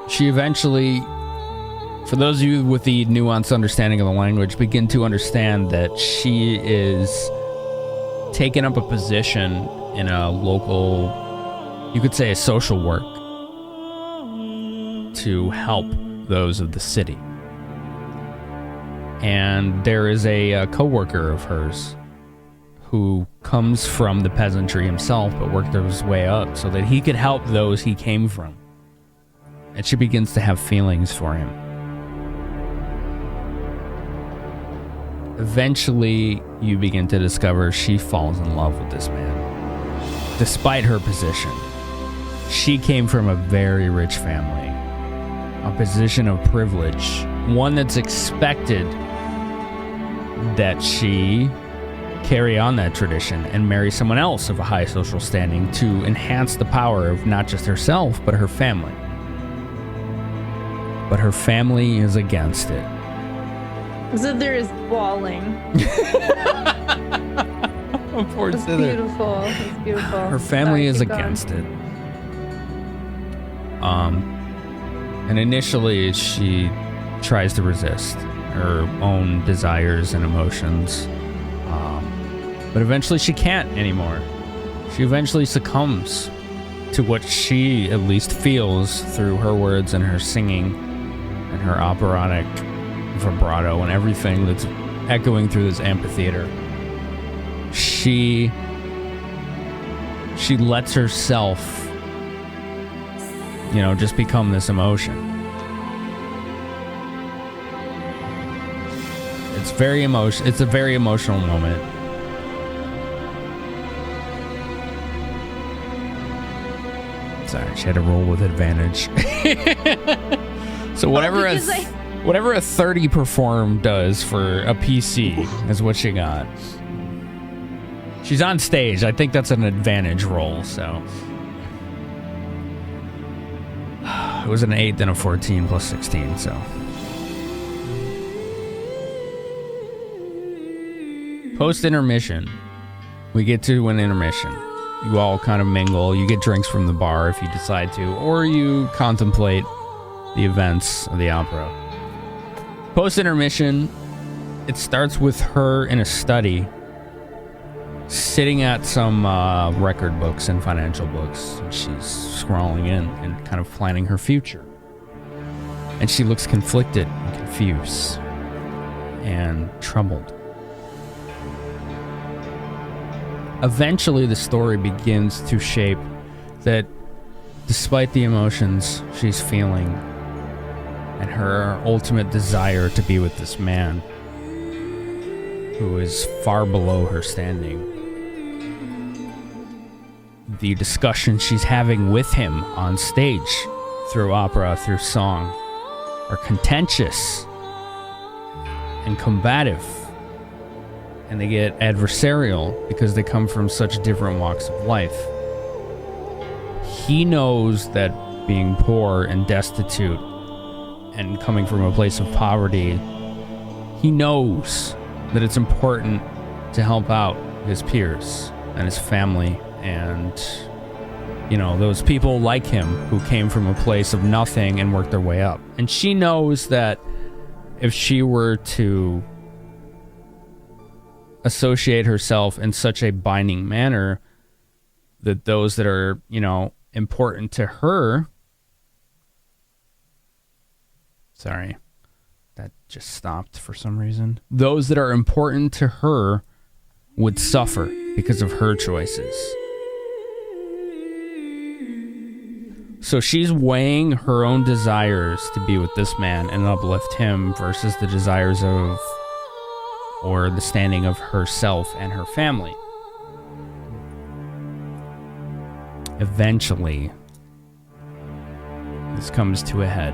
she eventually, for those of you with the nuanced understanding of the language, begin to understand that she is taking up a position in a local, you could say, a social work to help those of the city. And there is a co-worker of hers who comes from the peasantry himself, but worked his way up so that he could help those he came from. And she begins to have feelings for him. Eventually, you begin to discover she falls in love with this man. Despite her position. She came from a very rich family, a position of privilege, one that's expected that she carry on that tradition and marry someone else of a high social standing to enhance the power of not just herself, but her family. But her family is against it. Zither is bawling. Poor It's Zither. beautiful. It's beautiful. Her family Sorry, is keep going. against it. And initially she tries to resist her own desires and emotions. But eventually she can't anymore. She eventually succumbs to what she at least feels through her words and her singing and her operatic vibrato and everything that's echoing through this amphitheater. She lets herself, just become this emotion. It's a very emotional moment. Sorry, she had to roll with advantage. So whatever a 30 perform does for a PC is what she got. She's on stage. I think that's an advantage roll, so. It was an 8, then a 14 plus 16, so. Post-intermission, we get to an intermission. You all kind of mingle. You get drinks from the bar if you decide to, or you contemplate the events of the opera. Post-intermission, it starts with her in a study, sitting at some record books and financial books. And she's scrolling in and kind of planning her future. And she looks conflicted and confused and troubled. Eventually, the story begins to shape that despite the emotions she's feeling and her ultimate desire to be with this man who is far below her standing, the discussions she's having with him on stage, through opera, through song, are contentious and combative. And they get adversarial because they come from such different walks of life. He knows that being poor and destitute and coming from a place of poverty, he knows that it's important to help out his peers and his family and, those people like him who came from a place of nothing and worked their way up. And she knows that if she were to associate herself in such a binding manner that those that are, important to her. Sorry, that just stopped for some reason. Those that are important to her would suffer because of her choices. So she's weighing her own desires to be with this man and uplift him versus the desires of, or the standing of herself and her family. Eventually, this comes to a head.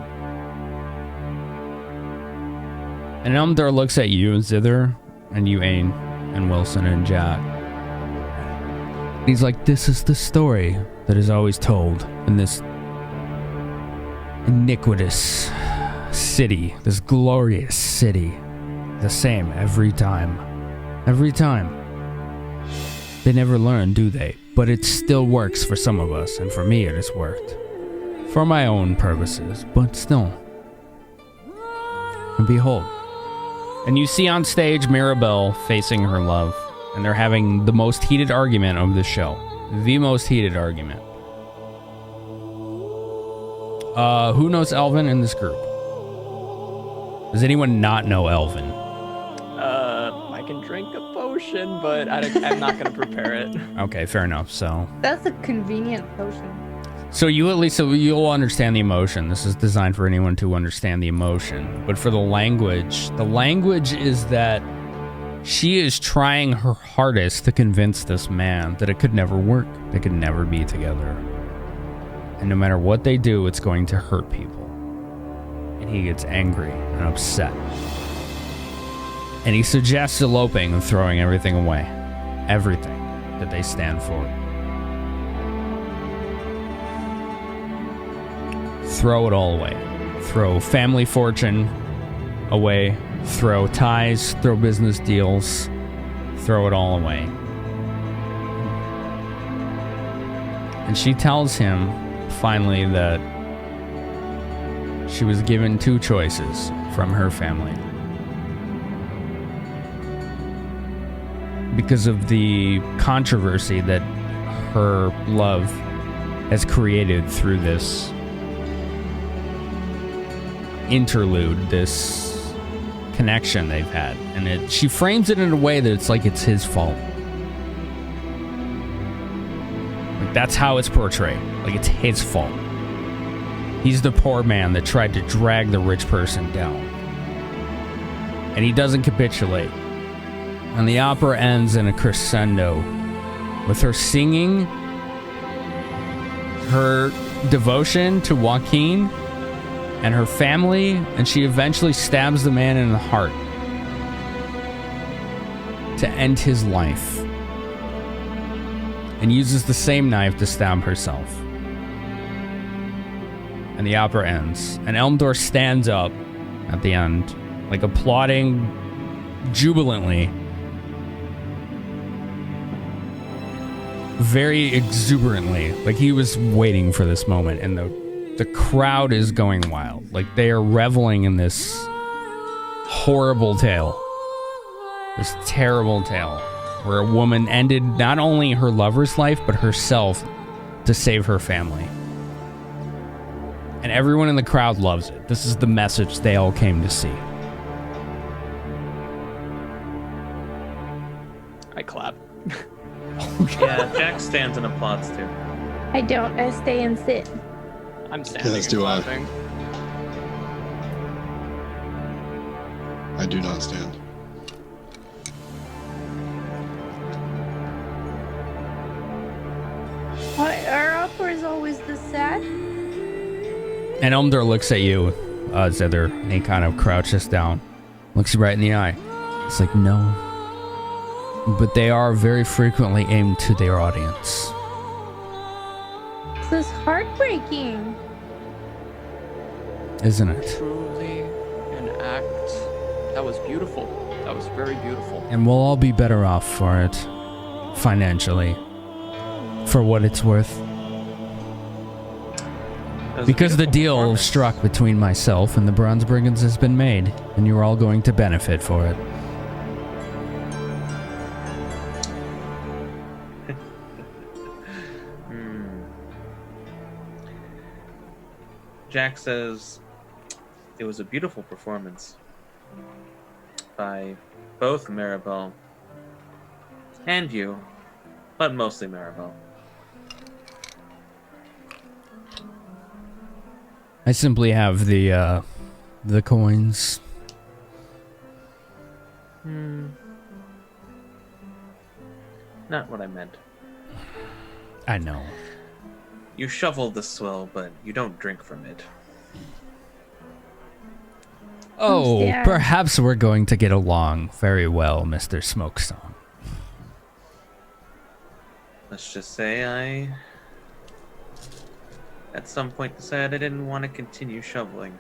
And Elmdar looks at you, Zither, and you, Ain, and Wilson, and Jack. He's like, this is the story that is always told in this iniquitous city, this glorious city. The same every time. Every time. They never learn, do they? But it still works for some of us, and for me it has worked. For my own purposes, but still. And behold. And you see on stage Mirabelle facing her love, and they're having the most heated argument of the show. The most heated argument. Who knows Elvin in this group? Does anyone not know Elvin? I can drink a potion, but I'm not going to prepare it. Okay, fair enough. So That's a convenient potion. So you'll understand the emotion. This is designed for anyone to understand the emotion. But for the language is that she is trying her hardest to convince this man that it could never work. They could never be together. And no matter what they do, it's going to hurt people. And he gets angry and upset. And he suggests eloping and throwing everything away. Everything that they stand for. Throw it all away. Throw family fortune away. Throw ties. Throw business deals. Throw it all away. And she tells him, finally, that she was given two choices from her family. Because of the controversy that her love has created through this interlude, this connection they've had. And she frames it in a way that it's like it's his fault. Like that's how it's portrayed. Like it's his fault. He's the poor man that tried to drag the rich person down. And he doesn't capitulate. And the opera ends in a crescendo with her singing her devotion to Joaquin and her family, and she eventually stabs the man in the heart to end his life, and uses the same knife to stab herself. And the opera ends, and Elmdor stands up at the end, like applauding jubilantly, very exuberantly, like he was waiting for this moment, and the crowd is going wild. Like they are reveling in this horrible tale. This terrible tale where a woman ended not only her lover's life, but herself to save her family. And everyone in the crowd loves it. This is the message they all came to see. I clap. Yeah, Jack stands and applauds too. I don't. I stay and sit. I'm standing As and do I. clapping. I do not stand. Why our opera is always this sad? And Elmdor looks at you, Zither, and he kind of crouches down, looks you right in the eye. It's like, no. But they are very frequently aimed to their audience. This is heartbreaking. Isn't it? Truly an act that was beautiful. That was very beautiful. And we'll all be better off for it, financially, for what it's worth. Because the deal struck between myself and the Bronze Brigands has been made, and you're all going to benefit for it. Jack says it was a beautiful performance by both Maribel and you, but mostly Maribel. I simply have the coins. Not what I meant. I know. You shovel the swill, but you don't drink from it. Oh, Yeah. perhaps we're going to get along very well, Mr. Smokesong. Let's just say I, at some point, decided I didn't want to continue shoveling.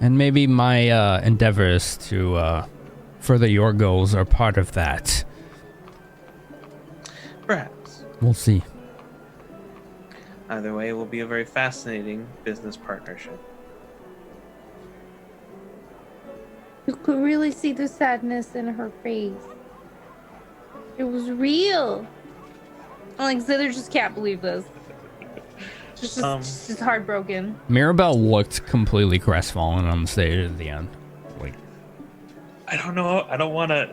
And maybe my endeavors to further your goals are part of that. Perhaps. We'll see. Either way, it will be a very fascinating business partnership. You could really see the sadness in her face. It was real. Like, Zither just can't believe this. She's heartbroken. Maribel looked completely crestfallen on the stage at the end. Like, I don't know. I don't want to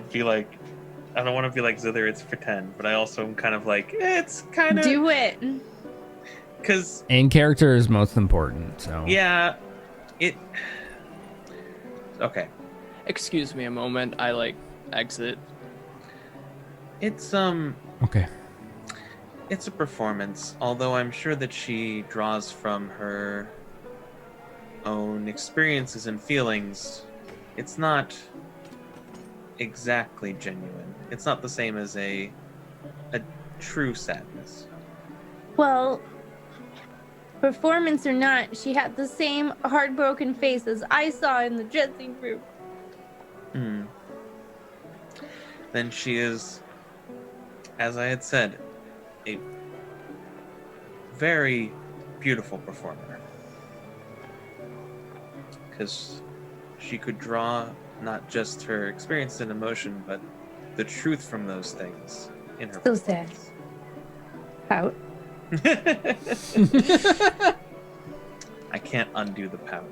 be like Zither. It's pretend, but I also am kind of like it's kind of do it. Because in character is most important. So yeah, it. Okay. Excuse me a moment. I exit. It's okay. It's a performance, although I'm sure that she draws from her own experiences and feelings. It's not exactly genuine. It's not the same as a true sadness. Well, performance or not, she had the same heartbroken face as I saw in the dressing room. Then she is, as I had said, a very beautiful performer. Because she could draw not just her experience and emotion, but the truth from those things in her So sad. Pout. I can't undo the pout.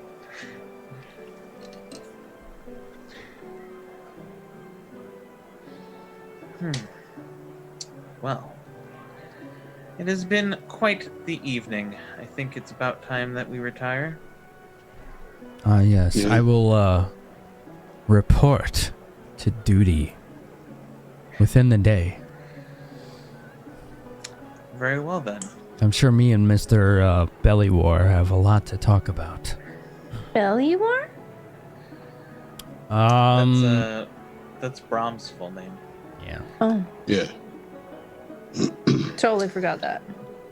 Well, it has been quite the evening. I think it's about time that we retire. Yes, Yeah. I will report to duty within the day. Very well then. I'm sure me and Mr. Belly War have a lot to talk about. Belly War? That's Brahms' full name. Yeah. Oh, Yeah. totally forgot that.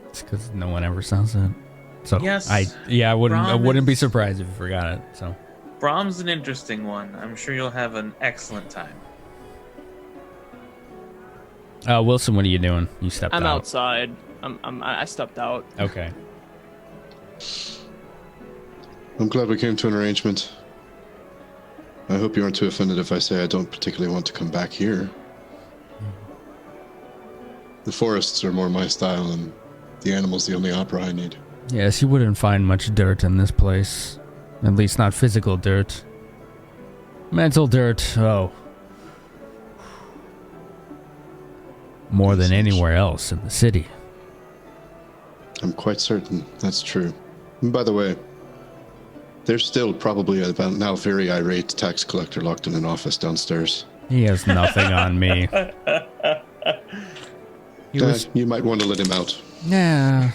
It's because no one ever says it. So Yes, I wouldn't be is- surprised if you forgot it. So Brahms is an interesting one. I'm sure you'll have an excellent time. Wilson, what are you doing? You stepped I'm out. outside. I stepped out. Okay. I'm glad we came to an arrangement. I hope you aren't too offended if I say I don't particularly want to come back here. The forests are more my style, and the animals the only opera I need. Yes, you wouldn't find much dirt in this place. At least not physical dirt. Mental dirt, oh. More than anywhere else in the city. I'm quite certain that's true. And by the way, there's still probably a now very irate tax collector locked in an office downstairs. He has nothing on me. You might want to let him out. Yeah,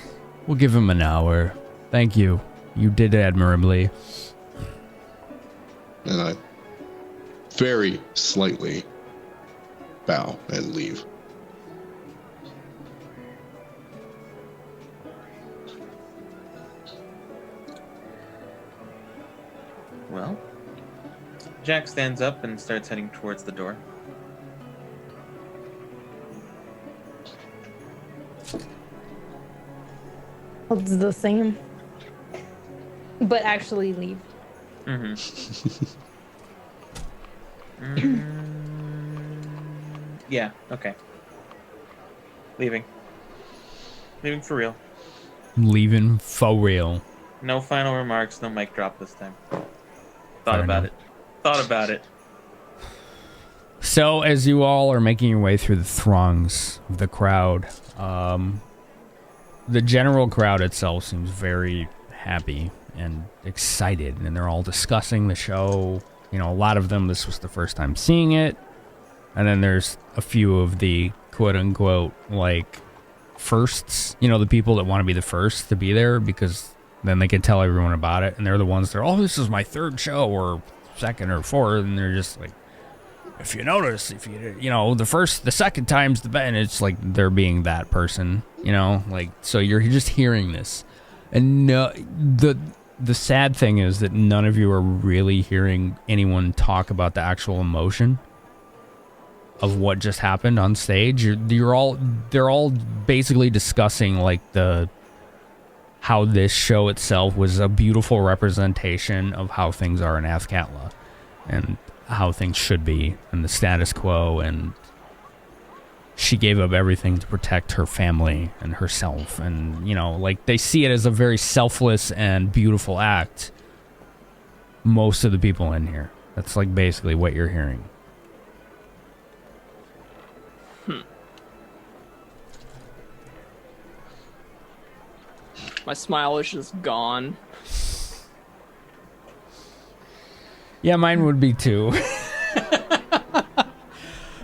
we'll give him an hour. Thank you. You did admirably. And I very slightly bow and leave. Well, Jack stands up and starts heading towards the door. I'll do the same. But actually leave. Yeah, okay. Leaving. Leaving for real. Leaving for real. No final remarks, no mic drop this time. Fair enough. Thought about it. So, as you all are making your way through the throngs of the crowd, the general crowd itself seems very happy and excited, and they're all discussing the show. You know, a lot of them, this was the first time seeing it. And then there's a few of the quote-unquote, like, firsts. You know, the people that want to be the first to be there because then they can tell everyone about it. And they're the ones that are, oh, this is my third show or second or fourth. And they're just like, if you notice, you know, the second time's the best. And it's like they're being that person, you know? Like, so you're just hearing this. And the sad thing is that none of you are really hearing anyone talk about the actual emotion of what just happened on stage. They're all basically discussing like how this show itself was a beautiful representation of how things are in Athkatlan and how things should be and the status quo, and she gave up everything to protect her family and herself, and you know, like they see it as a very selfless and beautiful act. Most of the people in here, that's like basically what you're hearing. My smile is just gone. Yeah, mine would be too.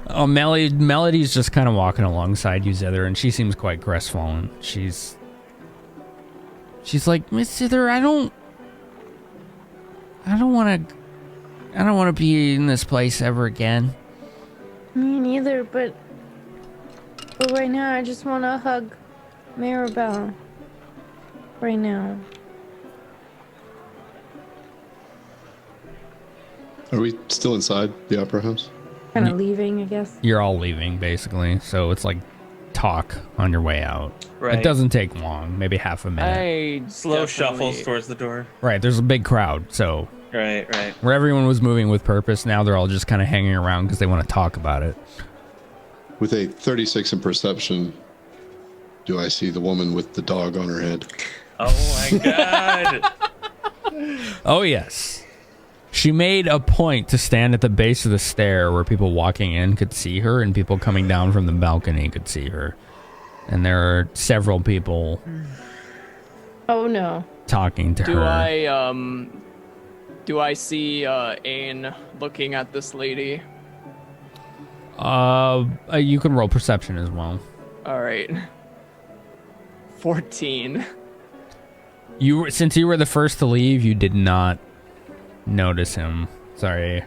Oh, Melody's just kind of walking alongside you, Zither, and she seems quite crestfallen. She's like, Miss Zither, I don't want to be in this place ever again. Me neither, but right now I just want to hug Maribel. Right now. Are we still inside the opera house? Kind of leaving, I guess. You're all leaving, basically, so it's like talk on your way out. Right. It doesn't take long, maybe half a minute. Slow shuffles towards the door. Right, there's a big crowd, so... Right. Where everyone was moving with purpose, now they're all just kind of hanging around because they want to talk about it. With a 36 in perception, do I see the woman with the dog on her head? Oh my god. Oh, yes. She made a point to stand at the base of the stair where people walking in could see her and people coming down from the balcony could see her. And there are several people Oh no. talking to her. Do I see Ain looking at this lady? You can roll perception as well. All right. 14. Since you were the first to leave, you did not notice him. Sorry.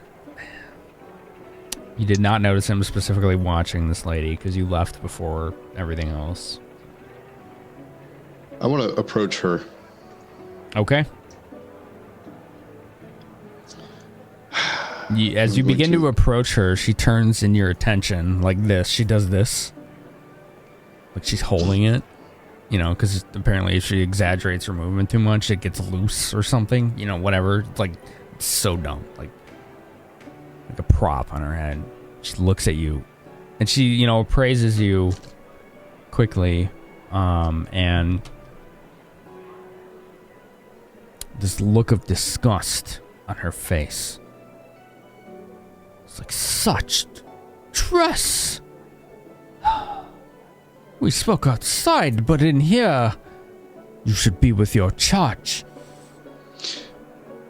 You did not notice him specifically watching this lady because you left before everything else. I want to approach her. Okay. As you begin to approach her, she turns in your attention like this. She does this. Like she's holding it. You know, because apparently if she exaggerates her movement too much, it gets loose or something. You know, whatever. It's like, it's so dumb. Like a prop on her head. She looks at you. And she, you know, praises you quickly. And this look of disgust on her face. It's like, such dress! We spoke outside, but in here, you should be with your charge.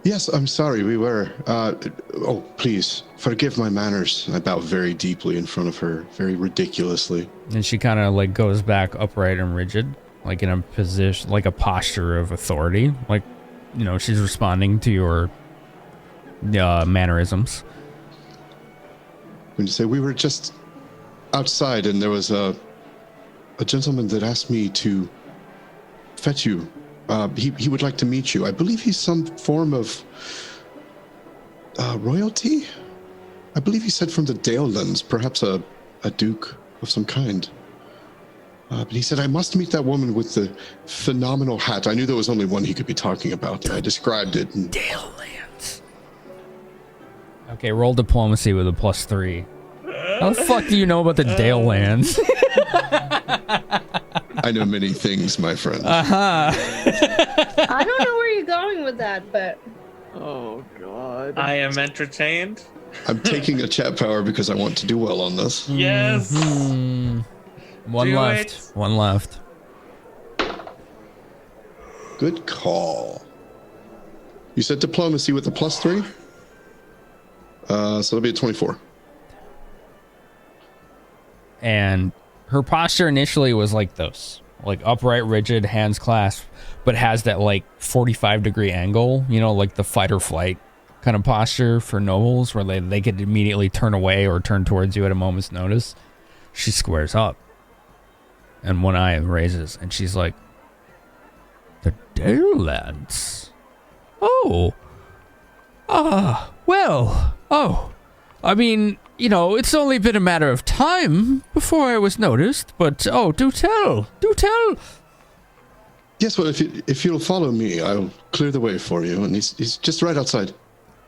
Yes, I'm sorry, we were. Oh, please, forgive my manners. I bow very deeply in front of her, very ridiculously. And she kind of like goes back upright and rigid, like in a position, like a posture of authority. Like, you know, she's responding to your mannerisms. When you say we were just outside and there was a gentleman that asked me to fetch you. He would like to meet you. I believe he's some form of royalty. I believe he said from the Dalelands, perhaps a duke of some kind. But he said, I must meet that woman with the phenomenal hat. I knew there was only one he could be talking about. I described it. And... Dalelands. Okay, roll diplomacy with a +3. How the fuck do you know about the Dalelands? I know many things, my friend. I don't know where you're going with that, but Oh god. I am entertained. I'm taking a chat power because I want to do well on this. Yes. One Do left. it. One left. Good call. You said diplomacy with a +3? So it'll be a 24. And her posture initially was like this, like upright, rigid, hands clasped, but has that like 45-degree angle, you know, like the fight or flight kind of posture for nobles where they could immediately turn away or turn towards you at a moment's notice. She squares up and one eye raises and she's like, the Dale lads. Oh. I mean, you know, it's only been a matter of time before I was noticed, but do tell. Yes, well, if you'll follow me, I'll clear the way for you. And he's just right outside.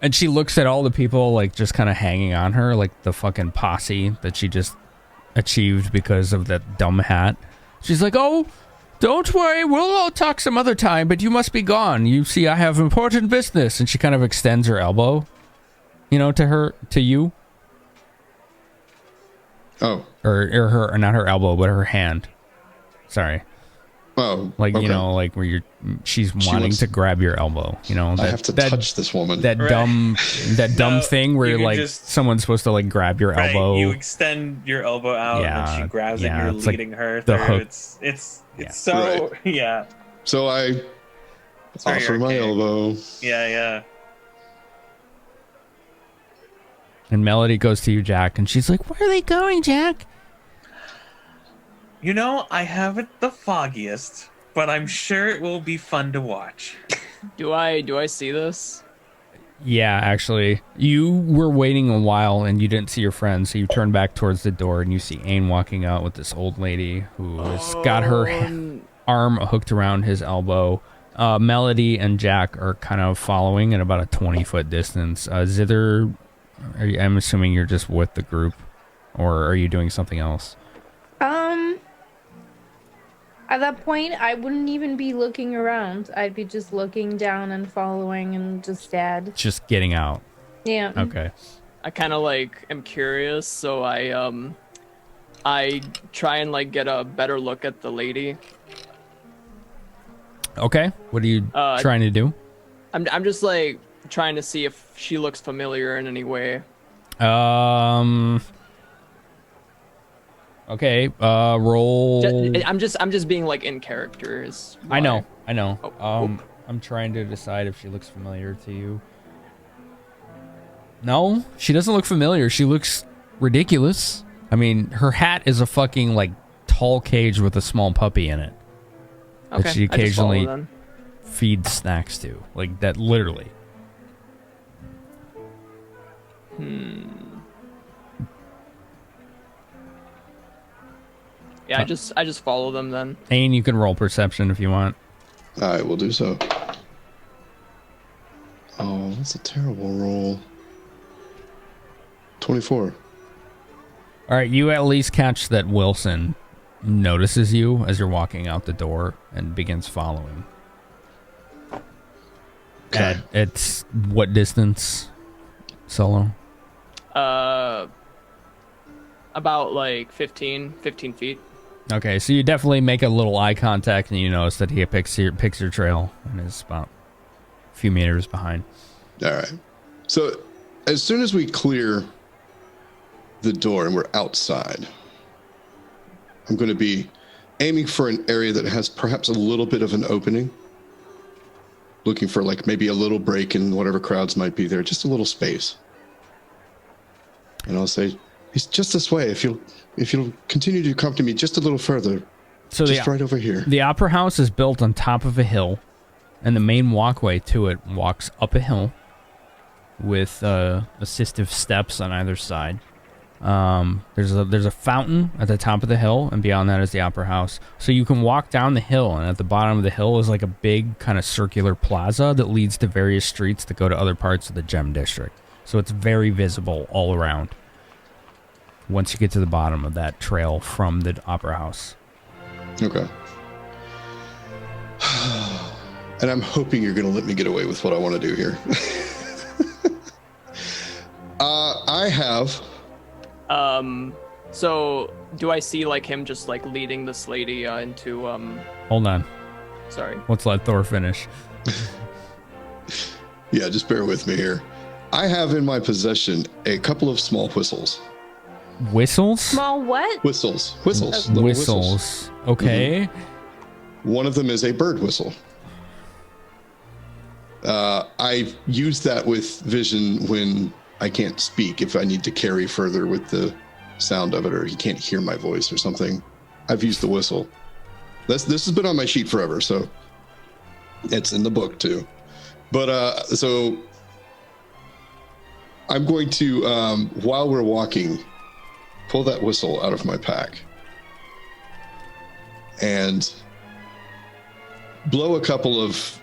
And she looks at all the people, like, just kind of hanging on her, like the fucking posse that she just achieved because of that dumb hat. She's like, oh, don't worry, we'll all talk some other time, but you must be gone. You see, I have important business. And she kind of extends her elbow, you know, to you. Oh. Or not her elbow, but her hand. Sorry. Oh. Like, okay. you know, like where she's wanting to grab your elbow, you know. I have to touch this woman. That dumb thing where like someone's supposed to like grab your elbow. You extend your elbow out and then she grabs it and you're it's leading like her the through. hook. It's so yeah. So I offer my elbow. Yeah. And Melody goes to you, Jack, and she's like, where are they going, Jack? You know, I haven't the foggiest, but I'm sure it will be fun to watch. Do I see this? Yeah, actually. You were waiting a while and you didn't see your friend, so you turn back towards the door and you see Ain walking out with this old lady who has got her arm hooked around his elbow. Melody and Jack are kind of following at about a 20-foot distance. Zither, I'm assuming you're just with the group, or are you doing something else? At that point, I wouldn't even be looking around. I'd be just looking down and following and just dead. Just getting out. Yeah. Okay. I kind of like am curious, so I try and like get a better look at the lady. Okay. What are you trying to do? I'm just like trying to see if she looks familiar in any way. Okay, roll. I'm just being like in character. I know. Oh. I'm trying to decide if she looks familiar to you. No, she doesn't look familiar. She looks ridiculous. I mean, her hat is a fucking like tall cage with a small puppy in it. Okay, that she occasionally I just follow then. feeds snacks to, like that, literally. Yeah, I just follow them then. Ain, you can roll perception if you want. I will do so. Oh, that's a terrible roll. 24. All right, you at least catch that Wilson notices you as you're walking out the door and begins following. Okay. It's what distance, Solo? About like 15 feet. Okay, so you definitely make a little eye contact and you notice that he picks your trail and is about a few meters behind. All right. So as soon as we clear the door and we're outside, I'm going to be aiming for an area that has perhaps a little bit of an opening. Looking for like maybe a little break in whatever crowds might be there, just a little space. And I'll say, he's just this way. If you'll continue to come to me just a little further, so just right over here. The Opera House is built on top of a hill, and the main walkway to it walks up a hill with assistive steps on either side. There's a fountain at the top of the hill, and beyond that is the Opera House. So you can walk down the hill, and at the bottom of the hill is like a big kind of circular plaza that leads to various streets that go to other parts of the Gem District. So it's very visible all around once you get to the bottom of that trail from the Opera House. Okay. And I'm hoping you're going to let me get away with what I want to do here. I have. So do I see like him just like leading this lady into Hold on. Sorry. Let's let Thor finish. Yeah, just bear with me here. I have in my possession a couple of small whistles. Whistles? Small what? Whistles. Whistles. Okay. Mm-hmm. One of them is a bird whistle. I use that with vision when I can't speak, if I need to carry further with the sound of it, or he can't hear my voice or something. I've used the whistle. This has been on my sheet forever, so it's in the book too. But so I'm going to, while we're walking, pull that whistle out of my pack and blow a couple of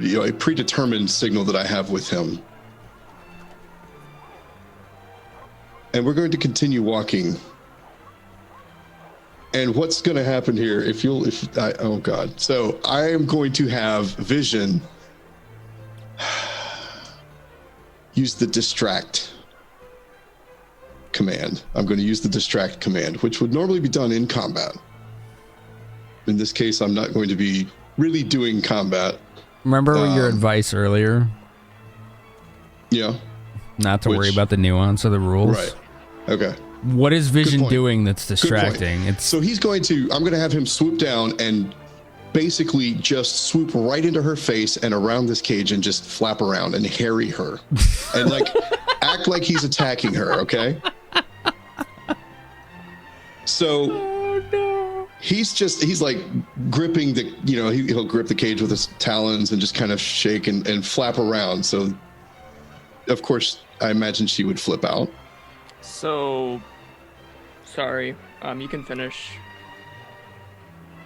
a predetermined signal that I have with him. And we're going to continue walking. And what's going to happen here, oh God. So I am going to have vision use the distract command. I'm going to use the distract command, which would normally be done in combat. In this case, I'm not going to be really doing combat. Remember your advice earlier? Yeah. Not to worry about the nuance of the rules. Right. Okay. What is Vision doing that's distracting? So I'm going to have him swoop down and basically just swoop right into her face and around this cage and just flap around and harry her and like act like he's attacking her. Okay. So he's like gripping he'll grip the cage with his talons and just kind of shake and flap around. So of course I imagine she would flip out. So, sorry, you can finish.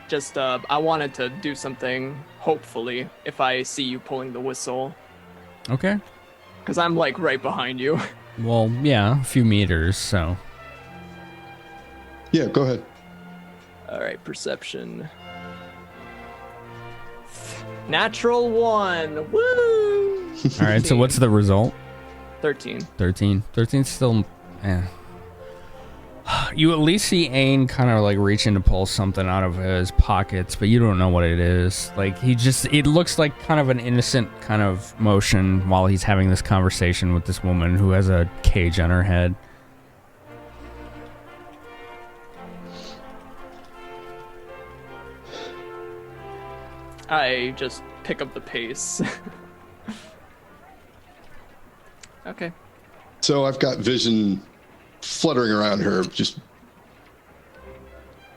Just, I wanted to do something, hopefully, if I see you pulling the whistle. Okay. Because I'm, like, right behind you. Well, yeah, a few meters, so. Yeah, go ahead. Alright, perception. Natural 1! Woo! Alright, so what's the result? 13. 13's still... You at least see Aang kind of like reaching to pull something out of his pockets, but you don't know what it is. Like it looks like kind of an innocent kind of motion while he's having this conversation with this woman who has a cage on her head. I just pick up the pace. Okay. So I've got Vision fluttering around her, just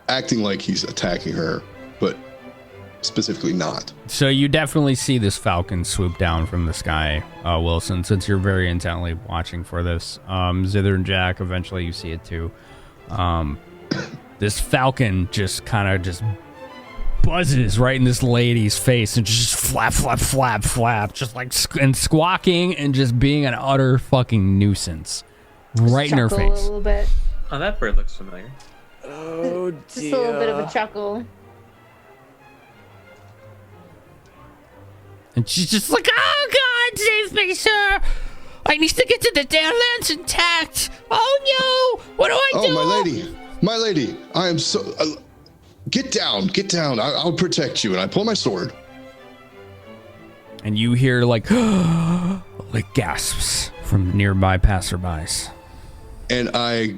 acting like he's attacking her, but specifically not. So you definitely see this falcon swoop down from the sky, Wilson, since you're very intently watching for this. Zither and Jack, eventually you see it too. This falcon just kind of just buzzes right in this lady's face and just flap, flap, flap, flap, just like and squawking and just being an utter fucking nuisance right in her face. A little bit. Oh, that bird looks familiar. Oh, dear. Just a little bit of a chuckle. And she's just like, Oh God, save me, sir! I need to get to the Downlands intact. Oh no! What do I do? Oh, my lady, I am so. Get down. I'll protect you. And I pull my sword. and you hear like gasps from nearby passerbys. And I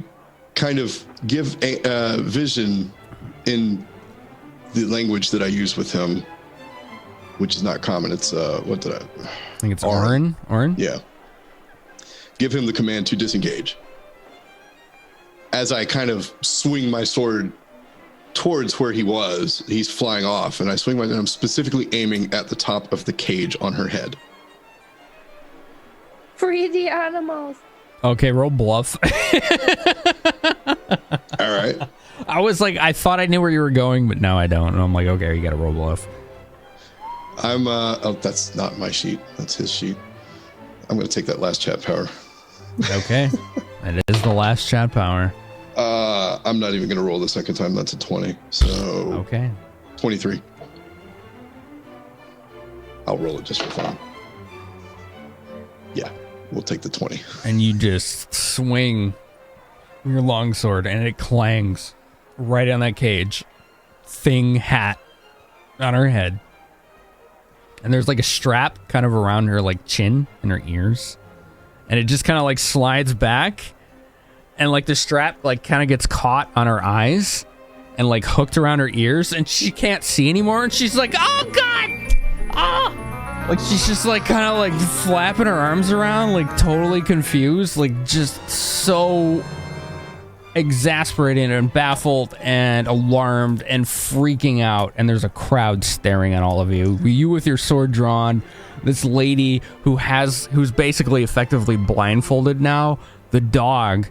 kind of give a vision in the language that I use with him, which is not common. It's what did I think it's Orin. Yeah. Give him the command to disengage. As I kind of swing my sword towards where he was, he's flying off, and I swing and I'm specifically aiming at the top of the cage on her head. Free the animals. Okay, roll bluff. All right. I was like, I thought I knew where you were going, but now I don't. And I'm like, okay, you got to roll bluff. Oh, that's not my sheet. That's his sheet. I'm going to take that last chat power. Okay. It is the last chat power. I'm not even going to roll the second time. That's a 20. So Okay. 23. I'll roll it just for fun. Yeah, we'll take the 20. And you just swing your longsword, and it clangs right on that cage. Thing hat on her head. And there's like a strap kind of around her like chin and her ears. And it just kind of like slides back. And like the strap like kind of gets caught on her eyes and like hooked around her ears. And she can't see anymore. And she's like, oh God! Oh! Like she's just like kind of like flapping her arms around, like totally confused. Like just so exasperated and baffled and alarmed and freaking out, and there's a crowd staring at all of you. You with your sword drawn, this lady who's basically effectively blindfolded now. The dog,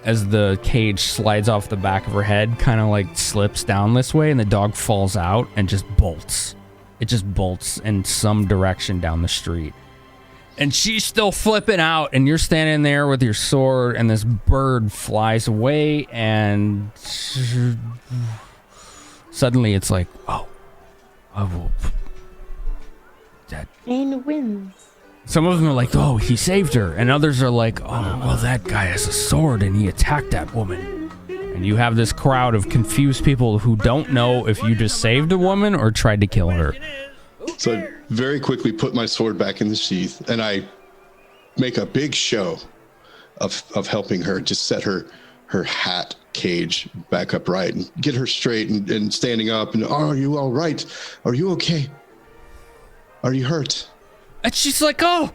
as the cage slides off the back of her head, kind of like slips down this way, and the dog falls out and just bolts. It just bolts in some direction down the street. And she's still flipping out, and you're standing there with your sword, and this bird flies away, and suddenly it's like, oh, that. Ain wins. Some of them are like, oh, he saved her, and others are like, oh, well, that guy has a sword, and he attacked that woman. And you have this crowd of confused people who don't know if you just saved a woman or tried to kill her. So I very quickly put my sword back in the sheath, and I make a big show of helping her just set her hat cage back upright and get her straight and standing up. And are you all right? Are you okay? Are you hurt? And she's like, oh,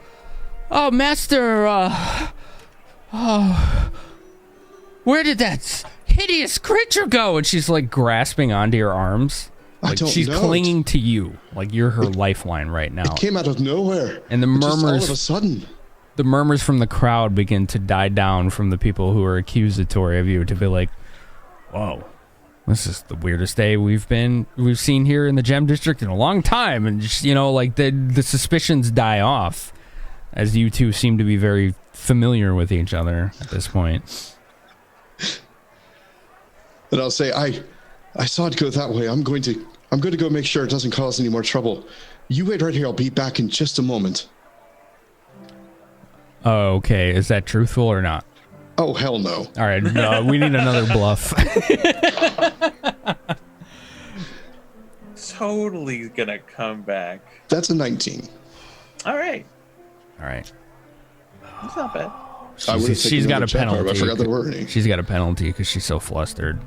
master, where did that hideous creature go? And she's like grasping onto your arms. Like she's clinging to you, like you're her lifeline right now. It came out of nowhere. And the murmurs, all of a sudden, the murmurs from the crowd begin to die down from the people who are accusatory of you, to be like, "Whoa, this is the weirdest day we've seen here in the Gem District in a long time." And just, like the suspicions die off as you two seem to be very familiar with each other at this point. And I'll say, I saw it go that way. I'm going to go make sure it doesn't cause any more trouble. You wait right here. I'll be back in just a moment. Oh, okay. Is that truthful or not? Oh, hell no. All right. No, we need another bluff. Totally gonna come back. That's a 19. All right. That's not bad. She's got a penalty. I forgot there were any. She's got a penalty because she's so flustered.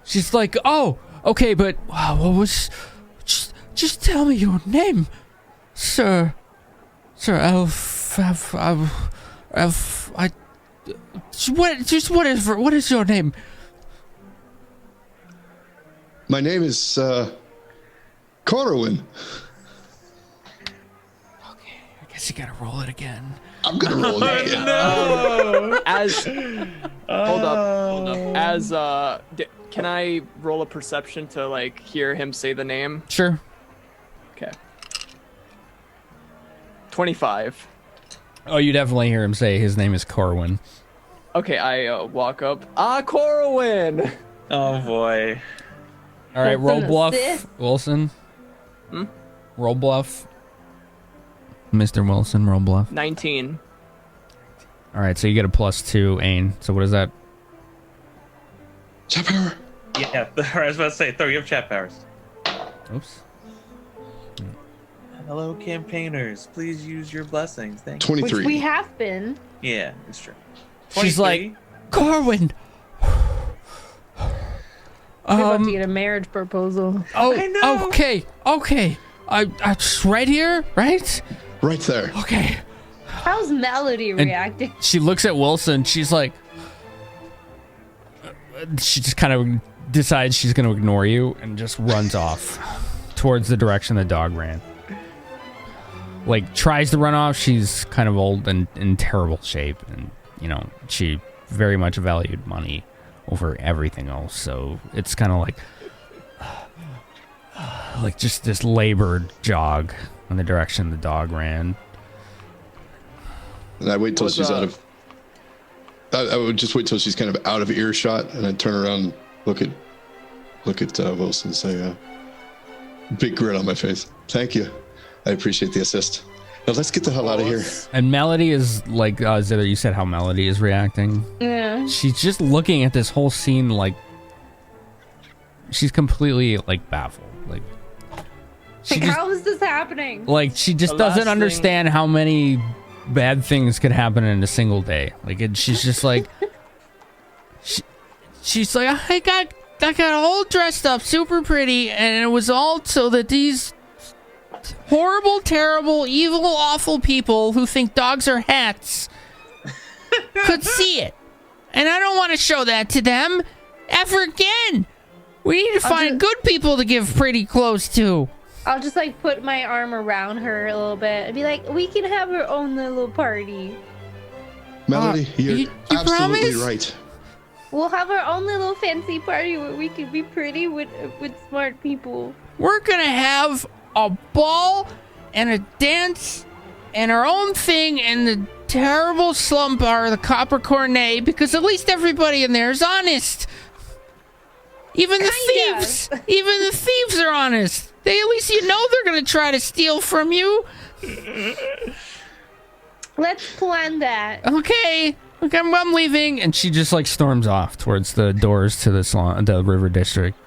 She's like, oh, okay, but what was... Just tell me your name, sir. Sir Elf... What is your name? My name is, Corwin. Okay, I guess you gotta roll it again. I'm gonna roll it again. No! Hold up. Can I roll a perception to like hear him say the name? Sure. Okay. 25. Oh, you definitely hear him say his name is Corwin. Okay, I walk up. Corwin! Oh boy. All right, roll bluff, Wilson. Roll bluff. Mr. Wilson, roll bluff. 19. All right, so you get a +2, Ain. So what is that? Chat power. Yeah, I was about to say, you have chat powers. Oops. Hello, campaigners. Please use your blessings. Thank you. 23. Which we have been. Yeah, it's true. She's like, Corwin. We're about to get a marriage proposal. Oh, I know. okay. I right here, right? Right there. Okay. How's Melody reacting? She looks at Wilson. She's like, she just kind of decides she's going to ignore you and just runs off towards the direction the dog ran. Like, tries to run off. She's kind of old and in terrible shape. And, she very much valued money over everything else. So it's kind of like just this labored jog in the direction the dog ran. And I wait till What's she's up? out of. I would just wait till she's kind of out of earshot, and I'd turn around, and look at Wilson, and say, big grin on my face. Thank you. I appreciate the assist. Now let's get the hell out of here. And Melody is like, Zither, you said how Melody is reacting. Yeah. She's just looking at this whole scene like she's completely like baffled. Like, Like, how is this happening? Like, she just The last doesn't thing- understand how many bad things could happen in a single day. Like, she's just like, she's like, I got all dressed up, super pretty, and it was all so that these horrible, terrible, evil, awful people who think dogs are hats could see it. And I don't want to show that to them ever again. We need to find good people to give pretty close to. I'll just like put my arm around her a little bit and be like, we can have our own little party. Melody, you're you absolutely promise? right. We'll have our own little fancy party where we can be pretty with smart people. We're gonna have a ball and a dance and our own thing in the terrible slum bar, the Copper Cornet, because at least everybody in there is honest. Even the thieves are honest. They at least they're gonna try to steal from you. Let's plan that. Okay, I'm leaving. And she just like storms off towards the doors to the River District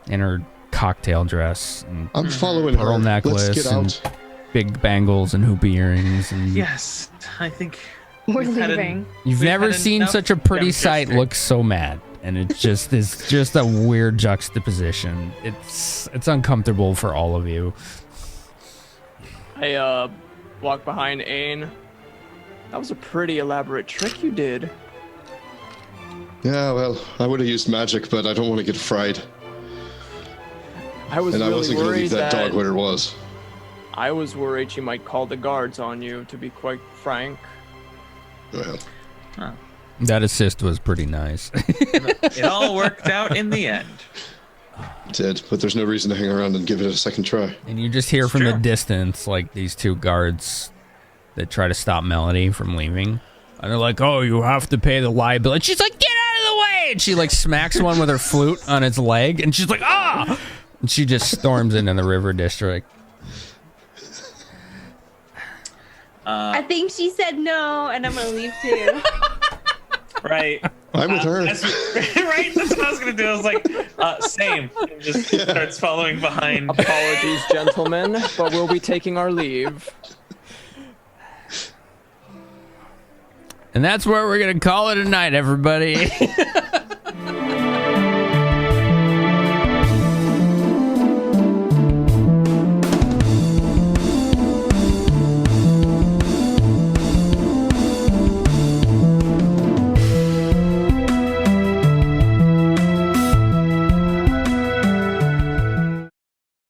in her cocktail dress and I'm following pearl her. necklace Let's get and out. big bangles and hoop earrings. And Yes, I think We're we've had leaving. you've we've never had seen enough such a pretty Gem sight District. look so mad. And it's just a weird juxtaposition. It's uncomfortable for all of you. I walk behind Ain. That was a pretty elaborate trick you did. Yeah, well, I would have used magic, but I don't want to get fried. I was And I really wasn't going to worried leave that dog where it was. I was worried she might call the guards on you, to be quite frank. Well, That assist was pretty nice. It all worked out in the end. it did, but there's no reason to hang around and give it a second try. And you just hear It's from the true. distance, like, these two guards that try to stop Melody from leaving. And they're like, oh, you have to pay the liability. She's like, get out of the way! And she, like, smacks one with her flute on its leg. And she's like, ah! And she just storms into the River District. I think she said no, and I'm gonna leave too. Right. I'm with her. Right? That's what I was going to do. I was like, same. And just starts following behind. Apologies, gentlemen, but we'll be taking our leave. And that's where we're going to call it a night, everybody.